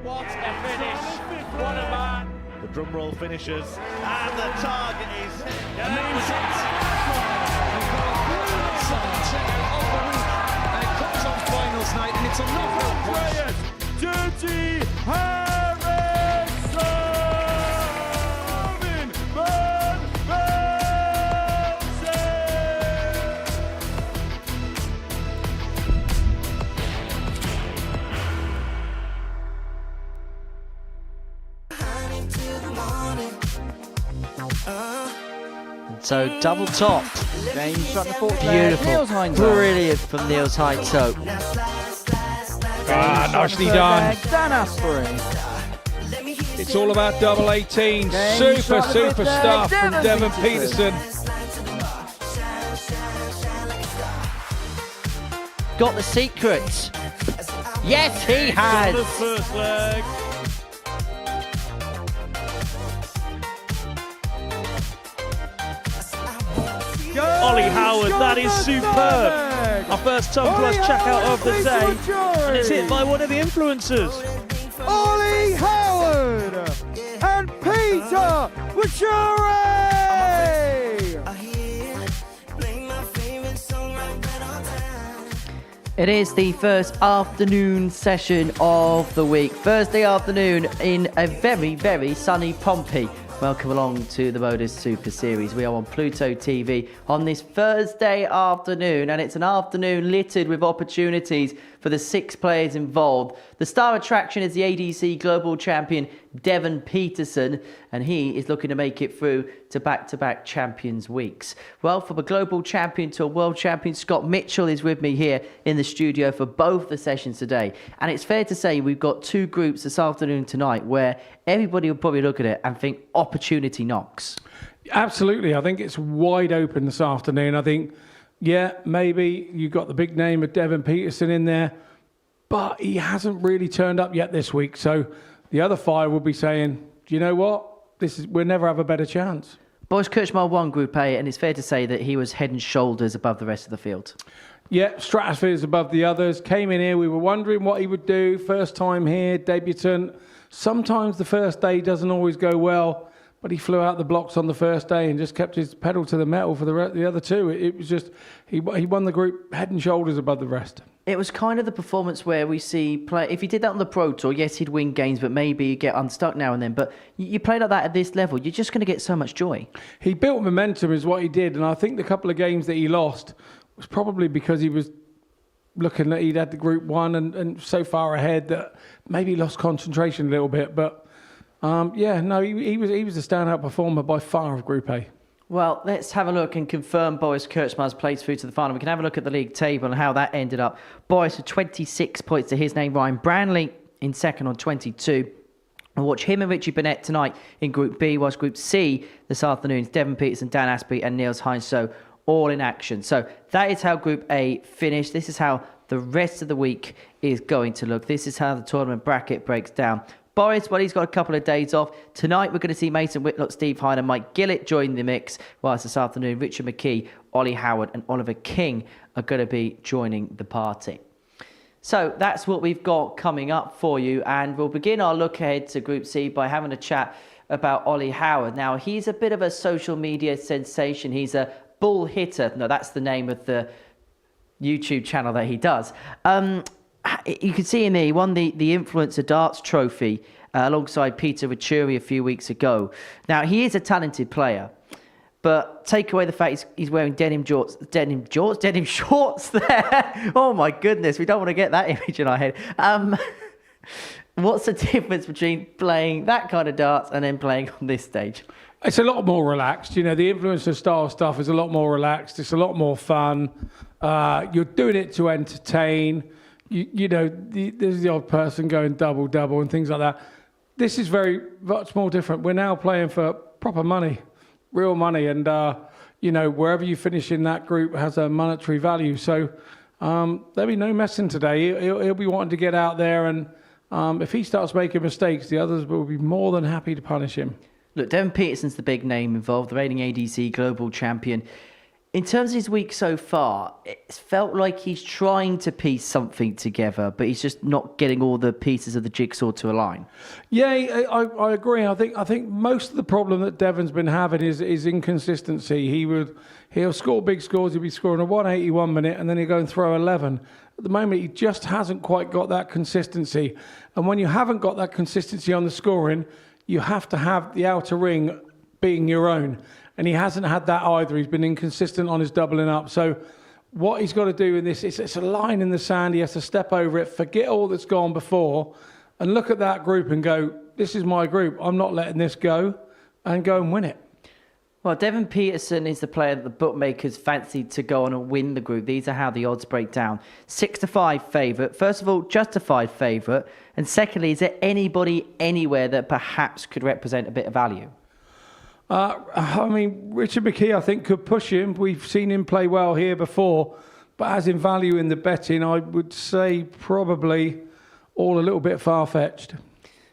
What a finish! What a man! The drum roll finishes, and the target is nails it. And it comes on finals night, and it's a knockout Brilliant! Dirty Harrison! Van Velzen! So double top. James trying to force Beautiful. Brilliant from Niels Heinzo. Nicely done. Dan Asprey. It's all about double 18. James Super trying to stuff from Devon Devon Peterson. Peterson. Got the secret. Yes, he On the has. first leg. Ollie Howard, that is superb. Our first ton plus checkout of the day, and it's hit by one of the influencers. Ollie Howard and Peter Wachuri. It is the first afternoon session of the week. Thursday afternoon in a very, very sunny Pompey. Welcome along to the Modus Super Series. We are on Pluto TV on this Thursday afternoon, and it's an afternoon littered with opportunities for the 6 players involved. The star attraction is the ADC Global Champion Devon Peterson, and he is looking to make it through to back-to-back Champions Weeks. Well, from a Global Champion to a World Champion, Scott Mitchell is with me here in the studio for both the sessions today. And it's fair to say we've got 2 groups this afternoon tonight where everybody will probably look at it and think opportunity knocks. Absolutely. I think it's wide open this afternoon. I think, yeah, maybe you got the big name of Devon Peterson in there, but he hasn't really turned up yet this week. So the other 5 will be saying, do you know what? We'll never have a better chance. Boris Kirchmar won Group A, and it's fair to say that he was head and shoulders above the rest of the field. Yeah, stratospheres above the others. Came in here, we were wondering what he would do. First time here, debutant. Sometimes the first day doesn't always go well, but he flew out the blocks on the first day and just kept his pedal to the metal for the other 2. It was just, he won the group head and shoulders above the rest. It was kind of the performance where we see play. If he did that on the Pro Tour, yes, he'd win games, but maybe you get unstuck now and then. But you play like that at this level, you're just going to get so much joy. He built momentum is what he did, and I think the couple of games that he lost was probably because he was looking that he'd had the Group 1 and so far ahead that maybe he lost concentration a little bit. But he was a standout performer by far of Group A. Well, let's have a look and confirm Boris Kirchmar's place through to the final. We can have a look at the league table and how that ended up. Boris with 26 points to his name. Ryan Branley in second on 22. We'll watch him and Richie Burnett tonight in Group B, whilst Group C this afternoon is Devon Peterson, Dan Asprey and Niels Heinzo all in action. So that is how Group A finished. This is how the rest of the week is going to look. This is how the tournament bracket breaks down. Boris, well, he's got a couple of days off. Tonight, we're going to see Mason Whitlock, Steve Hine and Mike Gillett join the mix, whilst this afternoon, Richard McKee, Ollie Howard and Oliver King are going to be joining the party. So that's what we've got coming up for you, and we'll begin our look ahead to Group C by having a chat about Ollie Howard. Now, he's a bit of a social media sensation. He's a bull hitter. No, that's the name of the YouTube channel that he does. You can see in there, he won the Influencer Darts Trophy alongside Peter Wachuri a few weeks ago. Now, he is a talented player, but take away the fact he's wearing denim shorts there. Oh my goodness, we don't want to get that image in our head. What's the difference between playing that kind of darts and then playing on this stage? It's a lot more relaxed. You know, the influencer style stuff is a lot more relaxed. It's a lot more fun. You're doing it to entertain. There's the odd person going double and things like that. This is very much more different. We're now playing for proper money, real money, and wherever you finish in that group has a monetary value. So there'll be no messing today. He'll be wanting to get out there, and if he starts making mistakes, the others will be more than happy to punish him. Look, Devon Peterson's the big name involved, the reigning ADC Global Champion. In terms of his week so far, it's felt like he's trying to piece something together, but he's just not getting all the pieces of the jigsaw to align. Yeah, I agree. I think most of the problem that Devon's been having is inconsistency. He'll score big scores. He'll be scoring a 181 minute, and then he'll go and throw 11. At the moment, he just hasn't quite got that consistency. And when you haven't got that consistency on the scoring, you have to have the outer ring being your own. And he hasn't had that either. He's been inconsistent on his doubling up. So what he's got to do in this, it's a line in the sand. He has to step over it, forget all that's gone before, and look at that group and go, this is my group. I'm not letting this go, and go and win it. Well, Devon Peterson is the player that the bookmakers fancied to go on and win the group. These are how the odds break down. 6-5 favourite. First of all, justified favourite. And secondly, is there anybody anywhere that perhaps could represent a bit of value? I mean, Richard McKee, I think, could push him. We've seen him play well here before. But as in value in the betting, I would say probably all a little bit far-fetched.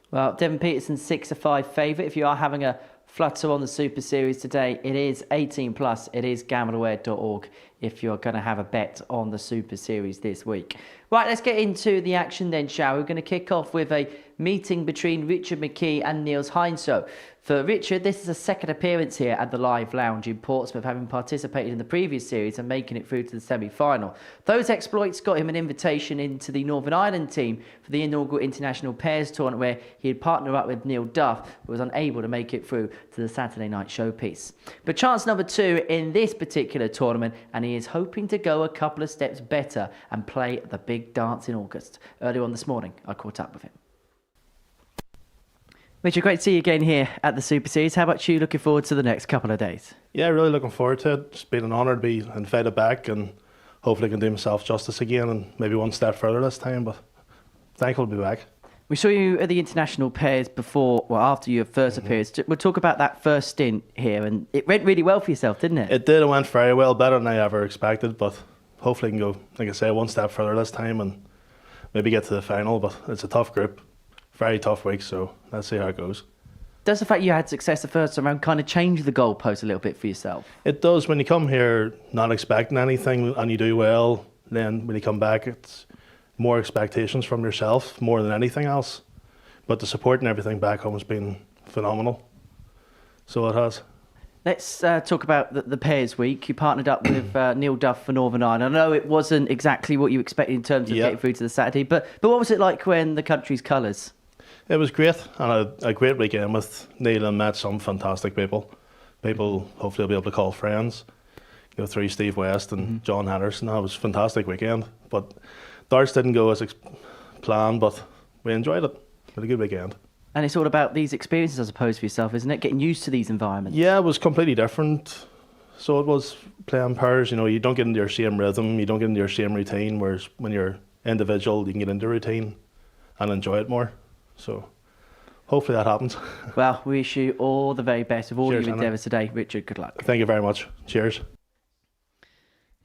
Well, Devon Peterson, 6-5 favourite. If you are having a flutter on the Super Series today, it is 18+. It is gambleaware.org if you're going to have a bet on the Super Series this week. Right, let's get into the action then, shall we? We're going to kick off with a meeting between Richard McKee and Niels Heinsoe. For Richard, this is a second appearance here at the Live Lounge in Portsmouth, having participated in the previous series and making it through to the semi-final. Those exploits got him an invitation into the Northern Ireland team for the inaugural International Pairs Tournament, where he'd partner up with Neil Duff, but was unable to make it through to the Saturday night showpiece. But chance number 2 in this particular tournament, and he is hoping to go a couple of steps better and play the big dance in August. Earlier on this morning, I caught up with him. Richard, great to see you again here at the Super Series. How about you looking forward to the next couple of days? Yeah, really looking forward to it. It's been an honour to be invited back, and hopefully I can do myself justice again and maybe one step further this time, but thankful to be back. We saw you at the international pairs after your first appearance. We'll talk about that first stint here, and it went really well for yourself, didn't it? It did. It went very well, better than I ever expected, but hopefully I can go, like I say, one step further this time and maybe get to the final, but it's a tough group. Very tough week, so let's see how it goes. Does the fact you had success the first time around kind of change the goalpost a little bit for yourself? It does. When you come here not expecting anything and you do well, then when you come back, it's more expectations from yourself more than anything else. But the support and everything back home has been phenomenal. So it has. Let's talk about the pairs week. You partnered up with Neil Duff for Northern Ireland. I know it wasn't exactly what you expected in terms of getting through to the Saturday, but what was it like when the country's colours? It was great, and a great weekend with Neil, and met some fantastic people. People hopefully will be able to call friends. You know, through Steve West and John Henderson. It was a fantastic weekend. But darts didn't go as planned, but we enjoyed it. We had a good weekend. And it's all about these experiences, I suppose, for yourself, isn't it? Getting used to these environments. Yeah, it was completely different. So it was playing pairs. You know, you don't get into your same rhythm, you don't get into your same routine. Whereas when you're individual, you can get into routine and enjoy it more. So hopefully that happens. Well, we wish you all the very best with all Cheers, your endeavours today. Richard, good luck. Thank you very much. Cheers.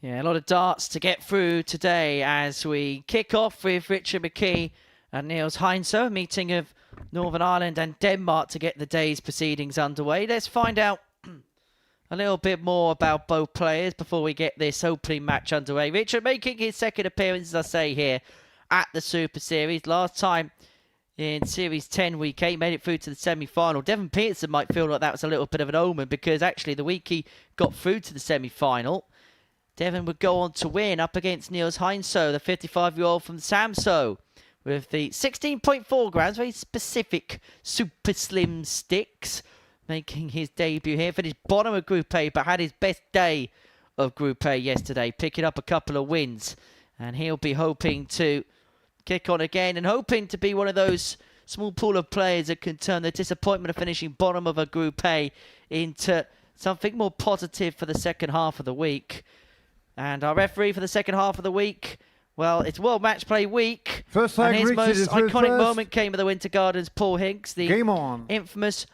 Yeah, a lot of darts to get through today as we kick off with Richard McKee and Niels Heinsoe, a meeting of Northern Ireland and Denmark to get the day's proceedings underway. Let's find out a little bit more about both players before we get this opening match underway. Richard making his second appearance, as I say, here at the Super Series. Last time in Series 10, Week 8, made it through to the semi-final. Devon Peterson might feel like that was a little bit of an omen, because actually the week he got through to the semi-final, Devon would go on to win up against Niels Heinsoe, the 55-year-old from Samso, with the 16.4 grams, very specific super slim sticks, making his debut here. Finished bottom of Group A, but had his best day of Group A yesterday, picking up a couple of wins. And he'll be hoping to kick on again and hoping to be one of those small pool of players that can turn the disappointment of finishing bottom of a Group A into something more positive for the second half of the week. And our referee for the second half of the week, well, it's World Match Play Week. First flag and his reached, most it is iconic first. moment came at the Winter Gardens. Paul Hinks, the Game on. infamous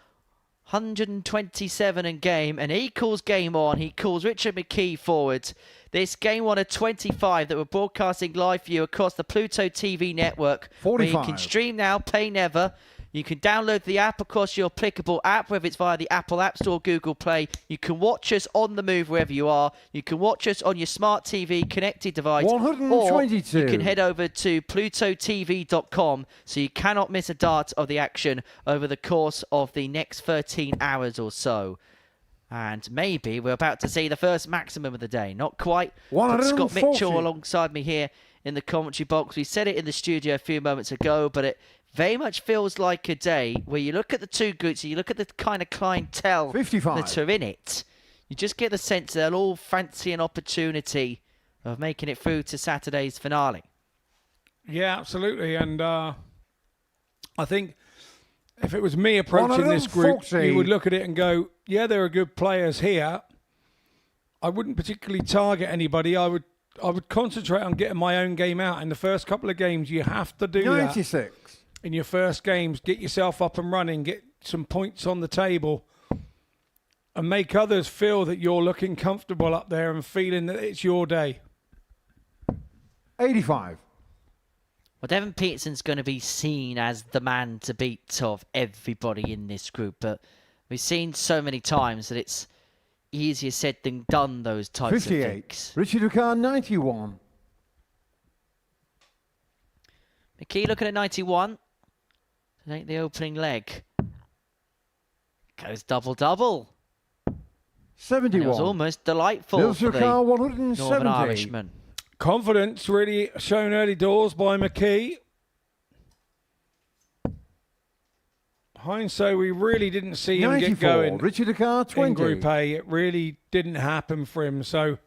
127 and game, and he calls game on. He calls Richard McKee forward. This game on a 25 that we're broadcasting live for you across the Pluto TV network. 45. Where you can stream now, pay never. You can download the app across your applicable app, whether it's via the Apple App Store, Google Play. You can watch us on the move wherever you are. You can watch us on your smart TV connected device. 122. Or you can head over to plutotv.com so you cannot miss a dart of the action over the course of the next 13 hours or so. And maybe we're about to see the first maximum of the day. Not quite. But Scott 140. Mitchell alongside me here in the commentary box. We said it in the studio a few moments ago, but it very much feels like a day where you look at the two groups, and you look at the kind of clientele 55. that are in it. You just get the sense they'll all fancy an opportunity of making it through to Saturday's finale. Yeah, absolutely. And I think if it was me approaching this group, 140. you would look at it and go, yeah, there are good players here. I wouldn't particularly target anybody. I would concentrate on getting my own game out. In the first couple of games, you have to do that. 96. In your first games, get yourself up and running, get some points on the table, and make others feel that you're looking comfortable up there and feeling that it's your day. 85. Well, Devon Peterson's going to be seen as the man to beat of everybody in this group, but we've seen so many times that it's easier said than done, those types of 58. things. Richard Ducar, 91. McKee looking at 91. To take the opening leg. Goes double-double. 71. And it was almost delightful Nils for the Ducar, Northern 170. Irishman. Confidence really shown early doors by McKee. Hindsight, we really didn't see him 94. get going Richard Ducar, 20. in Group A. It really didn't happen for him, so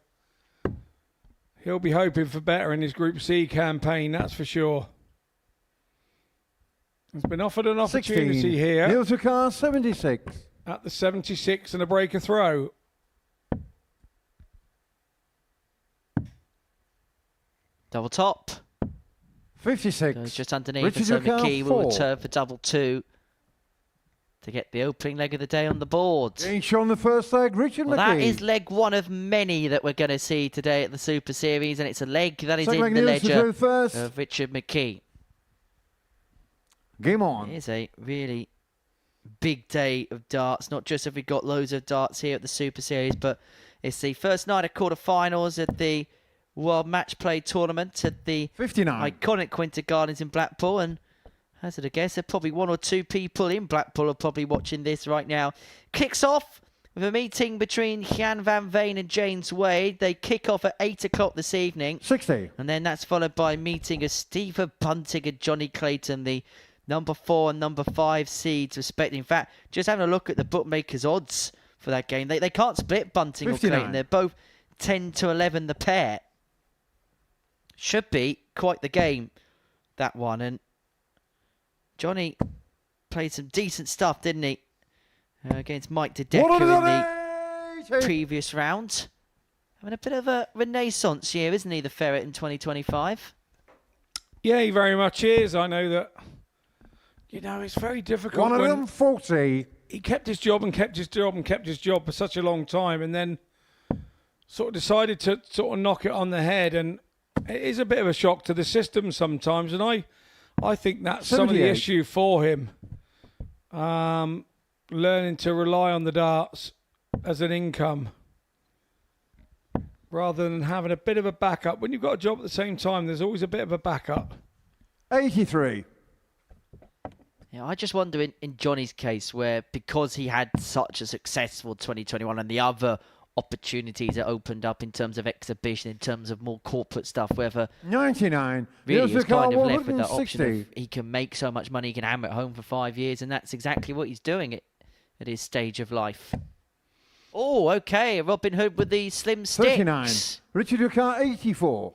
he'll be hoping for better in his Group C campaign, that's for sure. He's been offered an opportunity 16. here Nils Ducar, 76. at the 76 and a breaker throw. Double top. 56. Goes just underneath. Richard And so Ducar, McKee will 4. return for double two to get the opening leg of the day on the board. Getting shown the first leg, Richard Well, McKee. that is leg one of many that we're going to see today at the Super Series, and it's a leg that is Second leg, in the Nils to ledger throw first. of Richard McKee. Game on. It is a really big day of darts. Not just have we got loads of darts here at the Super Series, but it's the first night of quarterfinals at the World Match Play Tournament at the 59. iconic Winter Gardens in Blackpool. And hazard a guess, there are probably one or two people in Blackpool are probably watching this right now. Kicks off with a meeting between Jan van Veen and James Wade. They kick off at 8 o'clock this evening. 60. And then that's followed by a meeting of Steve Bunting and Johnny Clayton, the number 4 and number 5 seeds, respectively. In fact, just having a look at the bookmakers' odds for that game, they can't split Bunting 59. or Clayton. They're both 10 to 11 the pair. Should be quite the game, that one. And Johnny played some decent stuff, didn't he? Against Mike DeDecker in the previous round. Having a bit of a renaissance year, isn't he, the Ferret, in 2025? Yeah, he very much is. I know that, you know, it's very difficult. One of when them, 40. he kept his job and kept his job and kept his job for such a long time, and then sort of decided to sort of knock it on the head. And it is a bit of a shock to the system sometimes. And I think that's some of the 78. issue for him. Learning to rely on the darts as an income rather than having a bit of a backup. When you've got a job at the same time, there's always a bit of a backup. 83. Yeah, I just wonder in Johnny's case, where because he had such a successful 2021 and the other opportunities that opened up in terms of exhibition, in terms of more corporate stuff, whether 99. really he was Nils Ducar, kind of left with that option 160. of he can make so much money, he can hammer it home for 5 years, and that's exactly what he's doing at his stage of life. Oh, okay, Robin Hood with the slim 39. sticks. Richard Ducar, 84.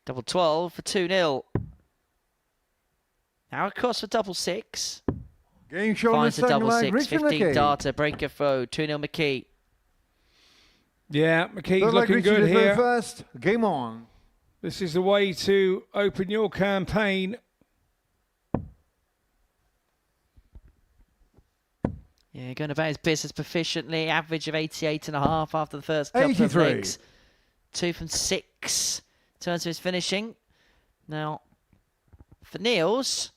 Double 12 for 2-0. Now across for double 6. Game shown the Finds the second double leg, 6. Richard 15 McKee. darter, breaker throw, 2-0 McKee. Yeah, McKee's Third leg, looking Richard good to throw here. first. Game on. This is the way to open your campaign. Yeah, going about his business proficiently. Average of 88.5 after the first couple of 83. legs. 2 from 6 in terms of his finishing. Now, for Niels,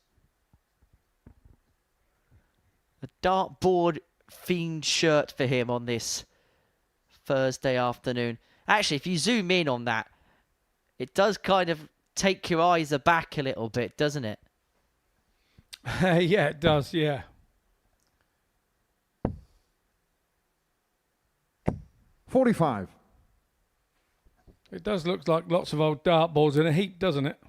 a dartboard themed shirt for him on this Thursday afternoon. Actually, if you zoom in on that, it does kind of take your eyes aback a little bit, doesn't it? Yeah, it does, yeah. 45. It does look like lots of old dartboards in a heap, doesn't it?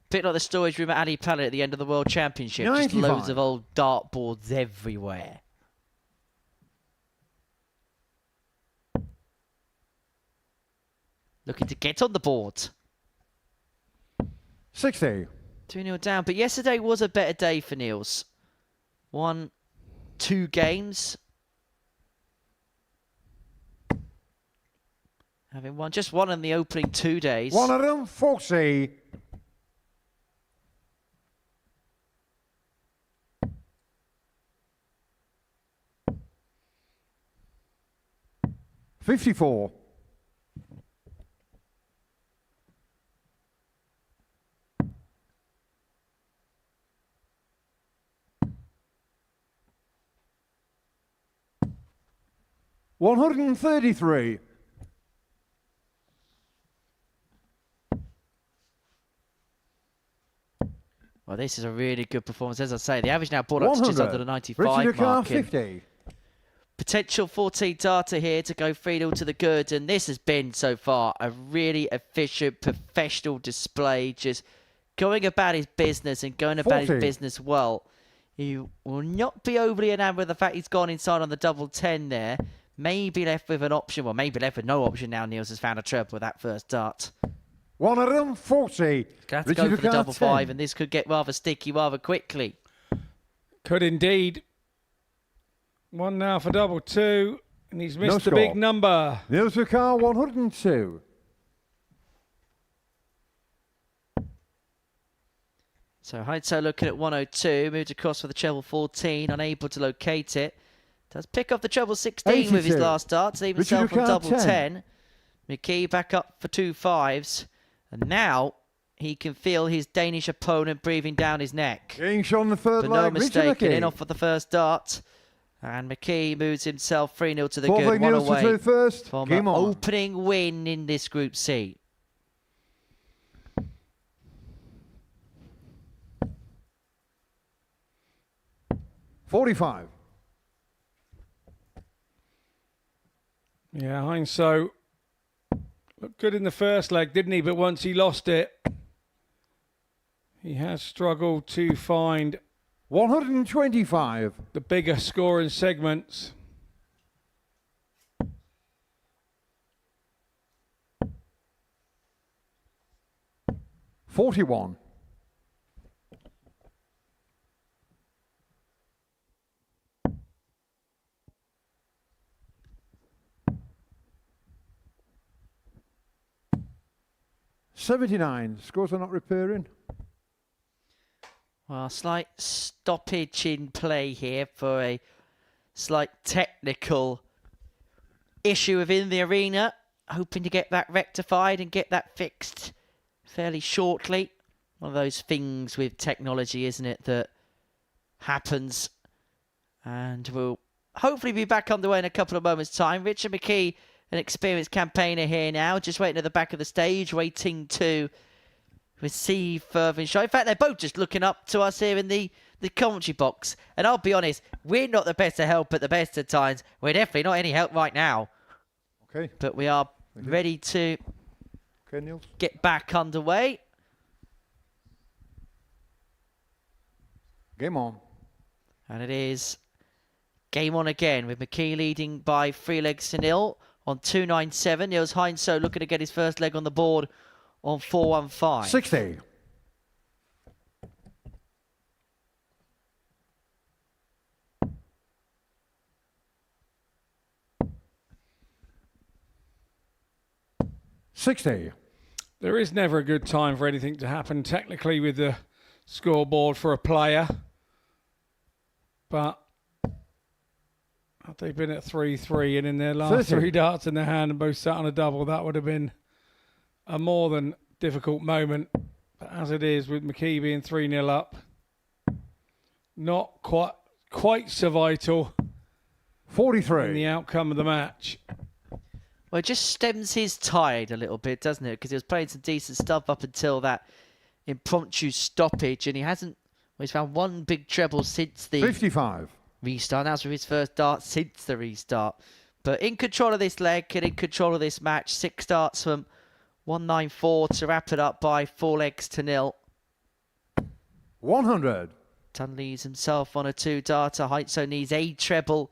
Bit like the storage room at Ali Planet at the end of the World Championship. Just 95. loads of old dartboards everywhere. Looking to get on the board. 60. 2-0 down. But yesterday was a better day for Niels. Won 2 games. Having won just one in the opening 2 days. 140. 54. 133. Well, this is a really good performance. As I say, the average now brought up to just under the 95 Richard mark. Car, 50. Potential 14 darter here to go 3-0 to the good. And this has been, so far, a really efficient, professional display. Just going about his business and going about his 40. business well. You will not be overly enamored with the fact he's gone inside on the double 10 there. Maybe left with an option. Well, maybe left with no option now. Niels has found a treble with that first dart. 140. Going to have to go for the double 5, and this could get rather sticky rather quickly. Could indeed. One now for double 2, and he's missed the score. big number. Niels Car, 102. So Heinzo looking at 102, moved across for the treble 14, unable to locate it. Does pick up the treble 16 with his 82. last dart, save Richard himself on Ricard, double 10. 10. McKee back up for 2 5s. And now he can feel his Danish opponent breathing down his neck. Getting shot on the third But line. no Richard mistake, McKee. in off for the first dart. And McKee moves himself 3-0 to the Fourth good, leg one Niels to away third first. from Game an on. opening win in this Group C. $45. Yeah, Heinzo looked good in the first leg, didn't he? But once he lost it, he has struggled to find 125. the bigger scoring segments. $41. $79. Scores are not repairing. Well, slight stoppage in play here for a slight technical issue within the arena. Hoping to get that rectified and get that fixed fairly shortly. One of those things with technology, isn't it, that happens. And we'll hopefully be back underway in a couple of moments' time. Richard McKee, an experienced campaigner here now, just waiting at the back of the stage, waiting to receive further shot. In fact, they're both just looking up to us here in the commentary box. And I'll be honest, we're not the best of help at the best of times. We're definitely not any help right now. Okay. But we are ready to Okay, Niels. get back underway. Game on. And it is game on again with McKee leading by 3 legs to 0 on 297. Niels Heinzo looking to get his first leg on the board on 415. 60. $60. There is never a good time for anything to happen technically with the scoreboard for a player. But Had they been at 3-3 and in their last 30. 3 darts in their hand and both sat on a double, that would have been a more than difficult moment. But as it is, with McKee being 3-0 up, not quite so vital in 43. the outcome of the match. Well, it just stems his tide a little bit, doesn't it? Because he was playing some decent stuff up until that impromptu stoppage, and he's found one big treble since the 55. restart. That was his first dart since the restart. But in control of this leg and in control of this match, 6 darts from 194 to wrap it up by 4 legs to 0. 100. Tunley's himself on a 2-darter. Heinzo needs a treble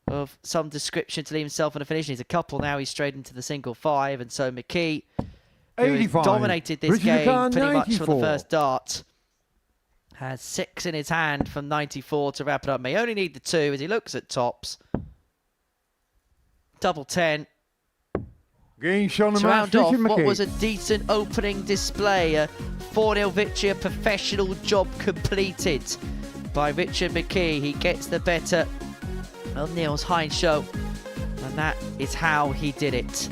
of some description to leave himself on a finish. He's a couple now. He's straight into the single 5. And so McKee, who has 85. dominated this Richard game McCann, pretty much from the 94. first dart, has 6 in his hand from 94 to wrap it up. May only need the 2 as he looks at tops. Double 10. Getting shown the To match, round off Richard what McKee. was a decent opening display, a 4-0 victory, a professional job completed by Richard McKee. He gets the better of Niels Heinzo, and that is how he did it.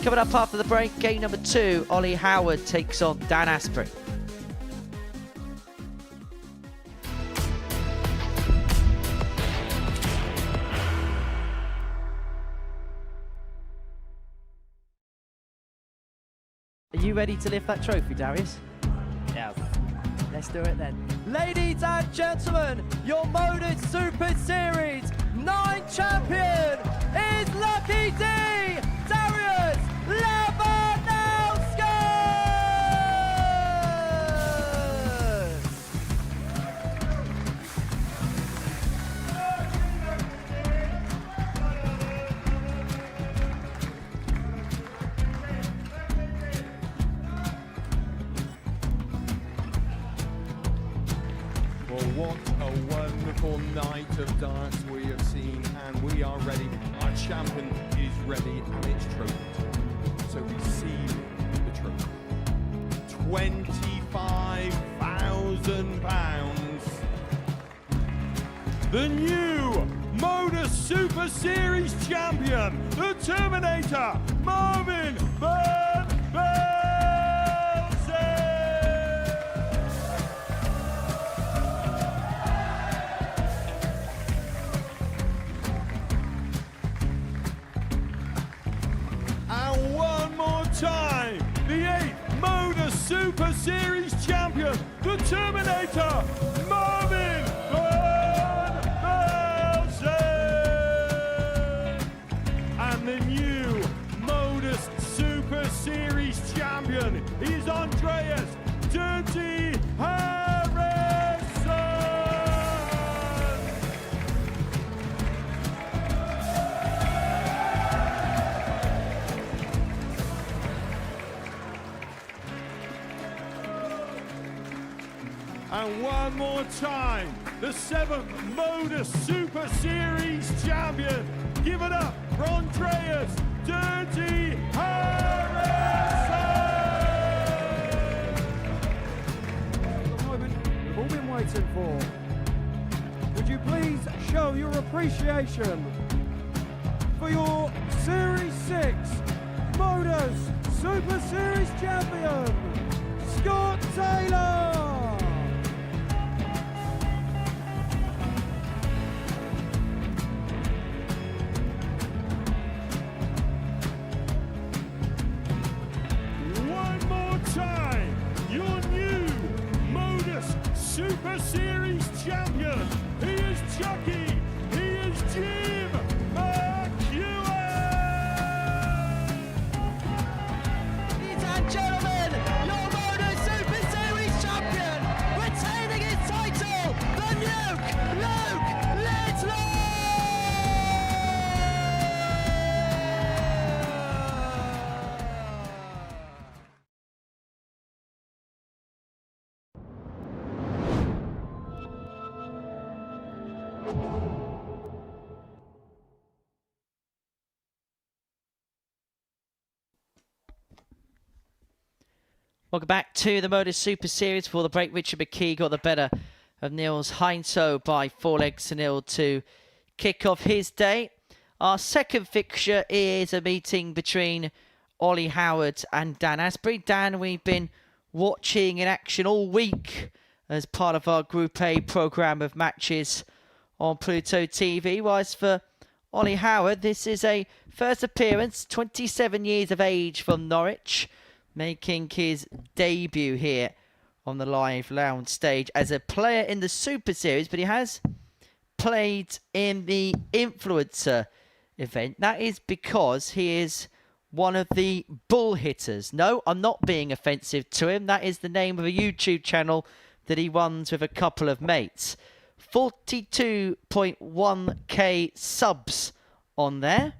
Coming up after the break, game number 2, Ollie Howard takes on Dan Asprey. Are you ready to lift that trophy, Darius? Yes. Let's do it then. Ladies and gentlemen, your Modus Super Series 9 champion is Lucky D, Darius Lewandowski! Well, what a wonderful night of darts we have seen, and we are ready. Our champion is ready, and it's trophy time. So receive the trophy. £25,000. The new Modus Super Series champion, the Terminator, Marvin Van Velzen. And one more time, the 8th Modus Super Series champion, the Terminator, Marvin Van Velzen. And the new Modus Super Series champion is Andreas Dirty Harrison. And one more time, the 7th Modus Super Series champion. Give it up for Andreas Dirty Harrison. The moment we've all been waiting for. Would you please show your appreciation for your Series 6 Modus Super Series champion, Scott Taylor? One more time, your new Modus Super Series champion. He is Chucky. He is Jim McEwen. Ladies and gentlemen, your Modus Super Series champion, retaining his title, the Nuke, Luke Lidlow! Welcome back to the Modus Super Series. For the break, Richard McKee got the better of Niels Heinzo by 4 legs to 0 to kick off his day. Our second fixture is a meeting between Ollie Howard and Dan Asprey. Dan, we've been watching in action all week as part of our Group A programme of matches on Pluto TV. Whilst for Ollie Howard, this is a first appearance, 27 years of age from Norwich, making his debut here on the live lounge stage as a player in the Super Series, but he has played in the influencer event. That is because he is one of the bull hitters. No, I'm not being offensive to him. That is the name of a YouTube channel that he runs with a couple of mates. 42.1k subs on there.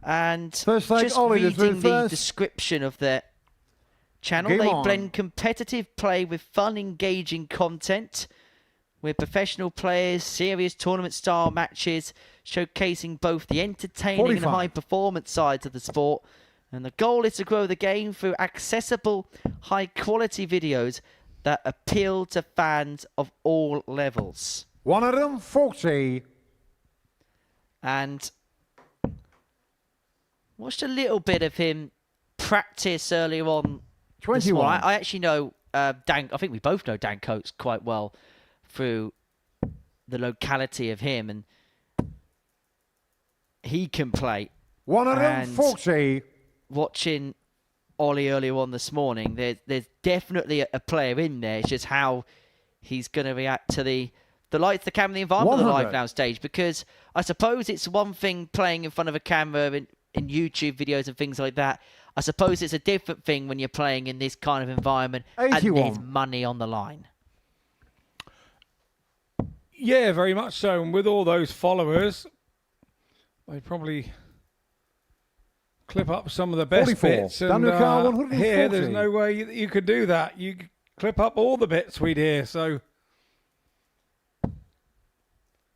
And First leg, just Ollie, reading the first. description of their channel, Game they on. blend competitive play with fun, engaging content, with professional players, serious tournament-style matches, showcasing both the entertaining 45. and high-performance sides of the sport. And the goal is to grow the game through accessible, high-quality videos that appeal to fans of all levels. 140. And watched a little bit of him practice earlier on. this 21. morning. I actually know Dan. I think we both know Dan Coates quite well through the locality of him, and he can play. 140. Watching Ollie earlier on this morning, there's definitely a player in there. It's just how he's going to react to the lights, the camera, the environment of the 100. live now stage. Because I suppose it's one thing playing in front of a camera in YouTube videos and things like that. I suppose it's a different thing when you're playing in this kind of environment 81. and there's money on the line. Yeah, very much so. And with all those followers, they probably clip up some of the best 44. bits. And Daniel Carr, 140. here, there's no way you could do that. You could clip up all the bits we'd hear. So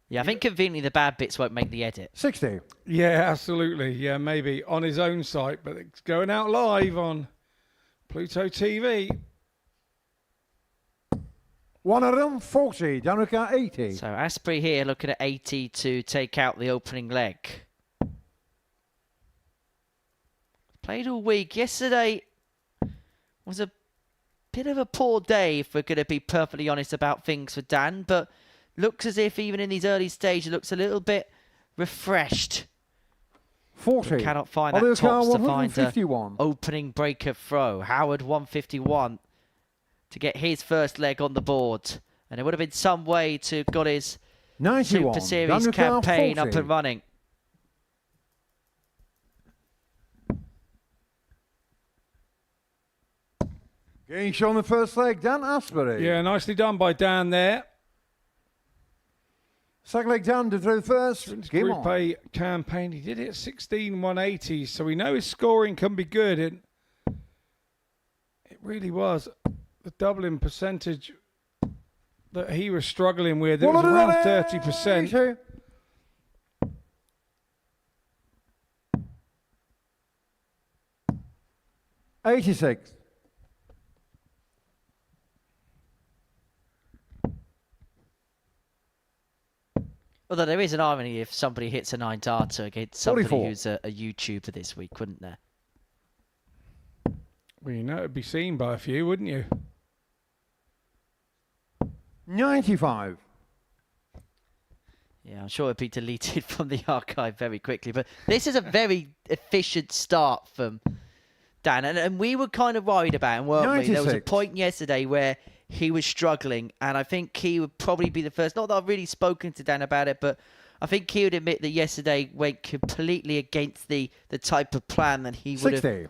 Yeah, I think conveniently the bad bits won't make the edit. 60. yeah, absolutely. Yeah, maybe on his own site, but it's going out live on Pluto TV. 140. Daniel Carr, 80. So Asprey here looking at 80 to take out the opening leg. Played all week. Yesterday was a bit of a poor day, if we're going to be perfectly honest about things for Dan, but looks as if even in these early stages, looks a little bit refreshed. 40. Cannot find Ollie that Carr, tops to find a 151. opening breaker throw. Howard 151 to get his first leg on the board. And it would have been some way to got his 91. Super Series Daniel Carr, campaign 40. up and running. Getting shown the first leg, Dan Asprey. Yeah, nicely done by Dan there. Second leg, Dan to throw first. His Game Group on. A campaign, he did it at 16,180, so we know his scoring can be good. And it really was the doubling percentage that he was struggling with. It was around 30%. 86. Although there is an irony if somebody hits a 9 darter against somebody 44. who's a YouTuber this week, wouldn't there? Well, you know, it'd be seen by a few, wouldn't you? 95. Yeah, I'm sure it'd be deleted from the archive very quickly. But this is a very efficient start from Dan. And we were kind of worried about him, weren't we? There was a 96. point yesterday where he was struggling. And I think he would probably be the first. Not that I've really spoken to Dan about it, but I think he would admit that yesterday went completely against the type of plan that he would 60. have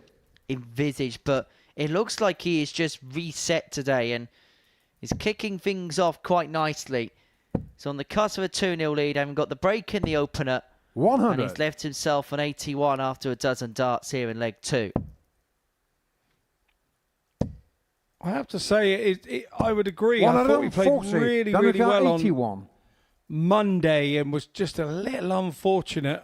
envisaged. But it looks like he is just reset today and is kicking things off quite nicely. He's on the cusp of a 2-0 lead, having got the break in the opener. And 100. he's left himself on 81 after a dozen darts here in leg 2. I have to say, I would agree. I thought he played 140. really, Daniel really Carr, well on 81. Monday and was just a little unfortunate.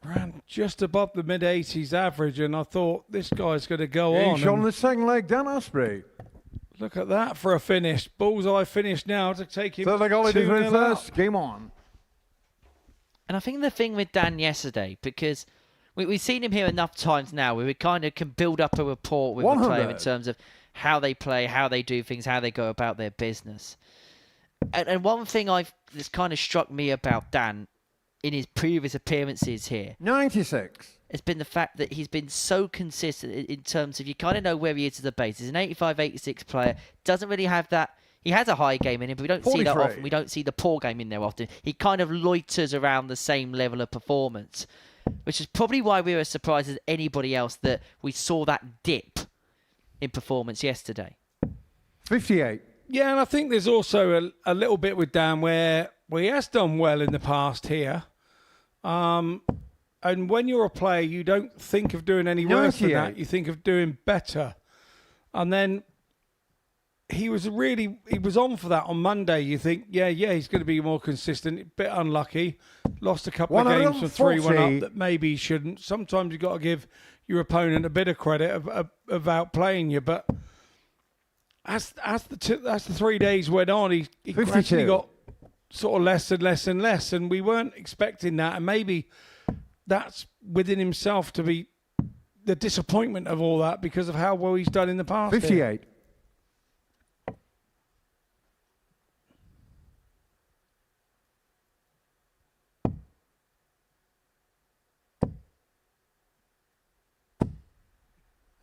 Ran just above the mid-80s average, and I thought this guy's going to go Getting on. shown And the second leg, Dan Asprey. Look at that for a finish. Bullseye finish now to take him Third leg Ollie 2-0 through up. first. Game on. And I think the thing with Dan yesterday, because we've seen him here enough times now where we kind of can build up a rapport with the player in 100. terms of how they play, how they do things, how they go about their business. And one thing that's kind of struck me about Dan in his previous appearances here 96. has been the fact that he's been so consistent in terms of you kind of know where he is as a base. He's an 85, 86 player. Doesn't really have that. He has a high game in him, but we don't see that 43. often. We don't see the poor game in there often. He kind of loiters around the same level of performance, which is probably why we were as surprised as anybody else that we saw that dip in performance yesterday. 58. Yeah, and I think there's also a little bit with Dan where he has done well in the past here. And when you're a player, you don't think of doing any worse than that. 98. You think of doing better. And then he was on for that on Monday. You think, yeah, he's going to be more consistent. A bit unlucky. Lost a couple of games from 3-1 up that maybe he shouldn't. Sometimes you've got to give your opponent a bit of credit of outplaying you. But as the 3 days went on, he 52. gradually got sort of less and less and less. And we weren't expecting that. And maybe that's within himself to be the disappointment of all that because of how well he's done in the past. 58.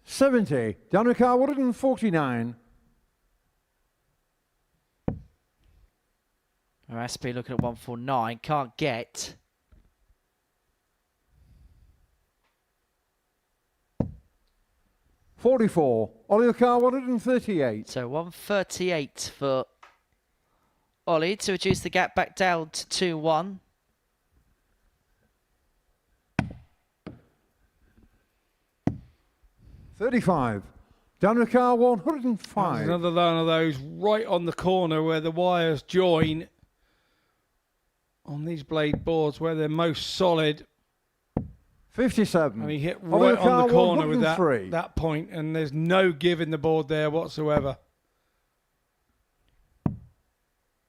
$70. Down to car 149. Raspy looking at 149. Can't get. $44. Ollie car 138. So 138 for Ollie to reduce the gap back down to 2-1. $35. Down to car 105. There's another one of those right on the corner where the wires join on these blade boards where they're most solid. 57. And he hit Ollie right on the car corner with 103. that point, and there's no give in the board there whatsoever.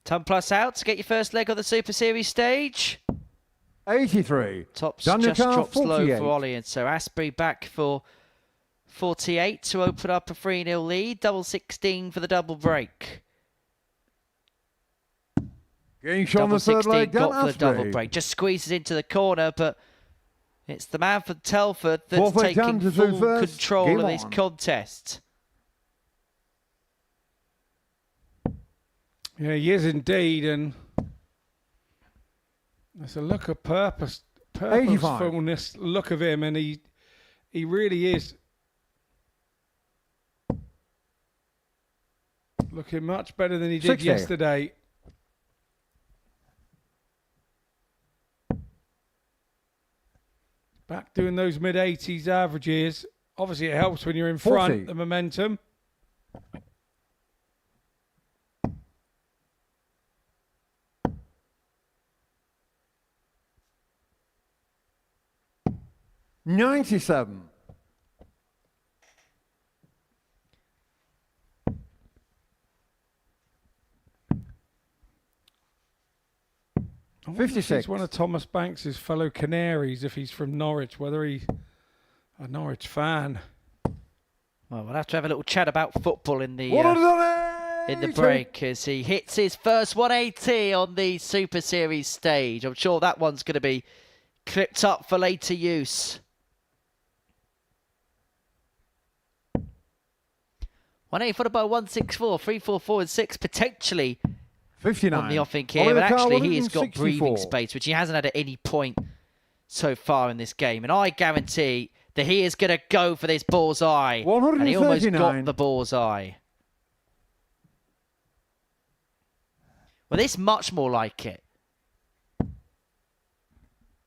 Ton plus out to get your first leg on the Super Series stage. 83. Tops Down to just car drops low 48. for Ollie, and so Asprey back for 48 to open up a 3-0 lead. Double 16 for the double break. Getting shot on Double the third 16 leg. got Down for the double Asprey. break. Just squeezes into the corner, but it's the man for Telford that's Fourth leg taking down to full first. control Game of this on. contest. Yeah, he is indeed, and there's a look of purposefulness look of him, and he really is looking much better than he did 60. yesterday. Back doing those mid-80s averages. Obviously, it helps when you're in 40. front, the momentum. $97. I wonder if 56. He's one of Thomas Banks's fellow Canaries, if he's from Norwich, whether he's a Norwich fan. Well, we'll have to have a little chat about football in the $180. break as he hits his first 180 on the Super Series stage. I'm sure that one's going to be clipped up for later use. 180 followed by 164, 344 and 6 potentially 59. on the offing here, but actually he has got breathing space, which he hasn't had at any point so far in this game. And I guarantee that he is going to go for this bullseye. And he almost got 139. the bullseye. Well, this much more like it.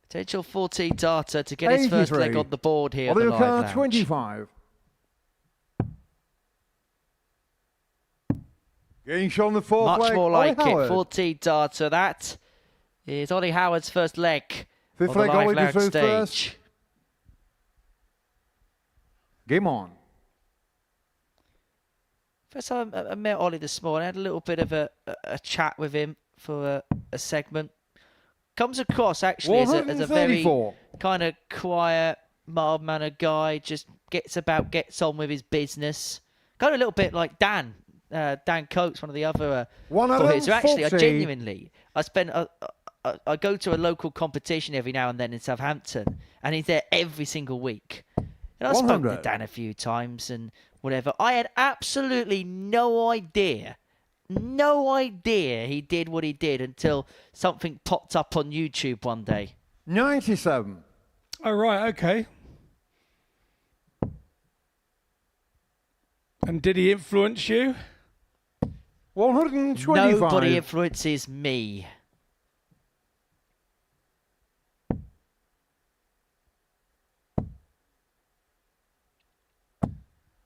Potential 14 data to get his first leg 83. on the board here at the Ollie live car lounge. 25. Getting shot on the fourth Much leg. more Ollie like it. Howard. 14 data. That is Ollie Howard's first leg Fifth on the leg, live Ollie lounge through stage. first. Game on. First time I met Ollie this morning, I had a little bit of a chat with him for a segment. Comes across actually as a very 134. kind of quiet, mild-mannered guy. Just gets on with his business. Kind of a little bit like Dan Coates, one of the other hitters. So actually, I go to a local competition every now and then in Southampton, and he's there every single week. And I spoke to 100. Dan a few times and whatever. I had absolutely no idea he did what he did until something popped up on YouTube one day. 97. Oh, right, okay. And did he influence you? 125. Nobody influences me.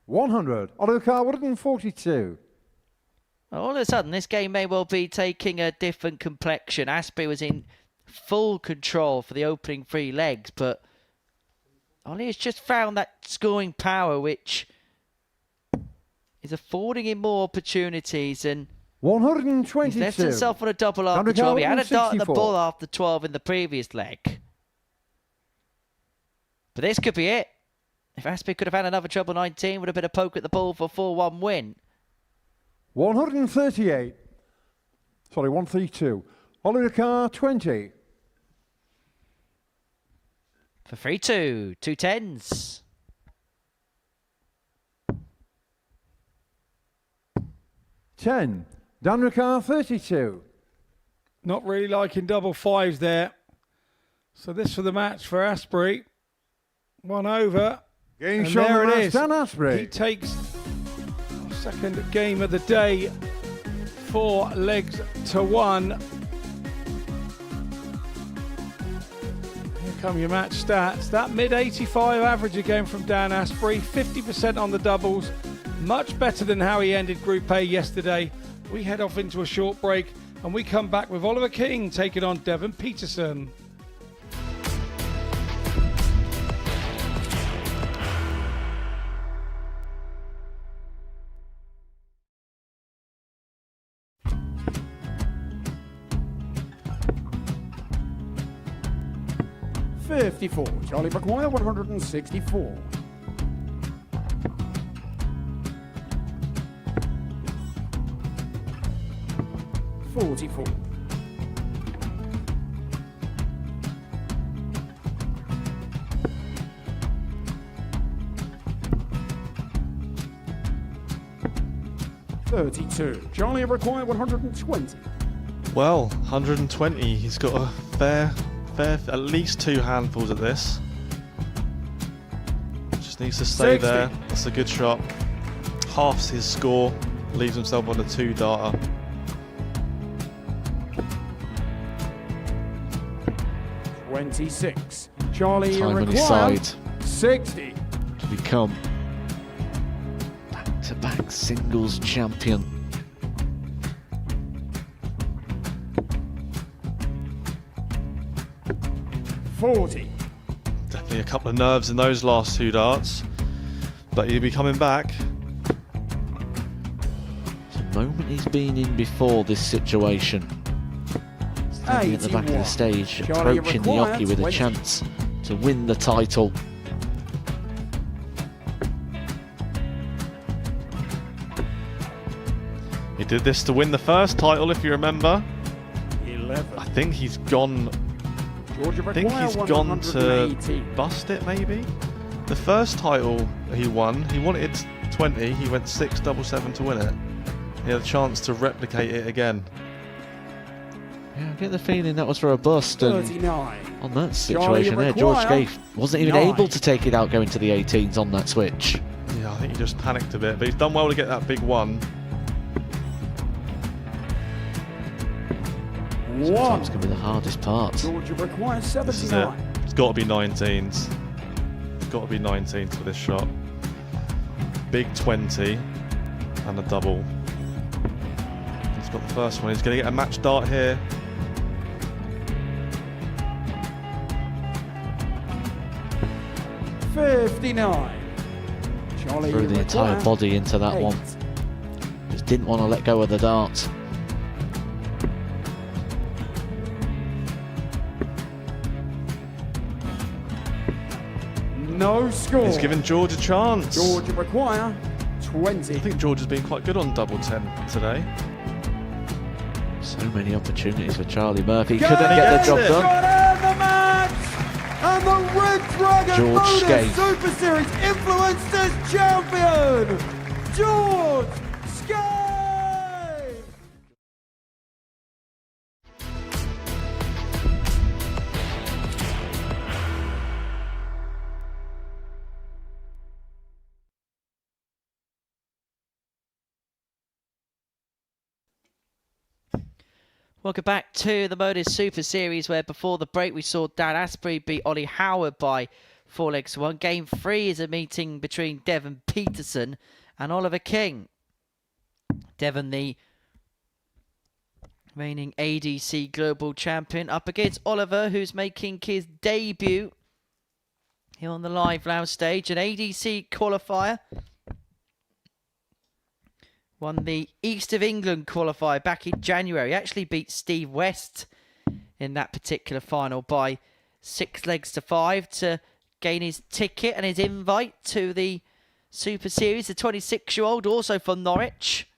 $100. Oliver Carr, 142. All of a sudden, this game may well be taking a different complexion. Asprey was in full control for the opening 3 legs, but Ollie has just found that scoring power which is affording him more opportunities, and 122. he's left himself on a double after 12. He had a dart at the ball after 12 in the previous leg. But this could be it. If Asprey could have had another treble 19, would have been a poke at the ball for a 4-1 win. 138. Sorry, 132. Oliver Carr, 20. For 3-2, 2 10s. $10. Dan Ricard, 32. Not really liking double 5s there. So this for the match for Asprey. 1 over. Game And shot there on it the is. Dan Asprey. He takes second game of the day, 4 legs to 1. Here come your match stats. That mid-85 average again from Dan Asprey, 50% on the doubles. Much better than how he ended Group A yesterday. We head off into a short break and we come back with Oliver King taking on Devon Peterson. $54. Charlie McGuire, 164. $44. $32. Charlie require 120. Well, 120. He's got a fair, at least 2 handfuls at this. Just needs to stay 60. there. That's a good shot. Halves his score, leaves himself on a 2-darter. $26. Charlie Time on his require side 60. to become back-to-back singles champion. $40. Definitely a couple of nerves in those last 2 darts, but he'll be coming back. It's a moment he's been in before this situation. Standing at the back of the 81. stage, Charlie approaching the require hockey with a 20. chance to win the title. He did this to win the first title, if you remember. 11. I think he's gone. Georgia I think require he's gone to 180. bust it, maybe. The first title he won, he wanted 20. He went 6-7-7 to win it. He had a chance to replicate it again. Yeah, I get the feeling that was for a bust, and 39. on that situation there, George require Gay wasn't even 9. able to take it out going to the 18s on that switch. Yeah, I think he just panicked a bit, but he's done well to get that big one. Sometimes can be the hardest part. Georgia requires This is it. 79. It's got to be 19s. It's got to be 19s for this shot. Big 20 and a double. He's got the first one. He's going to get a match dart here. $59. Charlie Threw the entire require body into that 8. one. didn't want to let go of the dart. No score. He's given George a chance. Georgia require 20. I think George has been quite good on double 10 today. So many opportunities for Charlie Murphy. Go Couldn't get the job it. done. Got out of the match! And the Red Dragon George Modus Skate. Super Series Influencers Champion, George Skate! Welcome back to the Modus Super Series, where before the break we saw Dan Asprey beat Ollie Howard by 4 legs to 1. Game 3 is a meeting between Devon Peterson and Oliver King. Devon, the reigning ADC Global Champion, up against Oliver, who's making his debut here on the live lounge stage. An ADC qualifier. Won the East of England qualifier back in January. He actually beat Steve West in that particular final by 6 legs to 5 to gain his ticket and his invite to the Super Series. The 26-year-old, also from Norwich.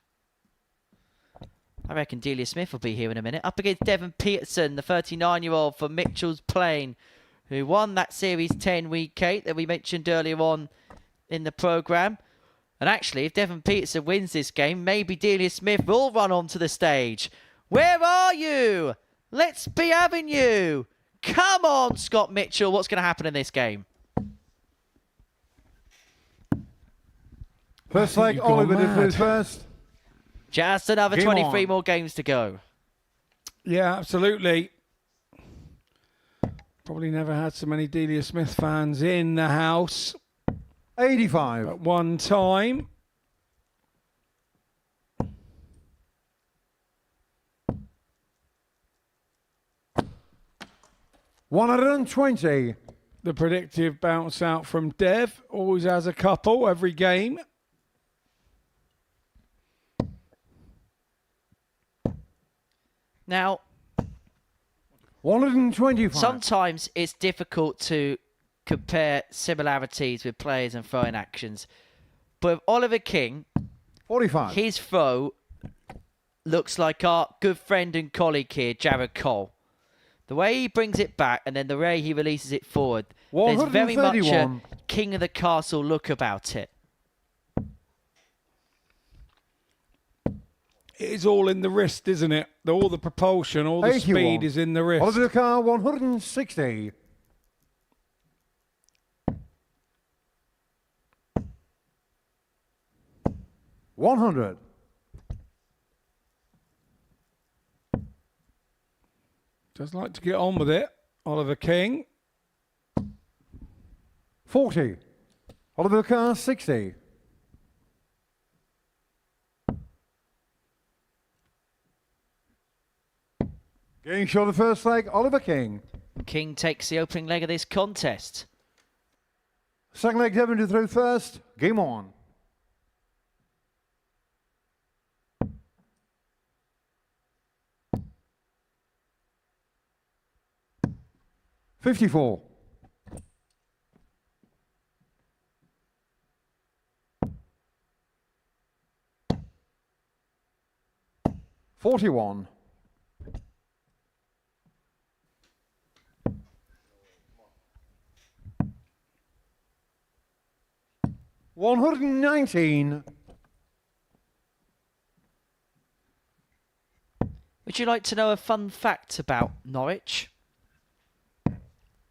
I reckon Delia Smith will be here in a minute. Up against Devon Peterson, the 39-year-old from Mitchell's Plain, who won that Series 10 Week 8 that we mentioned earlier on in the programme. And actually, if Devon Peterson wins this game, maybe Delia Smith will run onto the stage. Where are you? Let's be having you. Come on, Scott Mitchell. What's going to happen in this game? First leg, you've gone Oliver did mad. first. Just another Game 23 on. more games to go. Yeah, absolutely. Probably never had so many Delia Smith fans in the house 85. at one time. $120. The predictive bounce out from Dev. Always has a couple every game. Now, 125. sometimes it's difficult to compare similarities with players and throwing actions. But with Oliver King, 45. his throw looks like our good friend and colleague here, Jared Cole. The way he brings it back and then the way he releases it forward, there's very much a 131. King of the Castle look about it. It is all in the wrist, isn't it? All the propulsion, all the 81. speed is in the wrist. Oliver Carr, 160. $100. Does like to get on with it. Oliver King. 40. Oliver Carr, 60. Getting shot the first leg, Oliver King. King takes the opening leg of this contest. Second leg, Devon to throw first. Game on. $54. $41. $119. Would you like to know a fun fact about Norwich?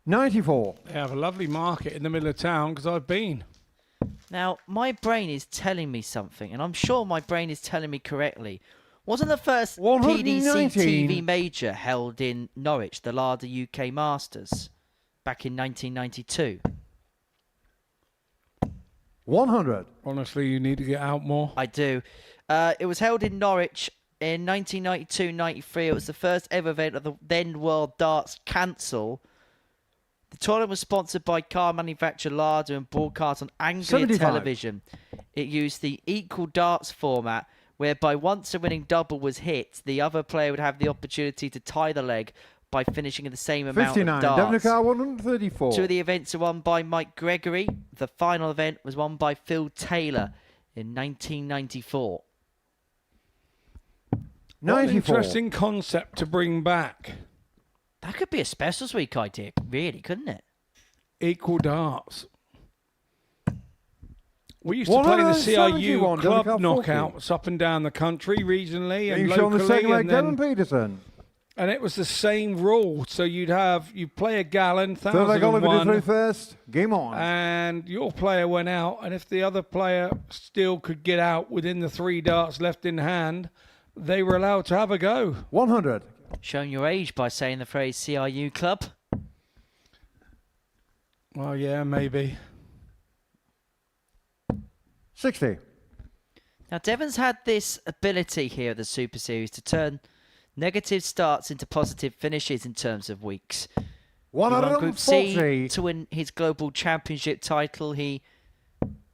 94. They have a lovely market in the middle of town because I've been. Now, my brain is telling me something, and I'm sure my brain is telling me correctly. Wasn't the first PDC 119. TV major held in Norwich, the Larder UK Masters, back in 1992? 100. Honestly, you need to get out more. I do. It was held in Norwich in 1992-93. It was the first ever event of the then World Darts Council. The tournament was sponsored by car manufacturer Larder and broadcast on Anglia 75. television. It used the equal darts format whereby once a winning double was hit, the other player would have the opportunity to tie the leg by finishing in the same amount 59. of Devon darts. Car 134. Two of the events are won by Mike Gregory. The final event was won by Phil Taylor in 1994. What an 94. interesting concept to bring back. That could be a specials week idea, really, couldn't it? Equal darts. We used to play the CRU 171, club Devon Car 40. knockouts up and down the country, regionally and Being shown the locally, second leg, and Devon then Peterson. and it was the same rule. So you play a gallon, Third leg, Oliver did through 1001, first. Game on. and your player went out, and if the other player still could get out within the 3 darts left in hand, they were allowed to have a go. 100. Showing your age by saying the phrase CRU club. Well, yeah, maybe. 60. Now, Devon's had this ability here at the Super Series to turn negative starts into positive finishes in terms of weeks. He won Group C 140. to win his global championship title. He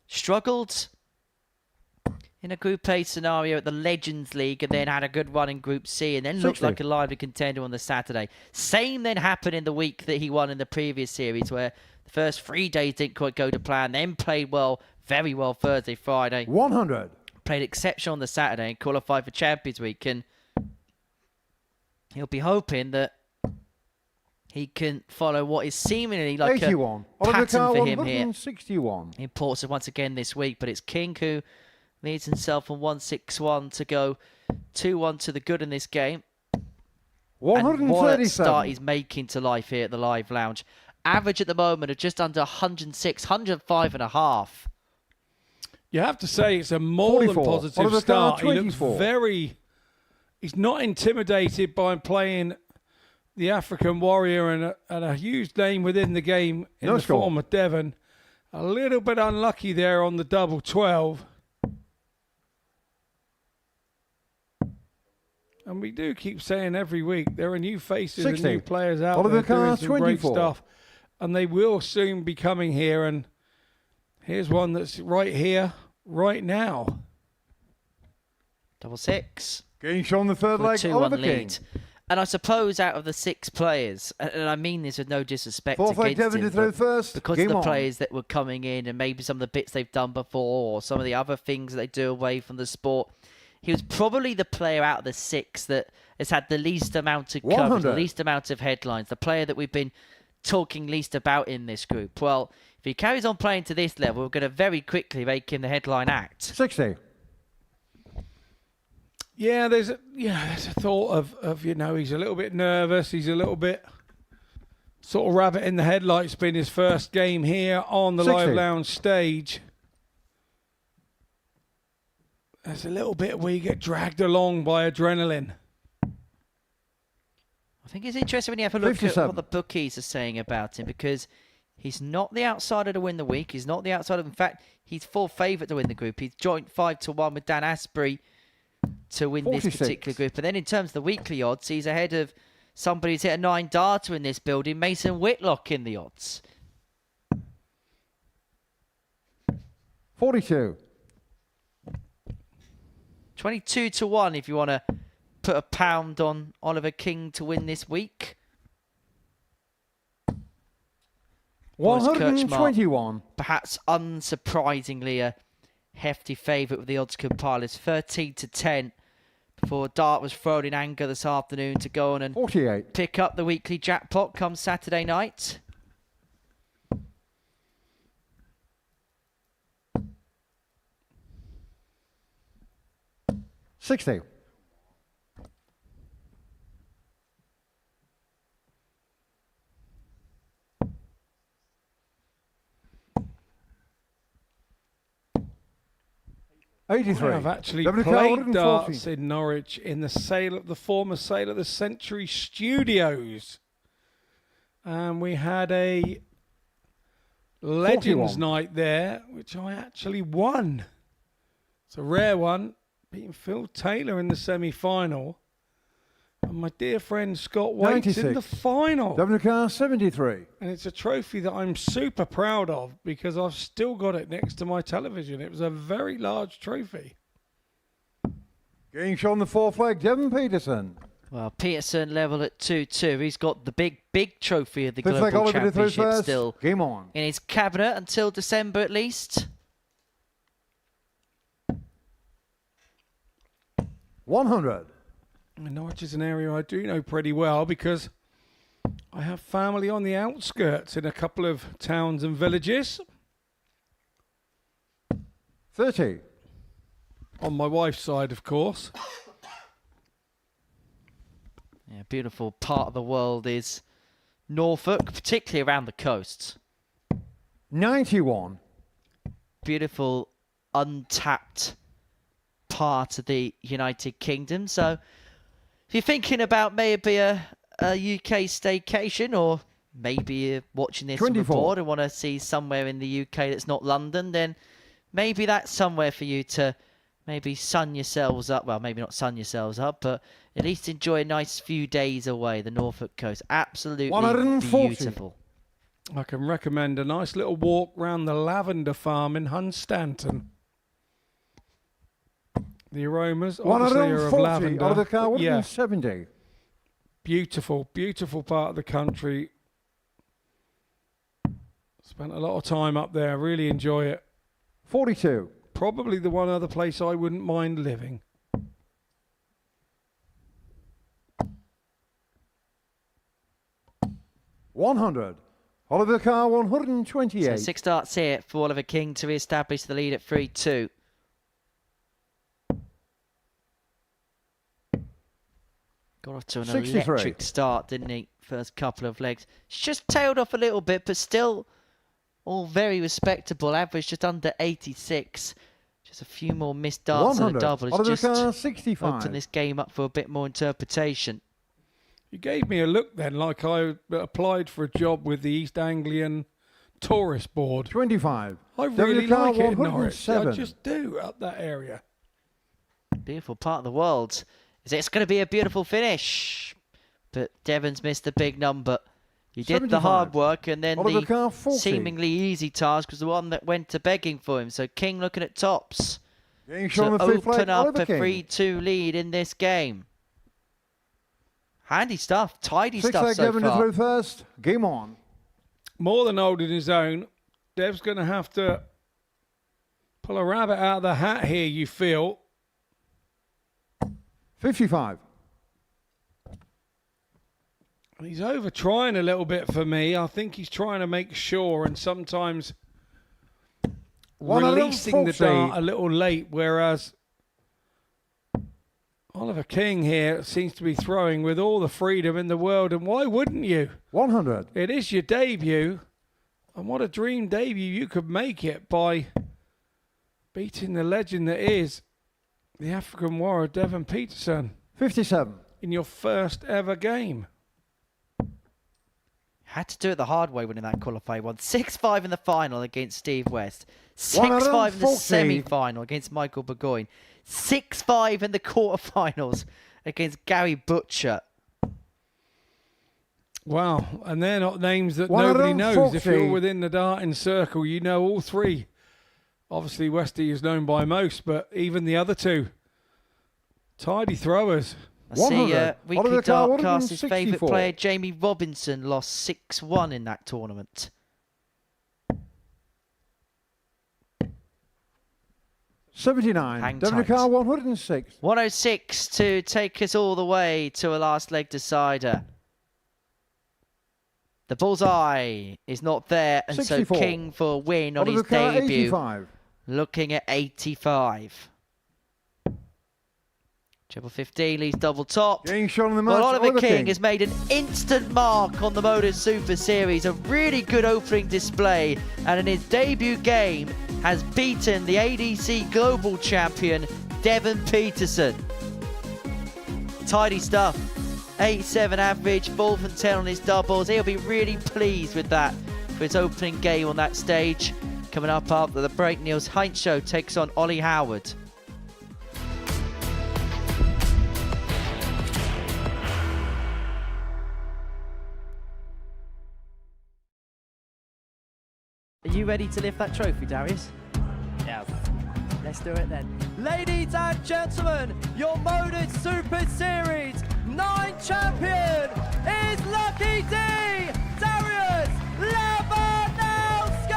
struggled in a Group A scenario at the Legends League and then had a good run in Group C and then looked 60. like a lively contender on the Saturday. Same then happened in the week that he won in the previous series where the first 3 days didn't quite go to plan, then played well, very well Thursday, Friday. 100. Played exceptional on the Saturday and qualified for Champions Week, and he'll be hoping that he can follow what is seemingly like 81. a Oliver pattern Car for him here 161. in Portsmouth once again this week, but it's King who leads himself on 161 to go 2-1 to the good in this game. And what a 137. start he's making to life here at the Live Lounge. Average at the moment of just under 106, 105 and a half. You have to say it's a more 44. than positive Oliver start. Carr, He looks 24. he's not intimidated by playing the African warrior and a huge name within the game in No the score. form of Devon. A little bit unlucky there on the double 12. And we do keep saying every week there are new faces 60. and new players out Oliver there doing Carr, some great 24. stuff. And they will soon be coming here. And here's one that's right here, right now. Double six. Getting shown the third For a leg, 2-1 Oliver King. lead. And I suppose out of the 6 players, and I mean this with no disrespect Fourth leg, against Devon him, did through but first. because Game of the on. players that were coming in and maybe some of the bits they've done before or some of the other things that they do away from the sport, he was probably the player out of the 6 that has had the least amount of coverage, 100. the least amount of headlines, the player that we've been talking least about in this group. Well, if he carries on playing to this level, we're going to very quickly make him the headline act. 60. Yeah, there's a thought of he's a little bit nervous. He's a little bit sort of rabbit in the headlights. Been his first game here on the 60. Live Lounge stage. There's a little bit where you get dragged along by adrenaline. I think it's interesting when you have a look at 57. what the bookies are saying about him because he's not the outsider to win the week. He's not the outsider. In fact, he's full favourite to win the group. He's joint 5-1 with Dan Asprey to win 46. this particular group. And then in terms of the weekly odds, he's ahead of somebody who's hit a 9 darter in this building, Mason Whitlock in the odds. 42. 22-1 if you want to put a pound on Oliver King to win this week. Boris Kirchmark, 121. perhaps unsurprisingly a hefty favourite with the odds compilers, 13-10 before Dart was thrown in anger this afternoon to go on and 48. pick up the weekly jackpot come Saturday night. $60. $83. I've actually Devon Car, played 140. darts in Norwich in the former sale of the Century Studios. And we had a Legends 41. night there, which I actually won. It's a rare one, beating Phil Taylor in the semi-final. And my dear friend Scott Waits in the 96. final. Devon Car, 73. And it's a trophy that I'm super proud of because I've still got it next to my television. It was a very large trophy. Getting shown the fourth leg, Devon Peterson. Well, Peterson level at 2-2. He's got the big trophy of the Fifth leg, Global Oliver through Championship first. still Game on. in his cabinet until December at least. 100. Norwich is an area I do know pretty well because I have family on the outskirts in a couple of towns and villages. 30. On my wife's side, of course. Yeah, beautiful part of the world is Norfolk, particularly around the coasts. 91. Beautiful, untapped part of the United Kingdom. So if you're thinking about maybe a UK staycation, or maybe you're watching this 24. abroad and want to see somewhere in the UK that's not London, then maybe that's somewhere for you to maybe sun yourselves up. Well, maybe not sun yourselves up, but at least enjoy a nice few days away. The Norfolk coast, absolutely 140. beautiful. I can recommend a nice little walk round the lavender farm in Hunstanton. The aromas obviously are of 140. lavender. Oliver Carr, but yeah, 170. beautiful, beautiful part of the country. Spent a lot of time up there. Really enjoy it. 42. Probably the one other place I wouldn't mind living. $100. Oliver Carr, 128. So 6 starts here for Oliver King to re-establish the lead at 3-2. Got off to an 63. electric start, didn't he? First couple of legs. It's just tailed off a little bit, but still all very respectable. Average just under 86. Just a few more missed darts and a 100. double. It's Oliver just Carr, 65. opened this game up for a bit more interpretation. You gave me a look then, like I applied for a job with the East Anglian Tourist Board. 25. I really Carr, like it in Norwich. I 107. just do, up that area. Beautiful part of the world. It's going to be a beautiful finish. But Devon's missed the big number. He did the 75. hard work, and then Oliver the Carr, 40. seemingly easy task was the one that went to begging for him. So King looking at tops Getting to shown the fifth leg, open up Oliver a King. 3-2 lead in this game. Handy stuff, tidy Sixth stuff leg, so Devon far. through first. Game on. More than holding his own. Dev's going to have to pull a rabbit out of the hat here, you feel. 55. He's over trying a little bit for me. I think he's trying to make sure, and sometimes releasing the 140. dart a little late, whereas Oliver King here seems to be throwing with all the freedom in the world, and why wouldn't you? 100. It is your debut, and what a dream debut you could make it by beating the legend that is the African warrior Devon Peterson 57. in your first ever game. Had to do it the hard way winning that qualifying one. 6-5 in the final against Steve West. 6-5 in the 140. semi-final against Michael Burgoyne. 6-5 in the quarterfinals against Gary Butcher. Wow, and they're not names that nobody knows. If 140. you're within the darting circle, you know all three. Obviously, Westy is known by most, but even the other two. Tidy throwers. I see 100. Weekly Oliver Carr, Dartcaster's favourite 164. player, Jamie Robinson, lost 6-1 in that tournament. $79. Hang Devon tight. Carr, 106. 106 to take us all the way to a last leg decider. The bullseye is not there, and 64. so King for a win on Oliver his Carr, debut. 85. Looking at 85. Triple 15 leads double top. Getting shown in the match, Well, Oliver King King. has made an instant mark on the Modus Super Series. A really good opening display, and in his debut game has beaten the ADC Global Champion, Devon Peterson. Tidy stuff. 8-7 average, 4 from 10 on his doubles. He'll be really pleased with that for his opening game on that stage. Coming up after the break, Niels Heinz Show takes on Ollie Howard. Are you ready to lift that trophy, Darius? Yes. Let's do it then. Ladies and gentlemen, your Modus Super Series 9 champion is Lucky D Darius Lewandowski!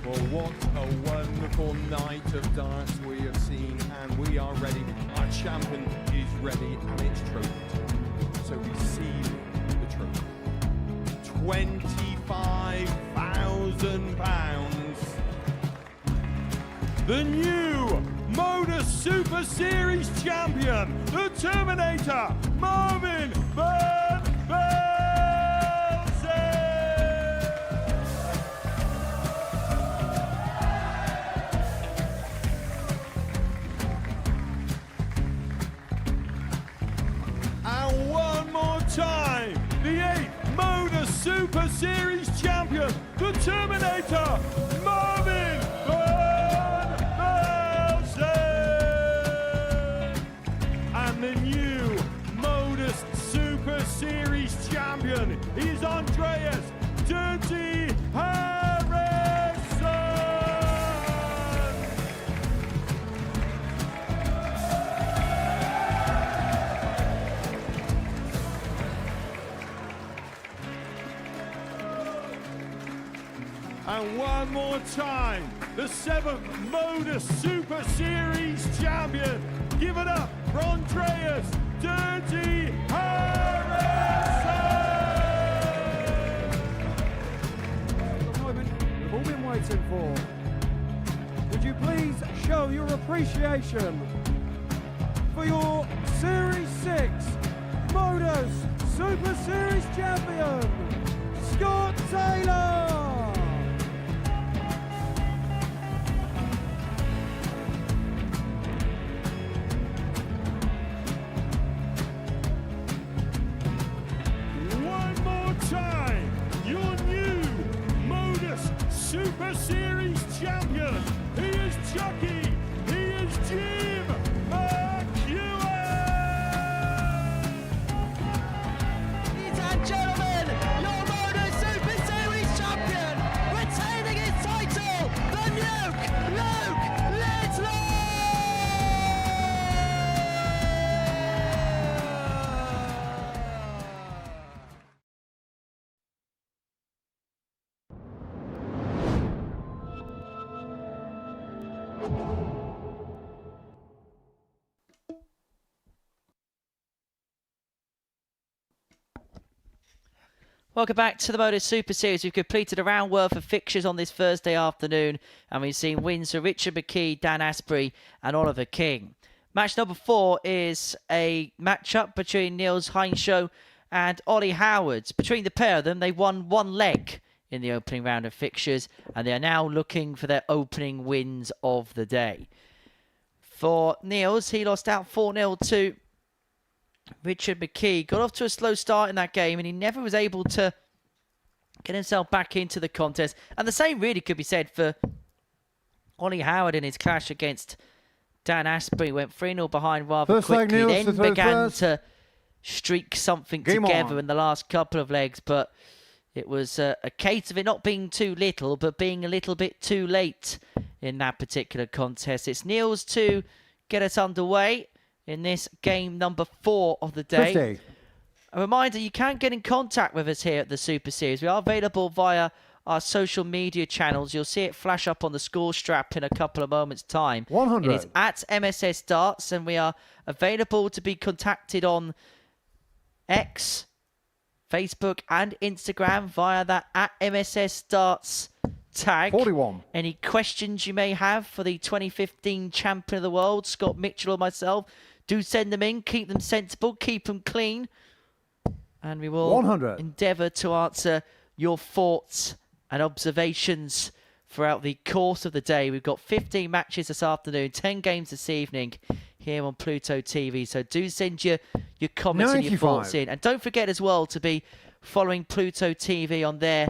Well, what a wonderful night of darts we have seen, and we are ready. Our champion is ready, and it's trophy time. So receive the trophy. £25,000. The new Modus Super Series champion, the Terminator, Marvin Van Velzen. And one more time, the 8th Modus Super Series champion, the Terminator, Marvin Van Velzen. And the new Modus Super Series champion is Andreas Dirty Harrison. And one more time, the 7th Modus Super Series champion. Give it up for Andreas Dirty Harrison! The moment we've all been waiting for. Would you please show your appreciation for your Series 6 Modus Super Series champion, Scott Taylor! One more time, your new Modus Super Series champion. He is Chucky. He is Jim McEwen. Ladies and gentlemen, your Modus Super Series champion, retaining his title, the Nuke, Luke Littler! Welcome back to the Modus Super Series. We've completed a round worth of fixtures on this Thursday afternoon, and we've seen wins for Richard McKee, Dan Asprey and Oliver King. Match number 4 is a matchup between Niels Heinzschow and Ollie Howard. Between the pair of them, they won one leg in the opening round of fixtures, and they are now looking for their opening wins of the day. For Niels, he lost out 4-0 to Richard McKee. Got off to a slow start in that game, and he never was able to get himself back into the contest. And the same really could be said for Ollie Howard in his clash against Dan Asprey. Went 3-0 behind rather First leg, quickly, Niels, then the third began first. to streak something Game together on. in the last couple of legs. But it was a case of it not being too little, but being a little bit too late in that particular contest. It's Niels to get us underway in this game number 4 of the day. 50. A reminder, you can get in contact with us here at the Super Series. We are available via our social media channels. You'll see it flash up on the score strap in a couple of moments' time. 100. It is at MSS Darts, and we are available to be contacted on X, Facebook, and Instagram via that at MSS Darts tag. 41. Any questions you may have for the 2015 champion of the world, Scott Mitchell or myself, do send them in. Keep them sensible, keep them clean, and we will 100. endeavour to answer your thoughts and observations throughout the course of the day. We've got 15 matches this afternoon, 10 games this evening here on Pluto TV. So do send your comments and your 95. thoughts in. And don't forget as well to be following Pluto TV on their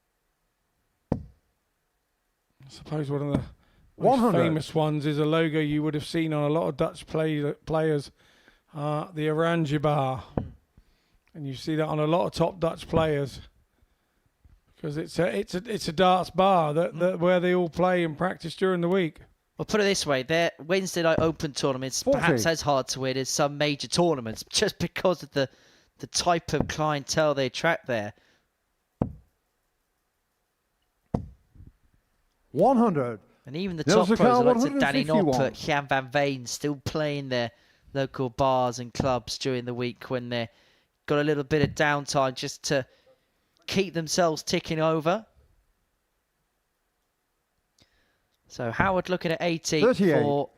suppose one of the most 100. famous ones is a logo you would have seen on a lot of Dutch players, the Oranje bar. And you see that on a lot of top Dutch players. Because it's a darts bar that where they all play and practice during the week. Well, put it this way, their Wednesday night open tournaments 40. perhaps as hard to win as some major tournaments just because of the type of clientele they attract there. 100. And even the There's top a pros, car, like Danny 151. Noppert, Jan van Veen, still playing their local bars and clubs during the week when they've got a little bit of downtime just to keep themselves ticking over. So Howard looking at 80 38. for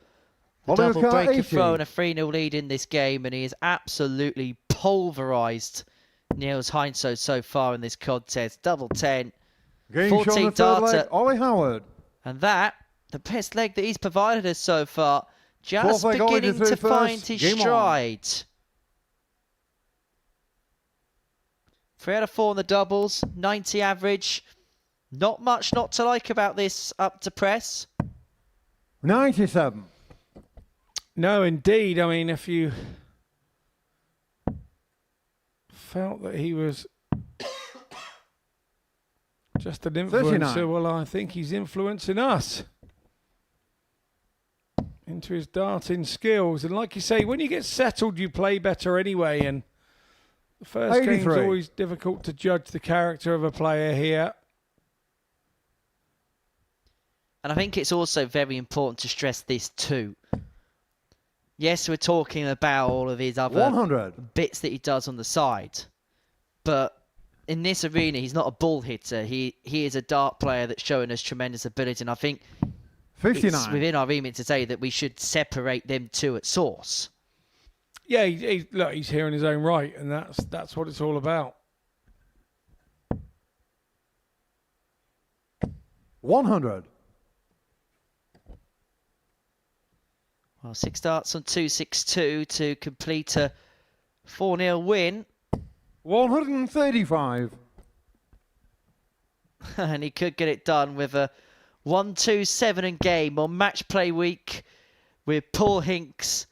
the Oliver double Carr, breaker 80. throw and a 3-0 lead in this game, and he has absolutely pulverised Niels Heinsoe so far in this contest. Double 10. Game 14 shot on the third darter. leg, Ollie Howard. And that, the best leg that he's provided us so far, just Fourth leg, Ollie beginning through to first. find his Game on. stride. 3 out of 4 in the doubles, 90 average. Not much not to like about this up to press. 97. No, indeed. I mean, if you felt that he was just an influencer, 39. well, I think he's influencing us into his darting skills. And like you say, when you get settled, you play better anyway. And the first game's 83. always difficult to judge the character of a player here. And I think it's also very important to stress this too. Yes, we're talking about all of his other 100. bits that he does on the side. But in this arena, he's not a ball hitter. He is a dart player that's showing us tremendous ability. And I think it's 59. within our remit to say that we should separate them two at source. Yeah, look, he's here in his own right, and that's what it's all about. 100. Well, 6 darts on 2-6-2 to complete a 4-0 win. 135. And he could get it done with a 1-2-7 in game on match play week with Paul Hinks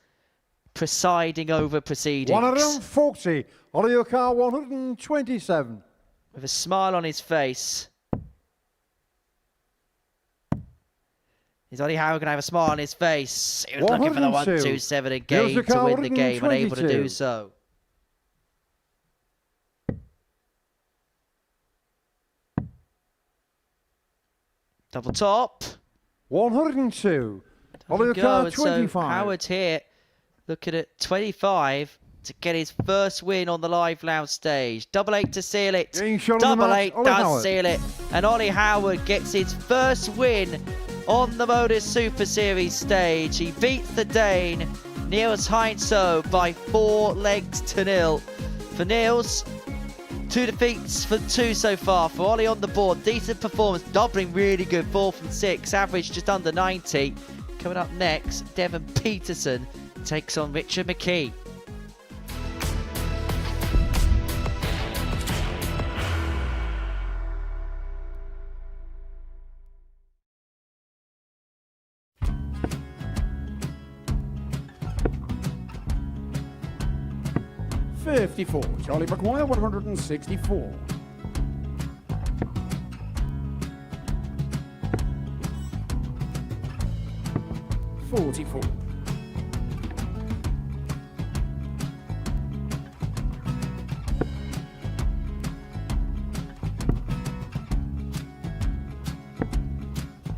presiding over proceedings. 140. Ollie Carr, 127. With a smile on his face. Is Ollie Howard going to have a smile on his face? He was looking for the 102. 1-2-7 in game to Carr, win the game, unable to do 122. so. Double top. 102. Ollie Doesn't Carr, go, and so 25. Howard here looking at 25 to get his first win on the live lounge stage. Double 8 to seal it. Getting shot on the Double match, 8 Ollie does Howard. seal it. And Ollie Howard gets his first win on the Modus Super Series stage. He beats the Dane, Niels Heinsoe, by 4 legs to 0. For Niels, 2 defeats for 2 so far. For Ollie on the board, decent performance, doubling really good, 4 from 6, average just under 90. Coming up next, Devon Peterson takes on Richard McKee. $54. Charlie McGuire, 164. $44.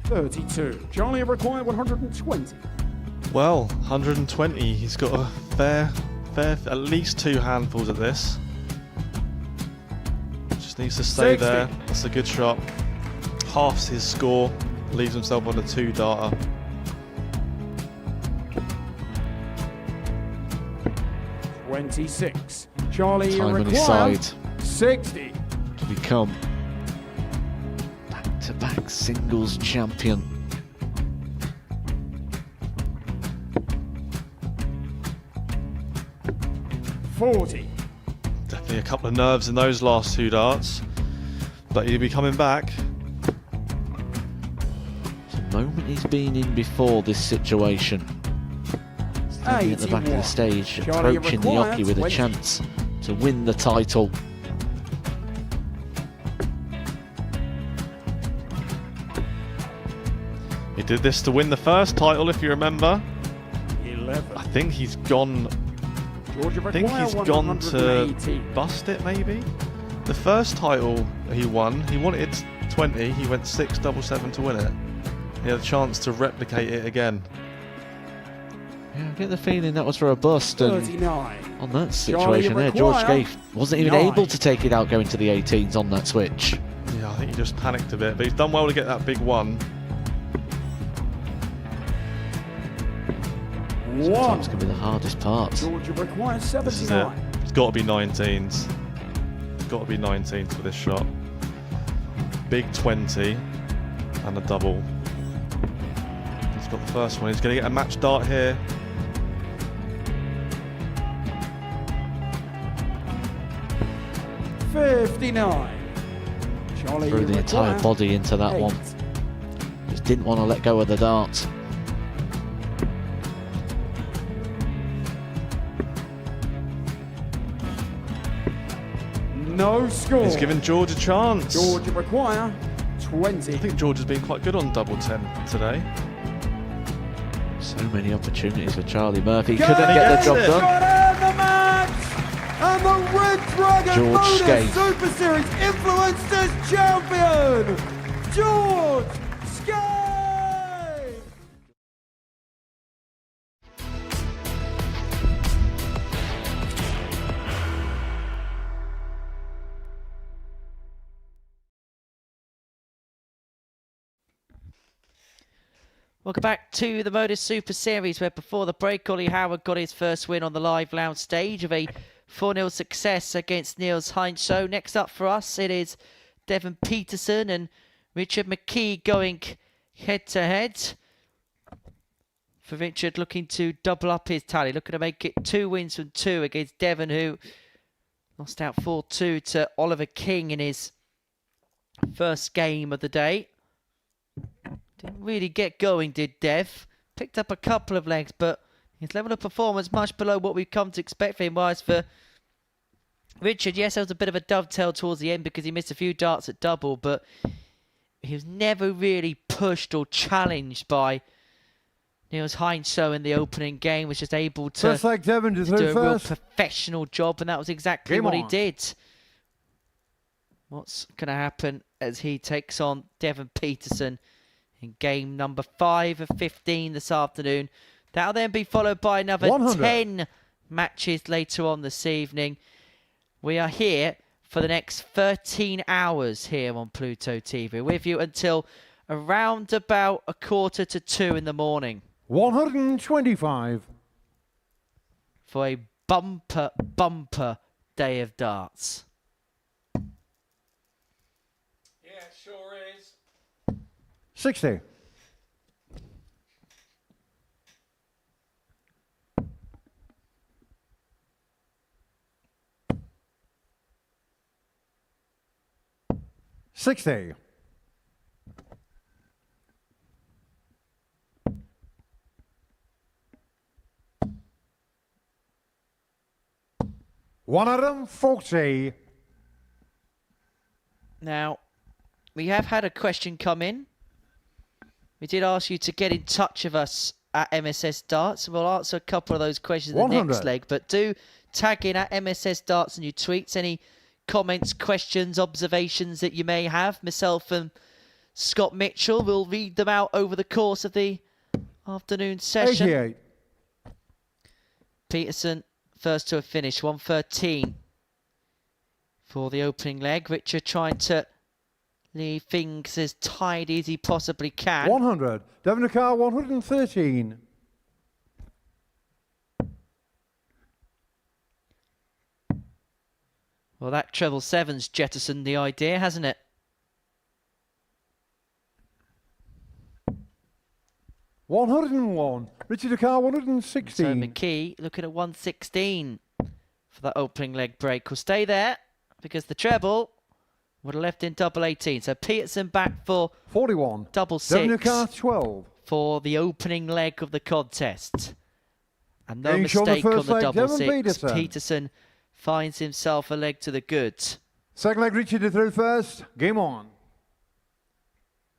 $32. Charlie required 120. Well, 120. He's got a fair, at least 2 handfuls of this. Just needs to stay 60. there. That's a good shot. Halves his score. Leaves himself on a 2-darter. $26. Charlie Time on his required side 60. to become back-to-back singles champion. $40. Definitely a couple of nerves in those last 2 darts. But he'll be coming back. he's been in before this situation. Standing at the back of the stage, Charlie, approaching the required jockey with a 20. chance to win the title. He did this to win the first title, if you remember. 11. I think he's gone. Georgia I think require he's gone to 180. bust it, maybe. The first title he won, he wanted 20. He went 6-7-7 to win it. He had a chance to replicate it again. Yeah, I get the feeling that was for a bust, and 39. on that Charlie, situation there, George require Scaife wasn't even 9. able to take it out going to the 18s on that switch. Yeah, I think he just panicked a bit, but he's done well to get that big one. Sometimes can be the hardest part. Georgia requires This is it. 79. It's got to be 19s. It's got to be 19s for this shot. Big 20 and a double. He's got the first one. He's going to get a match dart here. Charlie, Threw the entire require body into that 8. one. Just didn't want to let go of the dart. No score. He's giving George a chance. Georgia require 20. I think George has been quite good on double 10 today. So many opportunities for Charlie Murphy. Go! Couldn't get the job Yes! done. Got out the match! And the Red Dragon George Modus Scaife. Super Series Influencers Champion, George Scaife! Welcome back to the Modus Super Series, where before the break, Ollie Howard got his first win on the live lounge stage of a 4-0 success against Niels Heinz. Next up for us, it is Devon Peterson and Richard McKee going head-to-head. For Richard, looking to double up his tally, looking to make it 2 wins from 2 against Devon, who lost out 4-2 to Oliver King in his first game of the day. Didn't really get going, did Dev. Picked up a couple of legs, but his level of performance much below what we've come to expect from him. Whereas for Richard, yes, there was a bit of a dovetail towards the end because he missed a few darts at double, but he was never really pushed or challenged by Niels Heinz in the opening game. Was just able to First leg, Devon to do a through real first. professional job, and that was exactly Game what he on. did. What's going to happen as he takes on Devon Peterson in game number 5 of 15 this afternoon? That'll then be followed by another 100. 10 matches later on this evening. We are here for the next 13 hours here on Pluto TV. With you until around about 1:45 in the morning 125. for a bumper day of darts. Yeah, it sure is. 60. $60. $140. Now, we have had a question come in. We did ask you to get in touch with us at MSS Darts. We'll answer a couple of those questions in the next 100. leg, but do tag in at MSS Darts in your tweets. Any comments, questions, observations that you may have. Myself and Scott Mitchell will read them out over the course of the afternoon session. 88. Peterson first to a finish, 113 for the opening leg. Richard trying to leave things as tidy as he possibly can. 100. Devon Carr, 113. Well, that treble seven's jettisoned the idea, hasn't it? 101. Richard Carr, So 116. McKee looking at 116 for that opening leg break. Will stay there because the treble would have left in double 18. So Peterson back for 41. double Devon six. Carr, 12. for the opening leg of the contest. And no Getting shot mistake the on first the leg, double Devon six. Peterson. Peterson finds himself a leg to the good. Second leg, Richie to through first. Game on.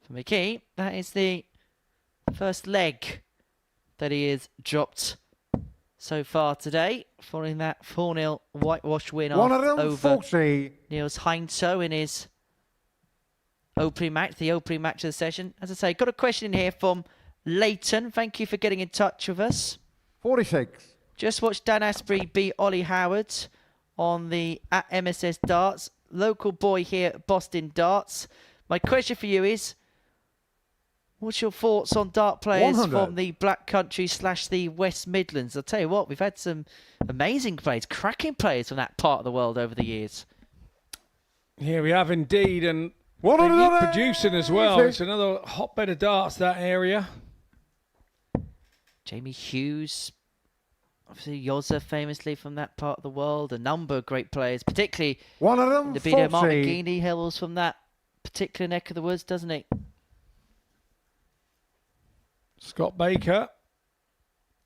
For McKee, that is the first leg that he has dropped so far today, following that 4-0 whitewash win One of them, over Foxy. Niels Heinso in his opening match, the opening match of the session. As I say, got a question in here from Leighton. Thank you for getting in touch with us. 46. Just watched Dan Asprey beat Ollie Howard on the at MSS Darts. Local boy here at Boston Darts. My question for you is, what's your thoughts on dart players 100. from the Black Country / the West Midlands? I'll tell you what, we've had some amazing players, cracking players from that part of the world over the years. Here we have indeed, and One they on keep another. producing as well. It's another hotbed of darts, that area. Jamie Hughes, obviously Yoza famously from that part of the world. A number of great players, particularly One of them, the Martin Foxy. Geeney hails from that particular neck of the woods, doesn't he? Scott Baker.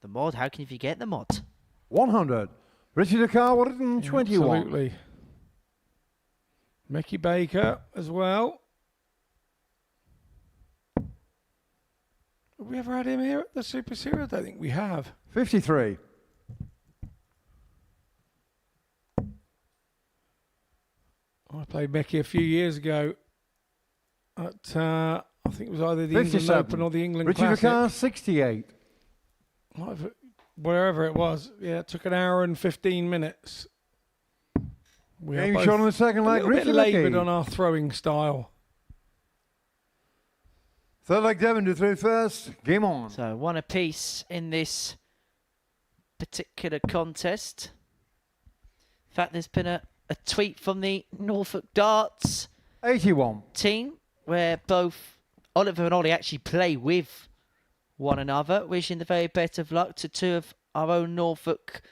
The mod, how can you forget the mod? 100. Richie Dakar, 121. Absolutely. Mickey Baker as well. Have we ever had him here at the Super Series? I don't think we have. 53. I played Mickey a few years ago at, I think it was either the England 57. Open or the England Richie Classic. Dakar, 68. Wherever it was. Yeah, it took an hour and 15 minutes. We are Game both shot on the second a leg, little bit Richie laboured Mickey. on our throwing style. Third leg, Devon to through first. Game on. So one apiece in this particular contest. In fact, there's been a tweet from the Norfolk Darts 81. team where both Oliver and Ollie actually play with one another, wishing the very best of luck to two of our own Norfolk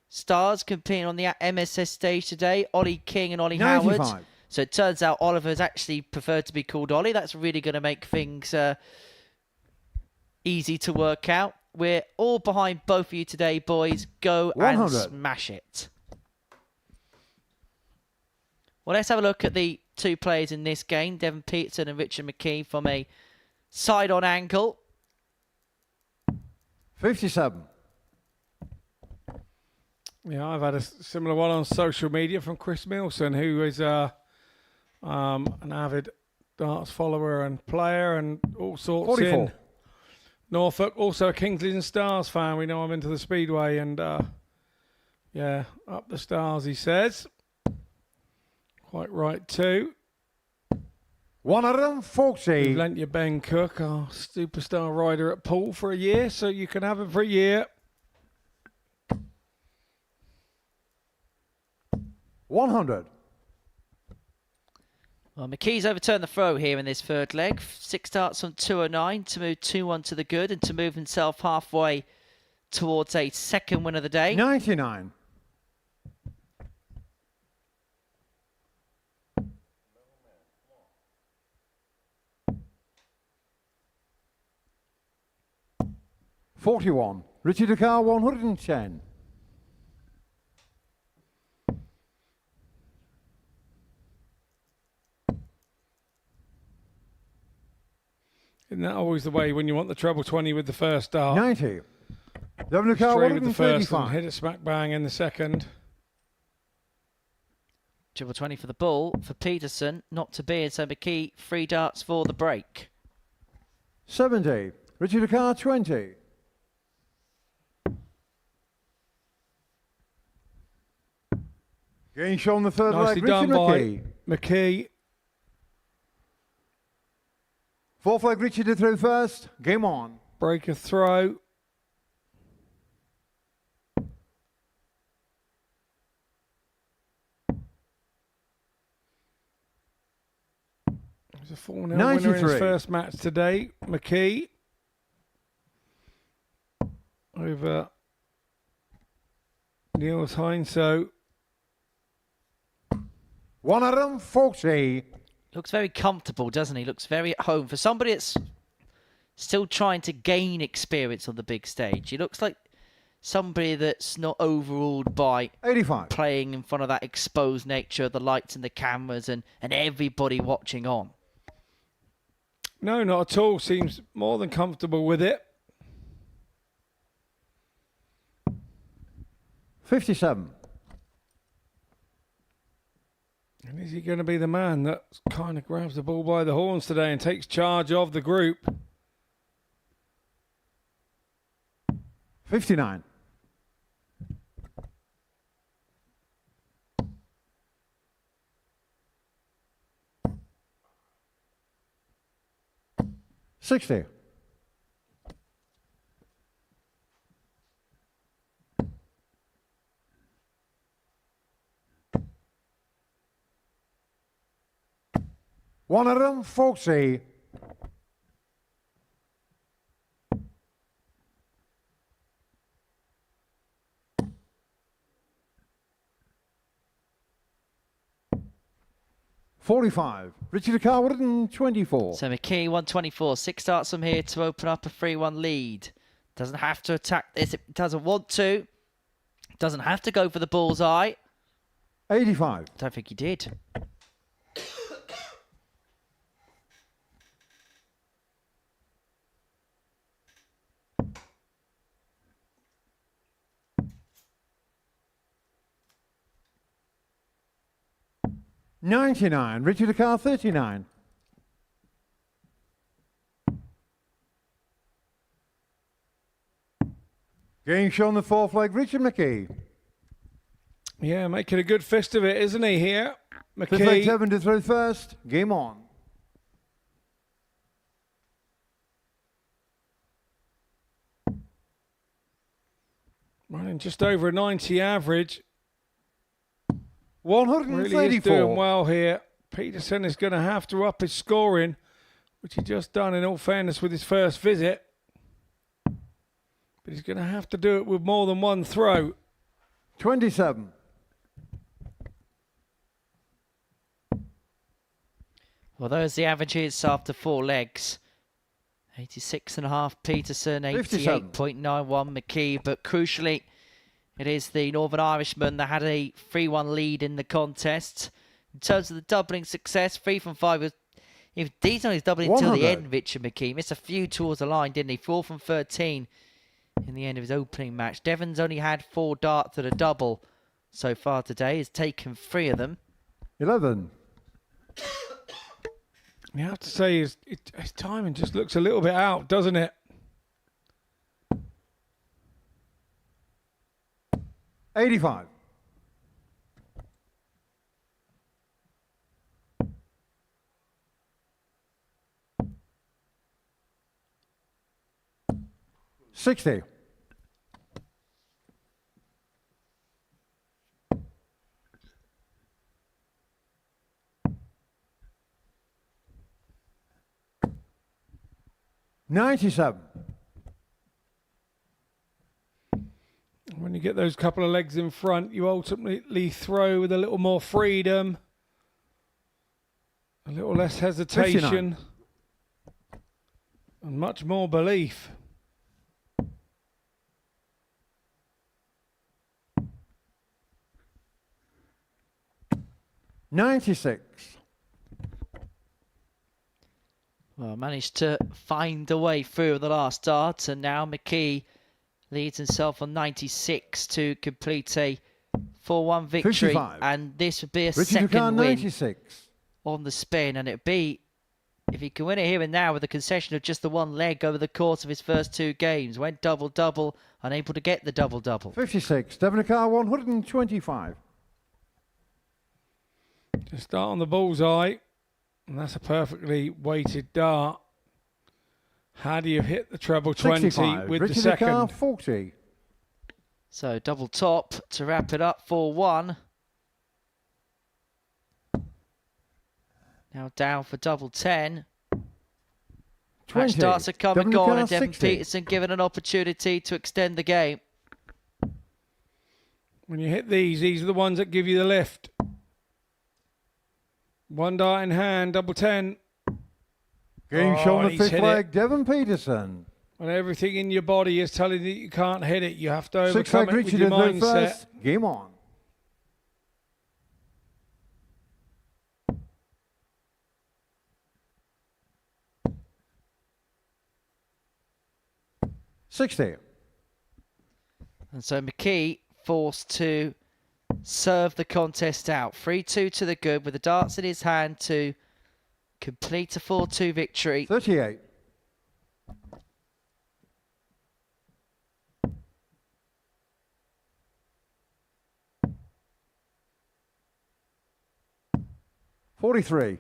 stars competing on the MSS stage today, Ollie King and Ollie 95. Howard. So it turns out Oliver's actually preferred to be called Ollie. That's really going to make things easy to work out. We're all behind both of you today, boys. Go 100. and smash it. Well, let's have a look at the two players in this game, Devon Peterson and Richard McKee, from a side-on angle. 57. Yeah, I've had a similar one on social media from Chris Milson, who is an avid darts follower and player and all sorts 44. in Norfolk. Also a Kingsley and Stars fan. We know I'm into the Speedway and, yeah, up the stars, he says. Quite right, too. One of them, Foxy. We've lent you Ben Cook, our superstar rider at Poole, for a year, so you can have him for a year. 100. Well, McKee's overturned the throw here in this third leg. 6 darts on 209 to move 2-1 to the good and to move himself halfway towards a second win of the day. 99. $41. Richie Dakar, 110. Isn't that always the way when you want the treble 20 with the first dart? 90. Devon Dakar, Straight with the first and 135. hit it smack bang in the second. Triple 20 for the ball for Peterson, not to be, and so McKee 3 darts for the break. 70. Richie Dakar, 20. Getting shown the third Nicely leg, done Richie by McKee. McKee. Fourth leg, Richie to through first. Game on. Break a throw. There's a 4-0 winner in his 93. first match today. McKee over Niels Heinso. One of them, Foxy. Looks very comfortable, doesn't he? Looks very at home. For somebody that's still trying to gain experience on the big stage. He looks like somebody that's not overawed by 85. playing in front of that exposed nature, the lights and the cameras and everybody watching on. No, not at all. Seems more than comfortable with it. 57. And is he going to be the man that kind of grabs the ball by the horns today and takes charge of the group? 59. $60. $140. $45. Richard Carwood and 24. So McKee 124, 6 starts from here to open up a 3-1 lead. Doesn't have to attack this, it doesn't want to. Doesn't have to go for the bullseye. 85. Don't think he did. $99. Richard Carr 39. Game shown the fourth leg, Richard McKee. Yeah, making a good fist of it, isn't he, here? Fifth leg McKee. 7 to 3 first. Game on. Running just over a 90 average. Really is 134. doing well here. Peterson is going to have to up his scoring, which he just done in all fairness with his first visit. But he's going to have to do it with more than one throw. 27. Well, those are the averages after 4 legs. 86.5 Peterson, 88.91 McKee. But crucially, it is the Northern Irishman that had a 3-1 lead in the contest. In terms of the doubling success, 3 from 5 was... If he's on his doubling until the 100. end, Richard McKee missed a few towards the line, didn't he? 4 from 13 in the end of his opening match. Devon's only had 4 darts at a double so far today. He's taken 3 of them. 11. You have to say his timing just looks a little bit out, doesn't it? 85. $60. $97. When you get those couple of legs in front, you ultimately throw with a little more freedom, a little less hesitation, 59. and much more belief. $96. Well, managed to find a way through the last start, and now McKee leads himself on 96 to complete a 4-1 victory. 55. And this would be a Richard second Ducan, win 96. on the spin, and it'd be, if he can win it here and now with the concession of just the 1 leg over the course of his first 2 games, went double-double, unable to get the double-double. 56. Devon Carr 125. Just start on the bullseye, and that's a perfectly weighted dart. How do you hit the treble 20 65. with Richard the second? Carr 40. So double top to wrap it up 4-1. Now down for double 10. 20. Match starts to come and Devon gone, Carr and Devon 60. Peterson given an opportunity to extend the game. When you hit these are the ones that give you the lift. 1 dart in hand, double 10. Game show on the he's fifth hit leg, Devon Peterson. When everything in your body is telling you that you can't hit it, you have to Sixth overcome leg, it with Richard your in third mindset. first. Game on. $60. And so McKee forced to serve the contest out. 3-2 to the good with the darts in his hand to complete a 4-2 victory. 38. $43.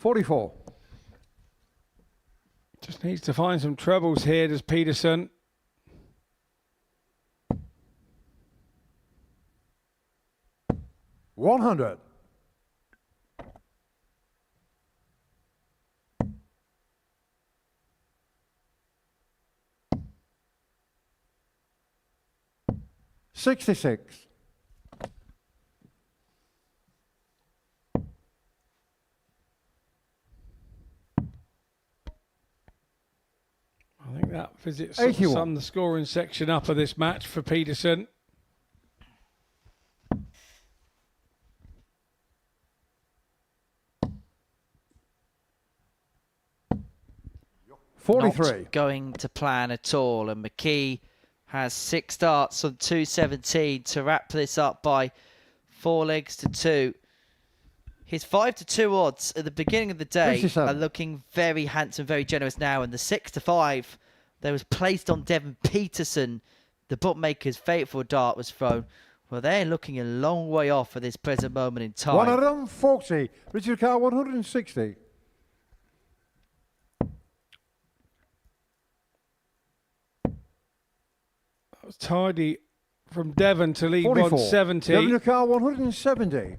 $44. Just needs to find some trebles here, does Peterson. $100. $66. I think that visits sort of 81. sum the scoring section up of this match for Peterson. $43. Not going to plan at all, and McKee has 6 darts on 217 to wrap this up by 4 legs to 2. His 5-2 odds at the beginning of the day 57. are looking very handsome, very generous now, and the 6-5 that was placed on Devon Peterson, the bookmaker's fateful dart was thrown. Well, they're looking a long way off at this present moment in time. 140. Richard Carr, 160. That was tidy from Devon to lead 44. 170. Devon Carr, 170.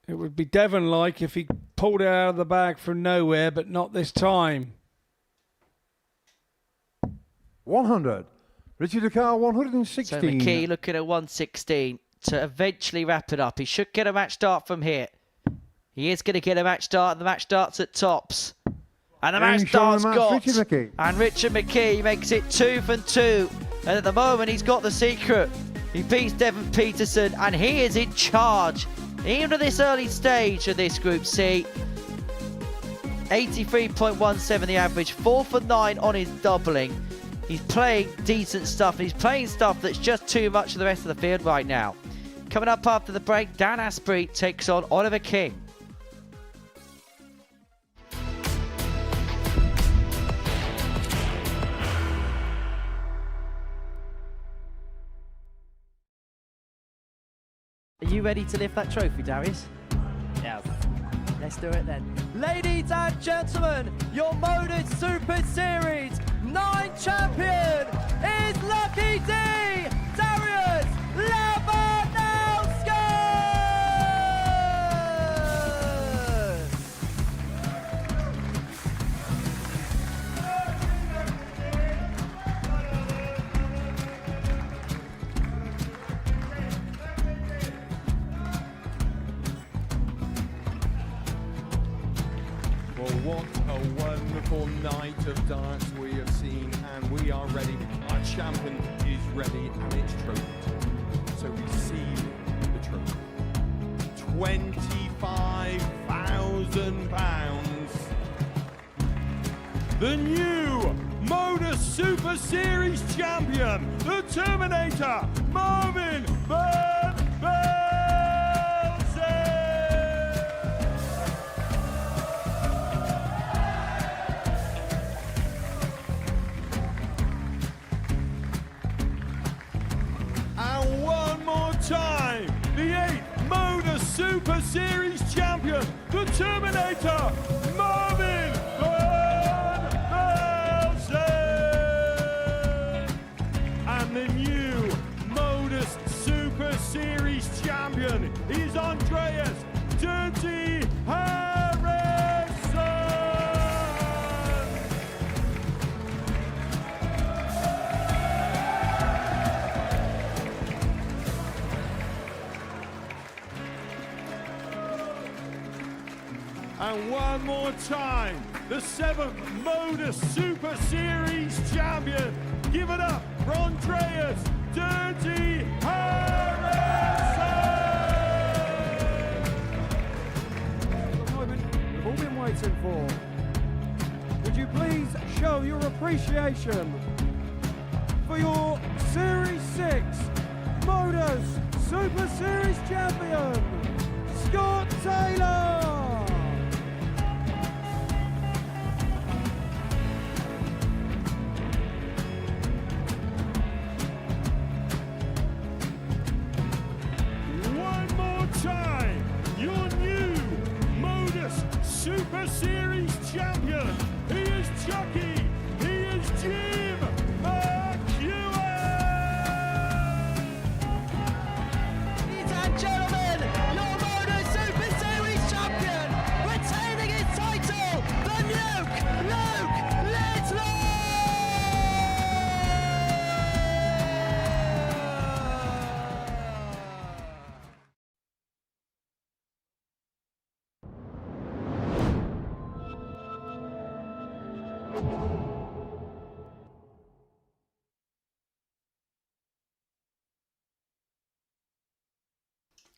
It would be Devon-like if he pulled it out of the bag from nowhere, but not this time. 100. Richard Carr, So 116. McKee looking at 116 to eventually wrap it up. He should get a match dart from here. He is going to get a match dart. The match dart's at tops. And the match dart's got. Richard McKee. And Richard McKee makes it 2 from 2. And at the moment, he's got the secret. He beats Devon Peterson, and he is in charge. Even at this early stage of this Group C. 83.17 the average. 4 for 9 on his doubling. He's playing decent stuff, and he's playing stuff that's just too much for the rest of the field right now. Coming up after the break, Dan Asprey takes on Oliver King. Are you ready to lift that trophy, Darius? Yes. Let's do it then. Ladies and gentlemen, your Modus Super Series 9 champion is Lucky D, Darius Labanowski! Well, what a wonderful night of darts we have seen, and we are ready. Our champion is ready, and it's trophy time. So receive the trophy. £25,000. The new Modus Super Series champion, the Terminator, Marvin Van Velzen. And one more time, the 8th Modus Super Series champion, the Terminator, Marvin Van Velzen. And the new Modus Super Series champion is Andreas Dirty Harrison. And one more time, the 7th Modus Super Series champion. Give it up for Andreas Dirty Harrison! The moment we've all been waiting for. Would you please show your appreciation for your Series 6 Modus Super Series champion, Scott Taylor! One more time, your new Modus Super Series champion. He is Chucky. He is Jim McEwen. Ladies and gentlemen, your Modus Super Series champion, retaining his title, the Nuke, Luke Littler!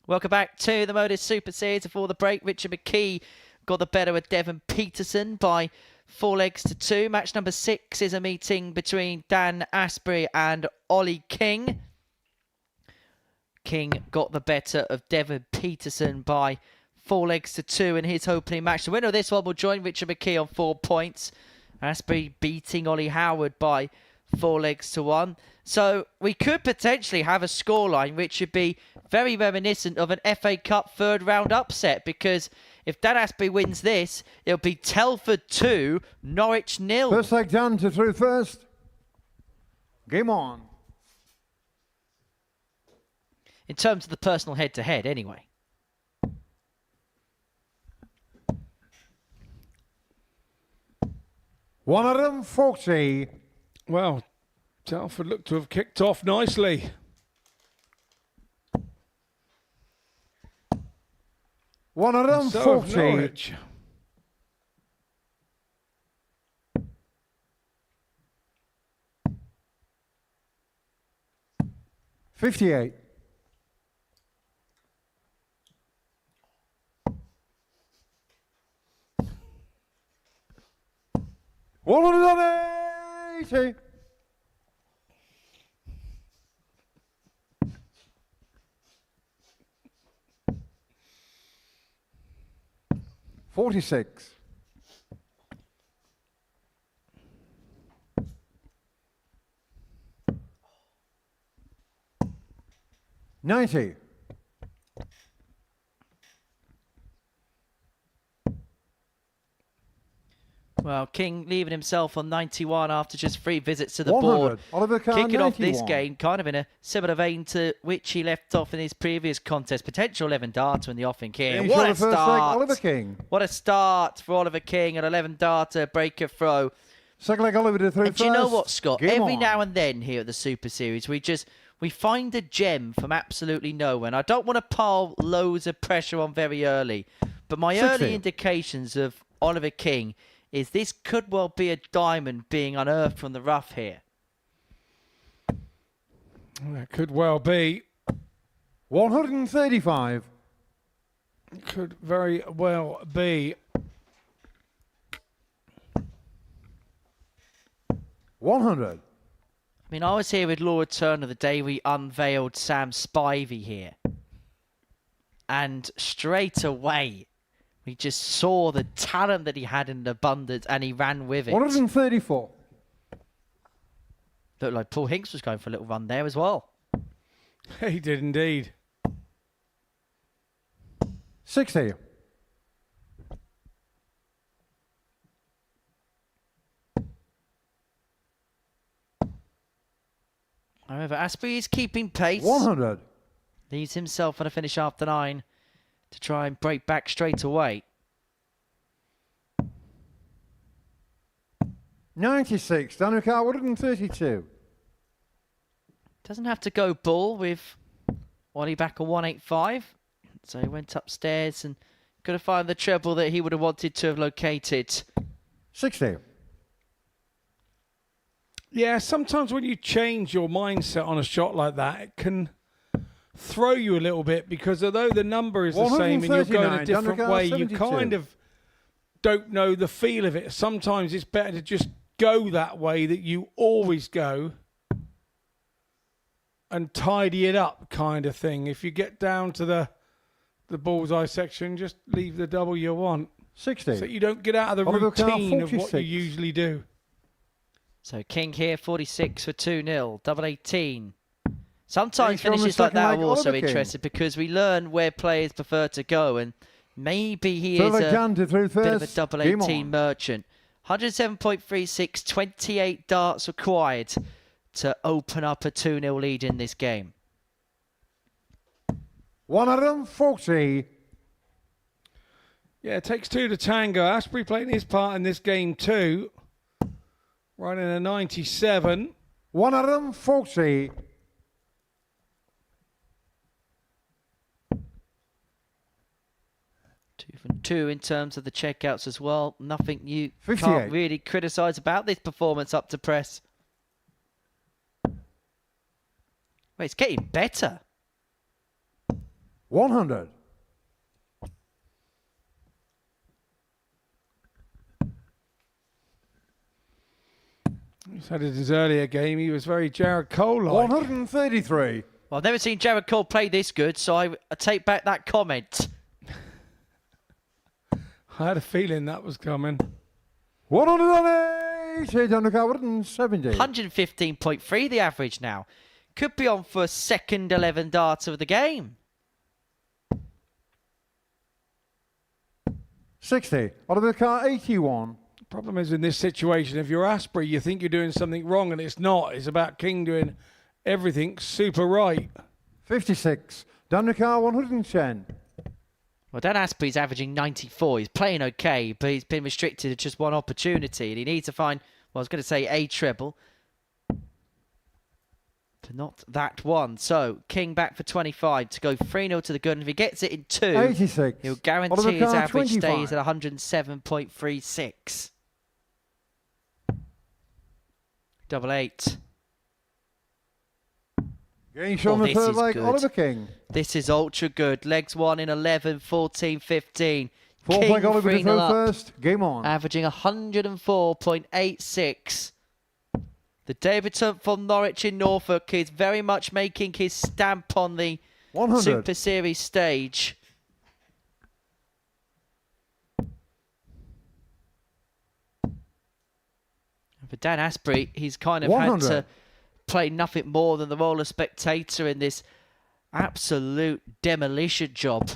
Welcome back to the Modus Super Series. Before the break, Richard McKee got the better of Devon Peterson by 4 legs to 2. Match number 6 is a meeting between Dan Asprey and Ollie King. King got the better of Devon Peterson by 4 legs to 2 in his opening match. The winner of this one will join Richard McKee on 4 points. Asprey beating Ollie Howard by 4 legs to 1. So we could potentially have a scoreline which would be very reminiscent of an FA Cup third round upset, because if Dan Asprey wins this, it'll be Telford 2, Norwich 0. First leg done to through first. Game on. In terms of the personal head-to-head, anyway. One of them 40. Well, Telford looked to have kicked off nicely. One of them So 40. have Norwich. $58. $180. $46. $90. Well, King leaving himself on 91 after just 3 visits to the 100. board. Oliver Kahn, Kicking off this 91. game kind of in a similar vein to which he left off in his previous contest. Potential 11 darter in the offing here. Finish What on a the first leg, start! Oliver King. What a start for Oliver King, an 11 darter breaker throw. Second leg Oliver to through And first. do you know what, Scott? Game Every on. now and then here at the Super Series, we find a gem from absolutely nowhere. And I don't want to pile loads of pressure on very early, but my 60. early indications of Oliver King is this could well be a diamond being unearthed from the rough here. That could well be. 135. Could very well be. 100. I mean, I was here with Laura Turner the day we unveiled Sam Spivey here. And straight away, we just saw the talent that he had in abundance, and he ran with it. 134. Looked like Paul Hinks was going for a little run there as well. He did indeed. 60. However, Asprey is keeping pace. 100. Leaves himself on a finish after 9 to try and break back straight away. 96. Danuka 132. Doesn't have to go bull with Ollie back on 185. So he went upstairs and Going to find the treble that he would have wanted to have located. 60. Yeah, sometimes when you change your mindset on a shot like that, it can throw you a little bit, because although the number is the same and you're going a 139, different Duncan, way, you 72. kind of don't know the feel of it. Sometimes it's better to just go that way that you always go and tidy it up, kind of thing. If you get down to the bullseye section, just leave the double you want, 60. so you don't get out of the Oliver Carr, routine of what you 46. usually do. So King here, 46 for 2-0, double 18. Sometimes Thanks from the finishes like second that leg, are also Oliver King. interesting because we learn where players prefer to go, and maybe he is Silver a Canter through bit of a first. double Game 18 on. merchant. 107.36, 28 darts required to open up a 2-0 lead in this game. 140. Yeah, it takes two to tango. Asprey playing his part in this game too. Running a 97. 140. 2 from 2 in terms of the checkouts as well. Nothing you 58. can't really criticise about this performance up to press. Well, it's getting better. 100. He said in his earlier game he was very Jared Cole-like. 133. Well, I've never seen Jared Cole play this good, so I take back that comment. I had a feeling that was coming. 180. Duncan, 170. 115.3 the average now. Could be on for a second 11 darts of the game. 60. Oliver Carr, 81. Problem is, in this situation, if you're Asprey, you think you're doing something wrong, and it's not. It's about King doing everything super right. 56. Duncan, 110. Well, Dan Asprey's averaging 94. He's playing okay, but he's been restricted to just one opportunity, and he needs to find, well, I was going to say a treble, but not that one. So, King back for 25 to go 3-0 to the good, and if he gets it in 2, 86. he'll guarantee Oliver his Carr, average 25. stays at 107.36. Double 8. Game show on Oh, the this third is leg, good. Oliver King. This is ultra good. Legs 1 in 11, 14, 15. Fourth King leg, Oliver to 3-0 throw up, first. Game on. averaging 104.86. The debutant from Norwich in Norfolk is very much making his stamp on the 100. Super Series stage. For Dan Asprey, he's kind of 100. had to play nothing more than the role of spectator in this absolute demolition job.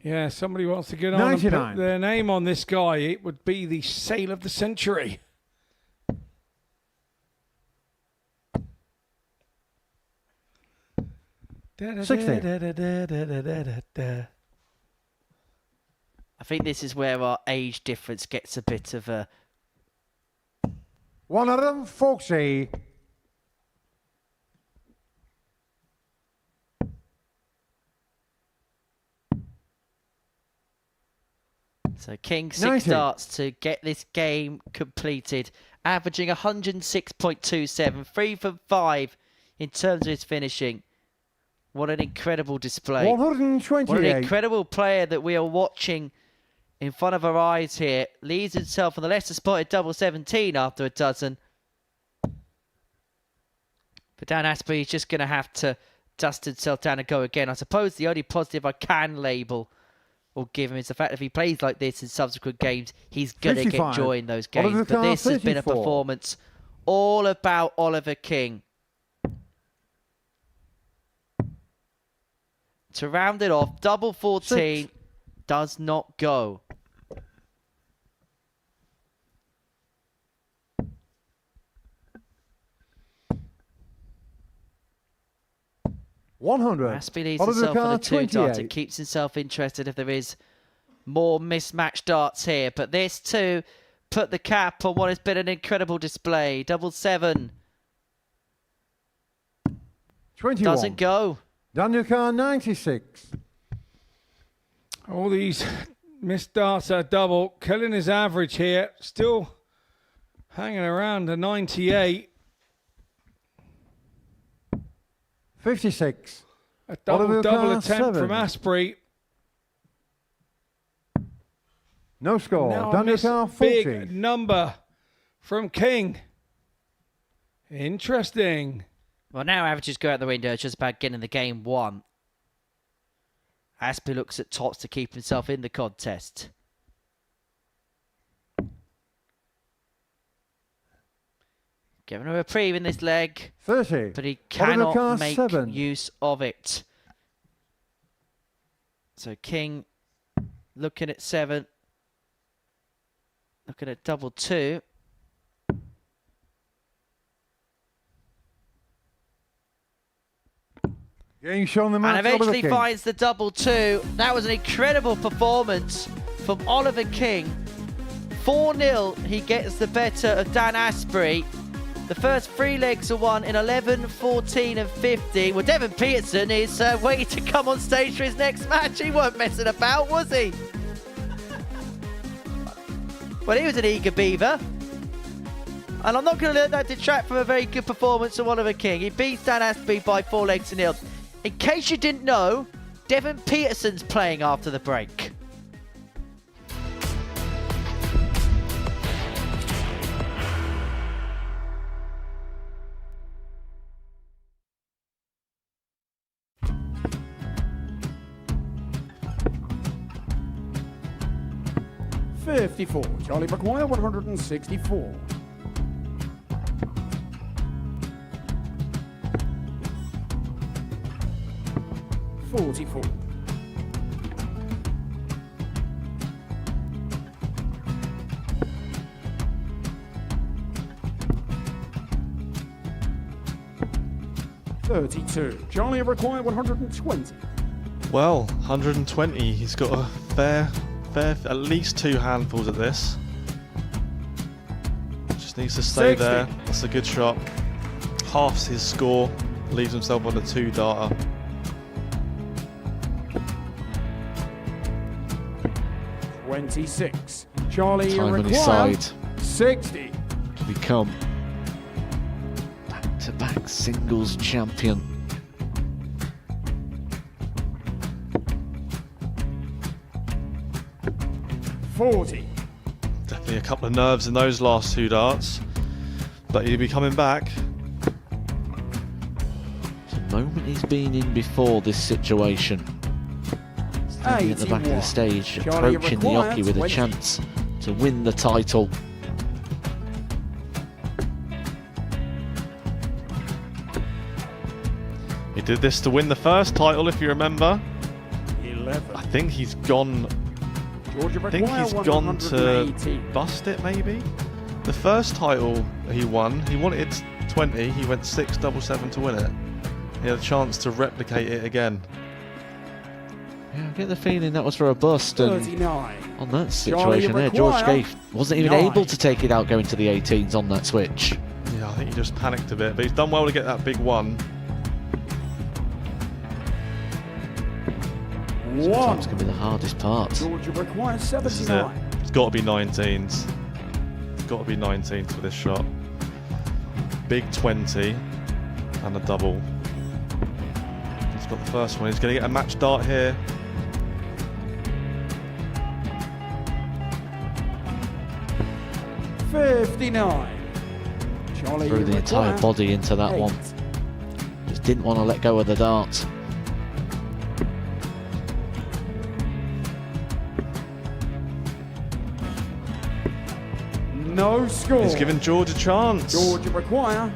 Yeah, somebody wants to get on and 99. put their name on this guy. It would be the sale of the century. Da-da-da, 60. da-da-da-da-da-da-da. I think this is where our age difference gets a bit of a... 140. So King 6 90. starts to get this game completed, averaging 106.27, 3 from 5 in terms of his finishing. What an incredible display. 128. What an incredible player that we are watching in front of our eyes here. Leaves himself on the Leicester spotted double 17 after a dozen. But Dan Asprey is just going to have to dust himself down and go again. I suppose the only positive I can label or give him is the fact that if he plays like this in subsequent games, he's going to get 55. joy in those Oliver games. But Carr, this has been a 34. performance all about Oliver King. To round it off, double 14 does not go. Asprey leaves Oliver himself on Carr, a 2 dart and 28. keeps himself interested if there is more mismatched darts here. But this too put the cap on what has been an incredible display. Double 7 21. doesn't go. Daniel Carr, 96. All these missed darts are double, killing his average here. Still hanging around a 98. 56. A double attempt 7. from Asprey. No score. Now Daniel this Carr 40. big number from King. Interesting. Well, now averages go out the window. It's just about getting the game won. Asprey looks at tops to keep himself in the contest. Giving a reprieve in this leg, 30. but he Carr cannot make 7. use of it. So King looking at 7, looking at double 2. Getting shown the And match. eventually Oliver King. finds the double 2. That was an incredible performance from Oliver King. 4-0, he gets the better of Dan Asprey. The first 3 legs are won in 11, 14 and 15. Well, Devon Peterson is waiting to come on stage for his next match. He weren't messing about, was he? Well, he was an eager beaver. And I'm not going to let that detract from a very good performance from Oliver King. He beats Dan Asprey by 4 legs to 0. In case you didn't know, Devon Peterson's playing after the break. $54. Charlie McGuire, 164. $44. $32. Charlie required 120. Well, 120. He's got a fair, at least 2 handfuls at this. Just needs to stay 60. there. That's a good shot. Halves his score. Leaves himself on a 2-darter. $26. Charlie Time on his required side 60. to become back-to-back singles champion. $40. Definitely a couple of nerves in those last 2 darts. But he'll be coming back. It's a moment he's been in before this situation. Standing at the back of the 81. stage, Charlie approaching the required Oki with a 20. chance to win the title. He did this to win the first title, if you remember. 11. I think he's gone. Georgia I think require he's gone to 180. bust it, maybe. The first title he wanted 20. He went 6-7-7 to win it. He had a chance to replicate it again. Yeah, I get the feeling that was for a bust, and 39. on that Charlie situation there, George require Scaife wasn't even 9. able to take it out going to the 18s on that switch. Yeah, I think he just panicked a bit, but he's done well to get that big one. Sometimes can be the hardest part. Georgia requires This is it. 79. It's got to be 19s. It's got to be 19s for this shot. Big 20 and a double. He's got the first one. He's going to get a match dart here. $59. Charlie Threw the entire require body into that 8. one. Just didn't want to let go of the dart. No score. He's given George a chance. Georgia require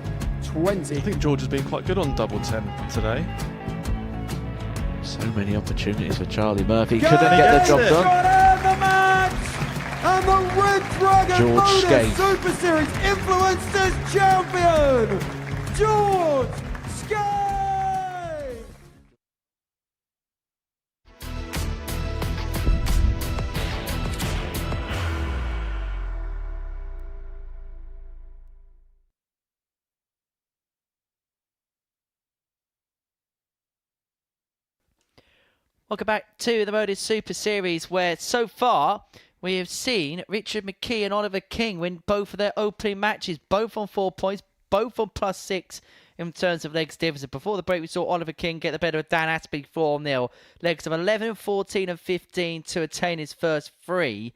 20. I think George has been quite good on double 10 today. So many opportunities for Charlie Murphy. Got Couldn't it! get the job done. Got in the match! And the Red Dragon George Modus Scaife. Super Series Influencers Champion, George Scaife! Welcome back to the Modus Super Series, where so far we have seen Richard McKee and Oliver King win both of their opening matches, both on 4 points, both on +6 in terms of legs difference. Before the break, we saw Oliver King get the better of Dan Aspie 4-0. Legs of 11, 14 and 15 to attain his first 3.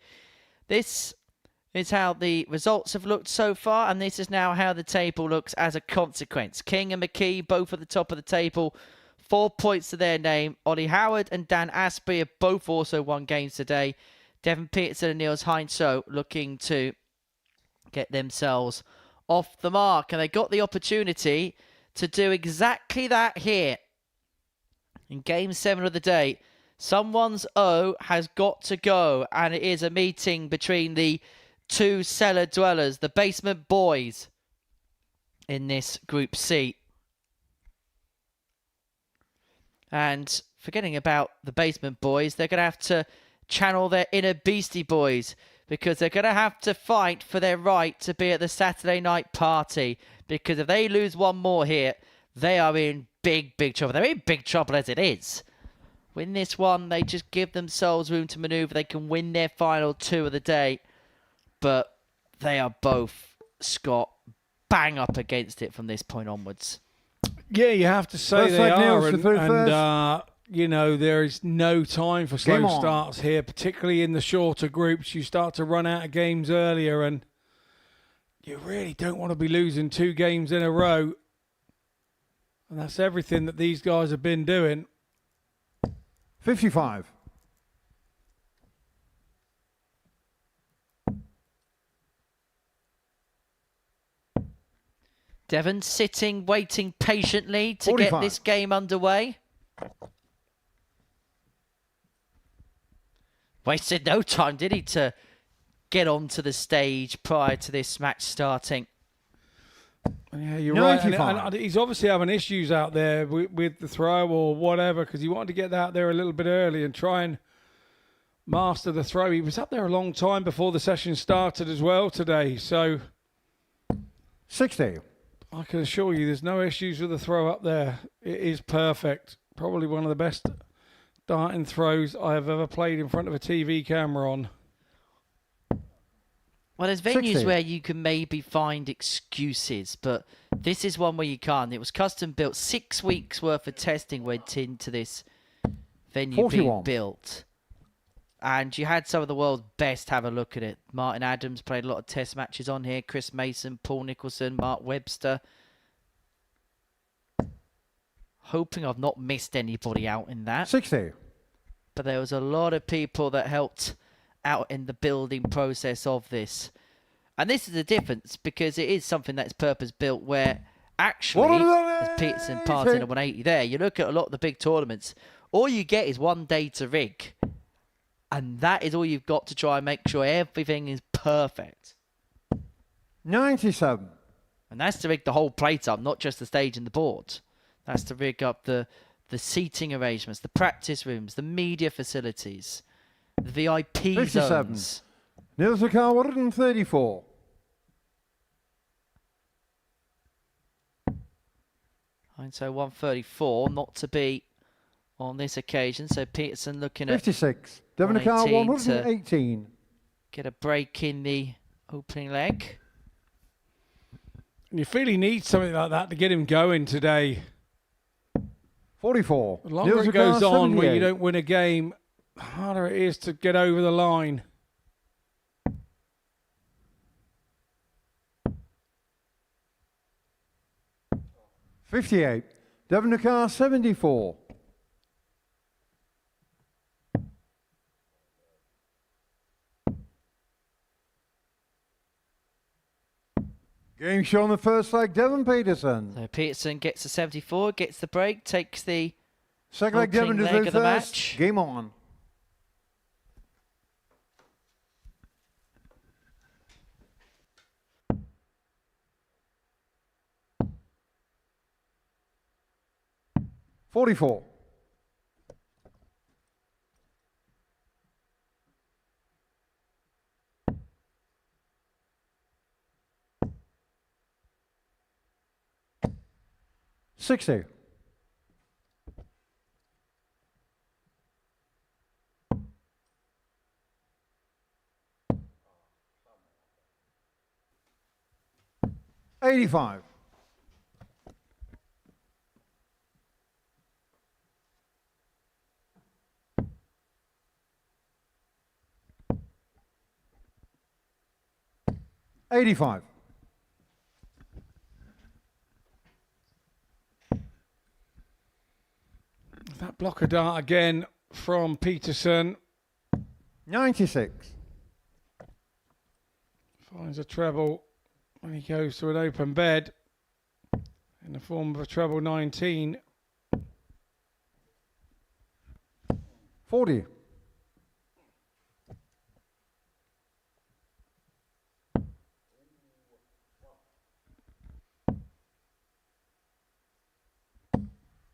This is how the results have looked so far, and this is now how the table looks as a consequence. King and McKee both at the top of the table, 4 points to their name. Ollie Howard and Dan Aspie have both also won games today. Devon Peterson and Niels Heinsoe looking to get themselves off the mark. And they got the opportunity to do exactly that here. In Game 7 of the day, someone's O has got to go. And it is a meeting between the two cellar dwellers, the basement boys, in this Group C. And forgetting about the basement boys, they're going to have to channel their inner Beastie Boys, because they're going to have to fight for their right to be at the Saturday night party. Because if they lose one more here, they are in big, big trouble. They're in big trouble as it is. Win this one, they just give themselves room to manoeuvre. They can win their final 2 of the day. But they are both, Scott, bang up against it from this point onwards. Yeah, you have to say First they leg, Niels, are. the third And you know, there is no time for slow Game on. starts here, particularly in the shorter groups. You start to run out of games earlier, and you really don't want to be losing 2 games in a row. And that's everything that these guys have been doing. 55. Devon sitting, waiting patiently to 45. get this game underway. Wasted no time, did he, to get onto the stage prior to this match starting? Yeah, you're right. 95. And he's obviously having issues out there with the throw or whatever, because he wanted to get out there a little bit early and try and master the throw. He was up there a long time before the session started as well today. So 60. I can assure you there's no issues with the throw up there. It is perfect. Probably one of the best darting throws I have ever played in front of a TV camera on. Well, there's venues 60. where you can maybe find excuses, but this is one where you can't. It was custom built. 6 weeks worth of testing went into this venue 41. being built. And you had some of the world's best have a look at it. Martin Adams played a lot of test matches on here. Chris Mason, Paul Nicholson, Mark Webster. Hoping I've not missed anybody out in that. 60. But there was a lot of people that helped out in the building process of this. And this is the difference, because it is something that's purpose-built, where actually, as Peterson passed in at 180 there, you look at a lot of the big tournaments, all you get is 1 day to rig. And that is all you've got to try and make sure everything is perfect. 97. And that's to rig the whole plate up, not just the stage and the board. That's to rig up the seating arrangements, the practice rooms, the media facilities, the VIP 57. zones. Niels Car 134. So 134, not to beat on this occasion. So Peterson looking at 56. Devon Car 118 118. get a break in the opening leg. And you feel he needs something like that to get him going today. 44. The longer Niels it goes Car on where 78. you don't win a game, the harder it is to get over the line. $58. Devon Car 74. Game show on the first leg, Devon Peterson. So Peterson gets the 74, gets the break, takes the Second leg, Devon opening to leg the of the first. match. Game on. $44. $60. 85. $85. That blocker dart again from Peterson. 96. Finds a treble when he goes to an open bed in the form of a treble 19. 40.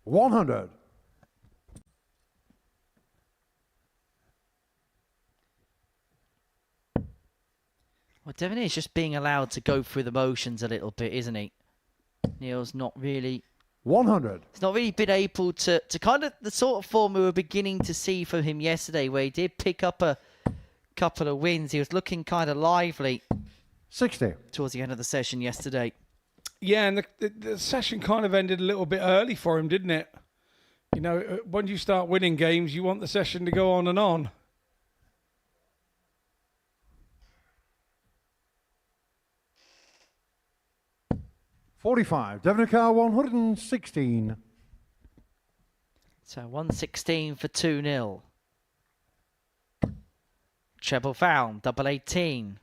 $100. Well, Devon is just being allowed to go through the motions a little bit, isn't he? Neil's not really... 100. He's not really been able to kind of the sort of form we were beginning to see from him yesterday, where he did pick up a couple of wins. He was looking kind of lively 60. towards the end of the session yesterday. Yeah, and the session kind of ended a little bit early for him, didn't it? You know, when you start winning games, you want the session to go on and on. $45. Devoncar 116. So 116 for 2-0. Treble found, double 18.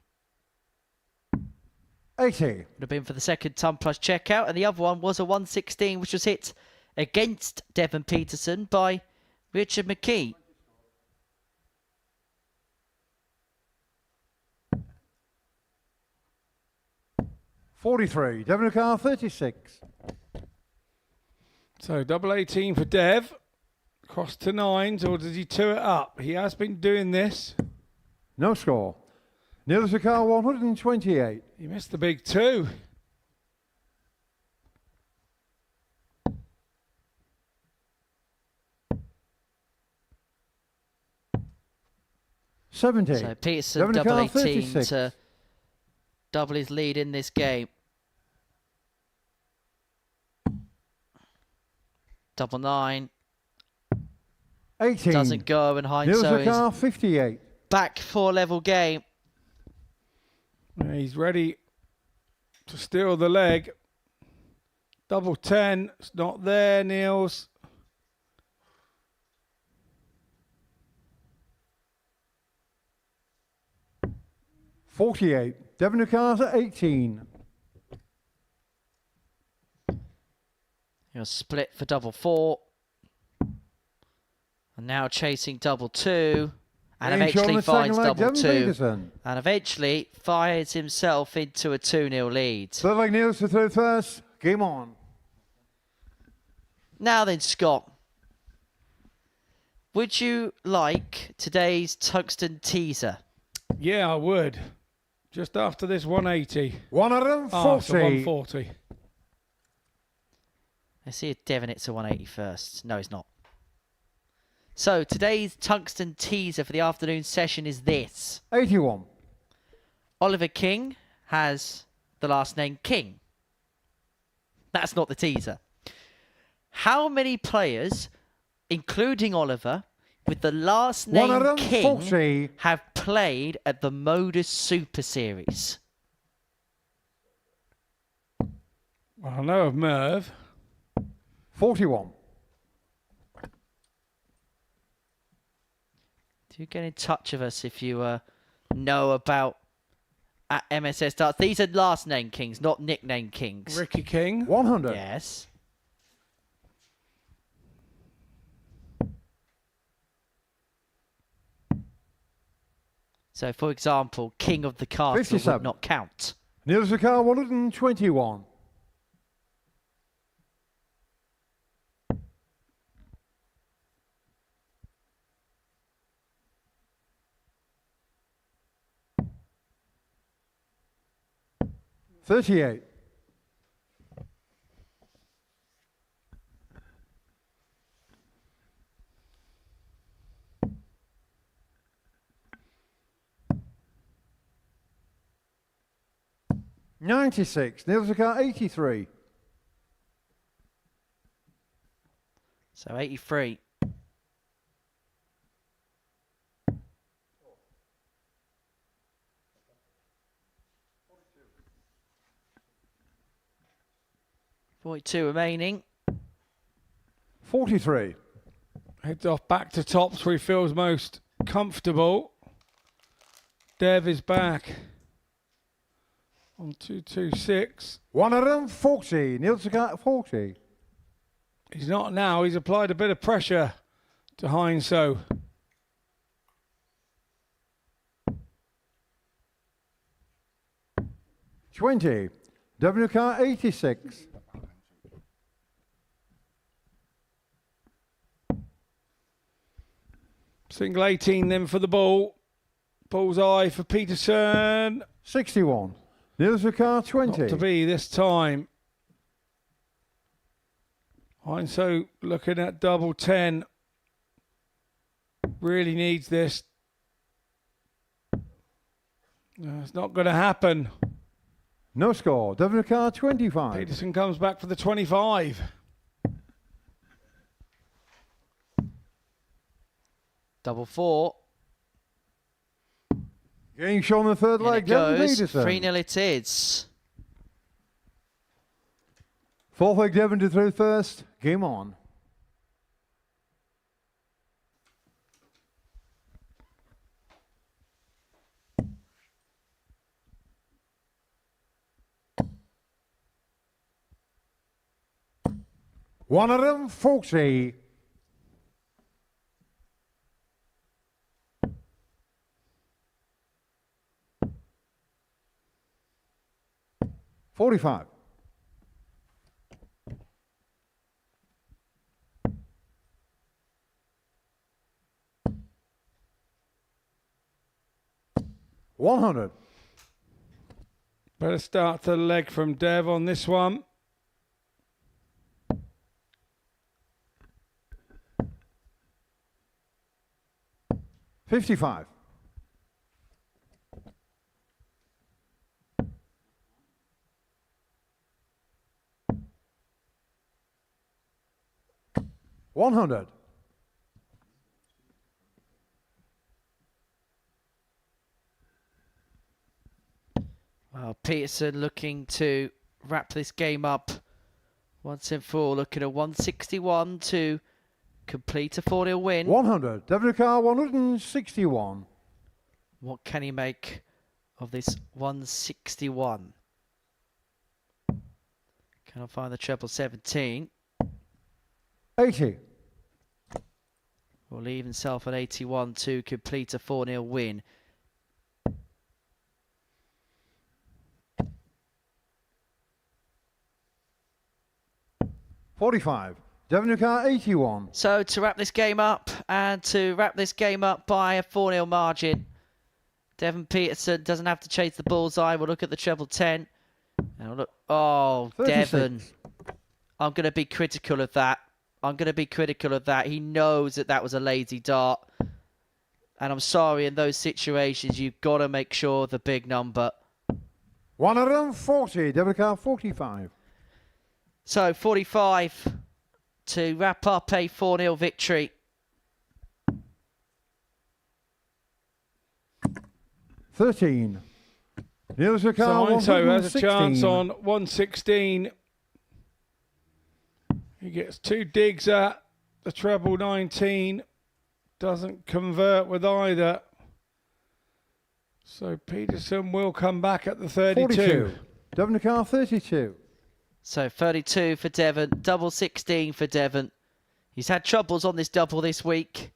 80. Would have been for the second ton plus checkout, and the other one was a 116, which was hit against Devon Peterson by Richard McKee. $43. Devoncar 36. So double 18 for Dev. Cross to nines, or does he two it up? He has been doing this. No score. Neil Zakar 128. He missed the big two. $70. So Peterson Devoncar double 18 36. to double his lead in this game. Double 9. 18. Doesn't go, and Neil Heinz is Zakar 58. back for level game. Yeah, he's ready to steal the leg. Double 10. It's not there, Niels. $48. Devoncar's at 18. He'll split for double 4. And now chasing double 2. And Game shot on eventually the second finds leg, double Devon 2. Peterson. And eventually fires himself into a 2-0 lead. Third leg Niels to third first. Game on. Now then, Scott. Would you like today's tungsten teaser? Yeah, I would. Just after this 180. 140. Ah, so 140. Let's see if Devon hits a 180 first. No, he's not. So today's tungsten teaser for the afternoon session is this. 81. Oliver King has the last name King. That's not the teaser. How many players, including Oliver, with the last name 140. King have played at the Modus Super Series? Well, I know of Merv. 41. Do get in touch with us if you know about at MSS Darts. These are last name Kings, not nickname Kings. Ricky King. 100. Yes. So, for example, King of the Castle 57. would not count. Neil Zakar 121. $38. 96. Neil the car 83. So 83. .42 remaining. 43. Heads off back to tops where he feels most comfortable. Dev is back on 226. 140. Neil the car 40. He's not now. He's applied a bit of pressure to Heinso. $20. W car 86. Single 18 then for the ball. Bullseye for Peterson. 61. Neil the car 20. Not to be this time. Heinso looking at double 10. Really needs this. No, it's not going to happen. No score. W car 25. Peterson comes back for the 25. Double 4. Game shown the third In leg. it goes. Peterson. 3-0 it is. Fourth leg Devon to through first. Game on. $140. $45. $100. Better start to the leg from Dev on this one. $55. $100. Well, Peterson looking to wrap this game up once and for all. Looking at 161 to complete a 4-0 win. 100. WK 161. What can he make of this 161? Can I find the treble 17? 80. Will leave himself at 81 to complete a 4-0 win. $45. WK 81. So to wrap this game up, and to wrap this game up by a 4-0 margin, Devon Peterson doesn't have to chase the bullseye. We'll look at the treble 10. And we'll look, oh, 36. Devon. I'm going to be critical of that. I'm going to be critical of that. He knows that that was a lazy dart. And I'm sorry, in those situations, you've got to make sure the big number. 140. WK 45. So 45 to wrap up a 4-0 victory. $13. Neil So Zakar Heinso has a chance 116. on 116. He gets two digs at the treble 19. Doesn't convert with either. So Peterson will come back at the 32. 42. WK 32. So 32 for Devon, double 16 for Devon. He's had troubles on this double this week.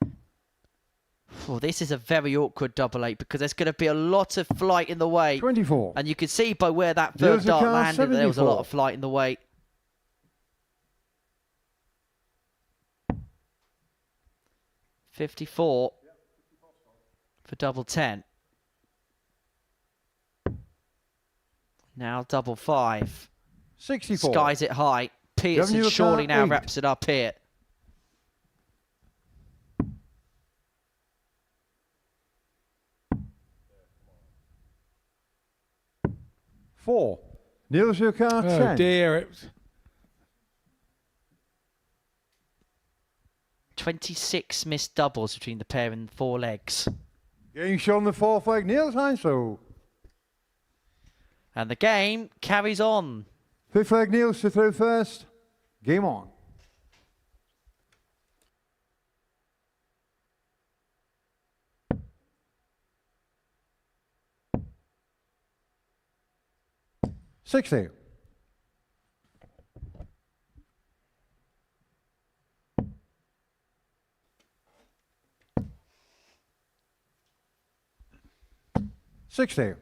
Oh, this is a very awkward double 8 because there's going to be a lot of flight in the way. 24. And you can see by where that third There's a dart car, landed that there was a lot 74. of flight in the way. $54 for double 10. Now double 5. 64. Skies it high. Peterson Revenue surely account now 8. wraps it up here. $4. Niels, your car Oh 10. dear, it was 26 missed doubles between the pair in 4 legs. Game shown the fourth leg, Niels Heinzel. And the game carries on. Fifth leg, Niels to throw first. Game on. $60. $60.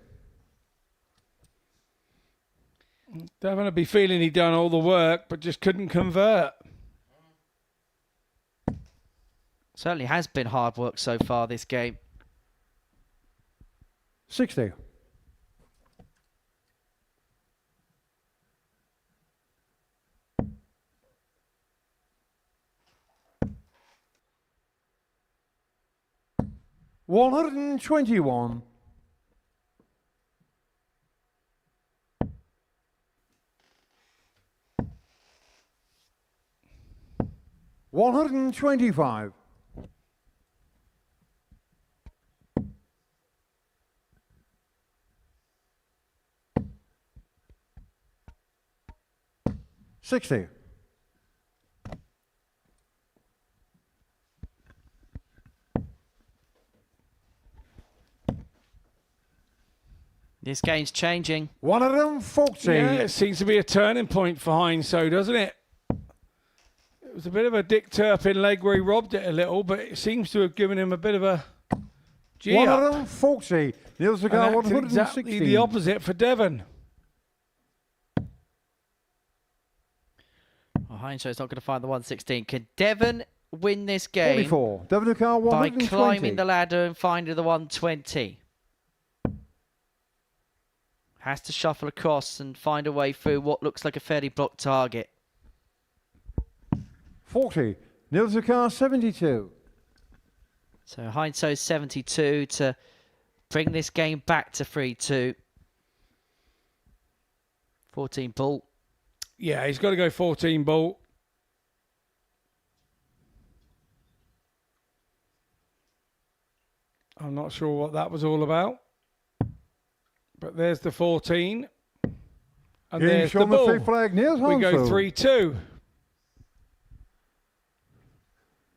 Devon would be feeling he'd done all the work, but just couldn't convert. Certainly has been hard work so far this game. 60. $121. $125. $60. This game's changing. $140. Yeah, it seems to be a turning point for Heinz, so doesn't it? It was a bit of a Dick Turpin leg where he robbed it a little, but it seems to have given him a bit of a G up. 140. Niels the And car that's 160. exactly the opposite for Devon. Well, Heinzo's not going to find the 116. Can Devon win this game 44. Devon the car by 120. climbing the ladder and finding the 120? Has to shuffle across and find a way through what looks like a fairly blocked target. 40. Niels the car 72. So Heinzo's 72 to bring this game back to 3-2. 14 ball. Yeah, he's got to go 14 ball. I'm not sure what that was all about. But there's the 14. And Game there's the shown the ball. fifth flag, Niels We go Hansel. 3-2.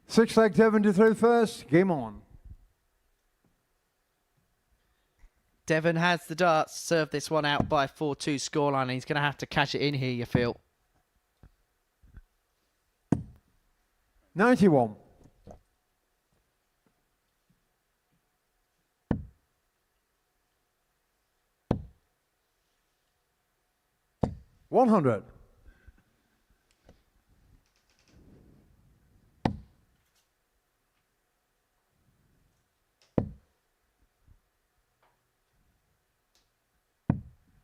Six leg Devon to throw first. Game on. Devon has the darts, served this one out by 4-2 scoreline, and he's going to have to cash it in here, you feel. 91. $100.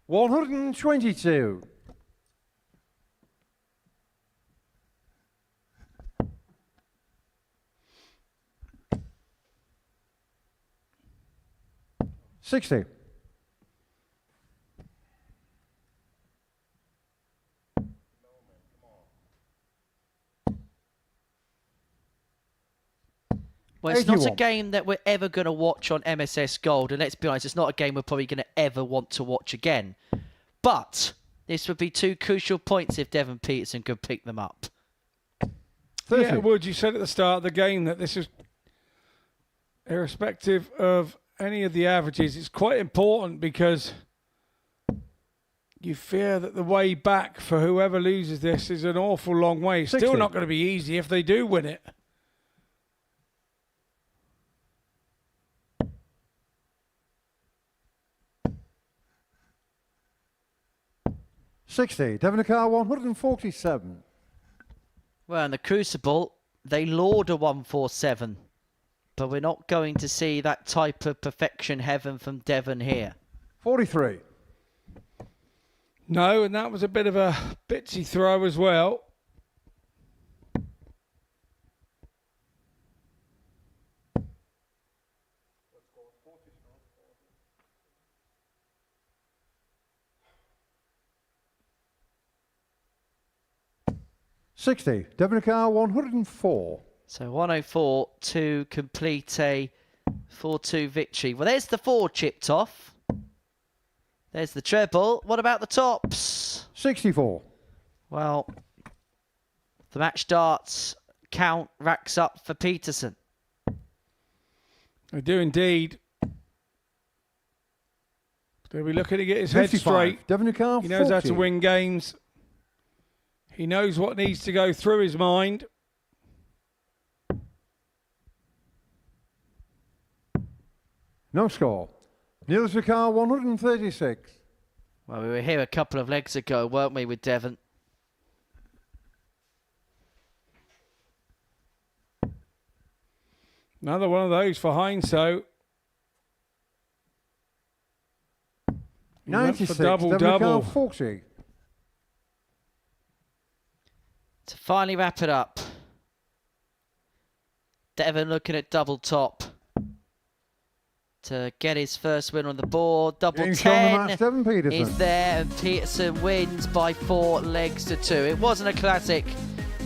$122. $60. Well, it's not a 81. game that we're ever going to watch on MSS Gold, and let's be honest, it's not a game we're probably going to ever want to watch again. But this would be 2 crucial points if Devon Peterson could pick them up. 30. Yeah, Wood, you said at the start of the game that this is, irrespective of any of the averages, it's quite important because you fear that the way back for whoever loses this is an awful long way. It's still 60. not going to be easy if they do win it. $60. Devon the car 147. Well, in the Crucible, they laud a 147. But we're not going to see that type of perfection heaven from Devon here. 43. No, and that was a bit of a bitsy throw as well. 60. Devon car 104. So 104 to complete a 4-2 victory. Well, there's the 4 chipped off. There's the treble. What about the tops? 64. Well, the match darts count racks up for Peterson. They do indeed. They'll be looking to get his head 55. straight. Devon car 40. He knows how to win games. He knows what needs to go through his mind. No score. Neil's car 136. Well, we were here a couple of legs ago, weren't we, with Devon? Another one of those for Heinsoe. He went for 96. double, Devon car double. 40. To finally wrap it up, Devon looking at double top to get his first win on the board. Double Game's on the 10 match, Devon Peterson. is there, and Peterson wins by 4 legs to 2. It wasn't a classic,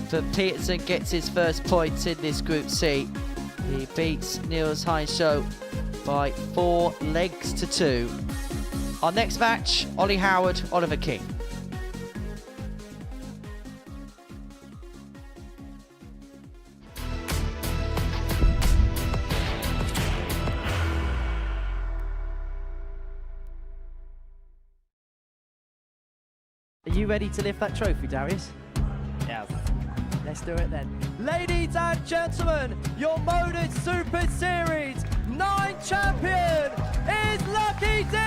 but Peterson gets his first points in this Group C. He beats Niels Heinsoe by 4 legs to 2. Our next match, Ollie Howard, Oliver King. Are you ready to lift that trophy, Darius? Yes. Let's do it then. Ladies and gentlemen, your Modus Super Series 9 champion is Lucky D,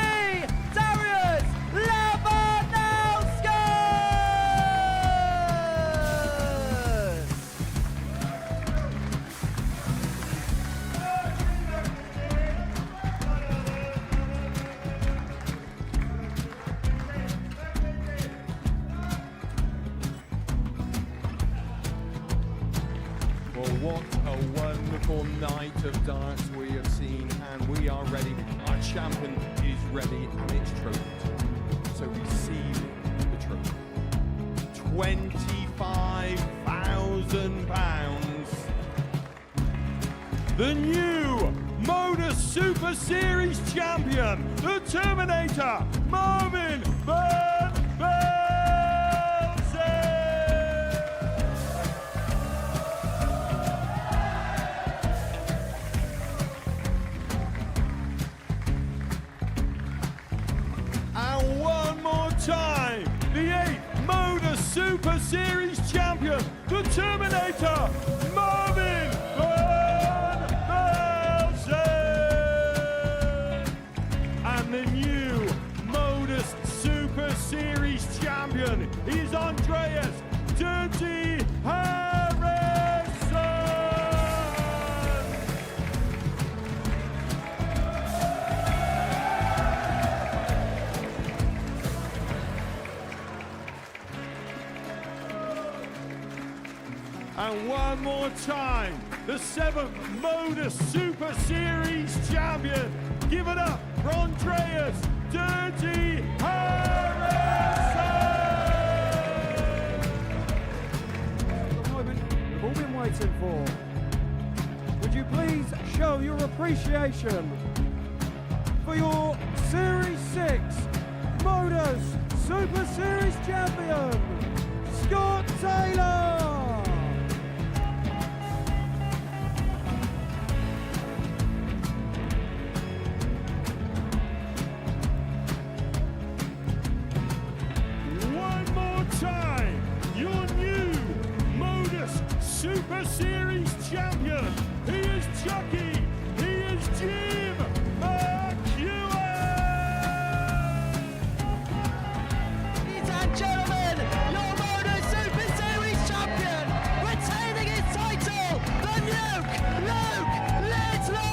Darius Lewandowski! Well, what a wonderful night of darts we have seen, and we are ready. Our champion is ready, and it's trophy time. So receive the trophy. £25,000. The new Modus Super Series champion, the Terminator, Marvin Van Velzen. And one more time, the 8th Modus Super Series champion, the Terminator, Marvin Van Velzen. And the new Modus Super Series champion is Andreas Dirty Harrison. And one more time, the 7th Modus Super Series champion. Give it up for Andreas Dirty Harrison. The moment we've all been waiting for. Would you please show your appreciation for your Series 6 Modus Super Series champion, Scott Taylor? One more time, your new Modus Super Series champion. He is Chucky. He is Jim McEwen. Ladies and gentlemen, your Modus Super Series champion, retaining his title, the Luke Lidlow!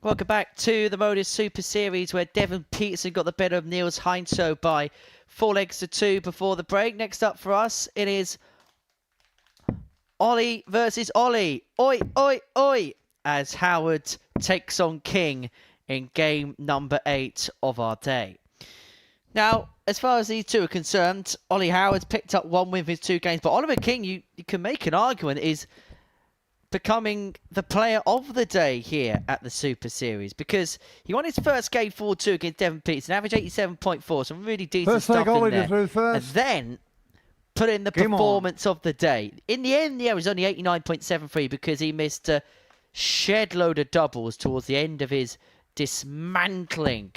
Welcome back to the Modus Super Series, where Devon Peterson got the better of Niels Heinsoe by 4 legs to 2 before the break. Next up for us, it is Ollie versus Ollie. Oi, oi, oi! As Howard takes on King in game number 8 of our day. Now, as far as these two are concerned, Ollie Howard's picked up 1 win in his 2 games, but Oliver King, you can make an argument, is becoming the player of the day here at the Super Series, because he won his first game 4-2 against Devon Peterson, average 87.4, some really decent stuff in there. And then put in the performance of the day. In the end, yeah, it was only 89.73 because he missed a shed load of doubles towards the end of his dismantling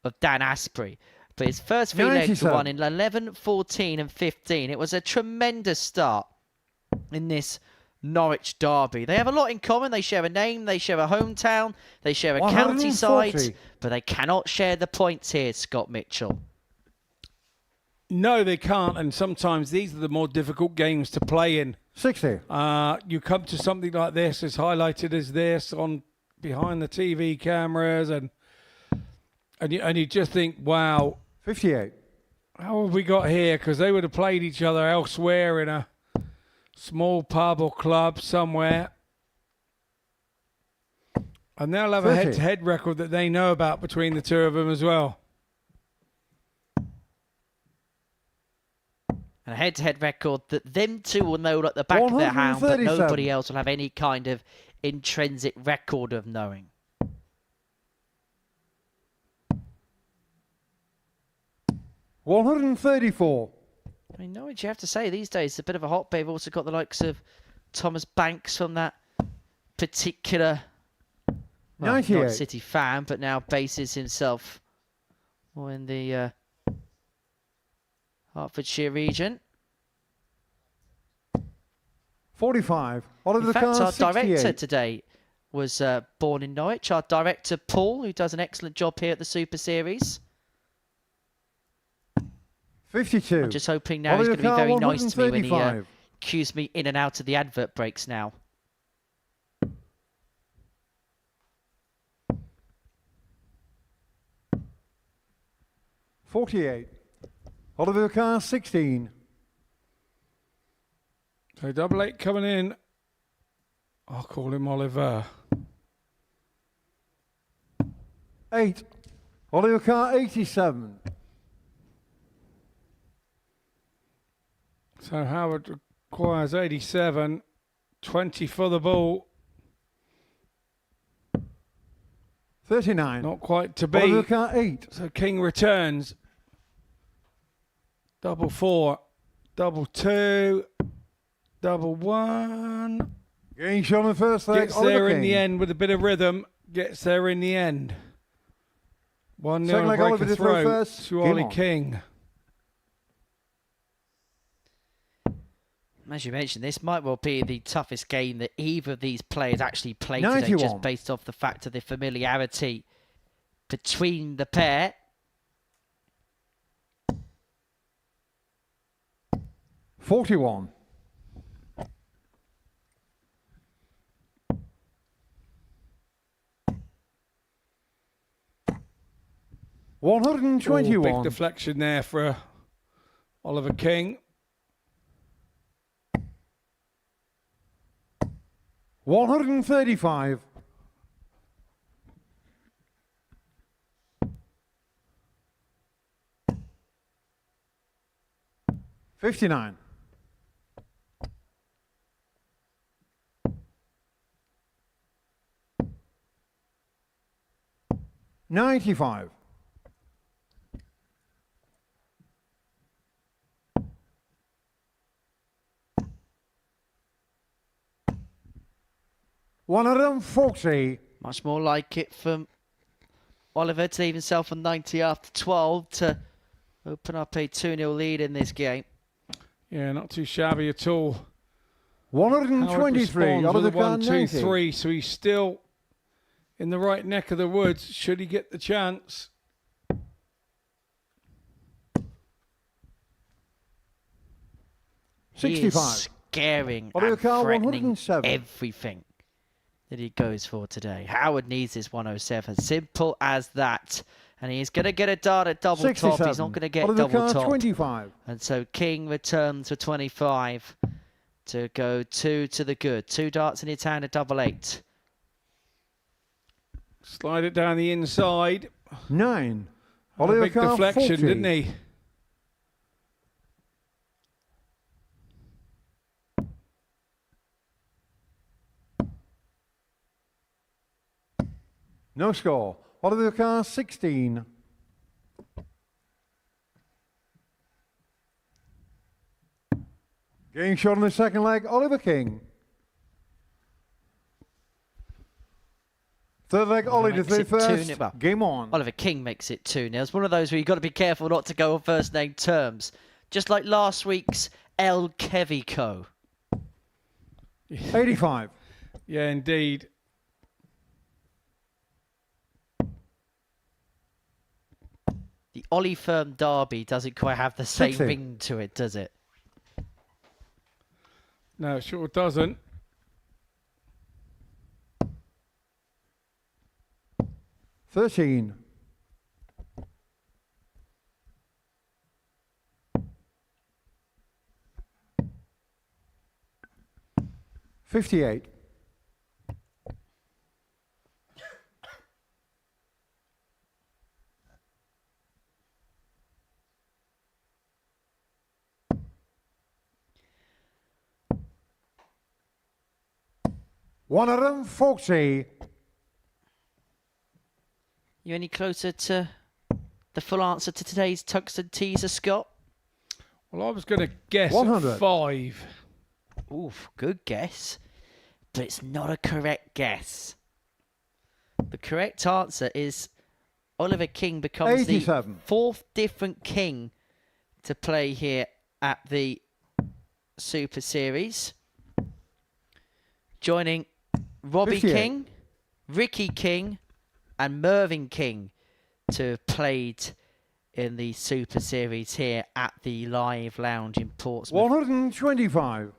of Dan Asprey. But his first 3 legs were won in 11, 14 and 15. It was a tremendous start in this Norwich derby. They have a lot in common. They share a name, they share a hometown, they share a county side, but they cannot share the points here, Scott Mitchell. No, they can't, and sometimes these are the more difficult games to play in. 60. You come to something like this, as highlighted as this, on behind the TV cameras, and you just think, wow. 58. How have we got here? Because they would have played each other elsewhere in a small pub or club somewhere. And they'll have a head-to-head record that they know about between the two of them as well. And a head-to-head record that them two will know at the back of their hand, but nobody else will have any kind of intrinsic record of knowing. $134. I mean, Norwich, you have to say, these days, it's a bit of a hotbed. They've also got the likes of Thomas Banks from that particular, well, not City fan, but now bases himself more in the Hertfordshire region. 45. In fact, our director today was born in Norwich. Our director, Paul, who does an excellent job here at the Super Series. 52. I'm just hoping now he's going to be very nice to me when he cues me in and out of the advert breaks now. $48. Oliver Carr, 16. So 88 coming in. I'll call him Oliver. 8. Oliver Carr, 87. So Howard requires 87. 20 for the ball. 39. Not quite to be. Oliver Carr, 8. So King returns. Double 4. Double 2. Double 1. Getting shot on the first leg. Gets there in the end with a bit of rhythm. Gets there in the end. 1-0 break of throw to Ollie King. As you mentioned, this might well be the toughest game that either of these players actually played today, just based off the fact of the familiarity between the pair. $41. $121. Big deflection there for Oliver King. $135. $59. $95. $140. Much more like it from Oliver to leave himself on 90 after 12 to open up a 2-0 lead in this game. Yeah, not too shabby at all. 123. Out of the 1-2-3, so he's still in the right neck of the woods. Should he get the chance? He is scaring and threatening everything. that he goes for today. Howard needs this 107. Simple as that. And he's going to get a dart at double top. He's not going to get Oliver double Carr, top. 25. And so King returns for 25 to go 2 to the good. 2 darts in his hand, a double 8. Slide it down the inside. 9. A Oliver big Carr, deflection, 40. didn't he? No score. Oliver Carr, 16. Game shot on the second leg, Oliver King. Third leg, Ollie to makes it 31st. 2-0. Game on. Oliver King makes it 2-0. It's one of those where you've got to be careful not to go on first name terms. Just like last week's El Kevico. 85. Yeah, indeed. The Ollie Firm Derby doesn't quite have the same 60. ring to it, does it? No, it sure doesn't. 13. $58. $140. You any closer to the full answer to today's Tungsten teaser, Scott? Well, I was going to guess 100. at 5. Oof, good guess. But it's not a correct guess. The correct answer is Oliver King becomes 87. the 4th different king to play here at the Super Series. Joining Robbie 58. King, Ricky King, and Mervyn King to have played in the Super Series here at the Live Lounge in Portsmouth. 125.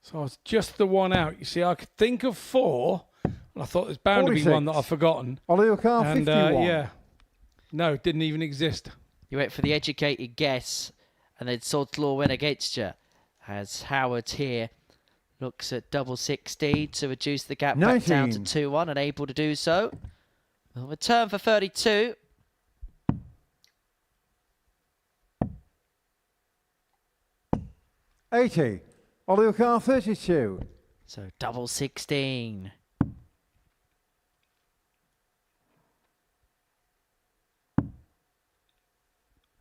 So I was just the one out. You see, I could think of 4, and I thought there's bound to be 46. one that I've forgotten. Oliver Carr, And 51. yeah, no, it didn't even exist. You went for the educated guess, and then Sod's Law went against you. As Howard here looks at double 16 to reduce the gap back down to 19. 2-1, and able to do so. We'll return for 32. $80. Oliver Carr, 32. So double 16.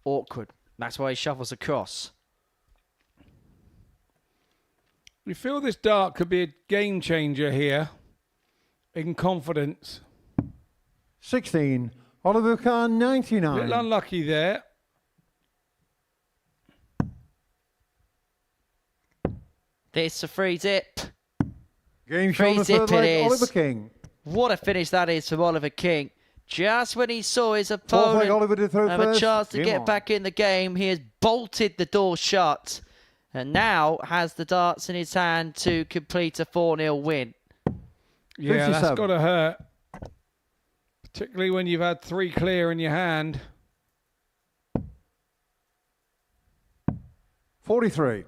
Awkward. That's why he shuffles across. We feel this dart could be a game changer here in confidence. 16. Oliver Carr, A 99. little unlucky there. This a free zip. Game shot on the Free third zip it leg, is. Oliver King. What a finish that is from Oliver King. Just when he saw his Fourth leg, opponent Oliver to throw have a first. chance to Game get on. back in the game, he has bolted the door shut and now has the darts in his hand to complete a 4-0 win. Yeah, that's 57. got to hurt. Particularly when you've had 3 clear in your hand. 43.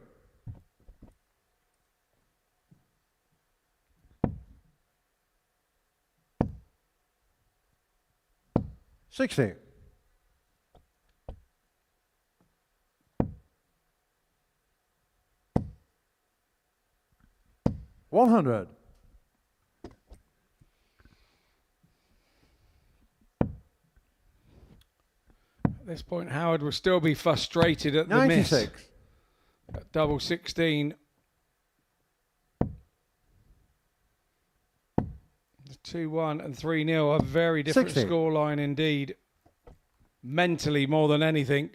$60. $100. At this point, Howard will still be frustrated at the miss. 96. At double 16. The 2-1 and 3-0 are very different 60. scoreline indeed. Mentally more than anything.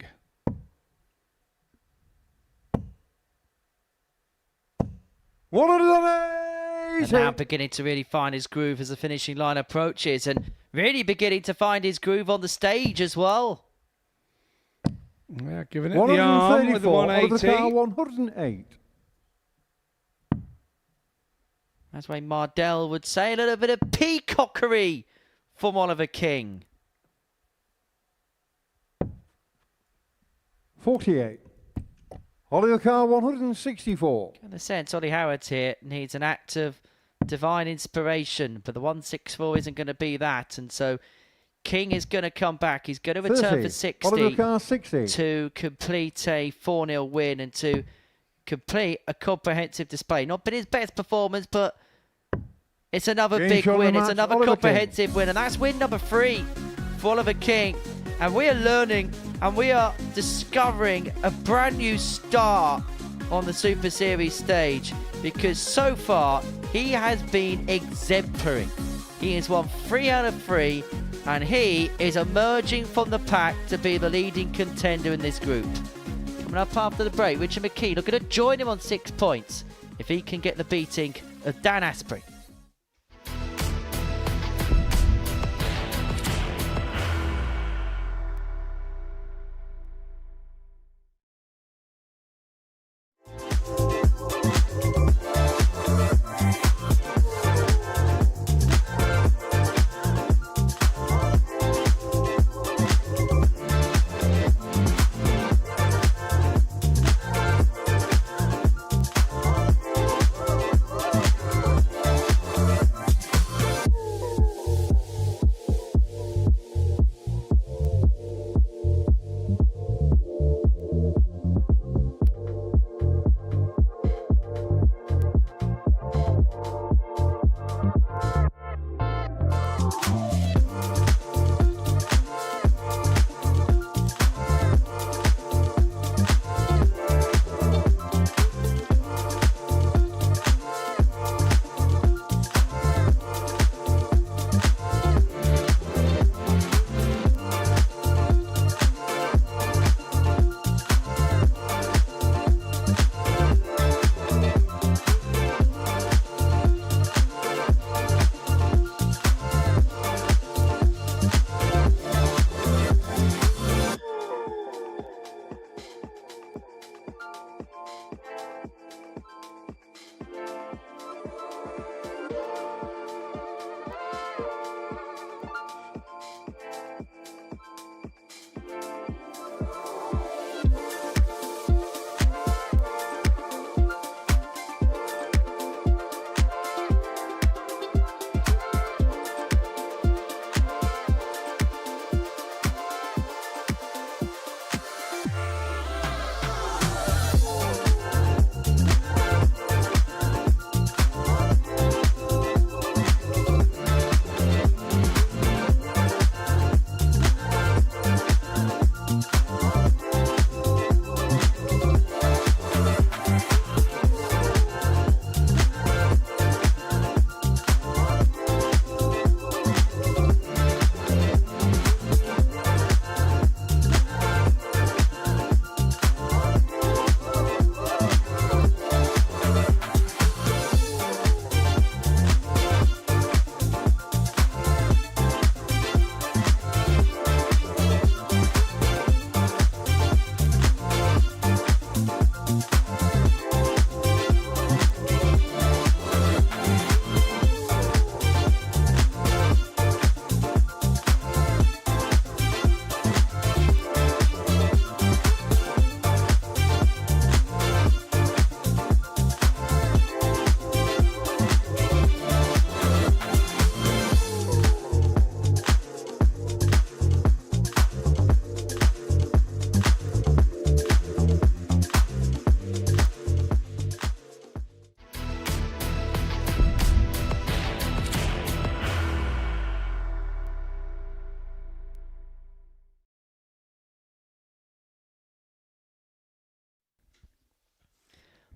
And now beginning to really find his groove as the finishing line approaches and really beginning to find his groove on the stage as well. Yeah, giving it the arm with the 134. Oliver Carr, 180. 108. That's why Mardell would say a little bit of peacockery from Oliver King. 48. Oliver Carr, 164. In a sense, Ollie Howard here needs an act of divine inspiration, but the 164 isn't going to be that, and so King is going to come back. He's going to return 30. for 60 Oliver Carr, 60. to complete a 4-0 win and to complete a comprehensive display. Not been his best performance, but it's another Game big shot of the win. It's match, another Oliver comprehensive win, and that's win number 3 for Oliver King. And we are learning and we are discovering a brand new star on the Super Series stage, because so far he has been exemplary. He has won 3 out of 3, and he is emerging from the pack to be the leading contender in this group. Coming up after the break, Richard McKee looking to join him on 6 points if he can get the beating of Dan Asprey.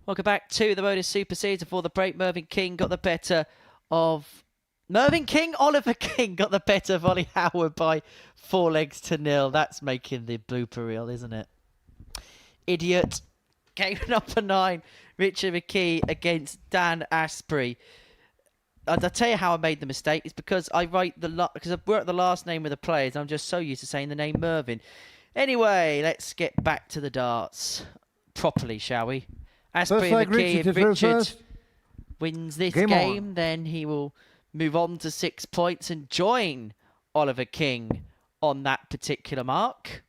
Welcome back to the Modus Super Series. Before the break, Mervyn King got the better of... Oliver King got the better of Ollie Howard by 4-0. That's making the blooper reel, isn't it? Idiot. Game number 9, Richard McKee against Dan Asprey. I'll tell you how I made the mistake. It's because I write because I've worked the last name of the players. I'm just so used to saying the name Mervyn. Anyway, let's get back to the darts properly, shall we? Asprey and McKee. If Richard wins this Game game, on. then he will move on to 6 points and join Oliver King on that particular mark.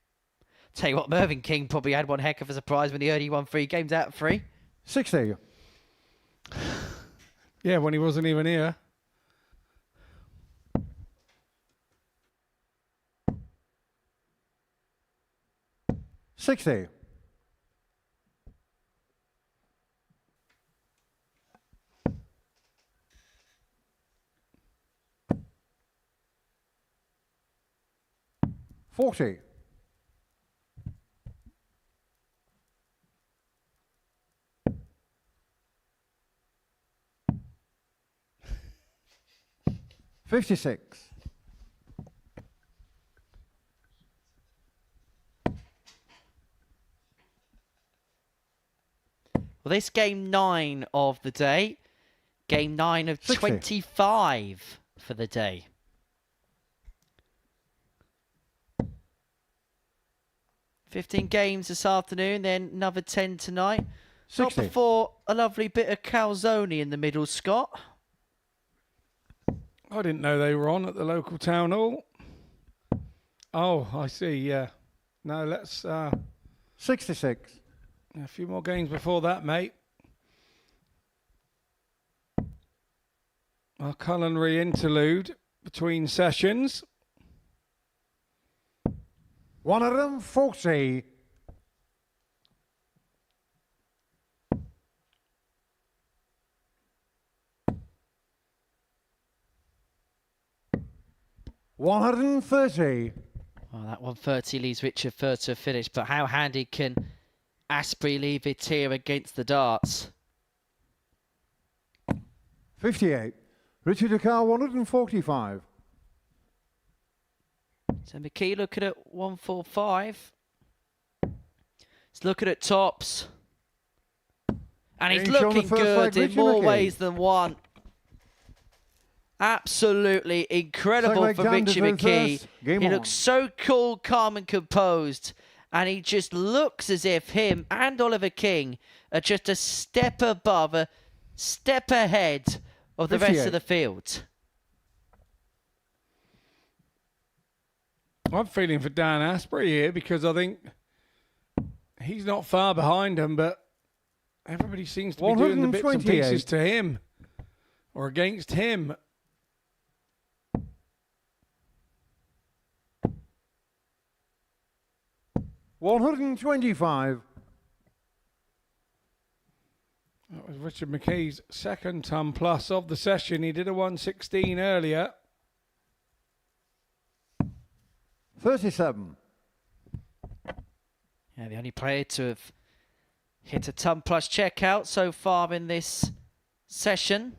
Tell you what, Mervyn King probably had one heck of a surprise when he heard he won 3 games out of 3. 60. Yeah, when he wasn't even here. $60. $40. $56. Well, this game 9 of the day. Game 9 of 60. 25 for the day. $15 games this afternoon, then another 10 tonight. Not 60. before a lovely bit of calzone in the middle, Scott. I didn't know they were on at the local town hall. Oh, I see, yeah. No, let's... 66. A few more games before that, mate. Our culinary interlude between sessions. 140. $130. Well, that 130 leaves Richard third to a finish, but how handy can Asprey leave it here against the darts? 58. Richard Dakar 145. So McKee looking at 145. He's looking at tops. And he's Game shown the looking first good leg, in Richard more McKee. ways than one. Absolutely incredible leg for down to Richie the McKee. first. Game He on. looks so cool, calm and composed. And he just looks as if him and Oliver King are just a step above, a step ahead of the rest 58. of the field. I'm feeling for Dan Asprey here because I think he's not far behind him, but everybody seems to be doing the bits and 128. pieces to him or against him. $125. That was Richard McKee's second ton plus of the session. He did a 116 earlier. 37. Yeah, the only player to have hit a ton plus checkout so far in this session.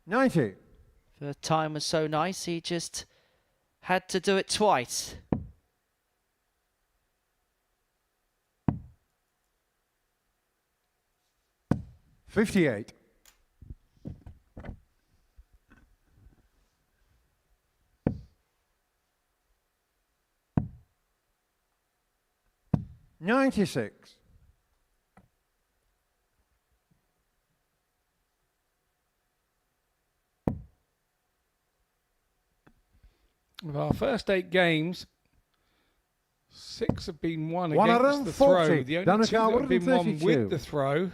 90. The time was so nice, he just had to do it twice. $58. $96. Of our first 8 games, 6 have been won against the throw. 140. The only Daniel 2 that have been won 132. with the throw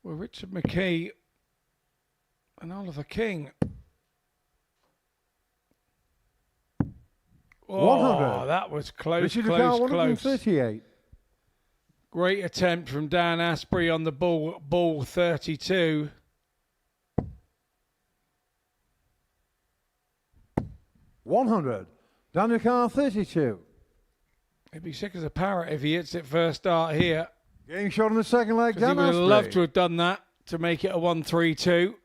were Richard McKee and Oliver King. 100. That was close, Richard Dakar close. 138. Great attempt from Dan Asprey on the ball 32. $100. Daniel Carr 32. He'd be sick as a parrot if he hits it first start here. Getting shot in the second leg. 'Cause he Dan would have Asprey. loved to have done that to make it a 1-3-2.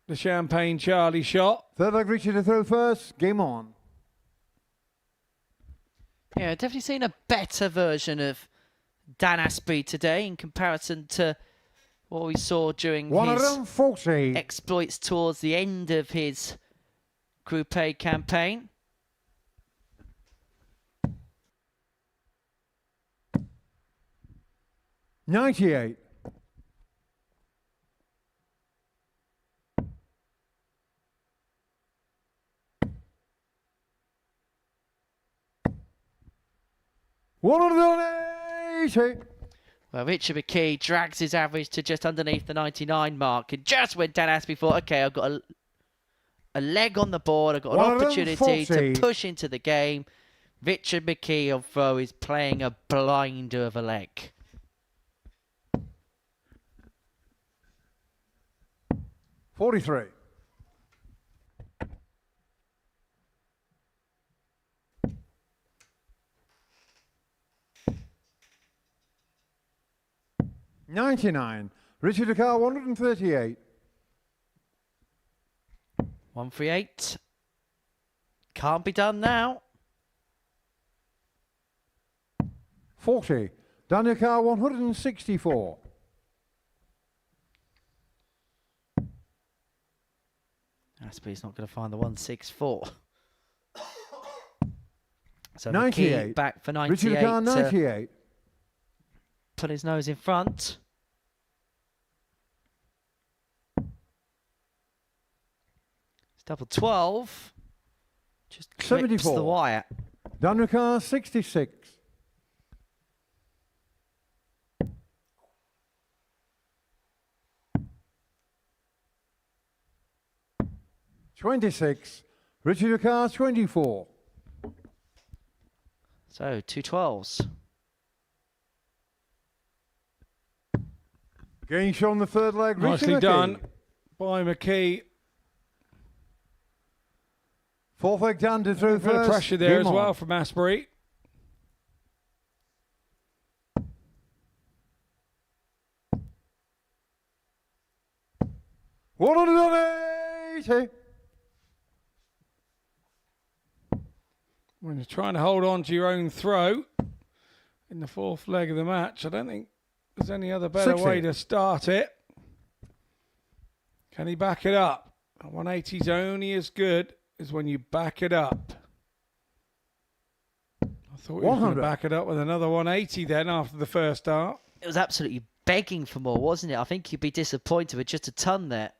The Champagne Charlie shot. Third leg Richard to throw first. Game on. Yeah, definitely seen a better version of Dan Asprey today in comparison to what we saw during his 140. exploits towards the end of his Group A campaign. $98. 180. Well, Richard McKee drags his average to just underneath the 99 mark. And just when Dan Aspey thought, okay, I've got a leg on the board, I've got an opportunity to push into the game, Richard McKee on throw is playing a blinder of a leg. $43. $99. Richard Dakar, 138. 138. Can't be done now. 40. Daniel Carr, 164. Aspey's not going to find the 164. So 98. McKee back for 98. Richard Carr, 98. Put his nose in front. It's double 12. Just clips 74. the wire. Daniel Carr, 66. $26. Richard Carr, 24. So 2 12s. Game shown the third leg. Richard Nicely McKee. done by McKee. Fourth leg Dan to through A bit of first. pressure there Game as well on. from Asprey. $180. When you're trying to hold on to your own throw in the fourth leg of the match, I don't think there's any other better 60. way to start it. Can he back it up? 180 is only as good as when you back it up. I thought he was going 100. to back it up with another 180 then after the first start. It was absolutely begging for more, wasn't it? I think you'd be disappointed with just a ton there.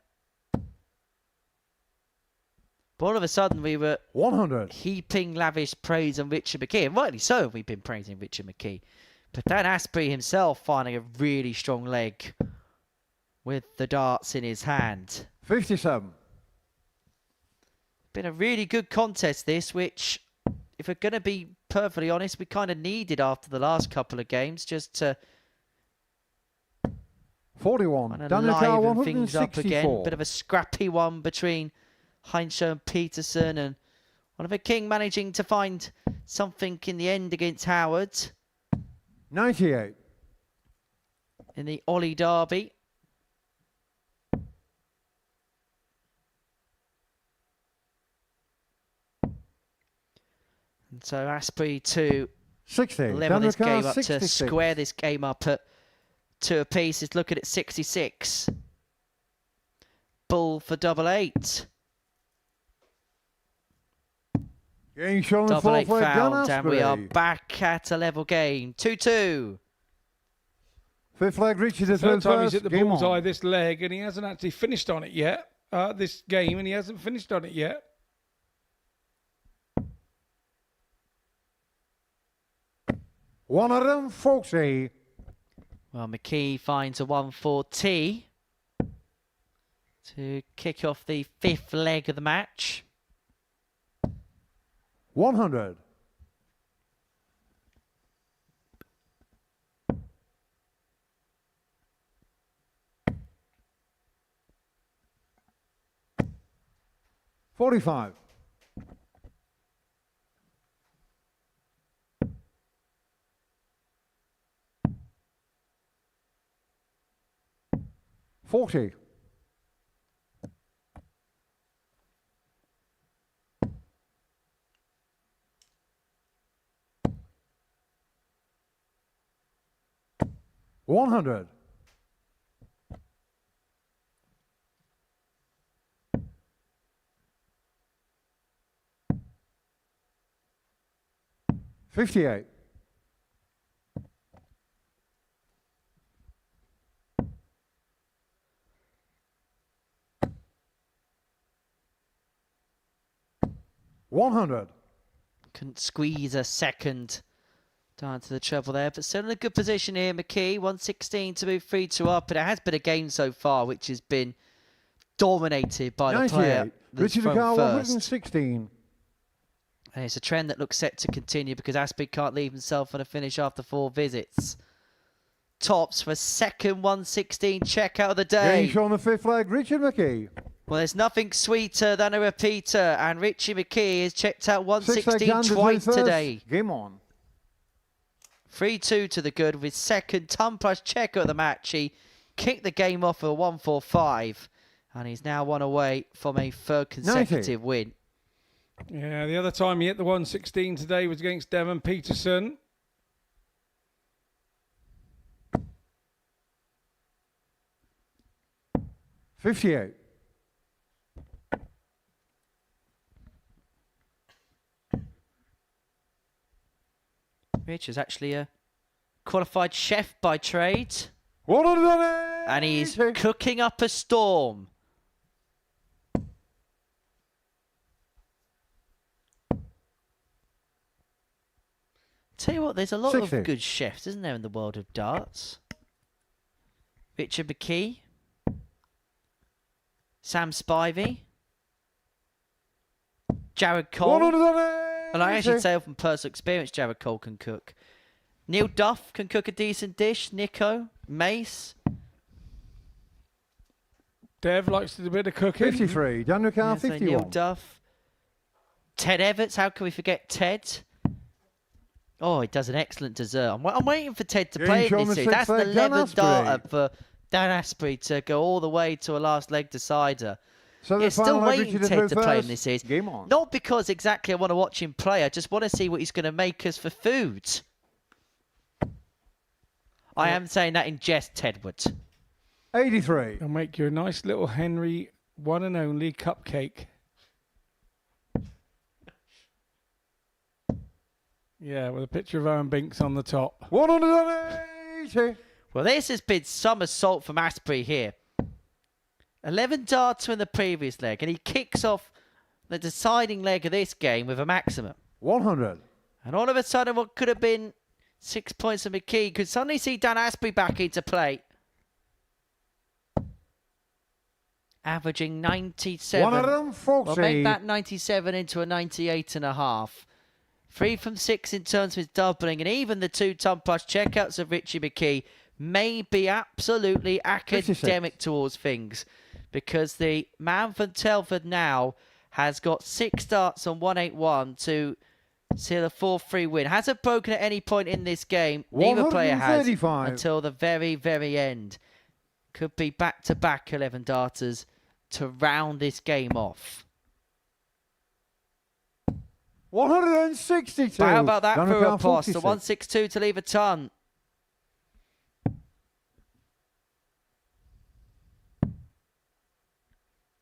But all of a sudden we were 100. heaping lavish praise on Richard McKee. And rightly so, we've been praising Richard McKee. But Dan Aspey himself finding a really strong leg with the darts in his hand. 57. Been a really good contest this, which, if we're going to be perfectly honest, we kind of needed after the last couple of games just to 41. kind of Daniel Carr, liven things up again. 164. Bit of a scrappy one between Heinze and Peterson, and Oliver King managing to find something in the end against Howard 98. in the Ollie Derby. And so Asprey to 60. level Daniel this Carr, game up, 66. to square this game up at 2 apiece is looking at 66. Bull for double 8. Game shown the Double 8 fourth leg. Dan found, and we are Asprey. back at a level game. 2-2. Fifth leg. Richard to Third through time first. he's hit the Game bullseye on. this leg, and he hasn't actually finished on it yet. This game, and he hasn't finished on it yet. $140. Well, McKee finds a 140 to kick off the fifth leg of the match. 100. $45. $40. $100. $58. $100. Couldn't squeeze a second Down to the treble there, but still in a good position here. McKee, 116 to move 3-2 up, but it has been a game so far which has been dominated by the player 98. that's Richard from Car, first. 116. And it's a trend that looks set to continue because Asprey can't leave himself on a finish after 4 visits. Tops for second 116 checkout of the day. Game show on the 5th leg, Richard McKee. Well, there's nothing sweeter than a repeater, and Richie McKee has checked out 6th leg, 116 Anders twice 21st. today. Game on. 3-2 to the good with his second ton plus checker of the match. He kicked the game off for 145, and he's now 1 away from a third consecutive win. Yeah, the other time he hit the 116 today was against Devon Peterson. $58. Rich is actually a qualified chef by trade, 180. and he's cooking up a storm. Tell you what, there's a lot 60. of good chefs, isn't there, in the world of darts? Richard McKee, Sam Spivey, Jared Cole. 180. And I actually say from personal experience, Jared Cole can cook. Neil Duff can cook a decent dish. Nico, Mace. Dev likes to do a bit of cooking. 53. Daniel Carr, Yeah, so 51. Neil Duff. Ted Everts, how can we forget Ted? Oh, he does an excellent dessert. I'm waiting for Ted to Game play in show on this the series. That's 6th the leg, Dan 11th Asprey. darter for Dan Asprey to go all the way to a last leg decider. So Yeah, the still final leg, waiting Richard Ted to play in first. this series. Game on. Not because exactly I want to watch him play. I just want to see what he's going to make us for food. I am saying that in jest, Tedward. 83. I'll make you a nice little Henry one and only cupcake. Yeah, with a picture of Owen Binks on the top. 180. Well, this has been some assault from Asprey here. 11 darts in the previous leg, and he kicks off the deciding leg of this game with a maximum. 100. And all of a sudden, what could have been 6 points of McKee could suddenly see Dan Asprey back into play. Averaging 97. 140. Well, make that 97 into a 98.5. 3 from 6 in terms of his doubling, and even the 2 ton plus checkouts of Richie McKee may be absolutely academic 56. towards things, because the man from Telford now has got 6 darts on 181 to seal a 4-3 win. Hasn't broken at any point in this game. Neither player has 135. until the very, very end. Could be back-to-back 11 darters to round this game off. 162. But how about that Daniel for a Carr, pass? The 46. 162 to leave a ton.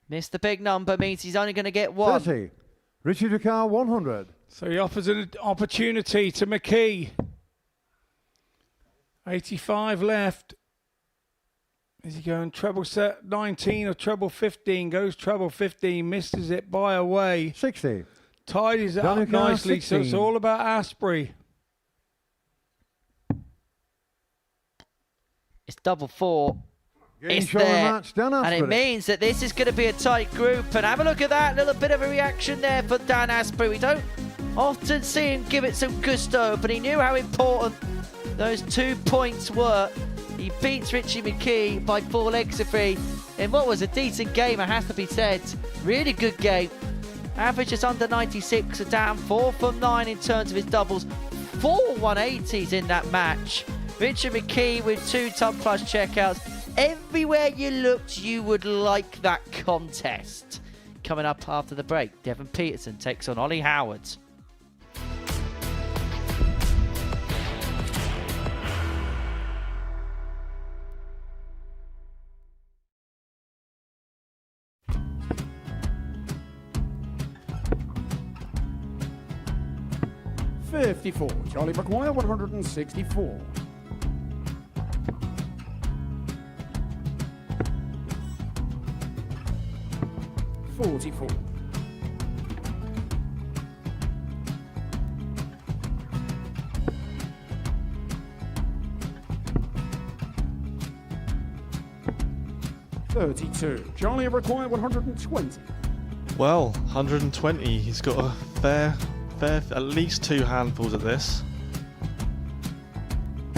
Missed the big number, means he's only going to get 1. 30. Richard Carr, 100. So he offers an opportunity to McKee. 85 left. Is he going treble set 19 or treble 15? Goes treble 15, misses it by a way. 60. Tidies it Daniel up Carr, nicely, so it's 16. all about Asprey. It's double 4. Game It's show on the there. match, Dan And it Asprey. means that this is going to be a tight group. And have a look at that. Little bit of a reaction there for Dan Asprey. We don't often see him give it some gusto, but he knew how important those 2 points were. He beats Richie McKee by 4 legs to 3 in what was a decent game, it has to be said. Really good game. Average is under 96, a down 4 from 9 in terms of his doubles. 4 180s in that match. Richard McKee with 2 ton plus checkouts. Everywhere you looked, you would like that contest. Coming up after the break, Devon Peterson takes on Ollie Howard. $54. Charlie McGuire, 164. $44. 32. Charlie required 120. Well, 120. He's got a fair, at least 2 handfuls at this.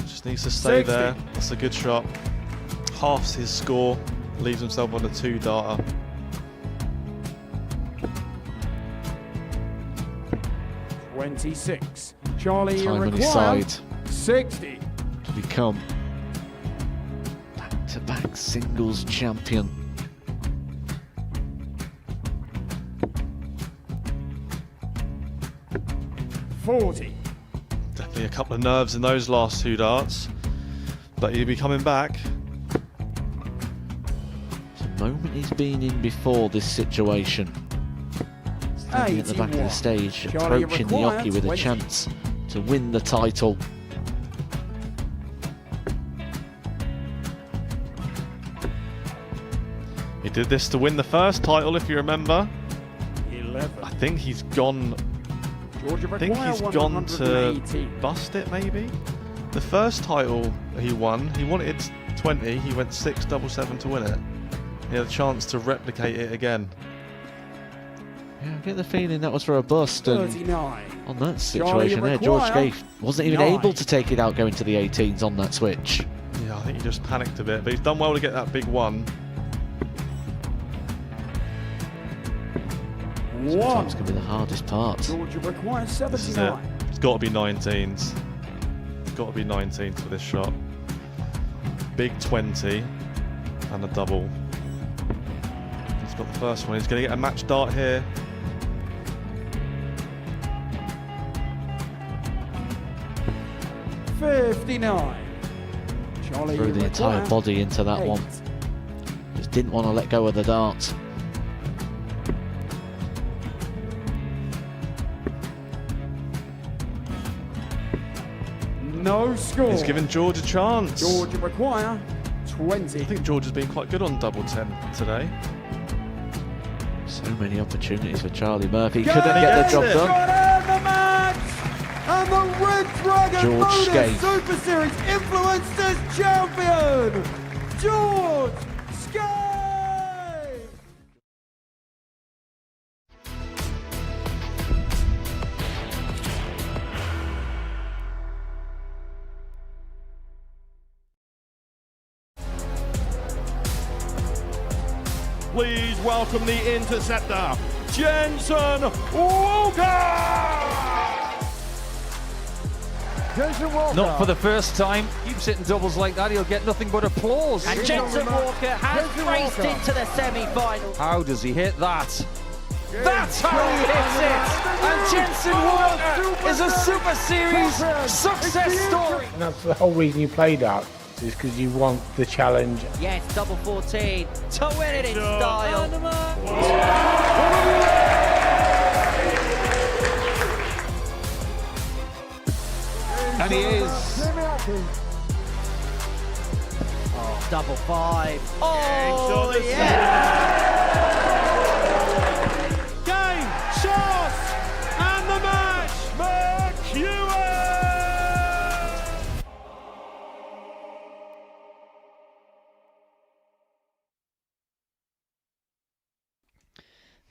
Just needs to stay 60. there. That's a good shot. Halves his score. Leaves himself on a 2-darter. $26. Charlie Time on his required side 60. to become back-to-back singles champion. $40. Definitely a couple of nerves in those last 2 darts. But he'll be coming back. The moment he's been in before this situation. Standing at the back of the 81. stage, Charlie approaching the required Yoki with a 20. chance to win the title. He did this to win the first title, if you remember. 11. I think he's gone. Georgia I think require he's gone to 118. bust it, maybe. The first title he won, he wanted 20. He went 6-7-7 to win it. He had a chance to replicate it again. Yeah, I get the feeling that was for a bust. And 39. on that Charlie situation there, George require Gay wasn't even 9. able to take it out going to the 18s on that switch. Yeah, I think he just panicked a bit, but he's done well to get that big one. Sometimes can be the hardest part. Georgia requires This is it. 79. It's got to be 19s. It's got to be 19s for this shot. Big 20 and a double. He's got the first one. He's going to get a match dart here. $59. Charlie Threw the entire require body into that 8. one. Just didn't want to let go of the dart. No score. He's given George a chance. Georgia require 20. I think George has been quite good on double 10 today. So many opportunities for Charlie Murphy. Go! Couldn't get the Gets job it. done. Got out the match! And the Red Dragon George Modus Skate. Super Series Influencers Champion, George Skate! Please welcome the interceptor, Jensen Walker! Jason Walker. Not for the first time. Keeps hitting doubles like that, he'll get nothing but applause. And Jensen Walker has raced into the semi-final. How does he hit that? That's how he hits it! And Jensen Walker is a Super Series success story! And that's the whole reason you play darts, is because you want the challenge. Yes, double 14 to win it in style. And he is. Double 5. Sure, Oh, this- yeah! Game, shots, and the match, McEwen!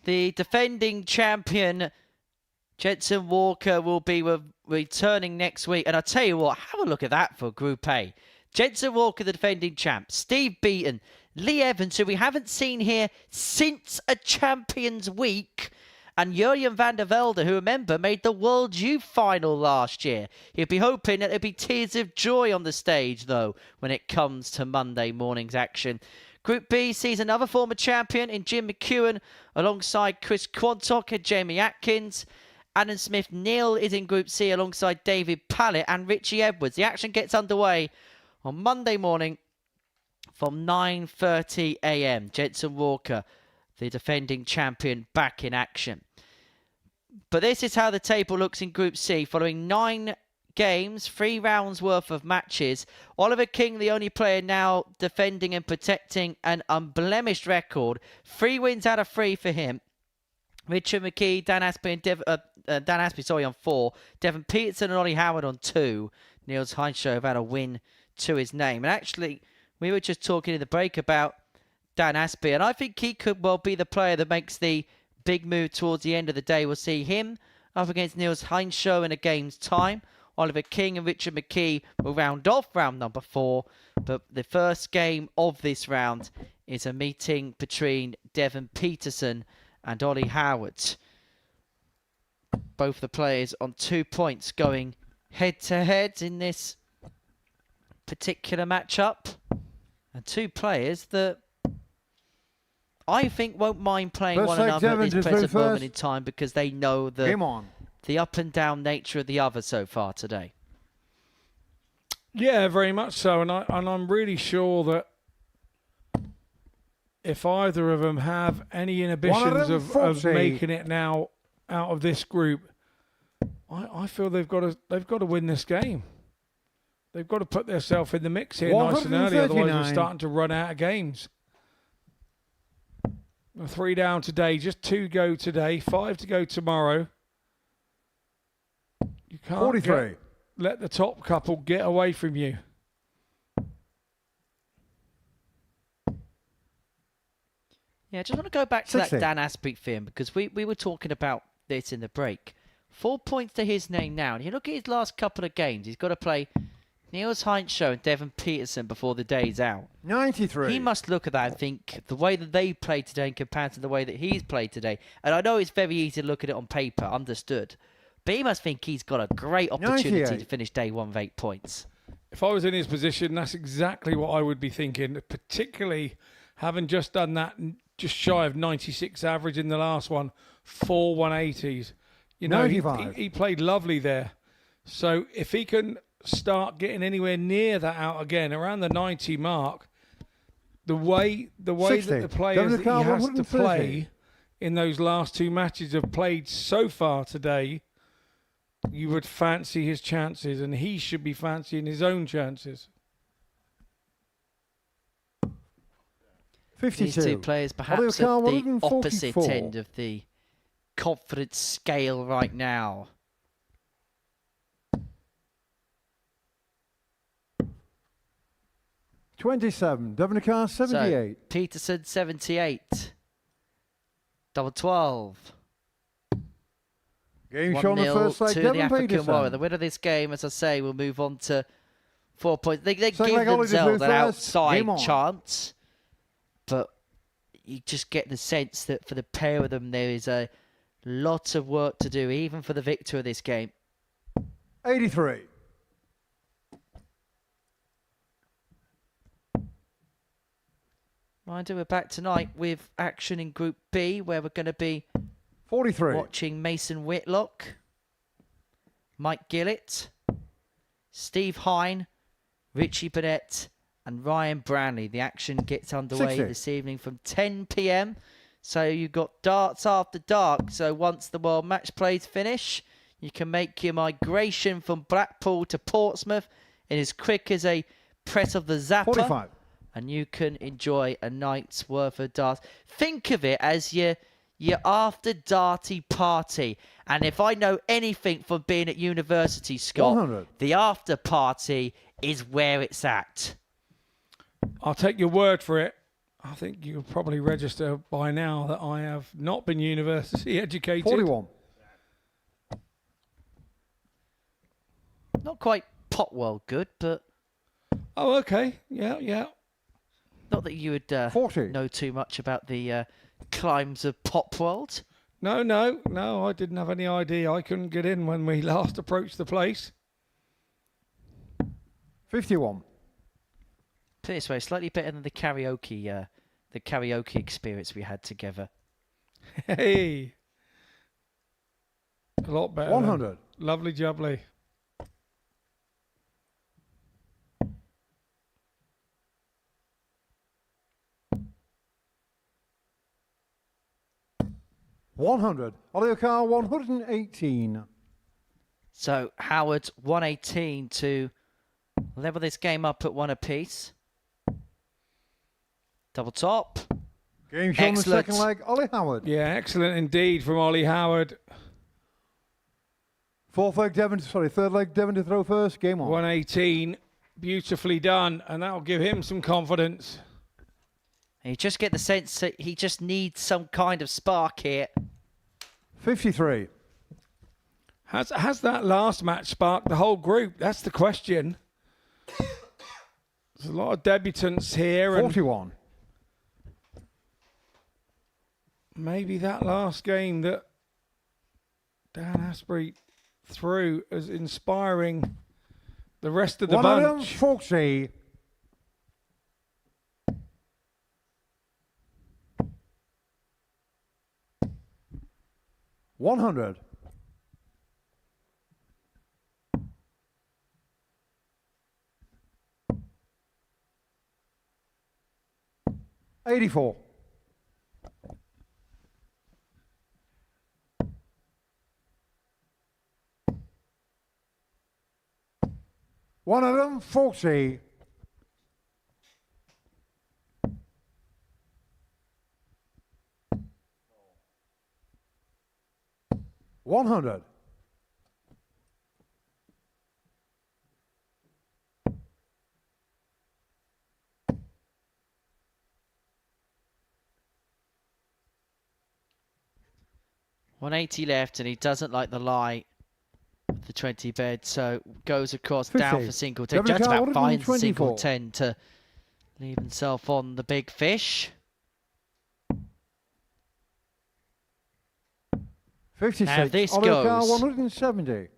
The defending champion, Jensen Walker, will be returning next week. And I'll tell you what, have a look at that for Group A. Jensen Walker, the defending champ. Steve Beaton. Lee Evans, who we haven't seen here since a Champions Week. And Jurjen van der Velde, who, remember, made the World Youth Final last year. He'll be hoping that there'll be tears of joy on the stage, though, when it comes to Monday morning's action. Group B sees another former champion in Jim McEwen, alongside Chris Quantock and Jamie Atkins. Adam Smith-Neal is in Group C alongside David Pallett and Richie Edwards. The action gets underway on Monday morning from 9:30 a.m. Jensen Walker, the defending champion, back in action. But this is how the table looks in Group C. Following 9 games, 3 rounds worth of matches, Oliver King, the only player now defending and protecting an unblemished record. 3 wins out of 3 for him. Richard McKee, Dan Aspie, on 4. Devon Peterson and Ollie Howard on 2. Niels Heinzschow have had a win to his name. And actually, we were just talking in the break about Dan Aspie. And I think he could well be the player that makes the big move towards the end of the day. We'll see him up against Niels Heinzshow in a game's time. Oliver King and Richard McKee will round off round number 4. But the first game of this round is a meeting between Devon Peterson and Ollie Howard. Both the players on 2 points going head-to-head in this particular matchup. And 2 players that I think won't mind playing First one leg, another Devon, at this just present move moment first. in time because they know Game on. the up and down nature of the other so far today. Yeah, very much so. And I'm really sure that if either of them have any inhibitions of 140. making it now out of this group, I feel they've got to win this game. They've got to put themselves in the mix here nice and early, otherwise we're 139. starting to run out of games. 3 down today, just 2 go today, 5 to go tomorrow. You can't 43. let the top couple get away from you. Yeah, I just want to go back to 60. that Dan Aspie thing because we were talking about this in the break. 4 points to his name now. And you look at his last couple of games, he's got to play Niels Heinzshow and Devon Peterson before the day's out. 93. He must look at that and think the way that they played today in comparison to the way that he's played today. And I know it's very easy to look at it on paper, understood. But he must think he's got a great opportunity 98. to finish day 1 with 8 points. If I was in his position, that's exactly what I would be thinking, particularly having just done that, just shy of 96 average in the last one, 4 180s. You know, 95. he played lovely there. So if he can start getting anywhere near that out again, around the 90 mark, the way 60. that the players that he WK has to 130. play in those last 2 matches have played so far today, you would fancy his chances, and he should be fancying his own chances. 52. These 2 players perhaps Oliver at Carr, the 144. opposite end of the confidence scale right now. $27. Devon Carr, 78. So, Peterson, 78. Double 12. Game shown the 1-0 first leg. to the Devon African Peterson. Warrior. The winner of this game, as I say, will move on to 4 points. They Second give leg, Ollie themselves Defoe an first. outside Game on. chance, but you just get the sense that for the pair of them, there is a lot of work to do, even for the victor of this game. 83. Reminder, we're back tonight with action in Group B, where we're going to be 43. watching Mason Whitlock, Mike Gillett, Steve Hine, Richie Burnett, and Ryan Branley. The action gets underway 60. this evening from 10 p.m. So you've got darts after dark. So once the World Match Plays finish, you can make your migration from Blackpool to Portsmouth in as quick as a press of the zapper. 45. And you can enjoy a night's worth of darts. Think of it as your after darty party. And if I know anything from being at university, Scott, 100. the after party is where it's at. I'll take your word for it. I think you'll probably register by now that I have not been university educated. 41. Not quite pot world good, but Oh, okay. Yeah. not that you would 40. know too much about the climes of pop world. No, I didn't have any idea. I couldn't get in when we last approached the place. 51. Put it this way, slightly better than the karaoke experience we had together. Hey. A lot better. 100. Lovely jubbly. $100. Oliver Carr, 118. So Howard 118 to level this game up at 1 apiece. Double top. Game shown the Excellent. second leg. Ollie Howard. Yeah, excellent indeed from Ollie Howard. Third leg, Devon to throw first. Game on. 118. Beautifully done. And that'll give him some confidence. You just get the sense that he just needs some kind of spark here. 53. Has that last match sparked the whole group? That's the question. There's a lot of debutants here. 41. And maybe that last game that Dan Asprey threw as inspiring the rest of the bunch. 140. 100. 84. 140. 100. 180 left, and he doesn't like the lie of the 20 bed, so goes across 50. down for single 10. Just about finds the single 10 to leave himself on the big fish. 56. Now, if this Oliver Carr, goes, 170.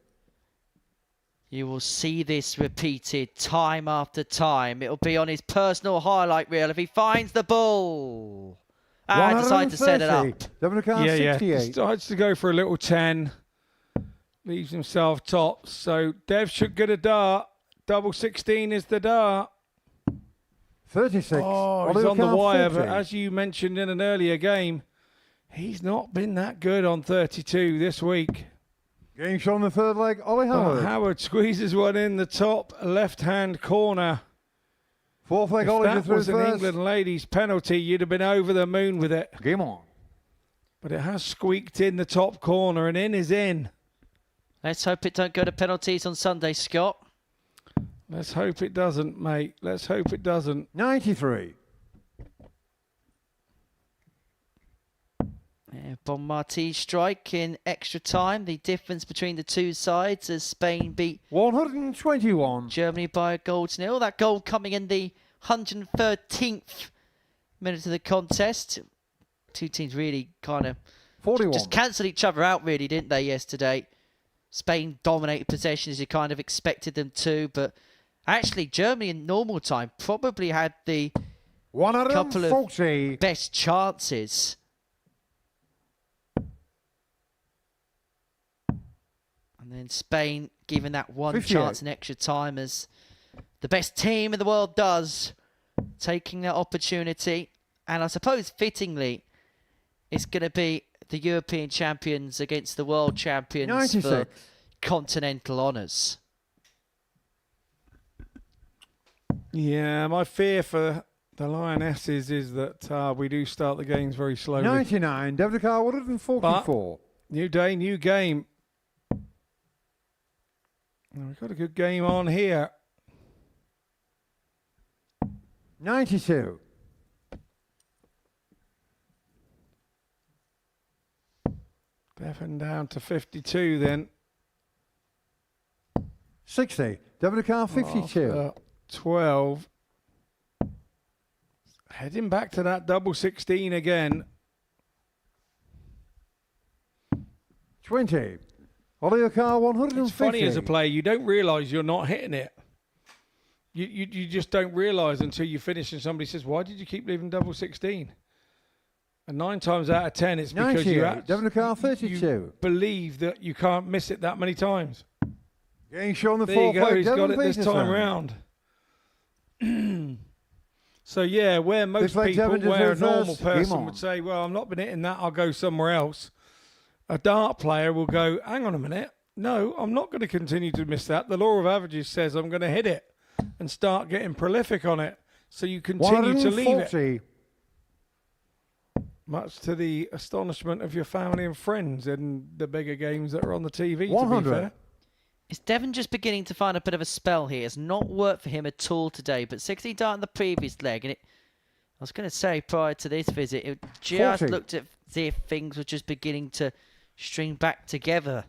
you will see this repeated time after time. It'll be on his personal highlight reel if he finds the bull. I decide to set it up. Oliver Carr, 68. Decides to go for a little 10. Leaves himself top. So Dev should get a dart. Double 16 is the dart. 36. Oh, he's Oliver on the Carr, wire, 40. but as you mentioned in an earlier game, he's not been that good on 32 this week. Game shot on the third leg, Ollie Howard. Howard squeezes one in the top left-hand corner. Fourth leg, If Ollie that through was an first. England ladies penalty, you'd have been over the moon with it. Game on. But it has squeaked in the top corner, and in is in. Let's hope it don't go to penalties on Sunday, Scott. Let's hope it doesn't, mate. Let's hope it doesn't. 93. Bon Marti strike in extra time. The difference between the two sides as Spain beat 121. Germany by a goal to nil. That goal coming in the 113th minute of the contest. Two teams really kind of 41. just cancelled each other out, really, didn't they, yesterday? Spain dominated possession as you kind of expected them to, but actually Germany in normal time probably had the couple 140. of best chances. And then Spain given that one 58. chance in extra time, as the best team in the world does, taking that opportunity. And I suppose fittingly, it's going to be the European champions against the world champions 96. for continental honours. Yeah, my fear for the Lionesses is that we do start the games very slowly. 99. David Carr, 144. New day, new game. We've got a good game on here. 92. Devon down to 52 then. 60. David Carr, 52. After 12. Heading back to that double 16 again. 20. Oliver Carr, 150. It's funny as a player, you don't realise you're not hitting it. You just don't realise until you finish and somebody says, why did you keep leaving double 16? And 9 times out of 10, it's because you, 98. David Carr, 32. you believe that you can't miss it that many times. Getting shown the There you fourth go, leg, he's Devin got it this Peterson. time round. So yeah, where most This leg, people, Devin where a deserves normal first. Game person on. would say, well, I'm not been hitting that, I'll go somewhere else. A dart player will go, hang on a minute, no, I'm not going to continue to miss that. The law of averages says I'm going to hit it and start getting prolific on it. So you continue to leave it. 140. Much to the astonishment of your family and friends in the bigger games that are on the TV, to 100. be fair. Is Devon just beginning to find a bit of a spell here? It's not worked for him at all today, but 60 dart in the previous leg, and was going to say prior to this visit, it just 40. looked as if things were just beginning to string back together.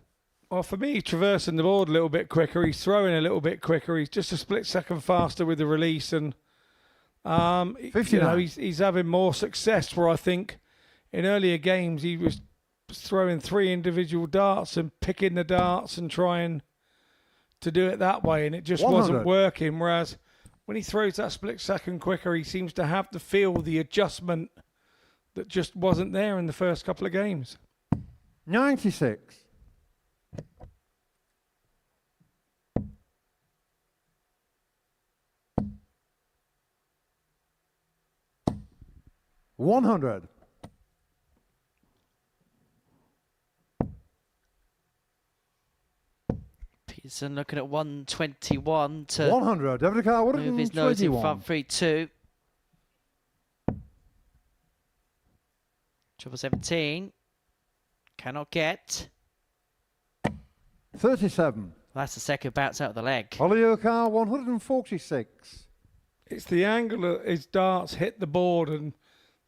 Well, for me, he's traversing the board a little bit quicker. He's throwing a little bit quicker. He's just a split second faster with the release, and he's having more success. Where I think in earlier games he was throwing 3 individual darts and picking the darts and trying to do it that way, and it just 100. wasn't working. Whereas when he throws that split second quicker, he seems to have to feel the adjustment that just wasn't there in the first couple of games. 96. $100. Peterson looking at 121 to 100. Devon Carr, move his nose in front 3-2. Triple 17. Cannot get. 37. That's the second bounce out of the leg. Holyoke 146. It's the angle that his darts hit the board and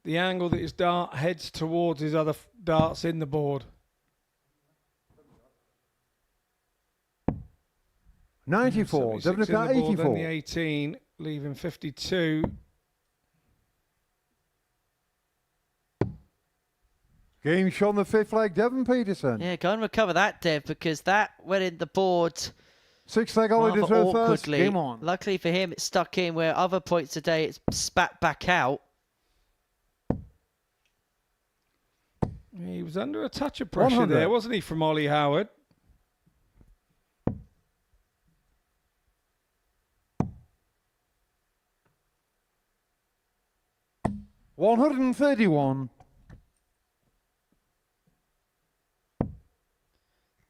the angle that his dart heads towards his other darts in the board. 94. 76 Devon in the Carr board, then 84. the 18, leaving 52. Game shot on the 5th leg, Devon Peterson. Yeah, go and recover that, Dev, because that went in the board 6th leg, Ollie to rather throw first. awkwardly. Game on. Luckily for him, it stuck in, where other points today it's spat back out. He was under a touch of pressure 100. there, wasn't he, from Ollie Howard? $131.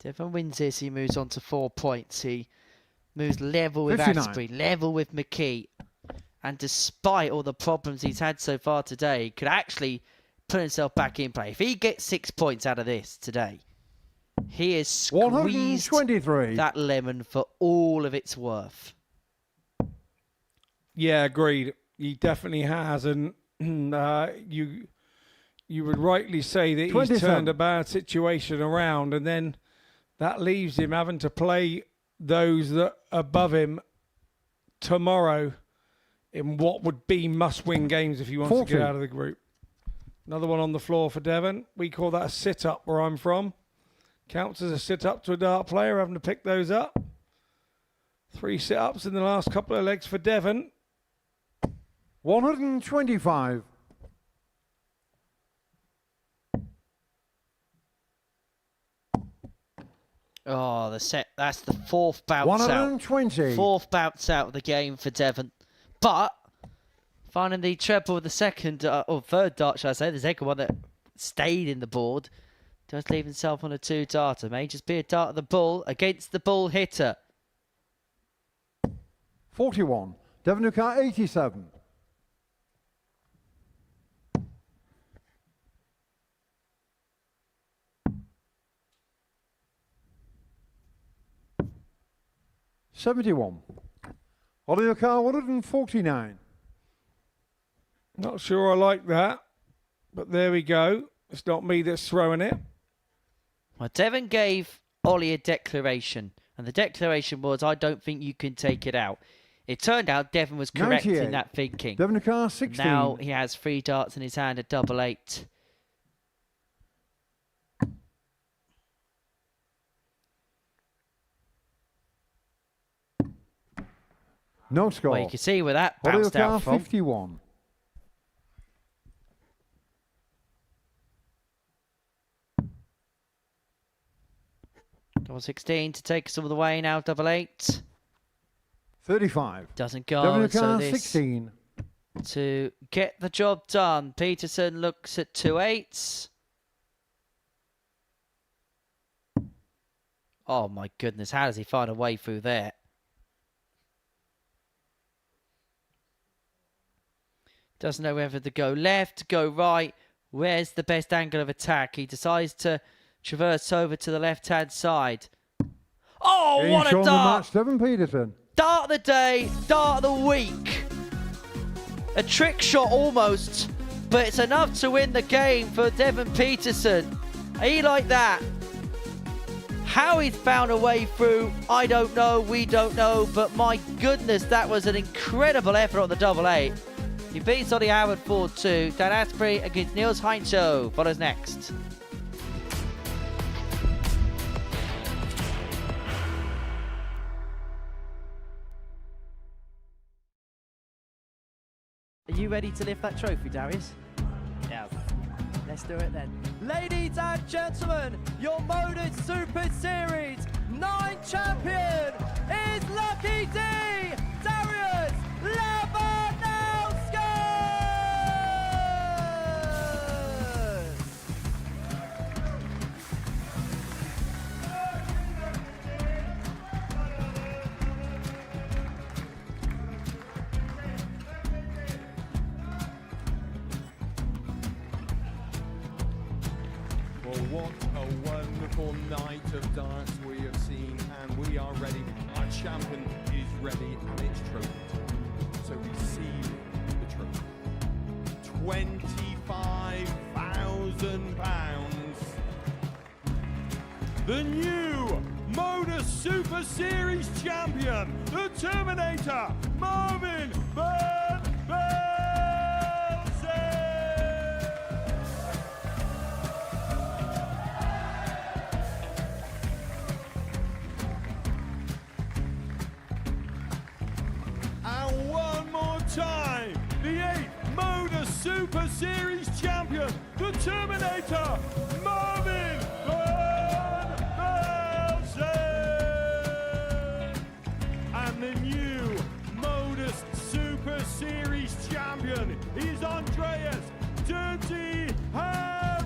Devon wins this, he moves on to 4 points. He moves level with 59. Asprey, level with McKee. And despite all the problems he's had so far today, he could actually put himself back in play. If he gets 6 points out of this today, he has squeezed 123. that lemon for all of its worth. Yeah, agreed. He definitely has, and you would rightly say that he's 27. turned a bad situation around, and then that leaves him having to play those that are above him tomorrow in what would be must-win games if he wants 40. to get out of the group. Another one on the floor for Devon. We call that a sit-up where I'm from. Counts as a sit-up to a dart player, having to pick those up. 3 sit-ups in the last couple of legs for Devon. 125. Oh, that's the 4th bounce out. 120. 4th bounce out of the game for Devon. But finding the treble with the second, or third dart, should I say, the second one that stayed in the board, does leave himself on a 2-darter. May just be a dart of the bull against the bull hitter. 41. Devon Carr 87. $71. Ollie Carr 149. Not sure I like that, but there we go. It's not me that's throwing it. Well, Devon gave Ollie a declaration, and the declaration was, I don't think you can take it out. It turned out Devon was correct 98. in that thinking. Devon Carr 16. Now he has 3 darts in his hand, a double 8. No score. Well, you can see where that Ollie bounced Carr out from. 51. Double 16 to take us all the way now, double 8. 35. Doesn't go, Devon so Carr this 16. to get the job done. Peterson looks at 2 8s. Oh my goodness, how does he find a way through there? Doesn't know whether to go left, go right. Where's the best angle of attack? He decides to traverse over to the left-hand side. Oh, Game what a shot on the dart! match, Devon Peterson. Dart of the day, dart of the week. A trick shot almost, but it's enough to win the game for Devon Peterson. He like that. How he's found a way through, I don't know, we don't know, but my goodness, that was an incredible effort on the double eight. He beats Ollie Howard 4-2. Dan Asprey against Niels Heinzo follows next. Are you ready to lift that trophy, Darius? Yes. Let's do it then. Ladies and gentlemen, your Modus Super Series 9 champion is Lucky D, Darius Lewandowski! Well, what a wonderful night of darts we have seen, and we are ready. Our champion is ready, and it's trophy time. So receive the trophy. £25,000. The new Modus Super Series champion, the Terminator, Marvin Van Velzen. And one more time, the 8th Modus Super Series champion, the Terminator, Marvin Van Velzen. And the new Modus Super Series champion is Andreas Dirty Harrison.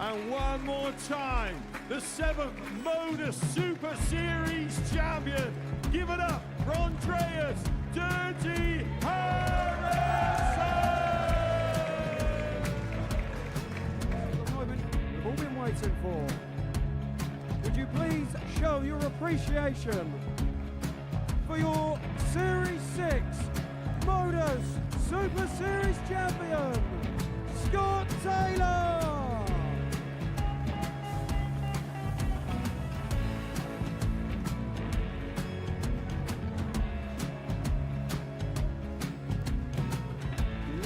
And one more time, the 7th Modus Super Series champion. Give it up for Andreas Dirty Harrison. The moment we've all been waiting for. Would you please show your appreciation for your Series 6 Modus Super Series champion, Scott Taylor?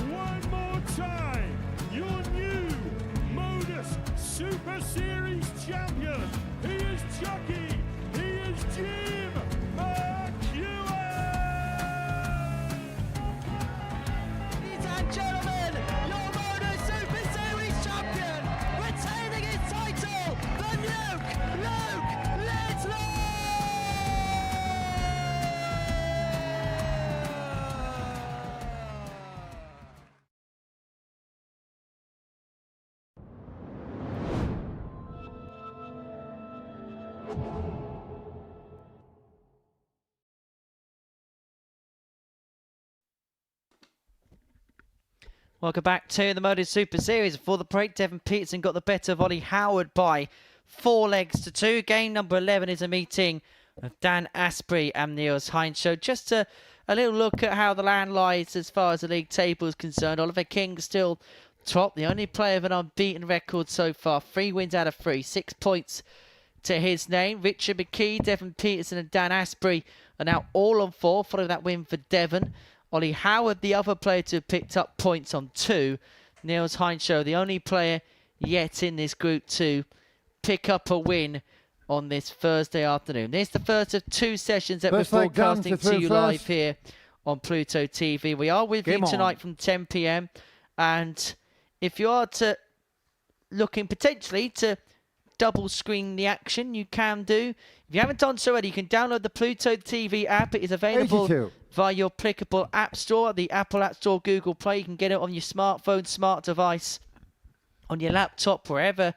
One more time, your new Modus Super Series champion. He is Chucky. He is Jim McEwen. Ladies and gentlemen, your Modus Super Series champion, retaining his title, the Luke Ledlow! Welcome back to the Modus Super Series. Before the break, Devon Peterson got the better of Ollie Howard by 4 legs to 2. Game number 11 is a meeting of Dan Asprey and Niels Heinz. So just a little look at how the land lies as far as the league table is concerned. Oliver King still top, the only player with an unbeaten record so far. 3 wins out of 3, 6 points to his name. Richard McKee, Devon Peterson and Dan Asprey are now all on 4 following that win for Devon. Ollie Howard, the other player to have picked up points on 2. Niels Heinz, the only player yet in this group to pick up a win on this Thursday afternoon. This is the first of 2 sessions that we're forecasting to you live here on Pluto TV. We are with you tonight from 10 p.m. And if you are looking potentially to double screen the action, you can do. If you haven't done so already, you can download the Pluto TV app. It is available 82. via your applicable app store, the Apple App Store, Google Play. You can get it on your smartphone, smart device, on your laptop, wherever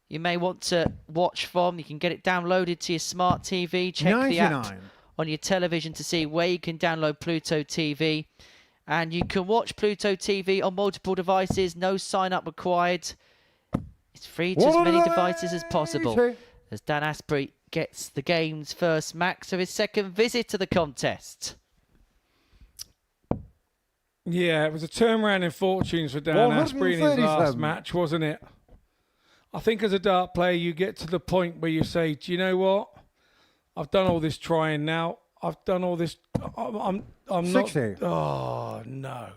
you may want to watch from. You can get it downloaded to your smart TV. Check the app on your television to see where you can download Pluto TV. And you can watch Pluto TV on multiple devices. No sign-up required. It's free to as many devices as possible. As Dan Asprey gets the game's first max of his second visit to the contest. Yeah, it was a turnaround in fortunes for Dan Asprey in his last match, wasn't it? I think as a dart player, you get to the point where you say, do you know what? I've done all this trying now. I've done all this. I'm 60. not. Oh, no.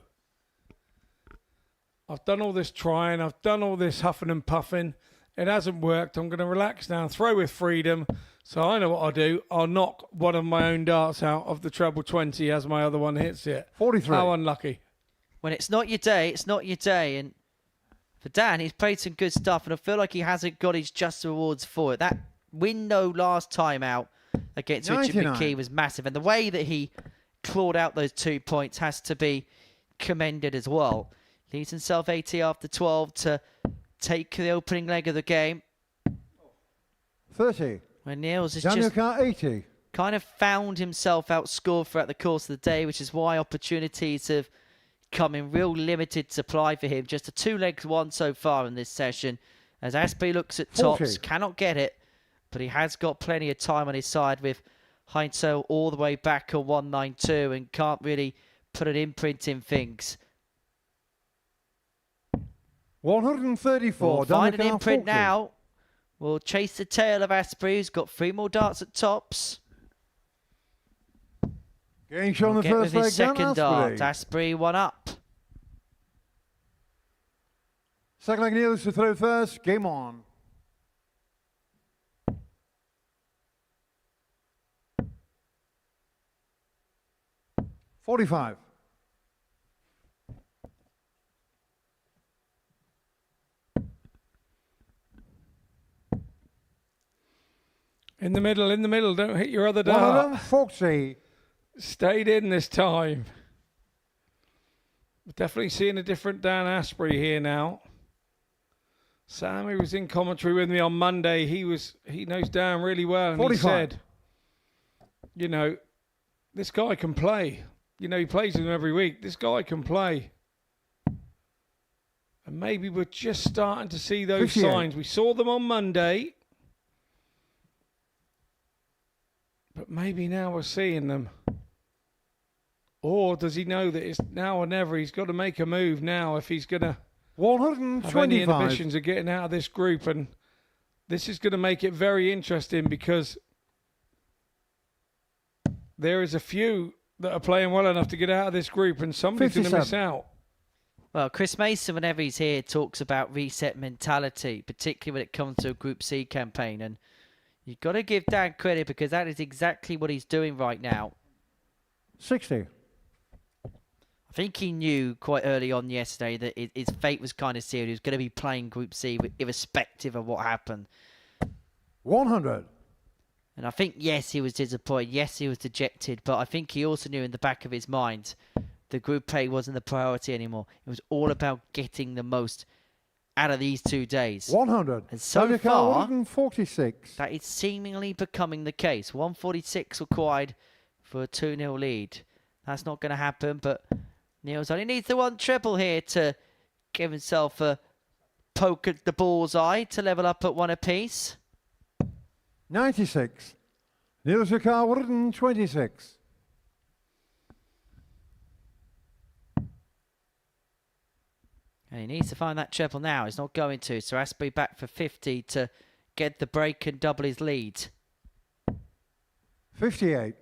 I've done all this trying. I've done all this huffing and puffing. It hasn't worked. I'm going to relax now and throw with freedom. So I know what I'll do. I'll knock one of my own darts out of the treble 20 as my other one hits it. 43. How unlucky. When it's not your day, it's not your day. And for Dan, he's played some good stuff, and I feel like he hasn't got his just rewards for it. That window last time out against Richard 99. McKee was massive, and the way that he clawed out those 2 points has to be commended as well. Leaves himself 80 after 12 to take the opening leg of the game. 30. When Niels has Daniel just Carr, 80. kind of found himself outscored throughout the course of the day, which is why opportunities have come in real limited supply for him. Just a 2 legs one so far in this session. As Asprey looks at tops, 40. cannot get it, but he has got plenty of time on his side with Heinzel all the way back on 192 and can't really put an imprint in things. 134. We'll find an Daniel Carr, imprint 40. now. We'll chase the tail of Asprey, who's got 3 more darts at tops. Getting shown the Get with first his leg, Dan second dart. Asprey. Asprey 1 up. Second leg, Niels to throw first. Game on. $45. In the middle. Don't hit your other dart. 140. Stayed in this time. Definitely seeing a different Dan Asprey here now. Sam, who was in commentary with me on Monday, he knows Dan really well, and 45. he said, you know, this guy can play. You know, he plays with him every week. This guy can play. And maybe we're just starting to see those 58. signs. We saw them on Monday. But maybe now we're seeing them. Or does he know that it's now or never? He's got to make a move now if he's going to have any 125. inhibitions of getting out of this group. And this is going to make it very interesting because there is a few that are playing well enough to get out of this group, and somebody's going to miss 57. out. Well, Chris Mason, whenever he's here, talks about reset mentality, particularly when it comes to a Group C campaign. And you've got to give Dan credit because that is exactly what he's doing right now. 60. I think he knew quite early on yesterday that his fate was kind of sealed. He was going to be playing Group C irrespective of what happened. 100. And I think, yes, he was disappointed. Yes, he was dejected. But I think he also knew in the back of his mind the Group A wasn't the priority anymore. It was all about getting the most out of these 2 days. 100. And so Daniel Carr, far, 146. that is seemingly becoming the case. 146 required for a 2-0 lead. That's not going to happen, but Niels only needs the 1 triple here to give himself a poke at the bullseye to level up at 1 apiece. 96. Niels Carr, 126. And he needs to find that treble now. He's not going to. So Asprey back for 50 to get the break and double his lead. 58.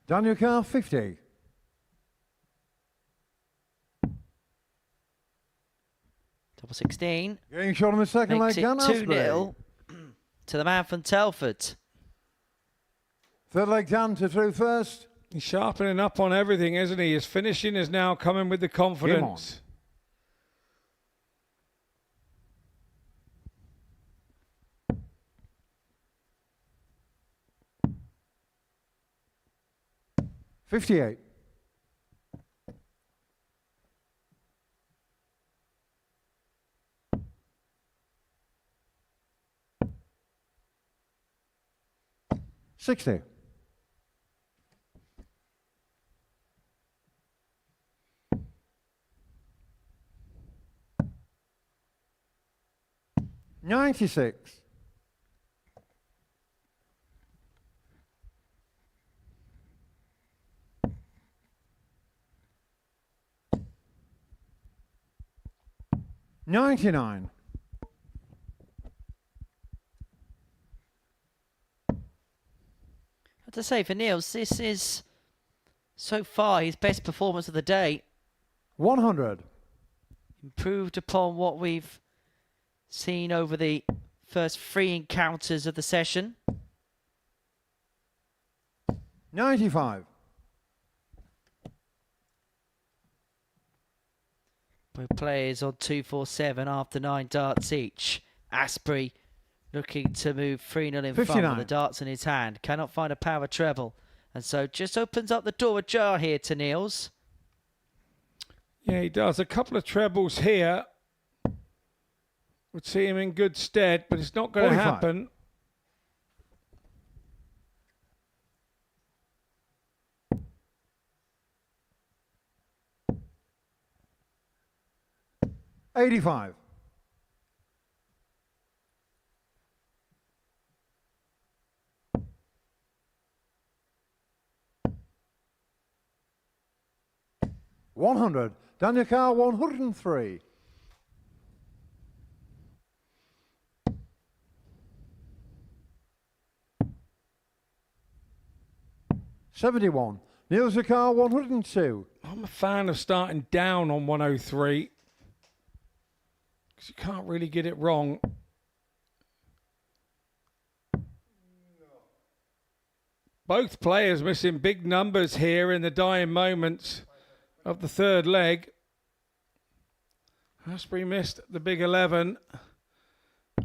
Daniel Carr, 50. Double 16. Getting shot on the second leg, Makes it Dan Asprey. 2-0 to the man from Telford. Third leg, Dan to throw first. He's sharpening up on everything, isn't he? His finishing is now coming with the confidence. 58. $60. 96. $99. Have to say, for Niels, this is so far his best performance of the day. 100. Improved upon what we've seen over the first 3 encounters of the session. 95. Both players on 247 after 9 darts each. Asprey looking to move 3-0 in front 59. with the darts in his hand. Cannot find a power treble. And so just opens up the door ajar here to Niels. Yeah, he does. A couple of trebles here would see him in good stead, but it's not going to 45. happen. $85. $100. Daniel Carr, 103. $71. Neil Zakar, 102. I'm a fan of starting down on 103 because you can't really get it wrong. Both players missing big numbers here in the dying moments of the third leg. Asprey missed the big 11,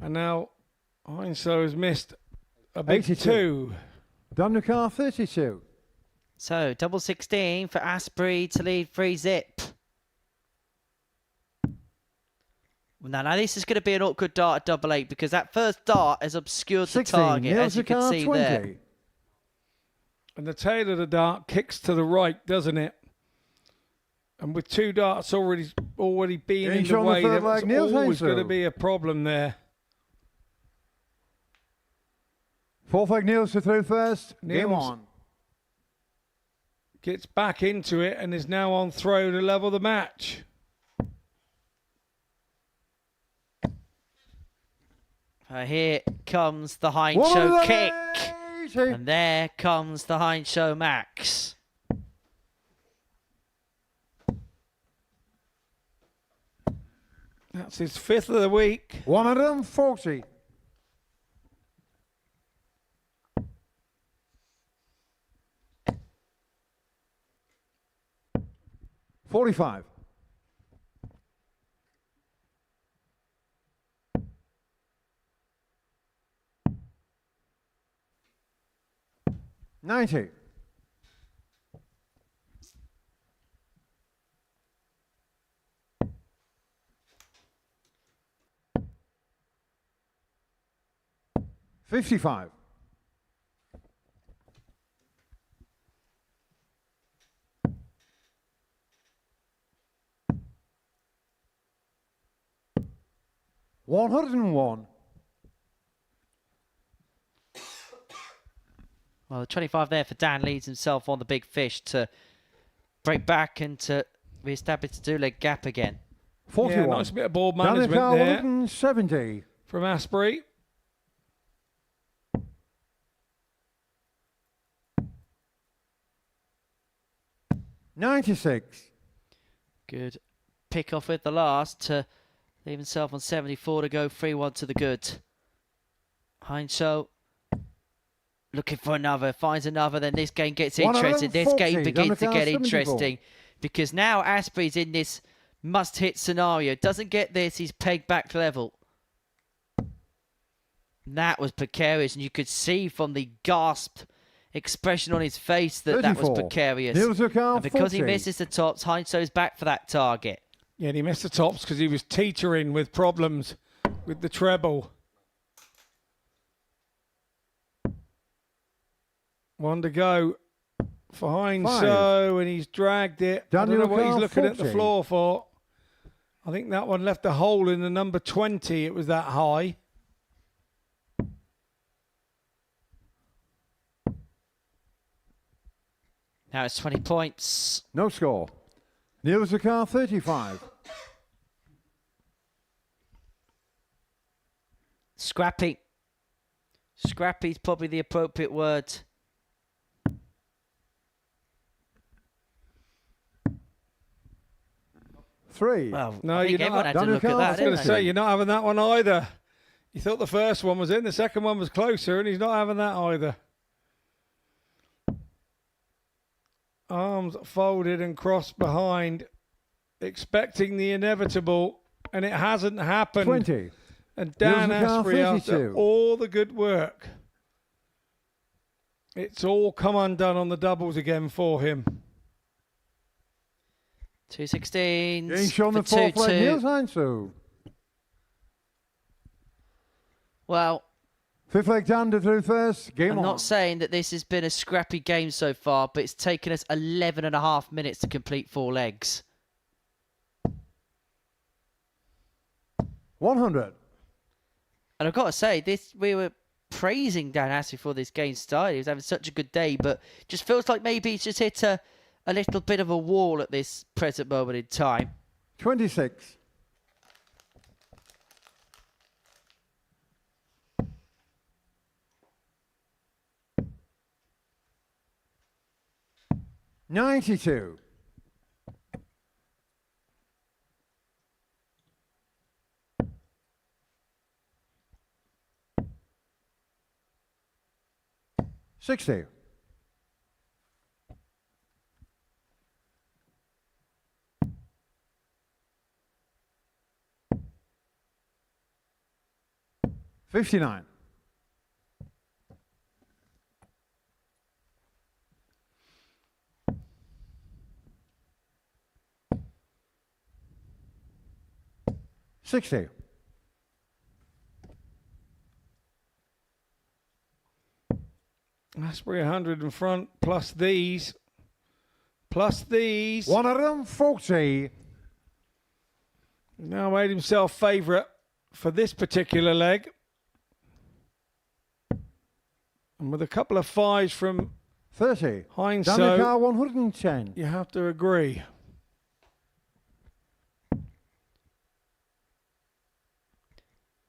and now Heinsow has missed a big 82. 2. Daniel Carr, 32. So double 16 for Asprey to lead 3-zip. Now this is going to be an awkward dart at double 8 because that first dart has obscured the 16. target, Neil as you can Zakar, see 20. there. And the tail of the dart kicks to the right, doesn't it? And with 2 darts already being in Inch the on the way, third there's leg, Niels always going to Heinsow. be a problem there. Fourth leg, Niels to through first. Game Niels. on. Gets back into it and is now on throw to level the match. Here comes the Heinsow kick. 180. And there comes the Heinsow max. That's his 5th of the week. 140. $45. $90. $55. $101. Well, the 25 there for Dan leads himself on the big fish to break back and to re-establish the 2-leg gap again. 41. Yeah, nice bit of ball Daniel management Carr, there 170. from Asprey. $96. Good pick off with the last to leave himself on 74 to go 3-1 to the good. Heinsow looking for another, finds another, then this game gets interesting. This game 140, begins to get 74. interesting because now Asprey's in this must-hit scenario. Doesn't get this, he's pegged back level. That was precarious, and you could see from the gasped expression on his face that that was 34. precarious. Neil Zakar, And because he 40. misses the tops, Heinso's back for that target. Yeah, and he missed the tops because he was teetering with problems with the treble. 1 to go for Heinsow, and he's dragged it. I Daniel don't know what he's Carr, looking at the 40. floor for. I think that one left a hole in the number 20. It was that high. Now it's 20 points. No score. Neil Zakar, 35. Scrappy. Scrappy's probably the appropriate word. Three. Well, No, I think you're everyone not. had to look at Daniel that, I was going didn't to they? say, you're not having that one either. You thought the first one was in, the second one was closer, and he's not having that either. Arms folded and crossed behind, expecting the inevitable, and it hasn't happened. 20. And Dan Neil Zakar, Asprey, after 32. all the good work, it's all come undone on the doubles again for him. 216s. Getting shown for the fourth leg. 2-2. Niels Heinzu. Well, Fifth leg Dan to through first. Game I'm on. not saying that this has been a scrappy game so far, but it's taken us 11 and a half minutes to complete 4 legs. 100. And I've got to say, we were praising Dan Asprey before this game started. He was having such a good day, but just feels like maybe he's just hit a little bit of a wall at this present moment in time. 26. $92. $60. $59. $60. Asprey 100 in front, plus these. Plus these. 140. Now made himself favourite for this particular leg. And with a couple of fives from 30. Heinz, Danica 110. you have to agree.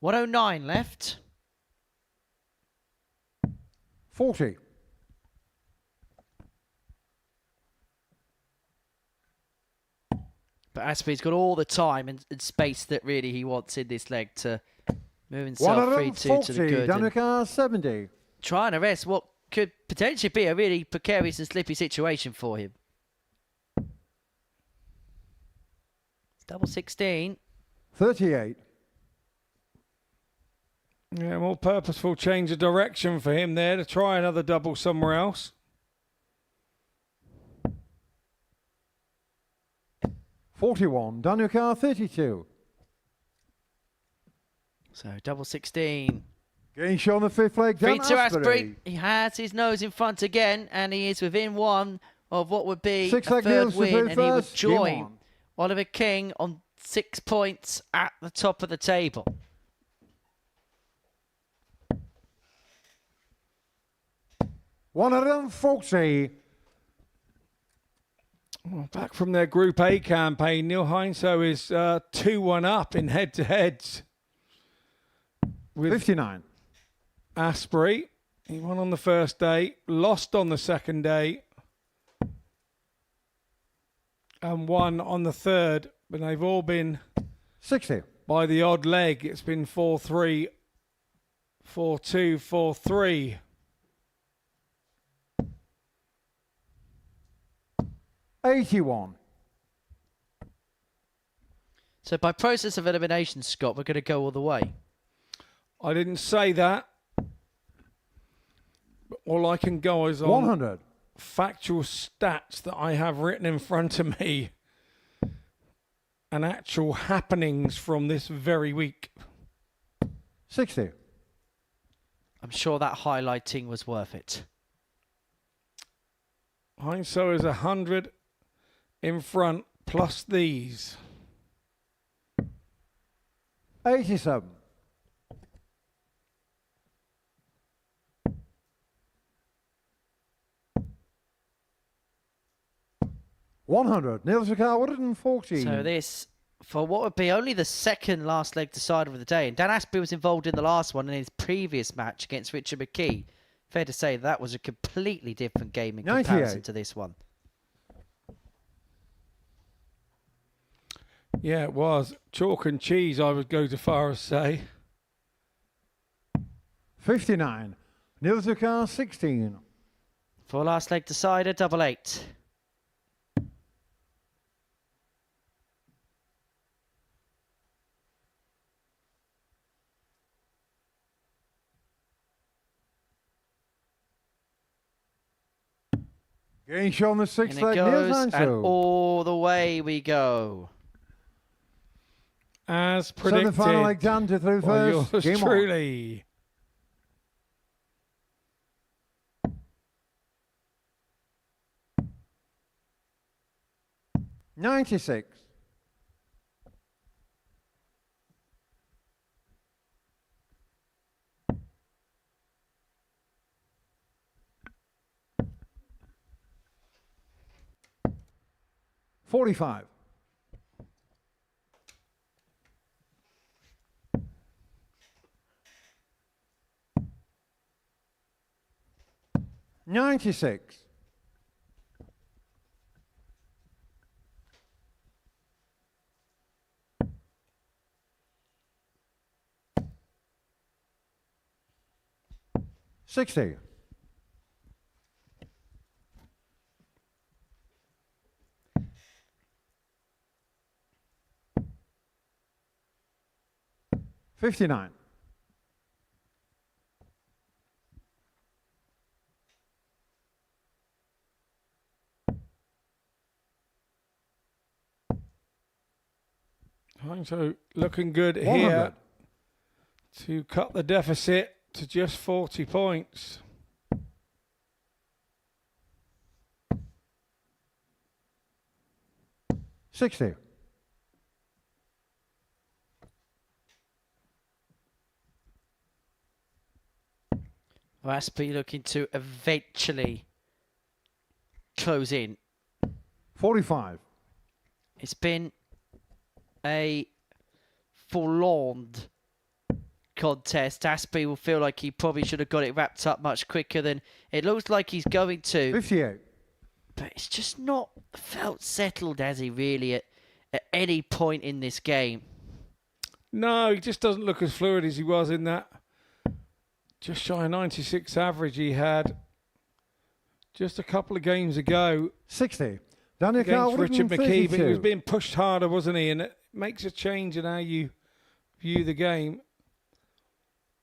$109 left. 40. But Asprey's got all the time and space that really he wants in this leg to move himself 3-2 to the good. Danica 70. Try and arrest what could potentially be a really precarious and slippy situation for him. Double 16. 38. Yeah, more purposeful change of direction for him there to try another double somewhere else. $41. Danica 32. So double 16. Getting shown the fifth leg. Dan 3-2 Asprey. Asprey. He has his nose in front again, and he is within one of what would be Six a leg third Niels to win, through and he would first. Game join on. Oliver King on 6 points at the top of the table. $140. Well, back from their Group A campaign, Neil Heinzo is 2-1 up in head-to-heads with 59. Asprey. He won on the first day, lost on the second day, and won on the third. But they've all been 60. by the odd leg. It's been 4-3, 4-2, 4-3. $81. So by process of elimination, Scott, we're going to go all the way. I didn't say that. But all I can go is on 100. factual stats that I have written in front of me and actual happenings from this very week. 60. I'm sure that highlighting was worth it. Heinzo is 100 in front plus these. 87. 100. Neil Zakar, 114. So this, for what would be only the second last leg decider of the day, and Dan Asprey was involved in the last one in his previous match against Richard McKee. Fair to say that was a completely different game in 98. comparison to this one. Yeah, it was. Chalk and cheese, I would go to far as say. 59. Neil Zakar, 16. For last leg decider, 88. Game show on the sixth And it leg. Neil goes, and Heinsoe. all the way we go. As predicted. Semi-final leg done to through by first. yours Game on. truly. $96. $45. $96. $60. $59. So looking good 100. here to cut the deficit to just 40 points. $60. Asprey looking to eventually close in. 45. It's been a forlorn contest. Asprey will feel like he probably should have got it wrapped up much quicker than it looks like he's going to. 58. But it's just not felt settled, has he, really, at any point in this game. No, he just doesn't look as fluid as he was in that just shy of 96 average he had just a couple of games ago 60. Daniel against Richard McKee, but he was 32. being pushed harder, wasn't he? And it makes a change in how you view the game.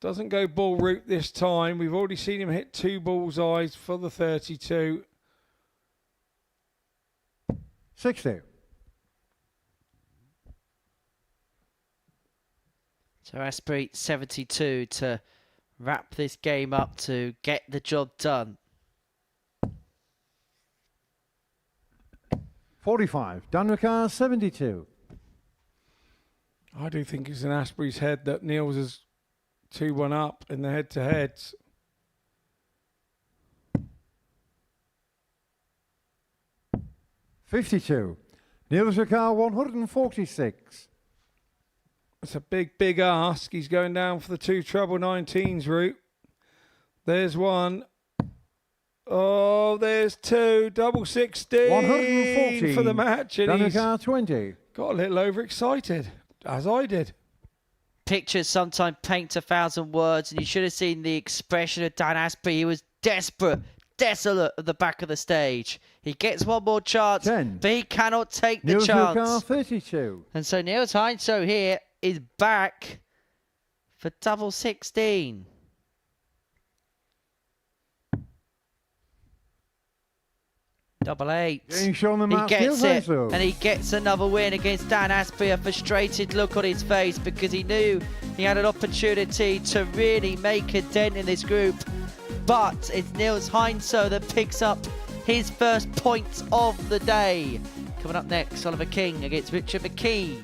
Doesn't go ball route this time. We've already seen him hit 2 bullseyes for the 32. 60. So Asprey 72 to wrap this game up to get the job done. 45. Dan McCarr, 72. I do think it's in Asprey's head that Niels is 2-1 up in the head-to-heads. $52. Neil Zakar, 146. It's a big, big ask. He's going down for the 2 treble 19s route. There's one. Oh, there's 2. Double 16 140 for the match. And Dan he's McCarr, 20. got a little overexcited, as I did. Pictures sometimes paint 1,000 words, and you should have seen the expression of Dan Asprey. He was desperate, desolate at the back of the stage. He gets one more chance, 10. but he cannot take the Neil chance. Zakar, 32. And so Niels Heinsoe here is back for double 16. Double 8. Getting shown the He match. gets Neil it, Heinsoe. and he gets another win against Dan Asprey. A frustrated look on his face because he knew he had an opportunity to really make a dent in this group. But it's Niels Heinsoe that picks up his first points of the day. Coming up next, Oliver King against Richard McKee.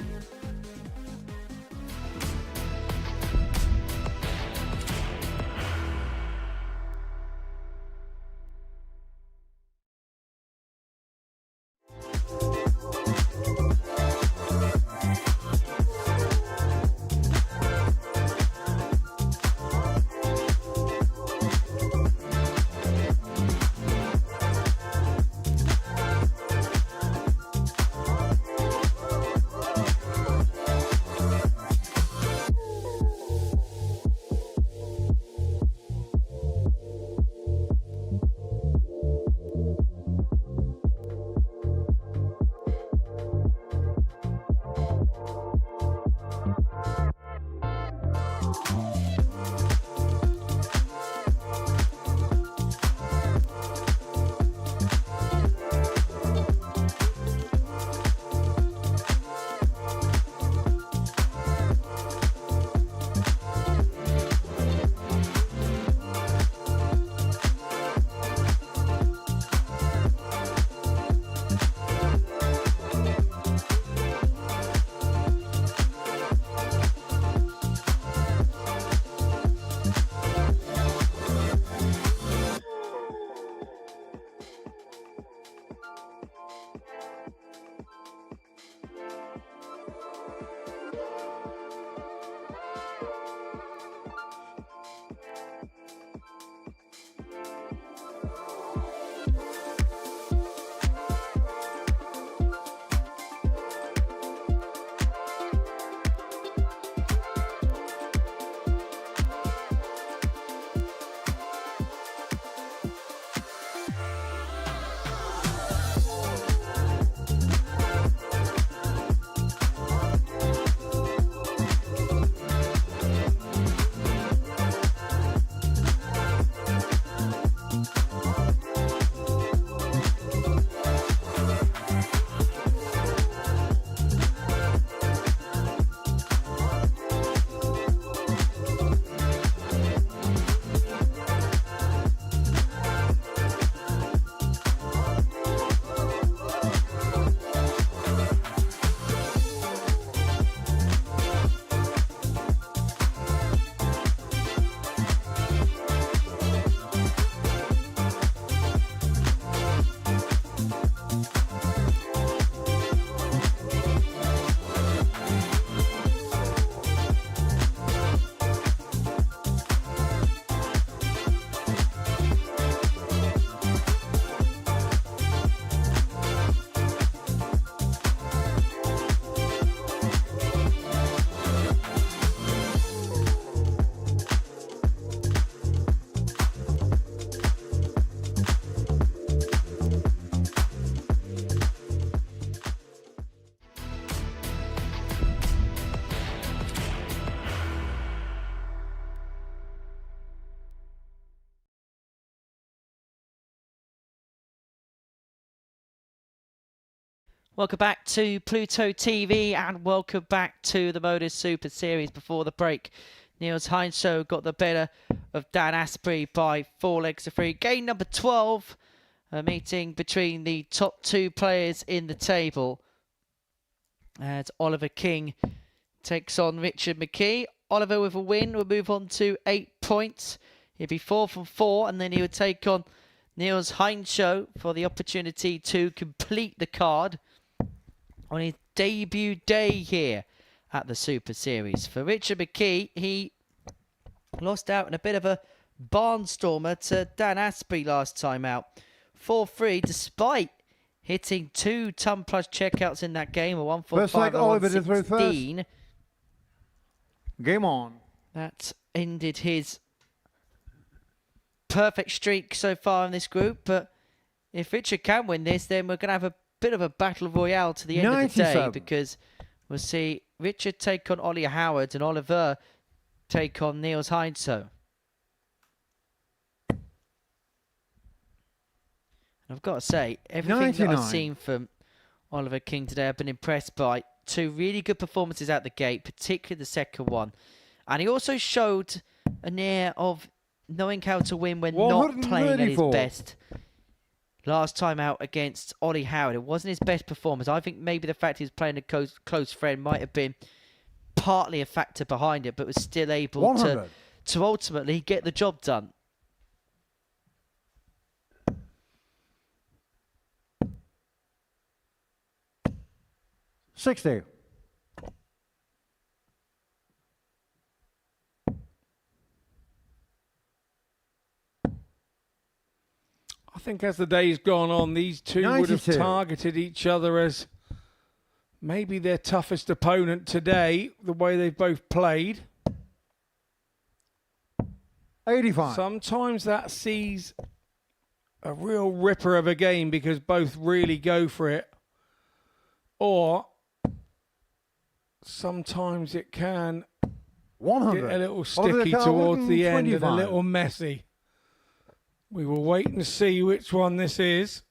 Welcome back to Pluto TV and welcome back to the Modus Super Series. Before the break, Niels Heinsoe got the better of Dan Asprey by 4 legs to 3. Game number 12, a meeting between the top 2 players in the table. As Oliver King takes on Richard McKee. Oliver with a win will move on to 8 points. He'd be 4 from 4 and then he would take on Niels Heinsoe for the opportunity to complete the card on his debut day here at the Super Series. For Richard McKee, he lost out in a bit of a barnstormer to Dan Asprey last time out. 4-3, despite hitting 2 ton plus checkouts in that game, a 145 and a 116. Game on. That ended his perfect streak so far in this group, but if Richard can win this, then we're going to have a bit of a battle royale to the end of the day, because we'll see Richard take on Ollie Howard and Oliver take on Niels Heinsoe. And I've got to say, everything that I've seen from Oliver King today, I've been impressed by. 2 really good performances out the gate, particularly the second one. And he also showed an air of knowing how to win when not playing at his best. Last time out against Ollie Howard, it wasn't his best performance. I think maybe the fact he was playing a close friend might have been partly a factor behind it, but was still able to ultimately get the job done. $60. I think as the day's gone on, these two 92. would have targeted each other as maybe their toughest opponent today, the way they've both played. 85. Sometimes that sees a real ripper of a game because both really go for it. Or sometimes it can 100. get a little sticky towards the end and a little messy. We will wait and see which one this is.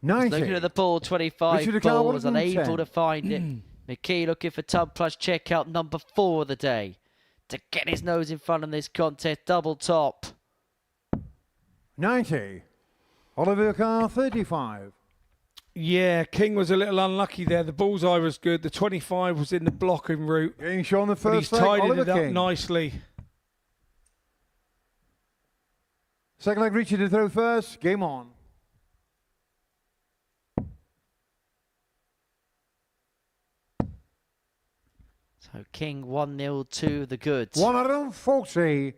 Looking at the ball, 25 ball, was unable to find it. McKee looking for tub plus checkout number 4 of the day to get his nose in front of this contest. Double top. 90. Oliver Carr, 35. Yeah, King was a little unlucky there. The bullseye was good. The 25 was in the blocking route. Getting shown the But first he's leg, tidied Oliver it up King. nicely. Second leg, Richard to throw first. Game on. So King 1-0 to the goods. 140.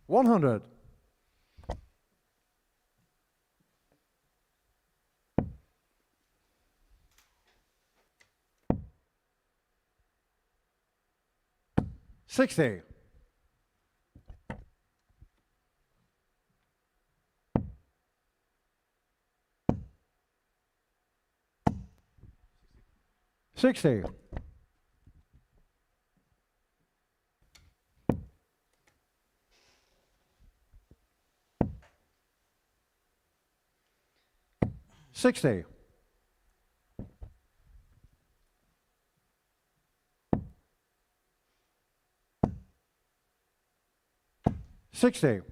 $100. $60. $60. $60. $60.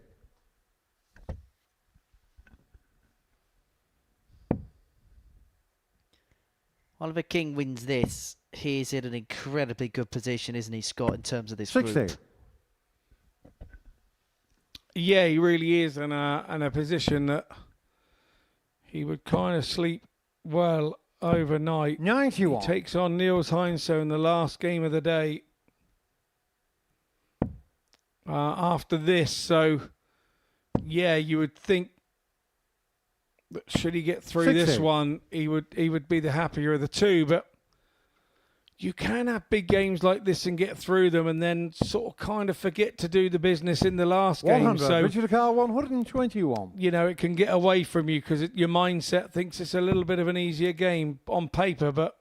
Oliver King wins this. He's in an incredibly good position, isn't he, Scott, in terms of this 60. group? Yeah, he really is in a position that he would kind of sleep well overnight. 91. He takes on Niels Heinsoe in the last game of the day. After this, so yeah, you would think that should he get through 60. this one, he would be the happier of the two. But you can have big games like this and get through them, and then sort of kind of forget to do the business in the last game. 100. So Richard Carr, 121. you know it can get away from you because your mindset thinks it's a little bit of an easier game on paper, but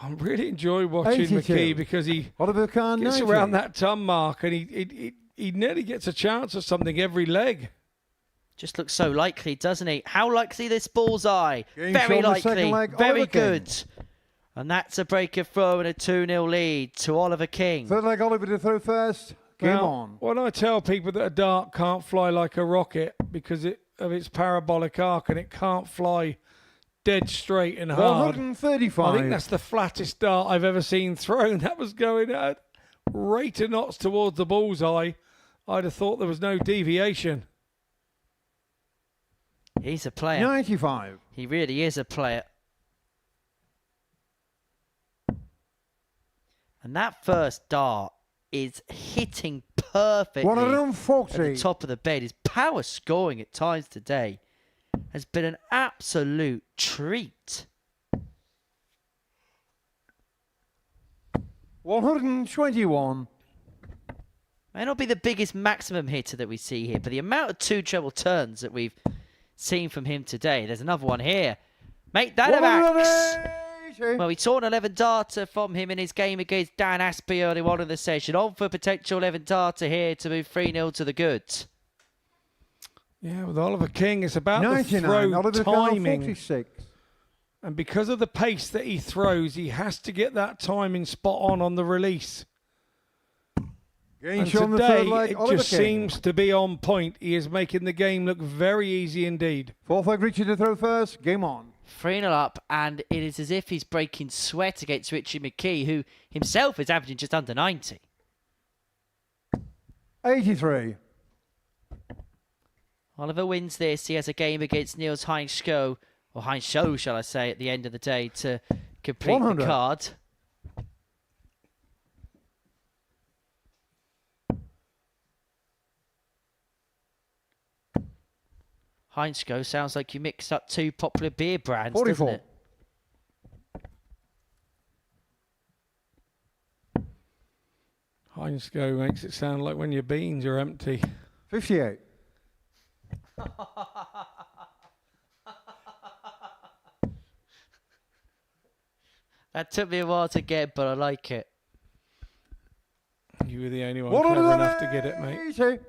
I really enjoy watching 82. McKee because he Oliver Kahn, gets 90. around that ton mark and he nearly gets a chance of something every leg. Just looks so likely, doesn't he? How likely this bullseye? Game Very shot on the second likely. leg, Very Oliver King. good. And that's a breaker throw and a 2-0 lead to Oliver King. Third leg, Oliver to throw first. Game Now, on. when I tell people that a dart can't fly like a rocket because of its parabolic arc and it can't fly dead straight and hard, 135. I think that's the flattest dart I've ever seen thrown. That was going at rate of knots towards the bullseye. I'd have thought there was no deviation. He's a player. 95. He really is a player. And that first dart is hitting perfectly 140. at the top of the bed. His power scoring at times today has been an absolute treat. 121. May not be the biggest maximum hitter that we see here, but the amount of two treble turns that we've seen from him today. There's another one here. Make that a max. Well, we saw an 11 darter from him in his game against Dan Aspie early on in the session. On for a potential 11 darter here to move 3-0 to the goods. Yeah, with Oliver King, it's about 99. the throw Oliver Kahn, timing. 46. And because of the pace that he throws, he has to get that timing spot on the release. Game And shot on the today, third leg, it Oliver just King. seems to be on point. He is making the game look very easy indeed. Fourth leg, Richard to throw first. Game on. 3-0 up, and it is as if he's breaking sweat against Richie McKee, who himself is averaging just under 90. 83. Oliver wins this. He has a game against Niels Heinz-Scho, or Heinz-Scho, shall I say, at the end of the day to complete 100. the card. Heinz-Scho sounds like you mixed up two popular beer brands, 44. doesn't it? Heinz-Scho makes it sound like when your beans are empty. 58. That took me a while to get, but I like it. You were the only one clever enough to get it, mate. 80.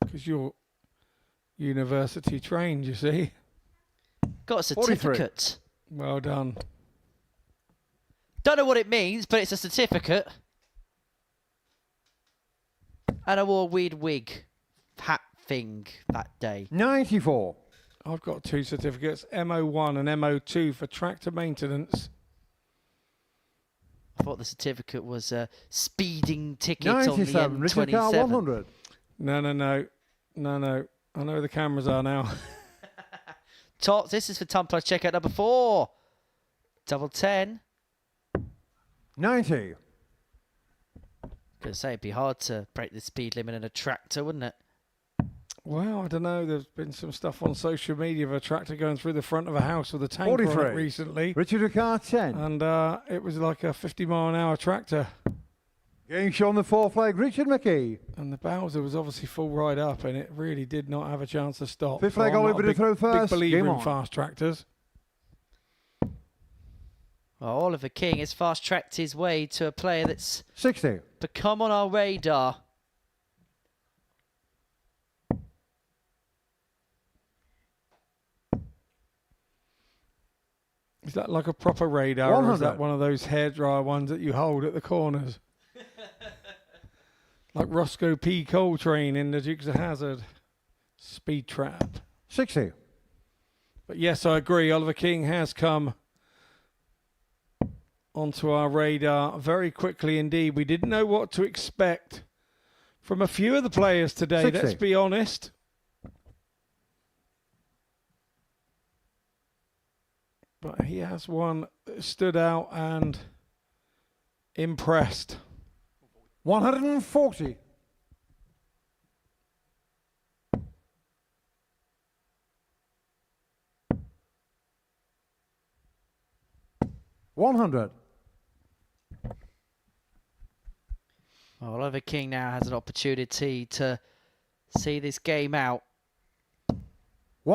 Because you're university trained, you see. Got a certificate. Well done. Don't know what it means, but it's a certificate. And I wore a weird wig hat thing that day. 94. I've got two certificates, MO1 and MO2 for tractor maintenance. I thought the certificate was a speeding ticket on the 97. Richard Carr, M27. 100. No. I know where the cameras are now. Tots, this is for Ton Plus checkout number 4. Double 10. 90. Gonna say it'd be hard to break the speed limit in a tractor, wouldn't it? Well, I don't know. There's been some stuff on social media of a tractor going through the front of a house with a tank on 43. it recently. Richard Carr, 10. And it was like a 50-mile-an-hour tractor. Game shot on the fourth leg, Richard McKee. And the Bowser was obviously full right up, and it really did not have a chance to stop. Fifth So leg, I'm not Oliver a to big, throw first. big believer Game in on. fast tractors. Well, Oliver King has fast-tracked his way to a player that's 60. become on our radar. Is that like a proper radar, or is 100. that one of those hairdryer ones that you hold at the corners? Like Roscoe P. Coltrane in the Dukes of Hazzard. Speed trap. 60. But yes, I agree. Oliver King has come onto our radar very quickly indeed. We didn't know what to expect from a few of the players today, 60. let's be honest. But he has one that stood out and impressed. 140. 100. Well, Oliver King now has an opportunity to see this game out.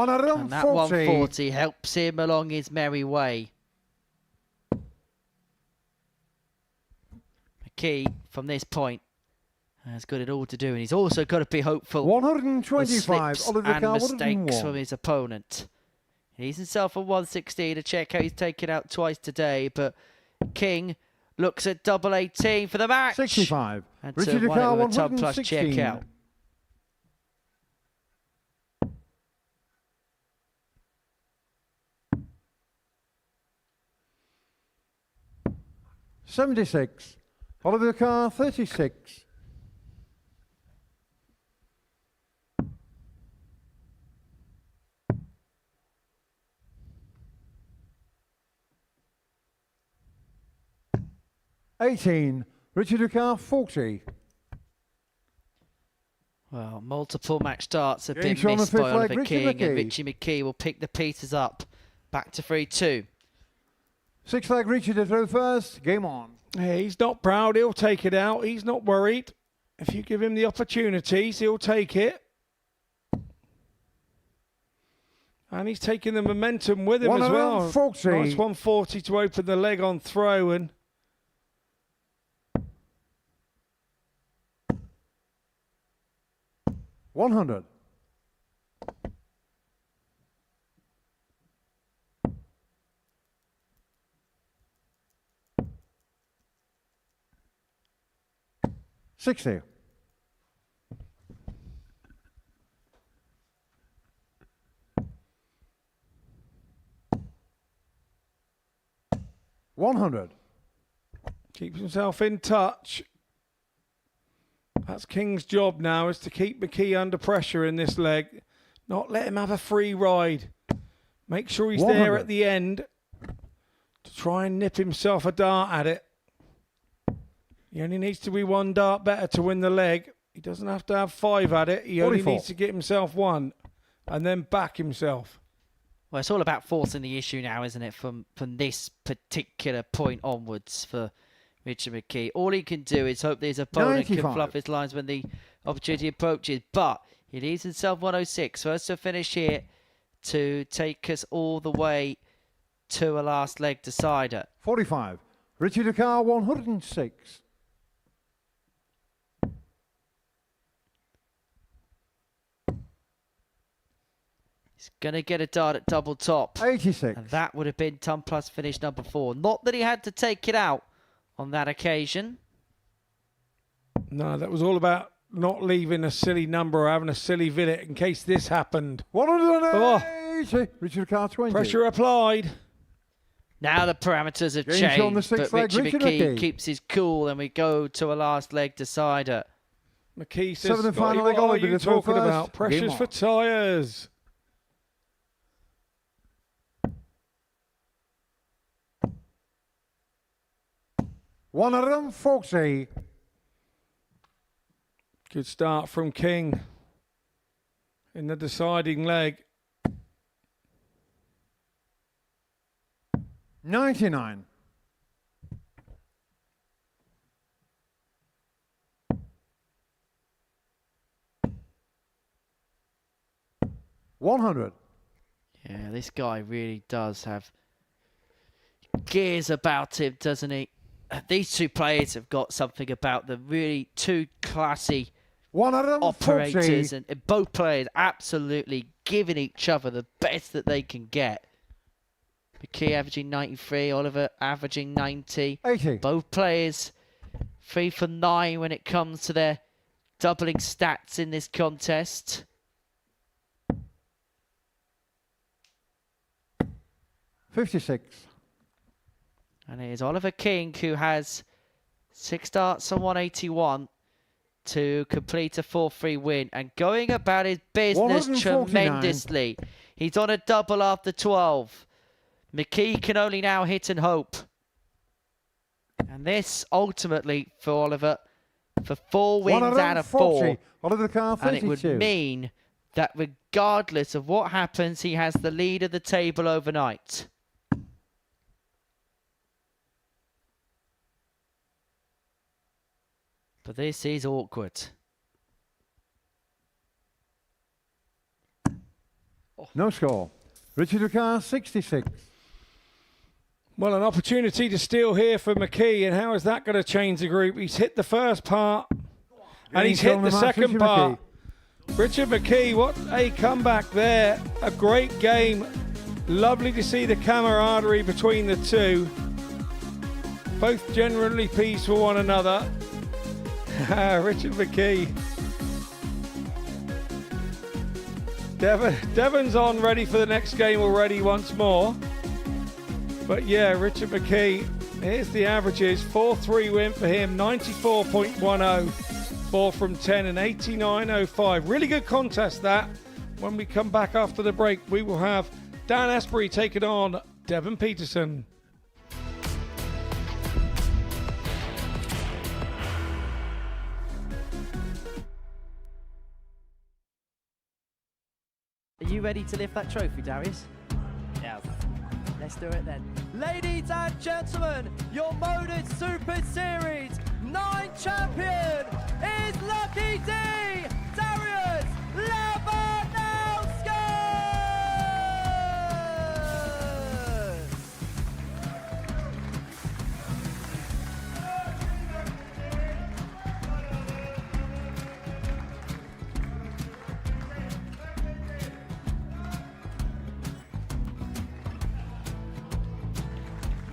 And that 140. 140 helps him along his merry way. McKee, from this point, has got it all to do, and he's also got to be hopeful 125. slips Oliver and Carr, mistakes 101. from his opponent. He's himself on 116 to check how he's taken out twice today, but King looks at double 18 for the match. 65. And Richard to Carr, one with a tub plus 116. check out. $76. Oliver Carr, 36. $18. Richard Carr, 40. Well, multiple match starts have Game been show on the missed fifth by leg, Oliver Richie King, and McKee. Richie McKee will pick the pieces up. Back to 3-2. 6 leg Richard to throw first. Game on. Yeah, he's not proud. He'll take it out. He's not worried. If you give him the opportunities, he'll take it. And he's taking the momentum with him as well. 140. Nice 140 to open the leg on throw. And 100. $60. $100. keeps himself in touch. That's King's job now, is to keep McKee under pressure in this leg. Not let him have a free ride. Make sure he's there at the end to try and nip himself a dart at it. He only needs to be one dart better to win the leg. He doesn't have to have 5 at it. He only 44. needs to get himself 1 and then back himself. Well, it's all about forcing the issue now, isn't it, from this particular point onwards for Richard McKee. All he can do is hope that his opponent 95. can fluff his lines when the opportunity approaches. But he leaves himself 106. First to finish here to take us all the way to a last leg decider. 45. Richard Carr, 106. He's going to get a dart at double top. 86. And that would have been ton plus finish number 4. Not that he had to take it out on that occasion. No, that was all about not leaving a silly number or having a silly visit in case this happened. 180. Richard Carr, 20. Pressure applied. Now the parameters have Game show on the changed, but sixth leg, Richard Richard McKee McKee. keeps his cool, and we go to a last leg decider. McKee says, 7 and Scotty, final leg, what are Oliver you to throw talking first. about? Game Pressures on. for tyres. $140. Good start from King in the deciding leg. 99. $100. Yeah, this guy really does have gears about him, doesn't he? These two players have got something about them, really two classy 140. operators, and both players absolutely giving each other the best that they can get. McKee averaging 93, Oliver averaging 90. 80. Both players 3 for 9 when it comes to their doubling stats in this contest. $56. And it is Oliver King who has 6 darts on 181 to complete a 4-3 win and going about his business 149. tremendously. He's on a double after 12. McKee can only now hit and hope. And this ultimately for Oliver for 4 wins out of 4. Oliver Carr, And 32. it would mean that regardless of what happens, he has the lead of the table overnight. But this is awkward. No score. Richard McCarr, 66. Well, an opportunity to steal here for McKee, and how is that going to change the group? He's hit the first part, and he's hit the second part. Richard McKee, what a comeback there. A great game. Lovely to see the camaraderie between the two. Both generally pleased for one another. Richard McKee. Devon's on, ready for the next game already once more. But yeah, Richard McKee, here's the averages. 4-3 win for him, 94.10. 4 from 10 and 89.05. Really good contest that. When we come back after the break, we will have Dan Asprey taking on Devon Peterson. Are you ready to lift that trophy, Darius? Yes. Let's do it then. Ladies and gentlemen, your Modus Super Series 9 champion is Lucky D, Darius Labanowski!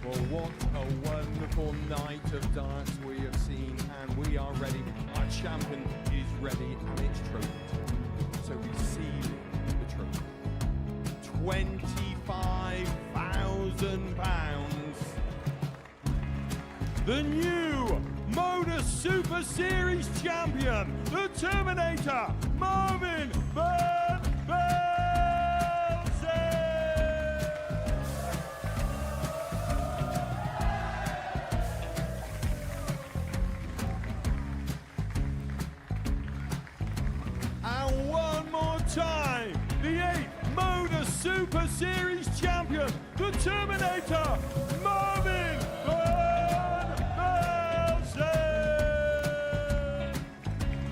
Well, what a wonderful night of darts we have seen, and we are ready. Our champion is ready, and it's trophy time. So receiving the trophy, £25,000. The new Modus Super Series champion, the Terminator, Marvin Van Velzen. And one more time, the 8th Modus Super Series champion, the Terminator, Marvin Van Velzen.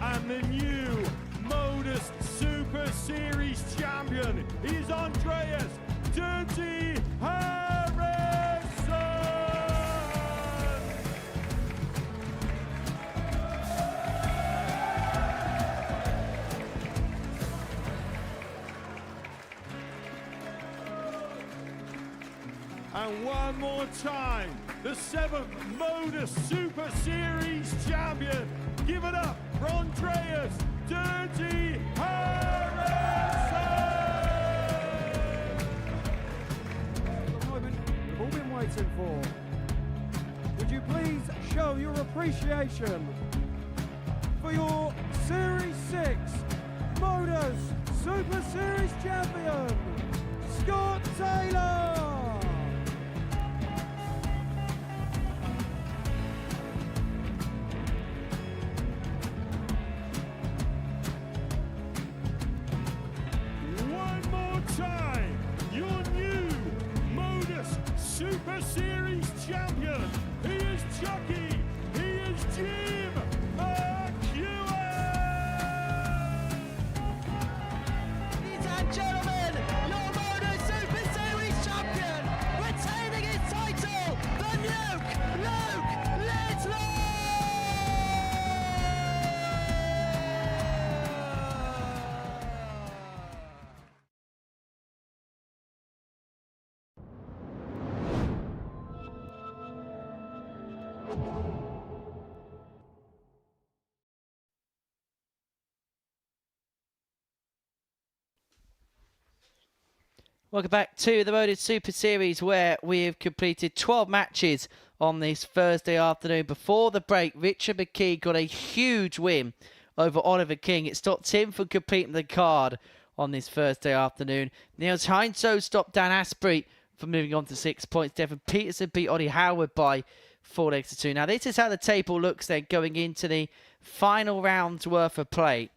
And the new Modus Super Series champion is Andreas Dirty Harrison. And one more time, the 7th Modus Super Series champion. Give it up for Andreas Dirty Harrison. The moment we've all been waiting for. Would you please show your appreciation for your Series 6 Modus Super Series champion, Scott Taylor? One more time, your new Modus Super Series champion. He is Chucky. He is Jim McEwen. Ladies and gentlemen, your Modus Super Series champion, retaining his title, the Luke Littler! Welcome back to the Modus Super Series, where we have completed 12 matches on this Thursday afternoon. Before the break, Richard McKee got a huge win over Oliver King. It stopped him from completing the card on this Thursday afternoon. Niels Heinzo stopped Dan Asprey from moving on to 6 points. Devon Peterson beat Ollie Howard by 4 legs to 2. Now, this is how the table looks then going into the final round's worth of play.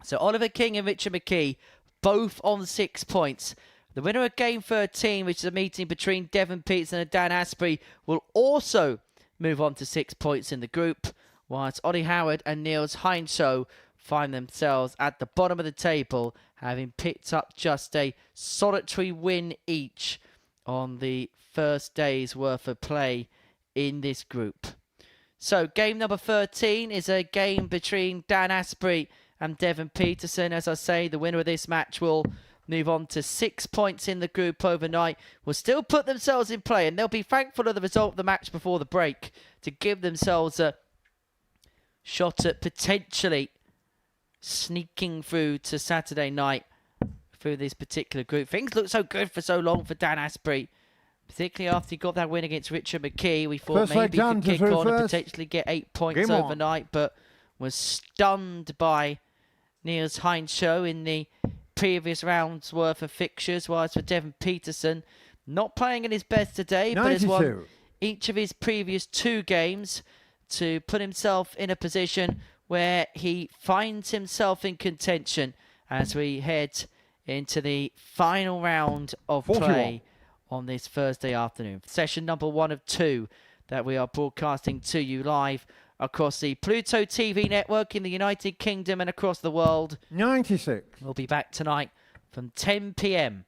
So Oliver King and Richard McKee both on 6 points. The winner of Game 13, which is a meeting between Devon Peterson and Dan Asprey, will also move on to 6 points in the group, whilst Ollie Howard and Niels Heinzo find themselves at the bottom of the table, having picked up just a solitary win each on the first day's worth of play in this group. So game number 13 is a game between Dan Asprey and Devon Peterson. As I say, the winner of this match will move on to 6 points in the group overnight, will still put themselves in play, and they'll be thankful of the result of the match before the break to give themselves a shot at potentially sneaking through to Saturday night through this particular group. Things looked so good for so long for Dan Asprey, particularly after he got that win against Richard McKee. We thought maybe he could kick on and potentially get 8 points overnight, but was stunned by Niels Heinzshow in the previous round's worth of fixtures, whilst for Devon Peterson, not playing at his best today, but has won each of his previous 2 games to put himself in a position where he finds himself in contention as we head into the final round of play on this Thursday afternoon. Session number 1 of 2 that we are broadcasting to you live across the Pluto TV network in the United Kingdom and across the world. 96. We'll be back tonight from 10 p.m.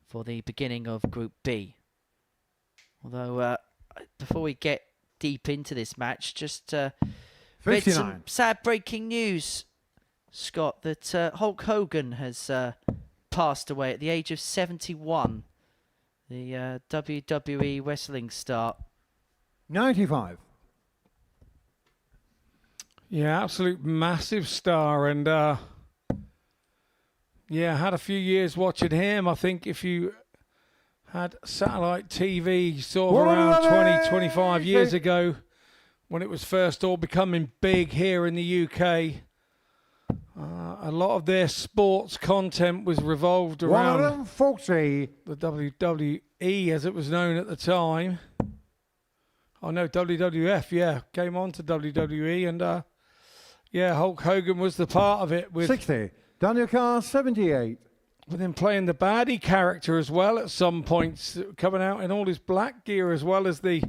for the beginning of Group B. Although, before we get deep into this match, just read some sad breaking news, Scott, that Hulk Hogan has passed away at the age of 71. The WWE wrestling star. 95. Yeah, absolute massive star, and yeah, had a few years watching him. I think if you had satellite TV sort of around 20, 25 years ago, when it was first all becoming big here in the UK, a lot of their sports content was revolved around the WWE, as it was known at the time. Oh no, WWF, yeah, came on to WWE, and yeah, Hulk Hogan was the part of it. With 60. Daniel Carr, 78. With him playing the baddie character as well at some points, coming out in all his black gear as well as the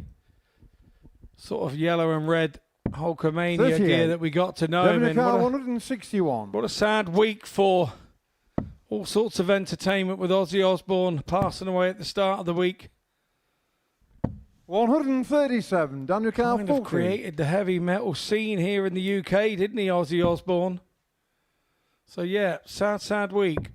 sort of yellow and red Hulkamania gear that we got to know him in. 161. What a sad week for all sorts of entertainment, with Ozzy Osbourne passing away at the start of the week. 137. Daniel Carr, kind of created the heavy metal scene here in the UK, didn't he, Ozzy Osbourne? So yeah, sad week.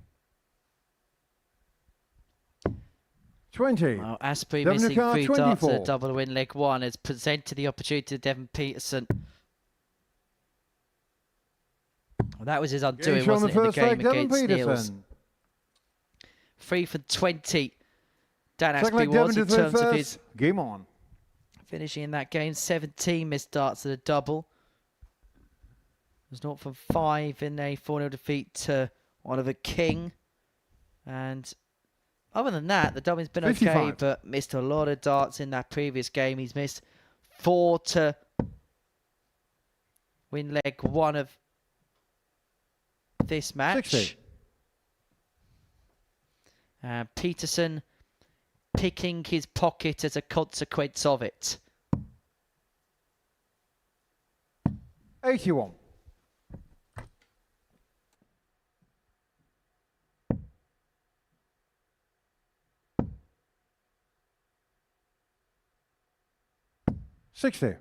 20. Well, Asprey missing 3 darts at a double win leg 1 has presented the opportunity to Devon Peterson. Well, that was his undoing, wasn't it, in the game against Niels? 3 for 20. Dan Asprey was in terms of his game on. Finishing in that game, 17 missed darts at a double. Was 0 for 5 in a 4-0 defeat to Oliver King. And other than that, the dummy's been 55. okay, but missed a lot of darts in that previous game. He's missed 4 to win leg 1 of this match. 60. Peterson picking his pocket as a consequence of it. 81. $60.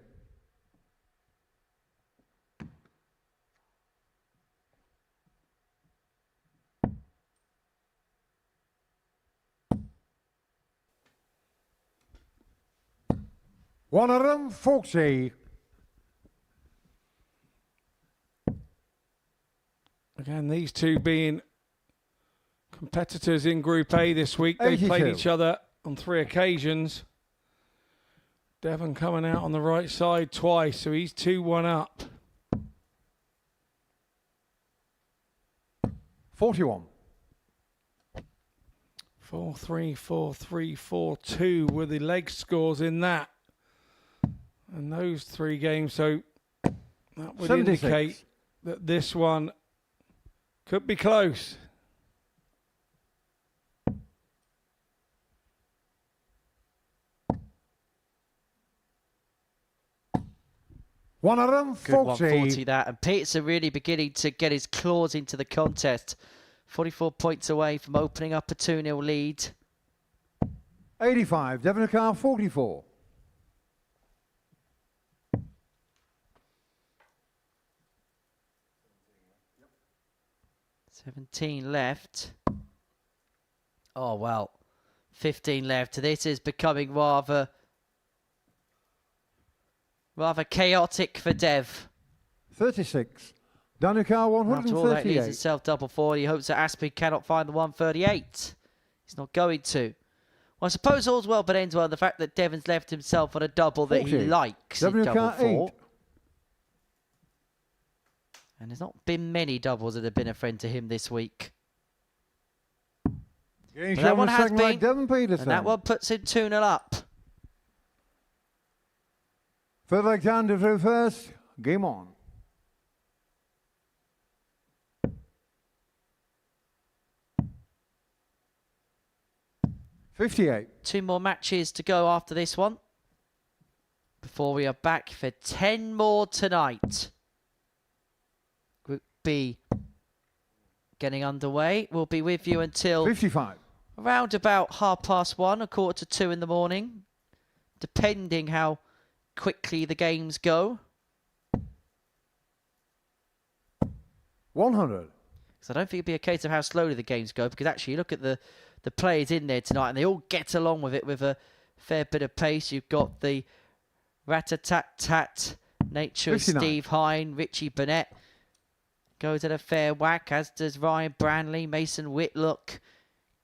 140. Again, these two being competitors in Group A this week. They 82. played each other on 3 occasions. Devon coming out on the right side twice, so he's 2-1 up. 41. 4-3, 4-3, 4-2 were the leg scores in that. And those 3 games, so that would 76. indicate that this one could be close. One of them, Good 140 that, and Peterson really beginning to get his claws into the contest 44 points away from opening up a 2-0 lead. 85, Devon Carr 44. $17 left. Oh, well. 15 left. This is becoming rather chaotic for Dev. 36, Daniel Carr After all, that leaves 138. itself double forward. He hopes that Aspie cannot find the 138. He's not going to. Well, I suppose all's well but ends well. The fact that Devon's left himself on a double that he 40. likes in Devon double Carr 4. 8. And there's not been many doubles that have been a friend to him this week. Game But show that on one the has second leg, been. Devon Peterson. And that one puts him 2-0 up. Third leg down to through first. Game on. $58. 2 more matches to go after this one before we are back for 10 more tonight. Group B getting underway. We'll be with you until 55. around about 1:30, 1:45 in the morning, depending how quickly the games go. 100. So I don't think it'd be a case of how slowly the games go, because actually you look at the players in there tonight and they all get along with it with a fair bit of pace. You've got the rat-a-tat-tat nature of 59. Steve Hine, Richie Burnett goes at a fair whack, as does Ryan Branley. Mason Whitlock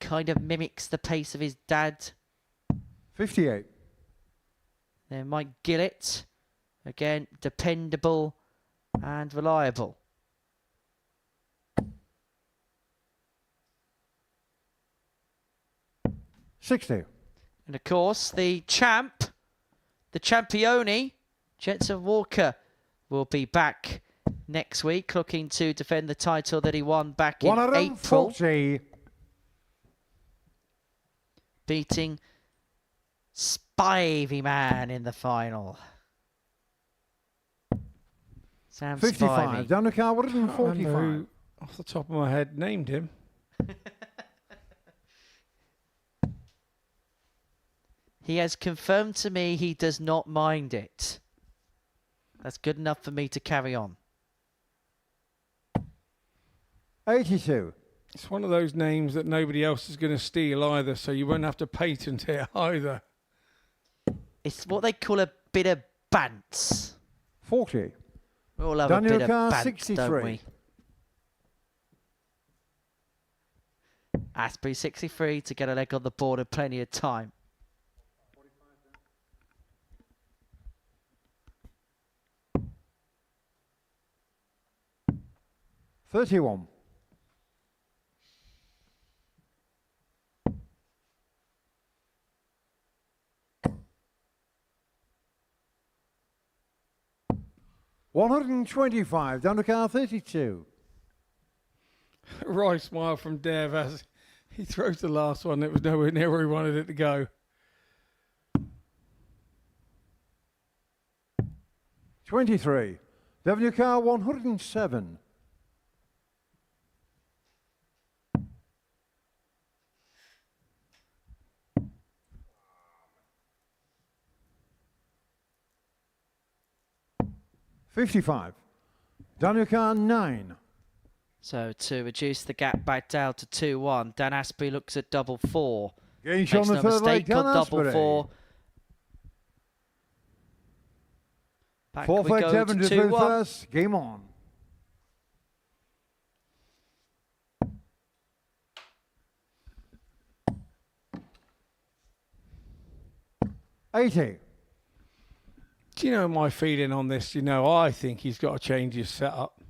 kind of mimics the pace of his dad. 58. Then Mike Gillett, again, dependable and reliable. $60. And of course, the champ, the champione, Jensen Walker, will be back next week, looking to defend the title that he won back in April, 140. beating Spivey Man in the final. Sam 55. Spivey. Down the car, I don't remember 145. who, off the top of my head, named him. He has confirmed to me he does not mind it. That's good enough for me to carry on. 82. It's one of those names that nobody else is going to steal either, so you won't have to patent it either. It's what they call a bit of bants. 40. We all have Daniel a bit Carr, of bants, 63. don't we? Asprey 63 to get a leg on the board and plenty of time. $31. $125. Down the car, 32. Right smile from Dev as he throws the last one. It was nowhere near where he wanted it to go. 23. Devon car, 107. $55. Daniel Carr, 9. So to reduce the gap back down to 2-1, Dan Asprey looks at double 4. Game Makes shot on the no third leg, mistake on Dan double Asprey. 4. Back Fourth we leg, go Devon to to third 2-1. first. Game on. $80. Do you know my feeling on this? You know, I think he's got to change his setup.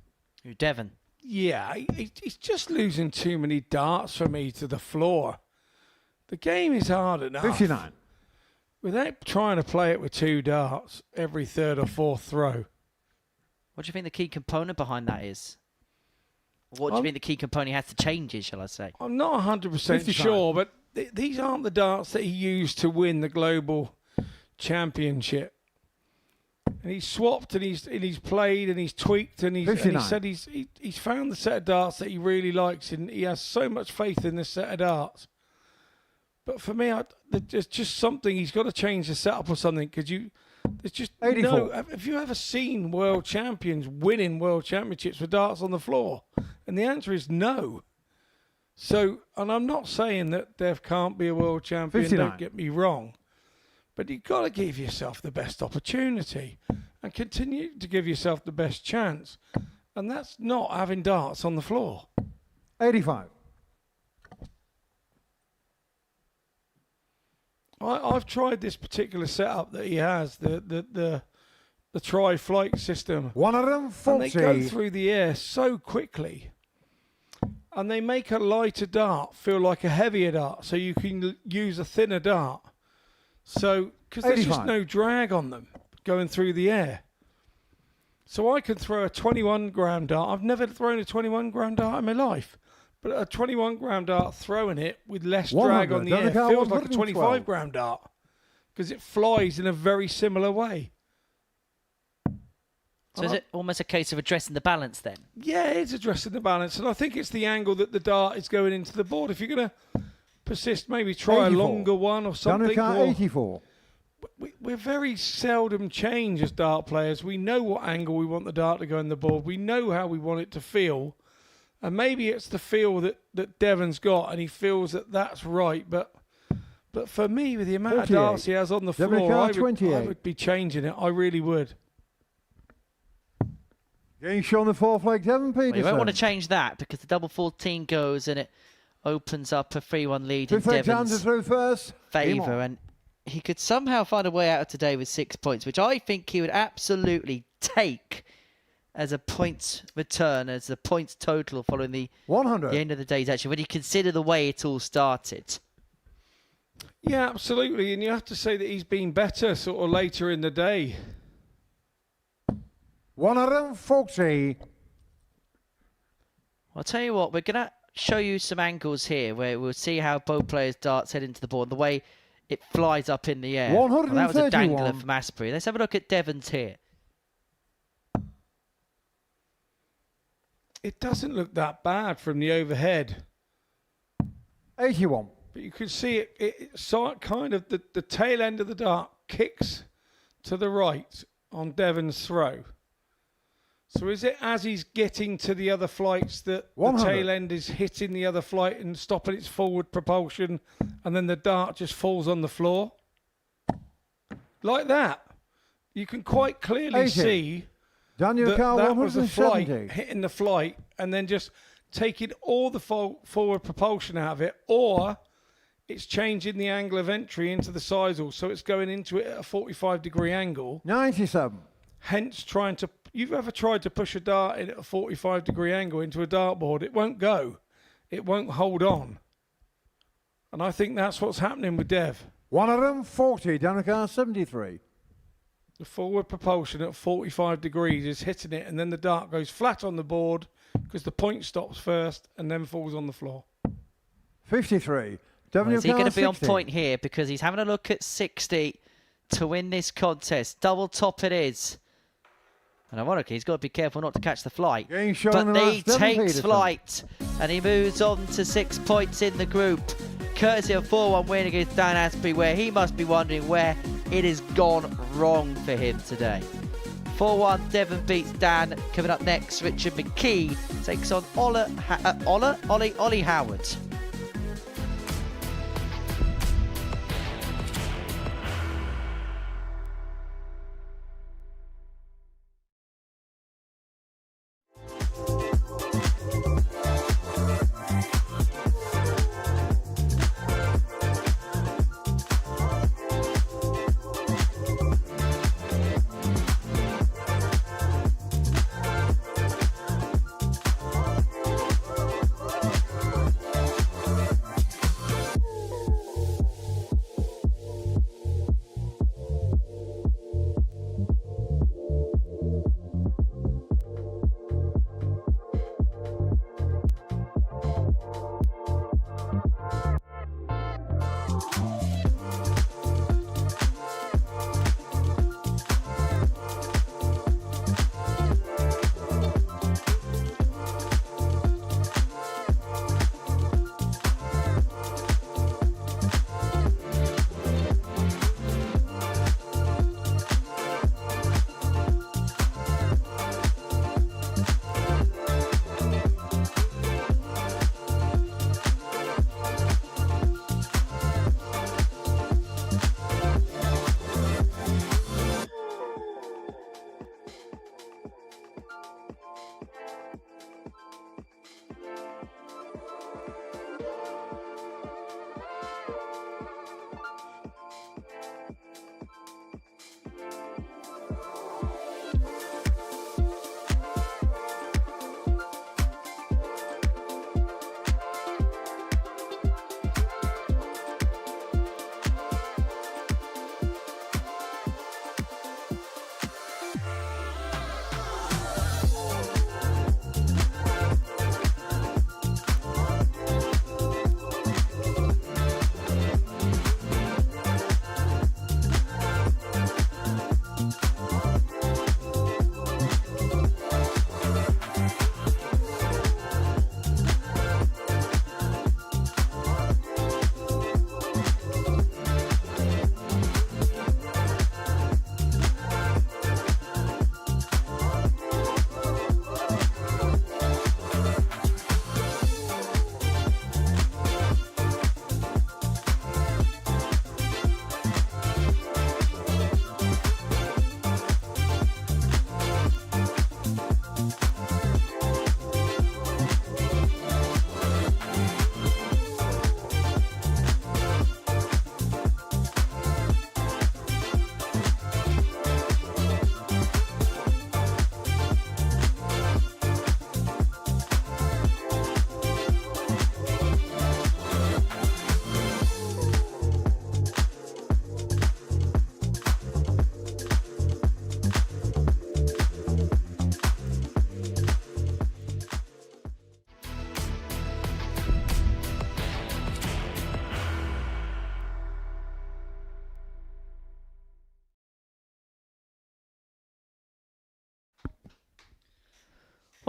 Who, Devon? Yeah, he's just losing too many darts for me to the floor. The game is hard enough. 59. Without trying to play it with 2 darts every third or fourth throw. What do you think the key component behind that is? What do you think the key component has to change is, shall I say? I'm not 100% 55. sure, but these aren't the darts that he used to win the global championship. And he's swapped and he's played and he's tweaked and he 59. said he's found the set of darts that he really likes and he has so much faith in this set of darts. But for me, there's just something he's got to change the setup or something because there's just 84. no. Have you ever seen world champions winning world championships with darts on the floor? And the answer is no. So, and I'm not saying that Dev can't be a world champion. 59. Don't get me wrong. But you've got to give yourself the best opportunity and continue to give yourself the best chance. And that's not having darts on the floor. 85. I've tried this particular setup that he has, the tri-flight system. 140. And they go through the air so quickly. And they make a lighter dart feel like a heavier dart, so you can use a thinner dart. So, because there's just 85. no drag on them going through the air. So I can throw a 21-gram dart. I've never thrown a 21-gram dart in my life. But a 21-gram dart, throwing it with less drag on the air feels like a 25-gram dart. Because it flies in a very similar way. So is it almost a case of addressing the balance then? Yeah, it's addressing the balance. And I think it's the angle that the dart is going into the board. If you're going to persist, maybe try 84. a longer one or something. Danica, 84. We're very seldom change as dart players. We know what angle we want the dart to go in the board. We know how we want it to feel. And maybe it's the feel that Devon's got, and he feels that that's right. But for me, with the amount 48. of darts he has on the Devon floor, Carr, I 28. would be changing it. I really would. Getting shown the fourth leg, Devon Well, you Peterson. won't want to change that because the double 14 goes and it opens up a 3-1 lead in Fifth leg Jansen Devon's through first. favour. And he could somehow find a way out of today with 6 points, which I think he would absolutely take as a points return, as a points total following the 100. end of the days, actually, when you consider the way it all started. Yeah, absolutely. And you have to say that he's been better sort of later in the day. 140. I'll tell you what, we're going to show you some angles here where we'll see how both players' darts head into the board, the way it flies up in the air. Well, that was a dangler 131. from Asprey. Let's have a look at Devon's here. It doesn't look that bad from the overhead. 81. But you can see it kind of the tail end of the dart kicks to the right on Devon's throw. So is it as he's getting to the other flights that the 100. tail end is hitting the other flight and stopping its forward propulsion, and then the dart just falls on the floor? Like that. You can quite clearly 80. see Daniel Carr, that was a flight 170. hitting the flight and then just taking all the forward propulsion out of it, or it's changing the angle of entry into the sisal, so it's going into it at a 45-degree angle. 97. Hence, you've ever tried to push a dart in at a 45-degree angle into a dartboard? It won't go. It won't hold on. And I think that's what's happening with Dev. 140. Daniel Carr, 73. The forward propulsion at 45 degrees is hitting it, and then the dart goes flat on the board because the point stops first and then falls on the floor. 53. Well, is he going to be on 60. point here because he's having a look at 60 to win this contest? Double top it is. And ironically, he's got to be careful not to catch the flight. Getting shown But in the he last, Devon takes Peterson. flight and he moves on to 6 points in the group. Courtesy of 4-1 win against Dan Asprey, where he must be wondering where it has gone wrong for him today. 4-1, Devon beats Dan. Coming up next, Richard McKee takes on Ollie Howard.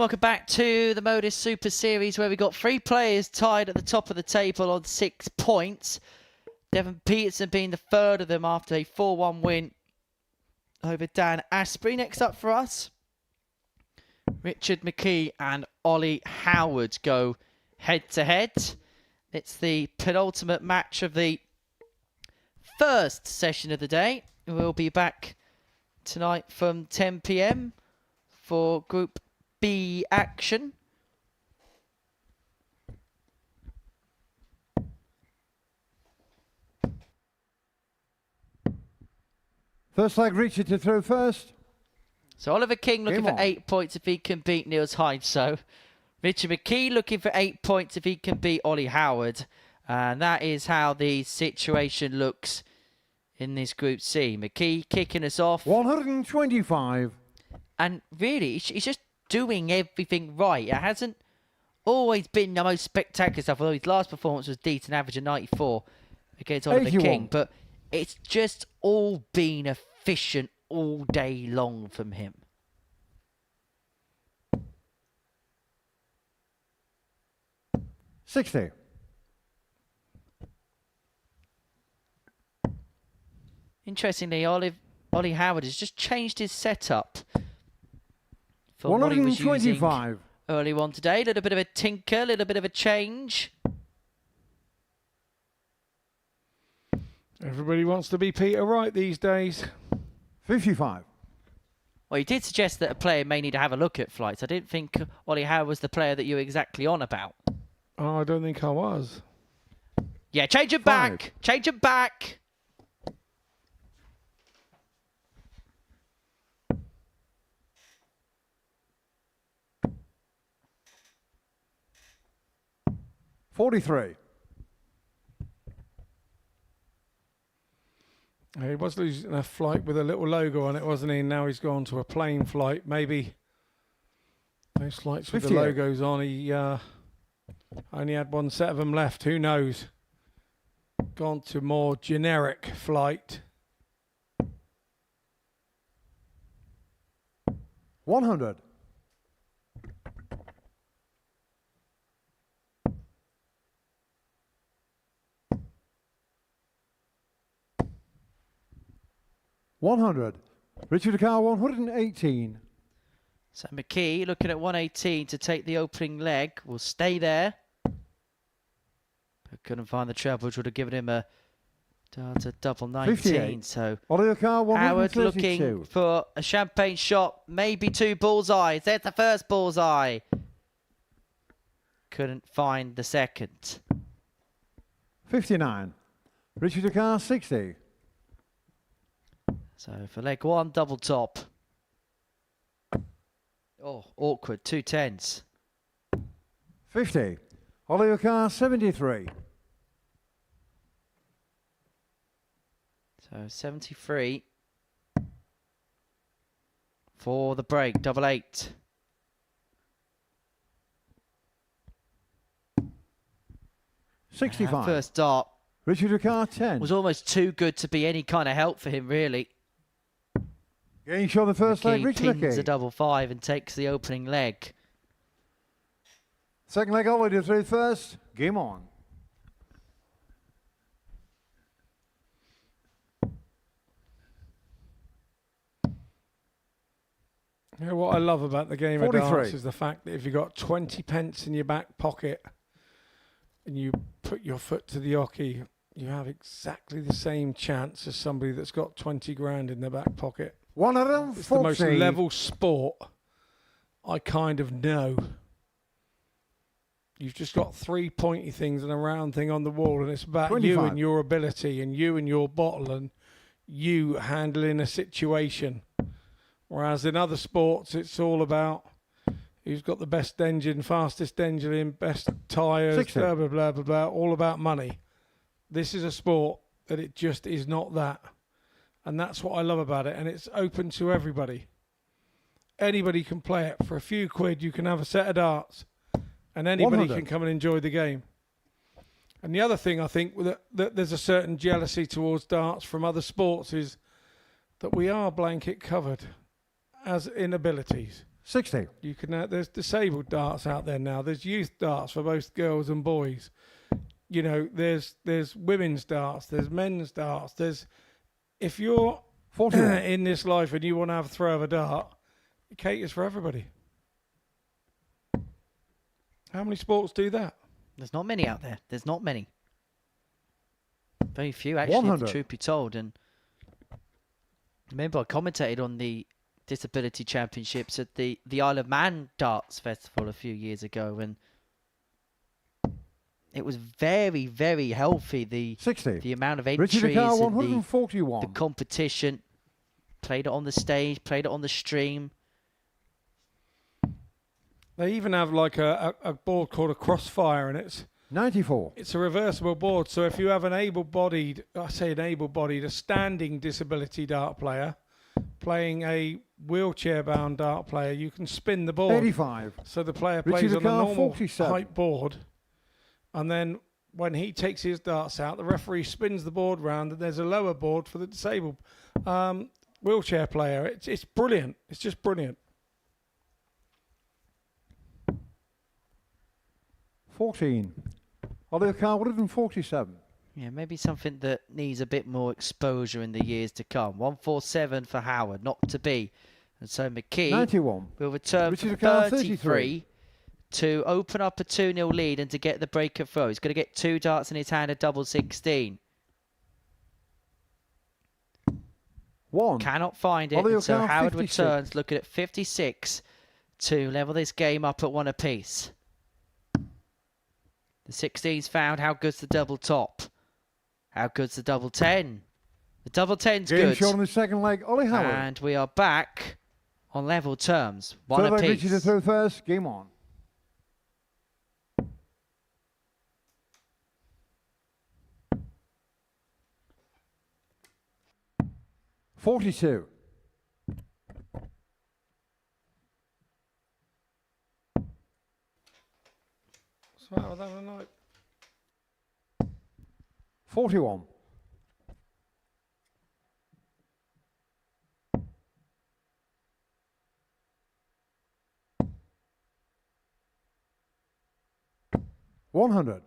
Welcome back to the Modus Super Series, where we got 3 players tied at the top of the table on 6 points. Devon Peterson being the third of them after a 4-1 win over Dan Asprey. Next up for us, Richard McKee and Ollie Howard go head-to-head. It's the penultimate match of the first session of the day. We'll be back tonight from 10 p.m. for Group B action. First leg, Richard to throw first. So Oliver King looking for 8 points if he can beat Niels Hines. So Richard McKee looking for 8 points if he can beat Ollie Howard. And that is how the situation looks in this Group C. McKee kicking us off. 125. And really, he's just doing everything right. It hasn't always been the most spectacular stuff, although his last performance was decent, average of 94 against Oliver 81. King. But it's just all been efficient all day long from him. $60. Interestingly, Ollie Howard has just changed his setup from what he was using 125. early on today. A little bit of a tinker, a little bit of a change. Everybody wants to be Peter Wright these days. 55. Well, he did suggest that a player may need to have a look at flights. I didn't think Ollie Howard was the player that you were exactly on about. Oh, I don't think I was. Yeah, change him back. Change him back. $43. He was losing a flight with a little logo on it, wasn't he? Now he's gone to a plain flight. Maybe those flights with the 58. logos on, he only had one set of them left. Who knows? Gone to more generic flight. 100. $100. Richard Carr, 118. So McKee looking at 118 to take the opening leg. Will stay there. But couldn't find the treble, which would have given him a double 19. 58. So Oliver Carr, Howard 132. looking for a champagne shot, maybe 2 bullseyes. There's the first bullseye. Couldn't find the second. 59. Richard Carr, 60. So for leg 1, double top. Oh, awkward, 2 10s. 50. Oliver Carr, 73. So 73 for the break, double 8. $65. First dart Richard Carr, 10. was almost too good to be any kind of help for him, really. Getting shot the first leg, McKee Richard pins a McKee. double 5 and takes the opening leg. Second leg, Ollie to throw first. Game on. You know what I love about the game of 43. darts is the fact that if you've got 20 pence in your back pocket and you put your foot to the hockey, you have exactly the same chance as somebody that's got 20 grand in their back pocket. 140. It's the most level sport I kind of know. You've just got 3 pointy things and a round thing on the wall, and it's about 25. you and your ability and you and your bottle and you handling a situation. Whereas in other sports, it's all about who's got the best engine, fastest engine, best tyres, 60. blah, blah, blah, blah, blah, all about money. This is a sport that it just is not that. And that's what I love about it. And it's open to everybody. Anybody can play it. For a few quid, you can have a set of darts. And anybody 100. can come and enjoy the game. And the other thing I think that there's a certain jealousy towards darts from other sports is that we are blanket covered as inabilities. 60. You can. There's disabled darts out there now. There's youth darts for both girls and boys. You know, there's women's darts. There's men's darts. If you're 41. in this life and you want to have a throw of a dart, it caters for everybody. How many sports do that? There's not many out there. There's not many. Very few, actually, if 100. the truth be told. And remember, I commentated on the Disability Championships at the Isle of Man Darts Festival a few years ago, and it was very, very healthy. The 60. the amount of Richard entries Car, and 141. the competition. Played it on the stage, played it on the stream. They even have like a board called a Crossfire, and it's 94. a reversible board. So if you have an able-bodied, a standing disability dart player playing a wheelchair-bound dart player, you can spin the board. 85. So the player Richard plays on a Car, normal 47. height board, and then when he takes his darts out, the referee spins the board round, and there's a lower board for the disabled wheelchair player. It's brilliant. It's just brilliant. 14. Oliver Car, 147. Yeah, maybe something that needs a bit more exposure in the years to come. 147 for Howard, not to be. And so McKee 91. will return Richard for Car, 33 to open up a 2-0 lead and to get the break at throw. He's going to get 2 darts in his hand at double 16. 1. Cannot find it. Ollie And so O'Connor, Howard 56. returns looking at 56 to level this game up at 1 apiece. The 16's found. How good's the double top? How good's the double 10? The double 10's Game good. shot on the second leg, Ollie Howard. And we are back on level terms. 1 Third leg, apiece. Richard to throw first. Game on. $42. What's the matter with having a night? 41. $100.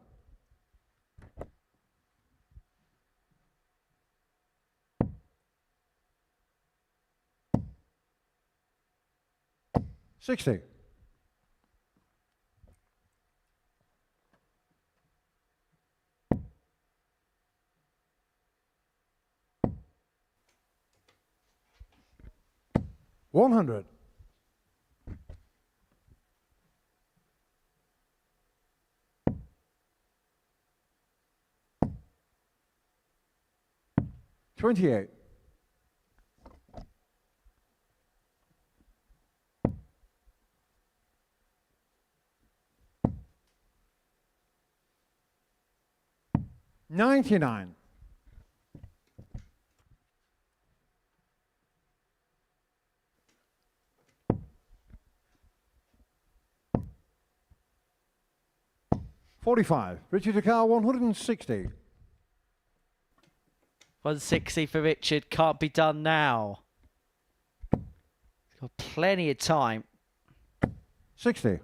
$60. $100. $28. $99. $45. Richard Car, 160. 160 for Richard. Can't be done now. He's got plenty of time. 60.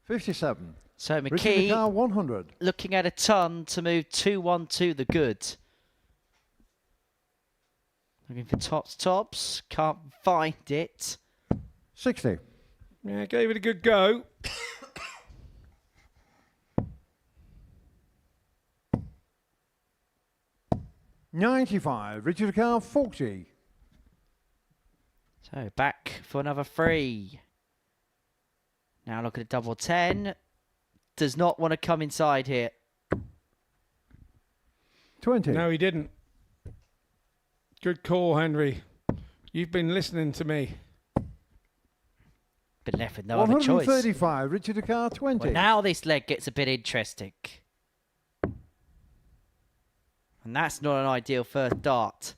$57. So Richard McKee Car, 100. looking at a ton to move 2-1 to the good. Looking for tops. Can't find it. 60. Yeah, gave it a good go. $95. Richard Car, 40. So back for another 3. Now look at a double 10. Does not want to come inside here. 20. No, he didn't. Good call, Henry. You've been listening to me. Been left with no other choice. 135. Richard Car, 20. Well, now this leg gets a bit interesting. And that's not an ideal first dart.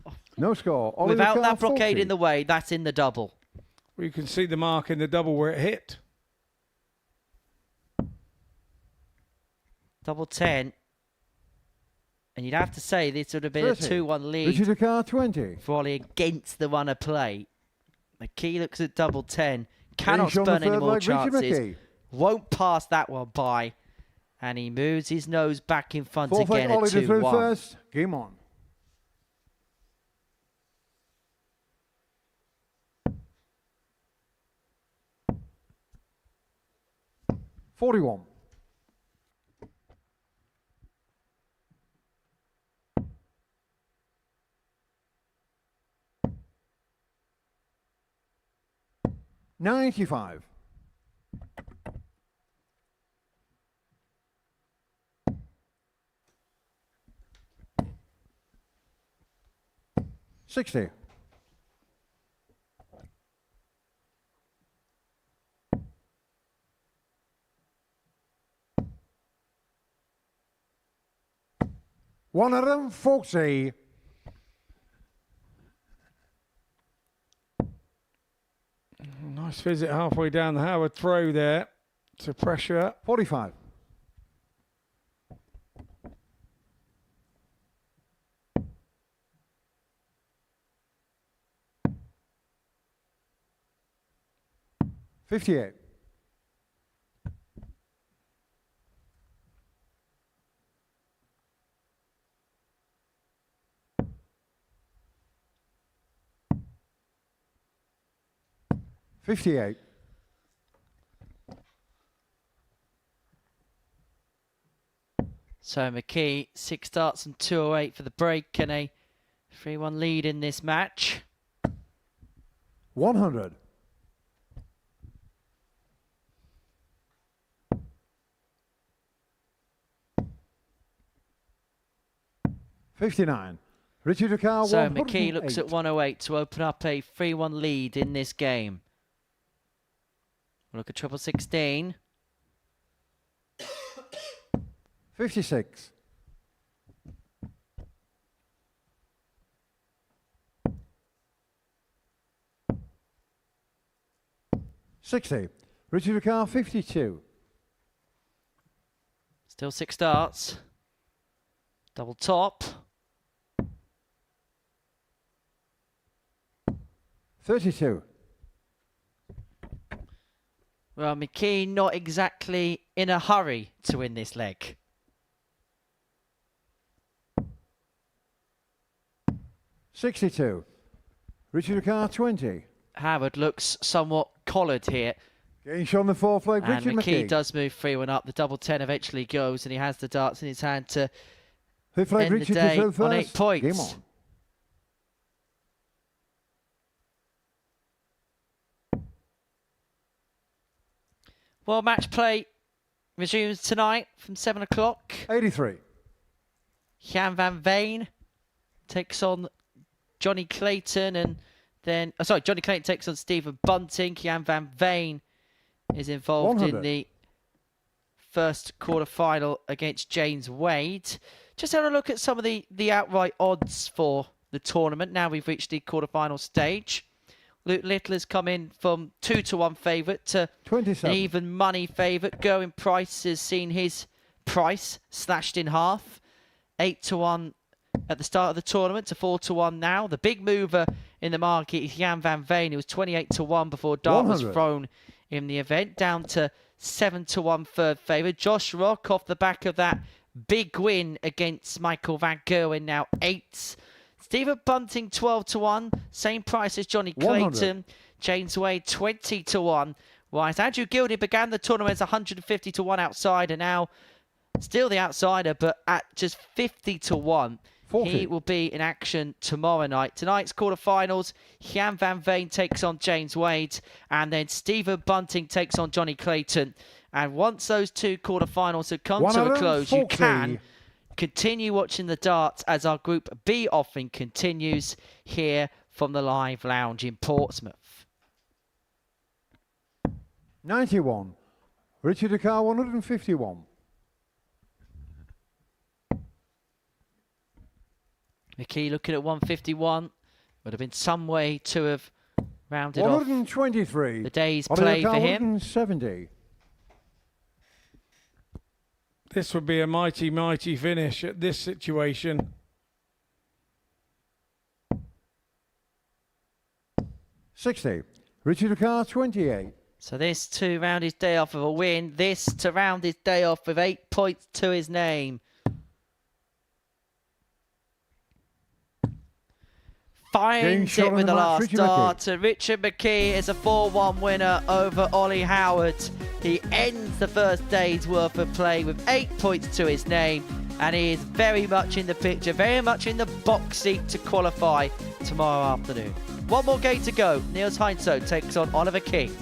Oh, No score. Oliver Without Carr, that blockade 40. in the way, that's in the double. We can see the mark in the double where it hit. Double 10. And you'd have to say this would have been 30. a 2-1 lead Richard Carr, 20. for Ollie against the runner play. McKee looks at double 10. Cannot Finish on the spurn any third more leg, Richard chances. McKee. Won't pass that one by. And he moves his nose back in front Fourth leg, again at Ollie to through 2-1. first. Game on. $41. $95. $60. $140. Nice visit halfway down the Howard throw there to pressure. 45. $58. $58. So McKee, 6 starts and 208 for the break and a 3-1 lead in this match. 100. $59. Richard Carr, So 108. McKee looks at 108 to open up a 3-1 lead in this game. Look at triple 16. 56. $60. Richard Carr, 52. Still 6 starts. Double top. 32. Well, McKee not exactly in a hurry to win this leg. $62. Richard Carr, 20. Howard looks somewhat collared here. Getting shot on the fourth leg, And Richard McKee McKee. does move 3-1 up. The double 10 eventually goes and he has the darts in his hand to Fifth leg, end the Richard day to throw on 8 first. points. Game on. Well, match play resumes tonight from 7 o'clock. 83. Jan van Veen takes on Johnny Clayton and then... Johnny Clayton takes on Stephen Bunting. Jan van Veen is involved 100. in the first quarter-final against James Wade. Just having a look at some of the outright odds for the tournament. Now we've reached the quarter-final stage. Luke Little has come in from 2-1 favourite to 27. an even money favourite. Going Price has seen his price slashed in half. 8-1 at the start of the tournament to 4-1 now. The big mover in the market is Jan van Veen. It was 28-1 before dart was 100. thrown in the event. Down to 7-1 third favourite. Josh Rock off the back of that big win against Michael Van Gerwen. Now 8. Stephen Bunting 12-1. Same price as Johnny 100. Clayton. James Wade 20-1. Whilst Andrew Gilding began the tournament as 150-1 outsider. Now still the outsider, but at just 50-1. 40. He will be in action tomorrow night. Tonight's quarterfinals, Jan van Veen takes on James Wade, and then Stephen Bunting takes on Johnny Clayton. And once those two quarterfinals have come to a close, you 140. can continue watching the darts as our Group B offering continues here from the Live Lounge in Portsmouth. 91. Richard Carr, 151. McKee looking at 151. Would have been some way to have rounded off 123. the day's Ollie play for O'Connell, him. 170. This would be a mighty, mighty finish at this situation. 60. Richard O'Carr, 28. So this to round his day off with a win. This to round his day off with 8 points to his name. Finds it with the last dart. And Richard McKee is a 4-1 winner over Ollie Howard. He ends the first day's worth of play with 8 points to his name. And he is very much in the picture, very much in the box seat to qualify tomorrow afternoon. One more game to go. Niels Heinsohn takes on Oliver King.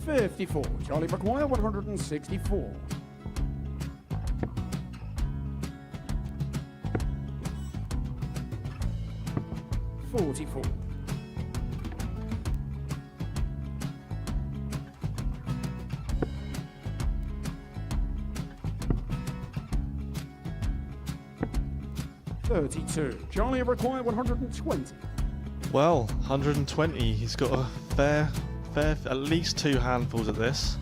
$54. Charlie McGuire, 164. $44. $32. Charlie McGuire, 120. Well, 120. He's got a fair, at least 2 handfuls at this.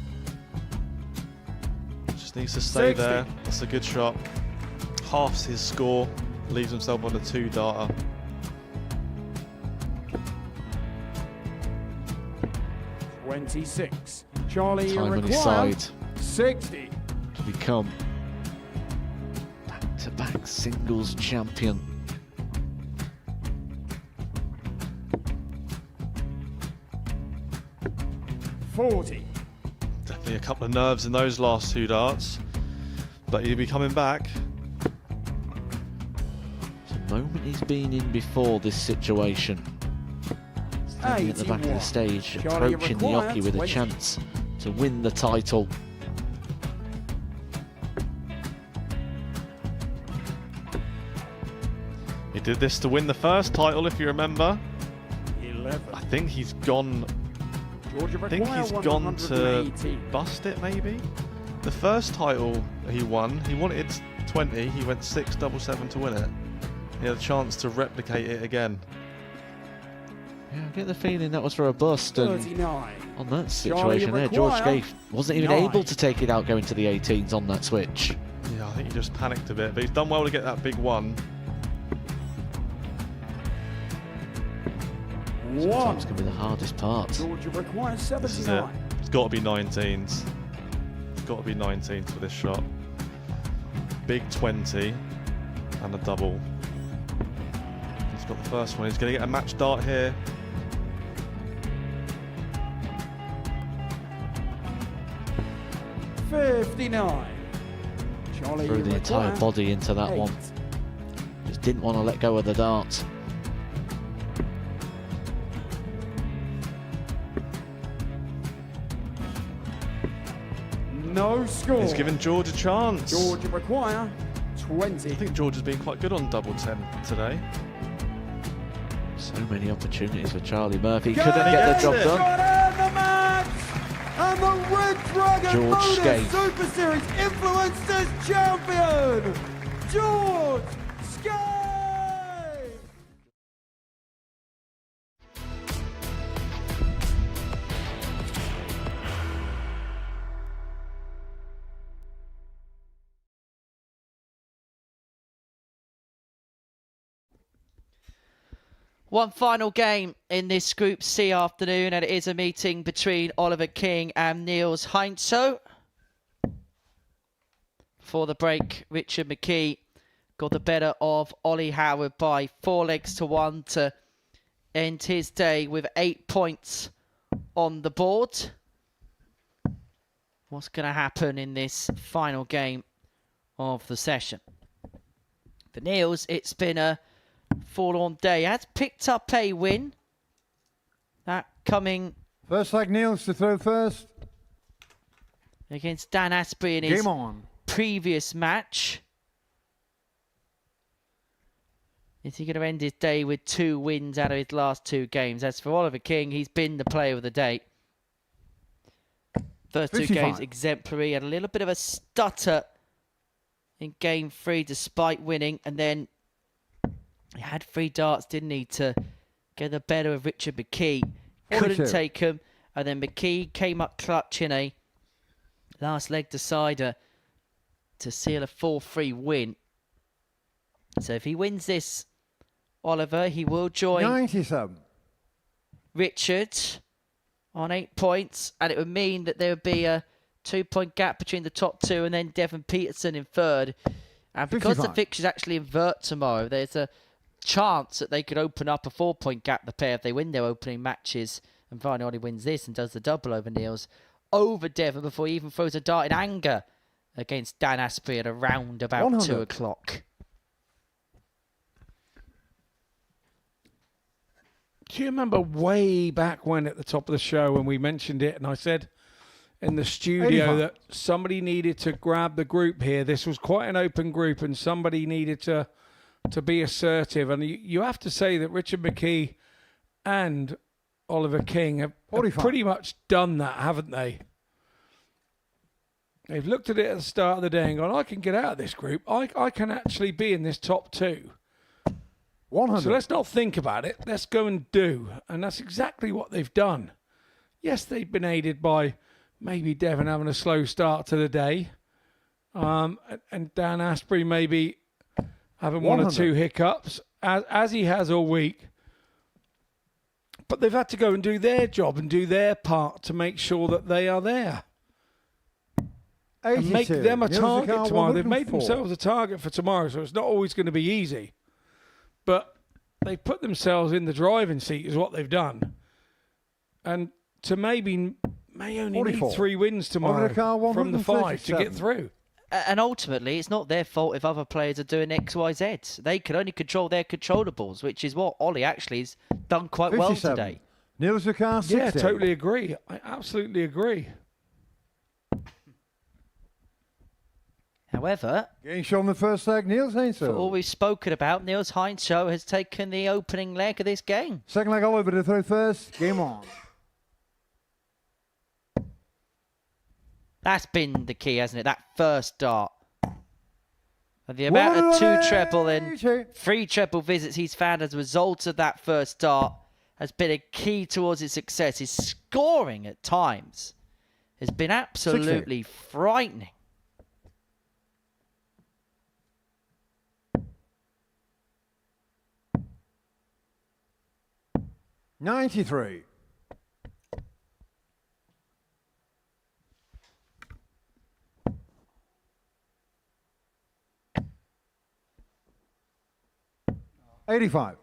Just needs to stay 60. there. That's a good shot. Halves his score. Leaves himself on a 2-darter. $26. Charlie Time on his McGuire, side 60. to become back-to-back singles champion. $40. Definitely a couple of nerves in those last 2 darts. But he'll be coming back. It's a moment he's been in before this situation. Standing at the back of the 81. stage, Charlie approaching the McGuire, hockey with a 20. chance to win the title. He did this to win the first title, if you remember. 11. I think he's gone. Georgia I think McGuire, he's gone to 118. bust it, maybe. The first title he wanted 20. He went 6-7-7 to win it. He had a chance to replicate it again. Yeah, I get the feeling that was for a bust, and 39. on that situation there, McGuire, George Scaife wasn't even 9. able to take it out going to the 18s on that switch. Yeah, I think he just panicked a bit, but he's done well to get that big one. Sometimes can be the hardest part. Georgia McGuire, This is it. 79. It's got to be 19s. It's got to be 19s for this shot. Big 20 and a double. He's got the first one. He's going to get a match dart here. $59. Charlie Threw the entire McGuire, body into that 8. one. Just didn't want to let go of the dart. No score. He's given George a chance. Georgia McGuire, 20. I think George has been quite good on double 10 today. So many opportunities for Charlie Murphy. Got Couldn't get the it. job Got done. in the match! And the Red Dragon George Modus Scaife. Super Series Influencers Champion, George Scaife! One final game in this Group C afternoon, and it is a meeting between Oliver King and Niels Heinsohn. For the break, Richard McKee got the better of Ollie Howard by 4 legs to 1 to end his day with 8 points on the board. What's going to happen in this final game of the session? For Niels, it's been a forlorn day. Has picked up a win. That coming First leg, Niels to throw first. against Dan Asprey in his Game on. previous match. Is he going to end his day with 2 wins out of his last 2 games? As for Oliver King, he's been the player of the day. First 2 games exemplary. Had a little bit of a stutter in game 3 despite winning. And then he had 3 darts, didn't he, to get the better of Richard McKee. Couldn't take him. And then McKee came up clutch in a last leg decider to seal a 4-3 win. So if he wins this, Oliver, he will join 97. Richard on 8 points, and it would mean that there would be a 2-point gap between the top 2 and then Devon Peterson in 3rd. And because 55. the fixtures actually invert tomorrow, there's a chance that they could open up a 4-point gap, the pair, if they win their opening matches. And Varney wins this and does the double over Niels, over Devon, before he even throws a dart in anger against Dan Asprey at around about 100. 2 o'clock. Do you remember way back when at the top of the show when we mentioned it and I said in the studio 85. that somebody needed to grab the group here? This was quite an open group and somebody needed to be assertive. And you have to say that Richard McKee and Oliver King have pretty much done that, haven't they? They've looked at it at the start of the day and gone, I can get out of this group. I can actually be in this top 2. 100. So let's not think about it. Let's go and do. And that's exactly what they've done. Yes, they've been aided by maybe Devon having a slow start to the day. And Dan Asprey maybe having 1 or 2 hiccups, as he has all week. But they've had to go and do their job and do their part to make sure that they are there. 82. And make them a target tomorrow. They've made 104. themselves a target for tomorrow, so it's not always going to be easy. But they put themselves in the driving seat is what they've done. And to may only 44. need 3 wins tomorrow from the 5 to get through. And ultimately, it's not their fault if other players are doing X, Y, Z. They can only control their controllables, which is what Ollie actually has done quite 57. well today. Niels Zakar, 60. Yeah, totally agree. I absolutely agree. However, Getting shown the first leg, Niels for all Hainsel. we've spoken about, Niels Heinzshow has taken the opening leg of this game. Second leg, Oliver to throw first. Game on. That's been the key, hasn't it? That first dart. And the amount of 2 treble and 3 treble visits he's found as a result of that first dart has been a key towards his success. His scoring at times has been absolutely frightening. $93. $85.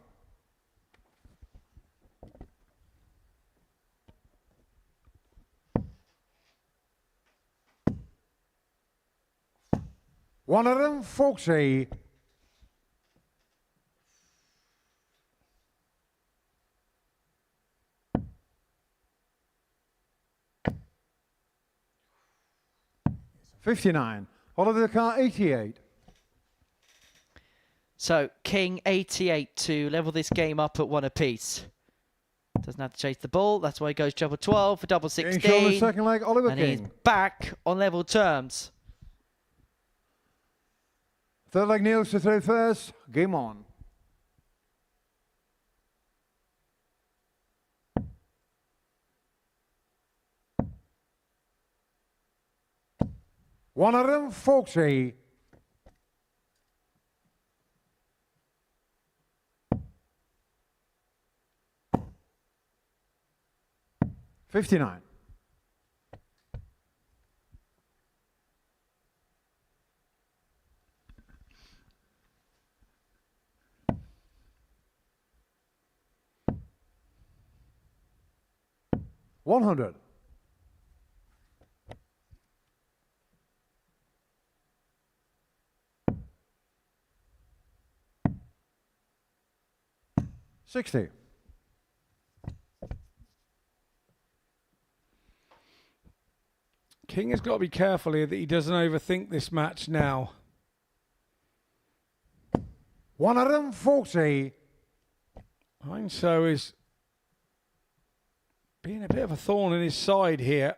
$140. $59. Oliver Zakar, 88. So King 88 to level this game up at 1 apiece. Doesn't have to chase the ball. That's why he goes treble 12 for double Getting shown the 16. second leg, Oliver And he's King. back on level terms. Third leg, Niels to throw first. Game on. $140. $59. $100. $60. King has got to be careful here that he doesn't overthink this match now. 140. Heinso is being a bit of a thorn in his side here.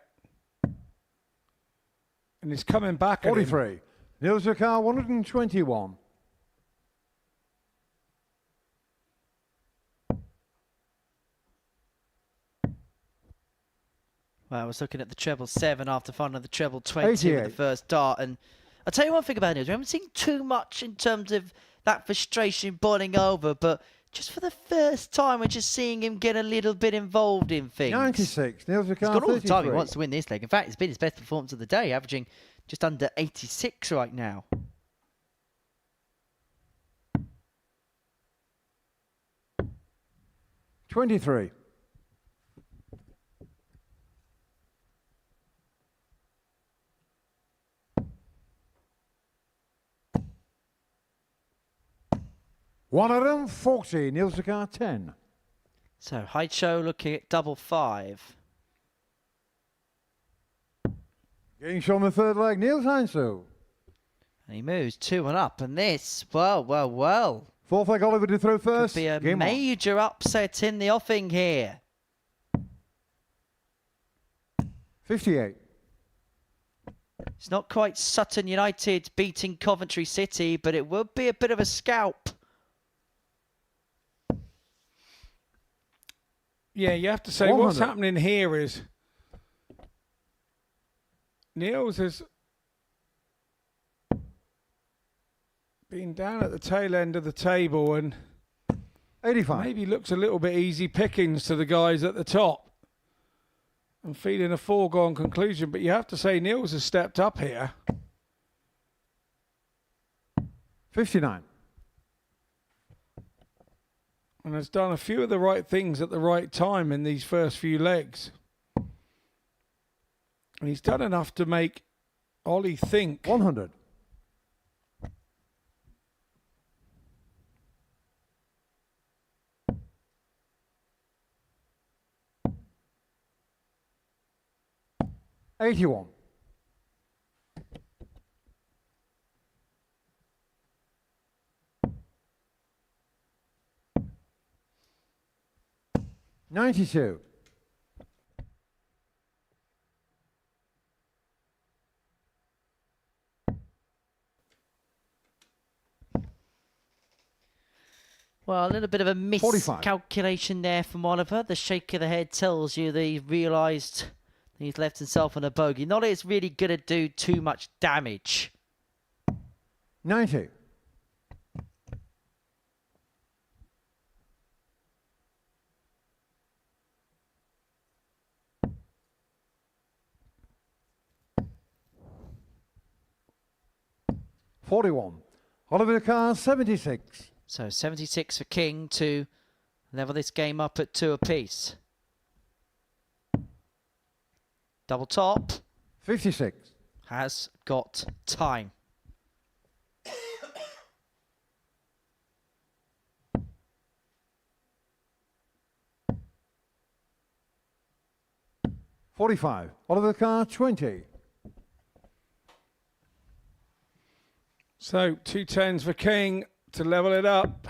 And he's coming back at him. 43. Niels de Car 121. Well, I was looking at the treble 7 after finding the treble 20 with the 88. first dart. And I'll tell you one thing about Niels. We haven't seen too much in terms of that frustration boiling over, but just for the first time, we're just seeing him get a little bit involved in things. 96. Niels de He's Car got all the time he 33. wants to win this leg. In fact, it's been his best performance of the day, averaging just under 86 right now. $23. $140. Niels de Car 10. So, Haicho looking at double 5. Getting shown the third leg. Niels Heinso. And he moves 2 and up. And this, well. Fourth leg. Oliver to throw first. Could be a Game on. major upset in the offing here. 58. It's not quite Sutton United beating Coventry City, but it will be a bit of a scalp. Yeah, you have to say 100. what's happening here is Niels has been down at the tail end of the table and 85. maybe looks a little bit easy pickings to the guys at the top and feeling a foregone conclusion. But you have to say Niels has stepped up here. 59. And has done a few of the right things at the right time in these first few legs. And he's done enough to make Ollie think. 100. $81. $92. Well, a little bit of a 45. miscalculation there from Oliver. The shake of the head tells you that he realised he's left himself on a bogey. Not that it's really going to do too much damage. 90. $41. Oliver Carr 76. So 76 for King to level this game up at 2 apiece. Double top 56. has got time. $45. Oliver Carr 20. So 2 10s for King to level it up.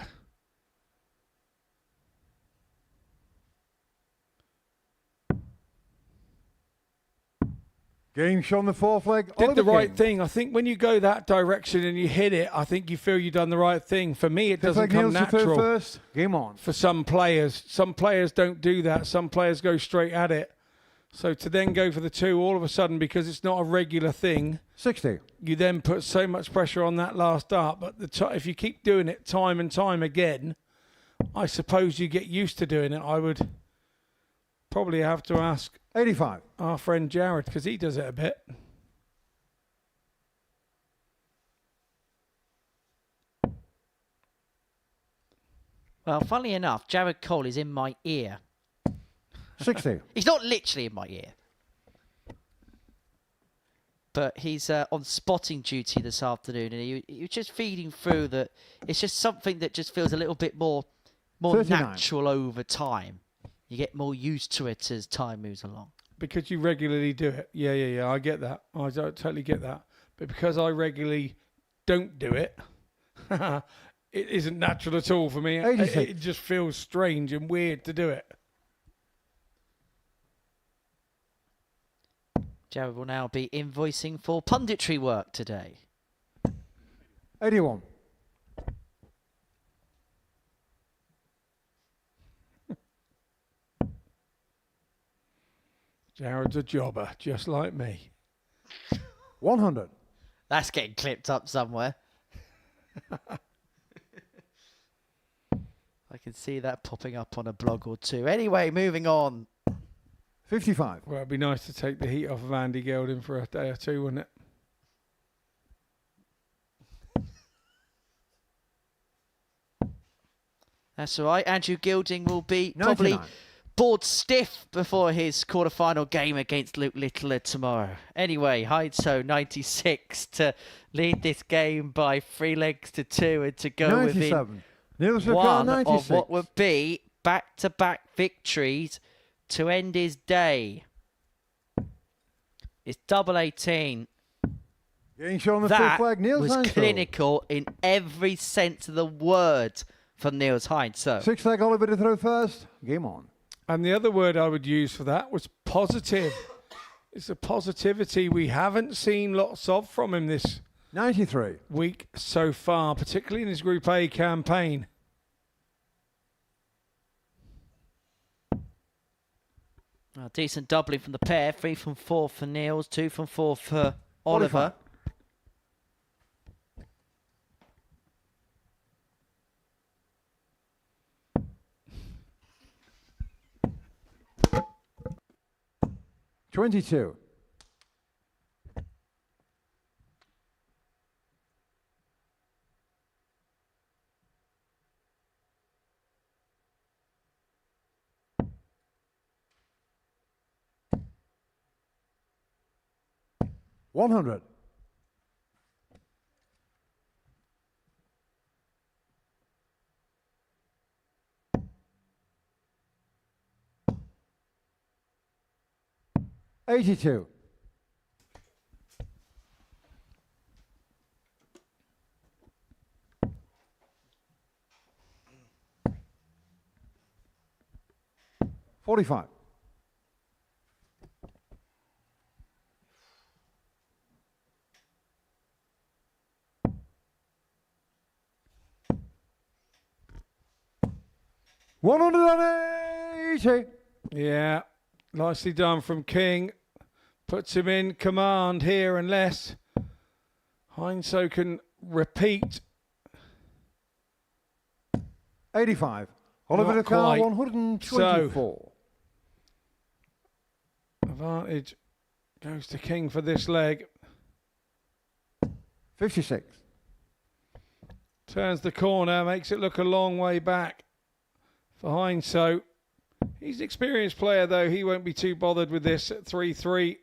Game shown the fourth leg. Did Oliver the right King. thing. I think when you go that direction and you hit it, I think you feel you've done the right thing. For me, it Fifth doesn't leg come Niels to third natural. first. Game on. For some players don't do that. Some players go straight at it. So to then go for the 2 all of a sudden, because it's not a regular thing, 60. you then put so much pressure on that last dart. But if you keep doing it time and time again, I suppose you get used to doing it. I would probably have to ask 85. our friend Jared, because he does it a bit. Well, funnily enough, Jared Cole is in my ear. 60. He's not literally in my ear. But he's on spotting duty this afternoon, and he was just feeding through that it's just something that just feels a little bit more 39. natural over time. You get more used to it as time moves along. Because you regularly do it. Yeah. I get that. Totally get that. But because I regularly don't do it, it isn't natural at all for me. 86. It just feels strange and weird to do it. Jared will now be invoicing for punditry work today. 81. Jared's a jobber, just like me. 100. That's getting clipped up somewhere. I can see that popping up on a blog or two. Anyway, moving on. 55. Well, it'd be nice to take the heat off of Andy Gelding for a day or two, wouldn't it? That's all right. Andrew Gilding will be probably 99. bored stiff before his quarter-final game against Luke Littler tomorrow. Anyway, Heinso 96 to lead this game by 3 legs to 2 and to go within 97. Niels Ricard, one 96. of what would be back-to-back victories to end his day. It's double 18. Getting shown the That fifth flag. Niels was Heinsohn. clinical in every sense of the word for Niels Heinsohn. Sixth flag. Oliver to throw first. Game on. And the other word I would use for that was positive. It's a positivity we haven't seen lots of from him this 93. week so far, particularly in his Group A campaign. Decent doubling from the pair. 3 from 4 for Niels, 2 from 4 for Oliver. 22. 100. 82. 45. 180. Yeah, nicely done from King. Puts him in command here unless Heinsohn can repeat. 85. Oliver Not Dakar, quite. 124. Advantage goes to King for this leg. 56. Turns the corner, makes it look a long way back for Heinsohn. He's an experienced player, though. He won't be too bothered with this at 3-3.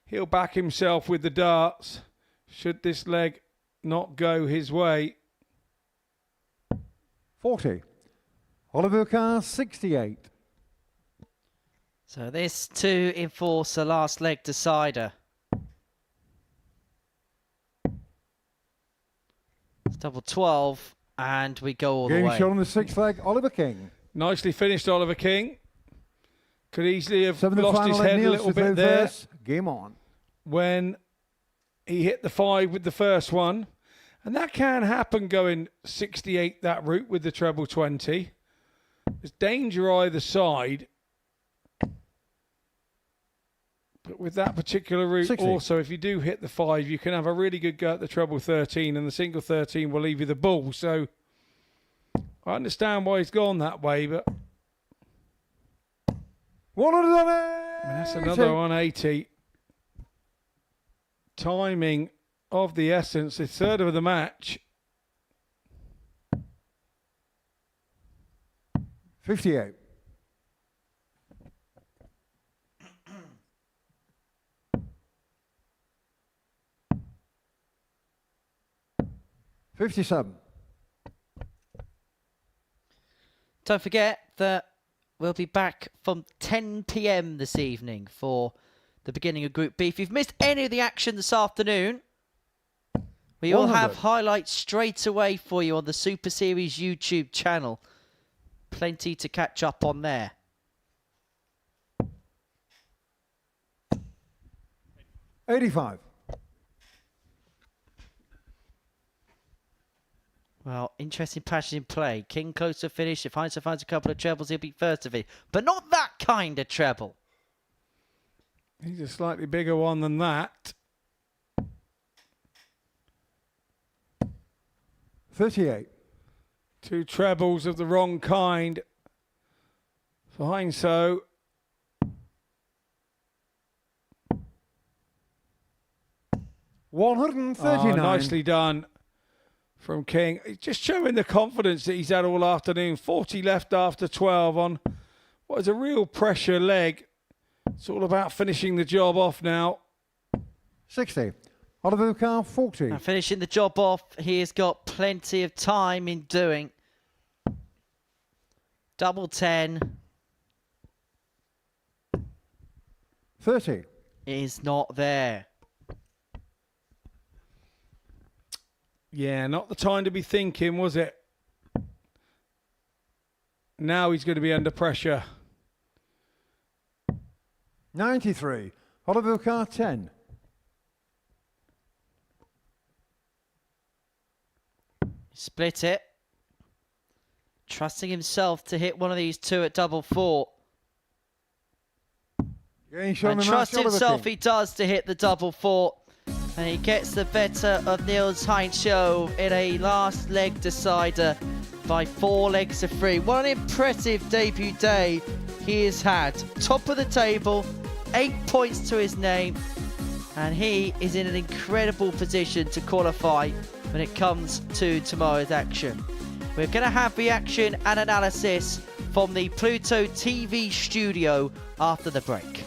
He'll back himself with the darts should this leg not go his way. 40. Oliver Dakar, 68. So this to enforce the last leg decider. It's double 12 and we go all the Game way. shown on the sixth leg. Oliver King. Nicely finished, Oliver King. Could easily have Seventh lost final his leg, head a Niels little to throw bit there first. Game on. when he hit the 5 with the first one. And that can happen going 68 that route with the treble 20. There's danger either side. But with that particular route 60. also, if you do hit the 5, you can have a really good go at the treble 13 and the single 13 will leave you the ball. So I understand why he's gone that way, but 180. that's another 180. Timing of the essence, the third of the match. 58. 57. Don't forget that we'll be back from 10 p.m. this evening for the beginning of Group B. If you've missed any of the action this afternoon, We will 100. have highlights straight away for you on the Super Series YouTube channel. Plenty to catch up on there. $85. Well, interesting passion in play. King close to finish. If Heinz finds a couple of trebles, he'll be first of it. But not that kind of treble. He's a slightly bigger one than that. 38. 2 trebles of the wrong kind for Heinz. 139. Nicely done from King. Just showing the confidence that he's had all afternoon. 40 left after 12 on what is a real pressure leg. It's all about finishing the job off now. 60. Oliver Carr, 40. And finishing the job off, he has got plenty of time in doing. Double 10 30. is not there. Yeah, not the time to be thinking, was it? Now he's going to be under pressure. 93. Oliver Carr, 10. Split it. Trusting himself to hit one of these 2 at double 4. Again, shown And the trust match, Oliver himself King. he does to hit the double 4. And he gets the better of Niels Heinz show in a last leg decider by 4 legs to 3. What an impressive debut day he has had. Top of the table, 8 points to his name. And he is in an incredible position to qualify when it comes to tomorrow's action. We're going to have reaction and analysis from the Pluto TV studio after the break.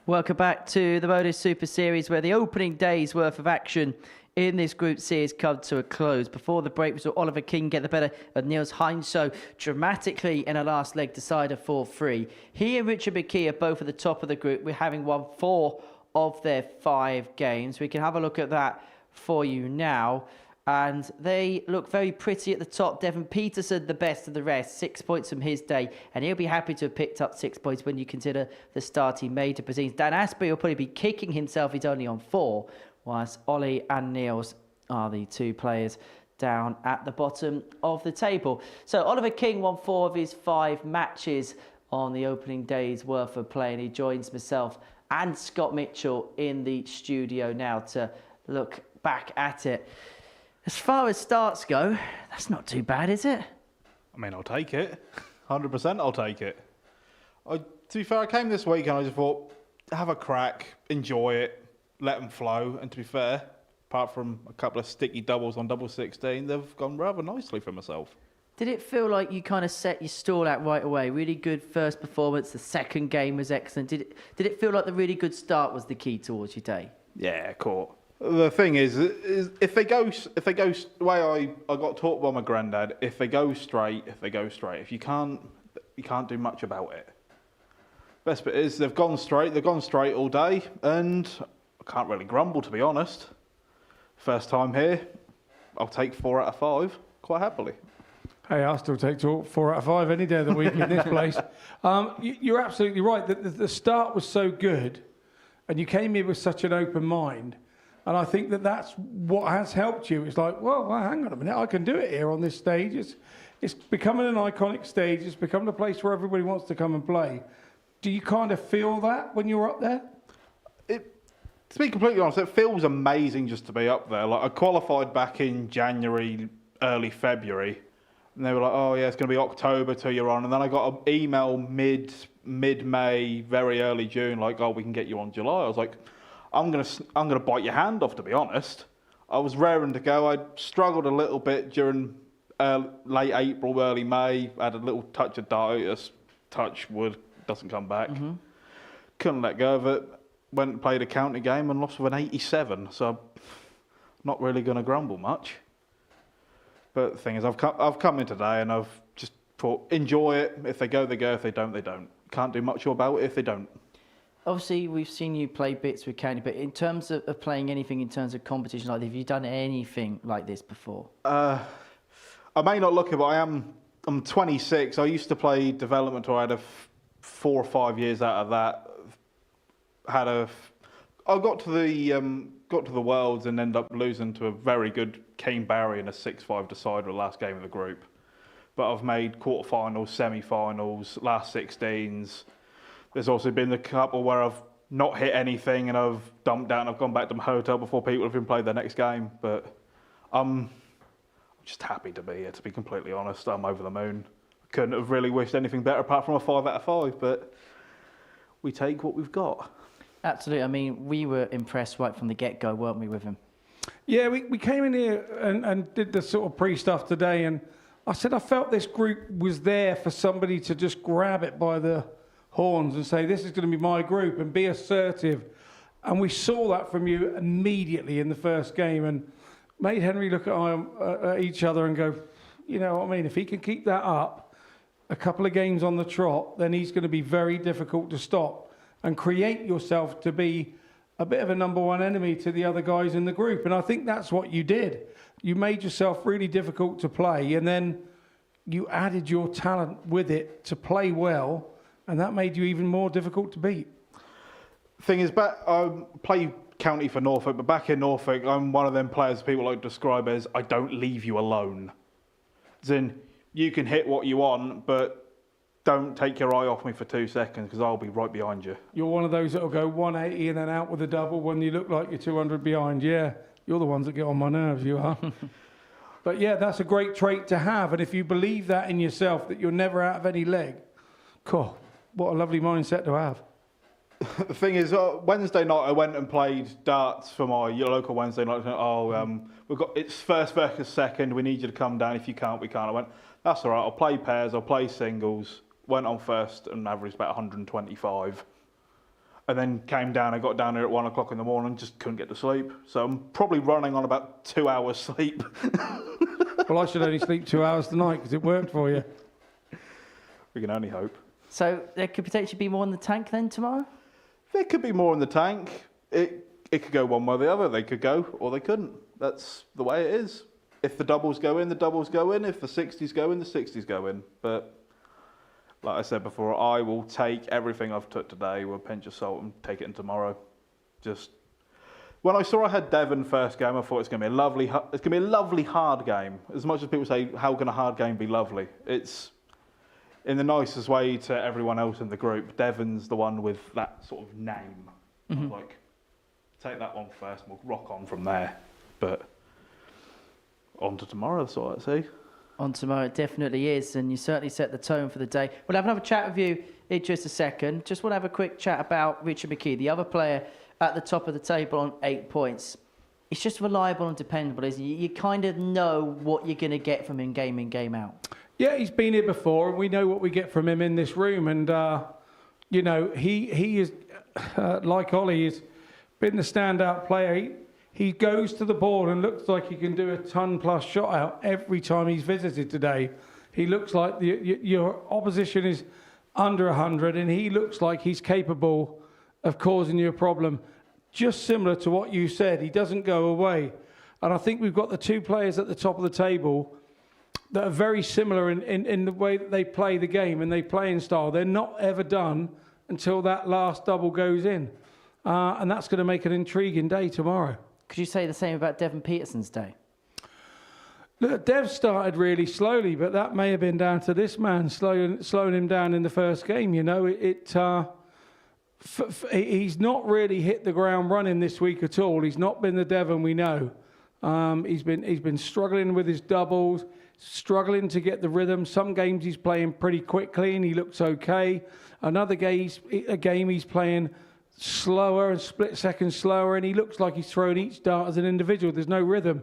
Welcome back to the Modus Super Series, where the opening day's worth of action in this Group C has come to a close. Before the break, we saw Oliver King get the better of Niels Heinsoe dramatically in a last leg decider 4-3. He and Richard McKee are both at the top of the group. We're having won 4 of their 5 games. We can have a look at that for you now. And they look very pretty at the top. Devon Peterson, the best of the rest, 6 points from his day. And he'll be happy to have picked up 6 points when you consider the start he made to Brazil. Dan Asprey will probably be kicking himself. He's only on 4, whilst Ollie and Niels are the 2 players down at the bottom of the table. So Oliver King won 4 of his 5 matches on the opening day's worth of play. And he joins myself and Scott Mitchell in the studio now to look back at it. As far as starts go, that's not too bad, is it? I mean, I'll take it. 100% I'll take it. To be fair, I came this week and I just thought, have a crack, enjoy it, let them flow. And to be fair, apart from a couple of sticky doubles on double 16, they've gone rather nicely for myself. Did it feel like you kind of set your stall out right away? Really good first performance. The second game was excellent. Did it feel like the really good start was the key towards your day? Yeah, caught. The thing is if they go the way I got taught by my granddad, if they go straight. If you can't do much about it. Best bit is they've gone straight all day, and I can't really grumble, to be honest. First time here, I'll take 4 out of 5 quite happily. Hey, I'll still take 4 out of 5 any day of the week in this place. You're absolutely right. The start was so good, and you came here with such an open mind. And I think that's what has helped you. It's like, well, hang on a minute, I can do it here on this stage. It's becoming an iconic stage. It's becoming a place where everybody wants to come and play. Do you kind of feel that when you're up there? To be completely honest, it feels amazing just to be up there. Like, I qualified back in January, early February, and they were like, oh yeah, it's going to be October till you're on. And then I got an email mid-May, very early June, like, oh, we can get you on July. I was like, I'm gonna bite your hand off, to be honest. I was raring to go. I struggled a little bit during late April, early May. I had a little touch of diabetes. Touch wood, doesn't come back. Mm-hmm. Couldn't let go of it. Went and played a county game and lost with an 87. So I'm not really going to grumble much. But the thing is, I've come in today and I've just thought, enjoy it. If they go, they go. If they don't, they don't. Can't do much about it if they don't. Obviously, we've seen you play bits with county, but in terms of playing anything in terms of competition like this, have you done anything like this before? I may not look it, but I'm 26. I used to play development tour. I had 4 or 5 years out of that. I got to the Worlds and ended up losing to a very good Kane Barry in a 6-5 decider, the last game of the group. But I've made quarterfinals, semi-finals, last 16s. There's also been a couple where I've not hit anything and I've dumped out and I've gone back to my hotel before people have even played their next game. But I'm just happy to be here, to be completely honest. I'm over the moon. I couldn't have really wished anything better apart from a 5 out of 5, but we take what we've got. Absolutely. I mean, we were impressed right from the get-go, weren't we, with him? Yeah, we came in here and did the sort of pre-stuff today, and I said I felt this group was there for somebody to just grab it by the horns and say, this is going to be my group, and be assertive. And we saw that from you immediately in the first game and made Henry look at each other and go, you know what I mean, if he can keep that up a couple of games on the trot, then he's going to be very difficult to stop and create yourself to be a bit of a number one enemy to the other guys in the group. And I think that's what you did. You made yourself really difficult to play, and then you added your talent with it to play well, and that made you even more difficult to beat. Thing is, I play county for Norfolk, but back in Norfolk, I'm one of them players people like to describe as, I don't leave you alone. As in, you can hit what you want, but don't take your eye off me for 2 seconds, because I'll be right behind you. You're one of those that'll go 180 and then out with a double when you look like you're 200 behind. Yeah, you're the ones that get on my nerves, you are. But yeah, that's a great trait to have, and if you believe that in yourself, that you're never out of any leg, cool. What a lovely mindset to have. The thing is, Wednesday night I went and played darts for my local Wednesday night. We've got it's first versus second. We need you to come down. If you can't, we can't. I went, that's all right. I'll play pairs. I'll play singles. Went on first and averaged about 125. and then came down. I got down here at 1 o'clock in the morning, just couldn't get to sleep. So I'm probably running on about 2 hours sleep. Well, I should only sleep 2 hours tonight because it worked for you. We can only hope. So there could potentially be more in the tank then tomorrow? There could be more in the tank. It could go one way or the other. They could go or they couldn't. That's the way it is. If the doubles go in, the doubles go in. If the 60s go in, the 60s go in. But like I said before, I will take everything I've took today with a pinch of salt and take it in tomorrow. Just when I saw I had Devon first game, I thought it's going to be a lovely hard game. As much as people say, how can a hard game be lovely? It's in the nicest way to everyone else in the group. Devon's the one with that sort of name. Like, take that one first, and we'll rock on from there. But on to tomorrow, that's all I say. On tomorrow, it definitely is, and you certainly set the tone for the day. We'll have another chat with you in just a second. Just want to have a quick chat about Richard McKee, the other player at the top of the table on 8 points. It's just reliable and dependable, isn't he? You kind of know what you're going to get from him game in, game out. Yeah, he's been here before, and we know what we get from him in this room. And, you know, he is, like Ollie, has been the standout player. He goes to the board and looks like he can do a ton-plus shot out every time he's visited today. He looks like your opposition is under 100, and he looks like he's capable of causing you a problem. Just similar to what you said, he doesn't go away. And I think we've got the two players at the top of the table that are very similar in the way that they play the game and they play in style. They're not ever done until that last double goes in. And that's going to make an intriguing day tomorrow. Could you say the same about Devon Peterson's day? Look, Dev started really slowly, but that may have been down to this man slowing him down in the first game. You know, he's not really hit the ground running this week at all. He's not been the Devon we know. He's been struggling with his doubles, struggling to get the rhythm. Some games he's playing pretty quickly and he looks okay. Another game he's playing slower and split seconds slower, and he looks like he's throwing each dart as an individual. There's no rhythm.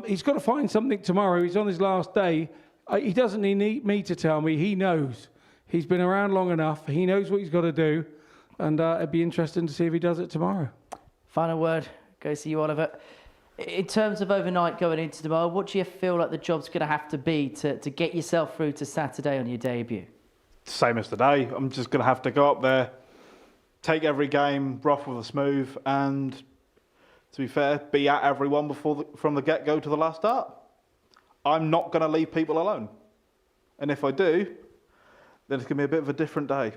He's got to find something tomorrow. He's on his last day. He doesn't need me to tell me. He knows. He's been around long enough. He knows what he's got to do, and it'd be interesting to see if he does it tomorrow. Final word goes to you, Oliver. In terms of overnight going into tomorrow, what do you feel like the job's going to have to be to get yourself through to Saturday on your debut? Same as today. I'm just going to have to go up there, take every game rough with a smooth, and to be fair, be at everyone from the get-go to the last start. I'm not going to leave people alone. And if I do, then it's going to be a bit of a different day.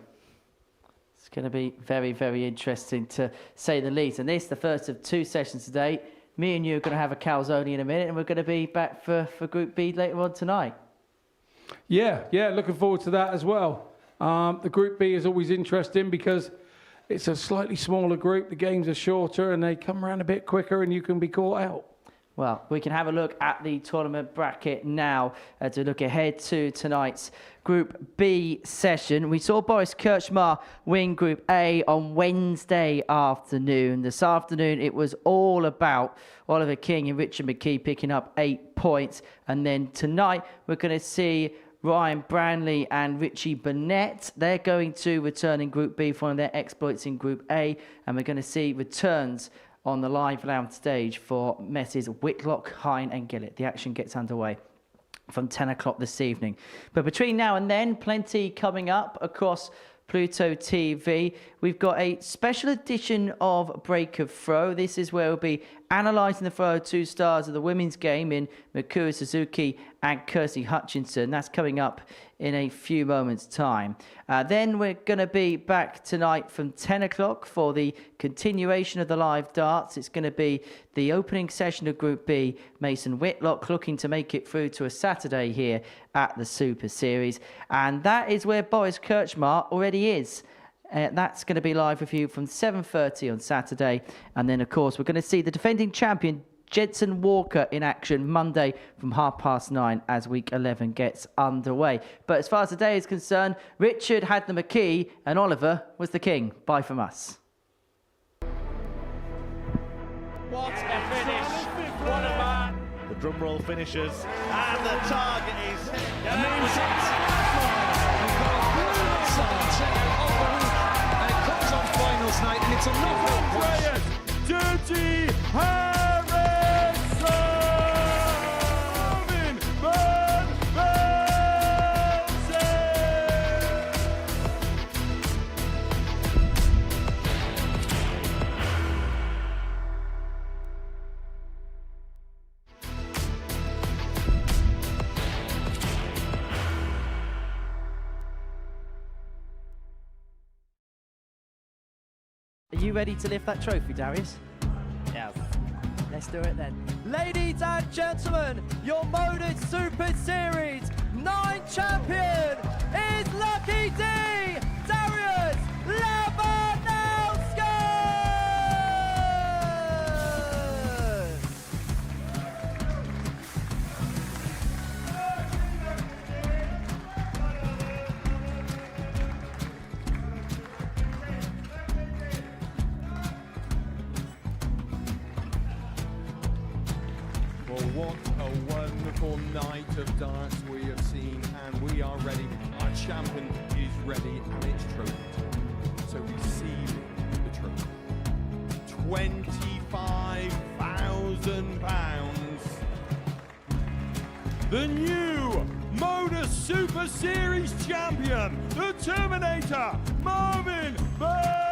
It's going to be very, very interesting to say the least. And this is the first of 2 sessions today. Me and you are going to have a calzone in a minute, and we're going to be back for Group B later on tonight. Yeah, looking forward to that as well. The Group B is always interesting because it's a slightly smaller group, the games are shorter, and they come around a bit quicker and you can be caught out. Well, we can have a look at the tournament bracket now to look ahead to tonight's Group B session. We saw Boris Kirchmar win Group A on Wednesday afternoon. This afternoon, it was all about Oliver King and Richard McKee picking up 8 points. And then tonight, we're going to see Ryan Branley and Richie Burnett. They're going to return in Group B following their exploits in Group A. And we're going to see returns on the live lounge stage for Messes Whitlock, Hine and Gillett. The action gets underway from 10 o'clock this evening. But between now and then, plenty coming up across Pluto TV. We've got a special edition of Break of Throw. This is where we'll be analysing the throw of 2 stars of the women's game in Mikuru Suzuki and Kirsty Hutchinson. That's coming up in a few moments' time. Then we're going to be back tonight from 10 o'clock for the continuation of the live darts. It's going to be the opening session of Group B. Mason Whitlock looking to make it through to a Saturday here at the Super Series. And that is where Boris Kirchmar already is. That's going to be live with you from 7:30 on Saturday. And then, of course, we're going to see the defending champion, Jensen Walker, in action Monday from 9:30 as week 11 gets underway. But as far as the day is concerned, Richard had the McKee and Oliver was the king. Bye from us. What a finish! What a man! The drum roll finishes, and the target is... And that was it! We've got a brilliant start of the week, and it comes on final you ready to lift that trophy, Darius? Yes. Let's do it then. Ladies and gentlemen, your Modus Super Series 9 champion is Lucky D, Darius Labanowski! Well, what a wonderful night of darts we have seen, and we are ready. Our champion is ready, and it's trophy time. So receiving the trophy. £25,000. The new Modus Super Series champion, the Terminator, Marvin Burr!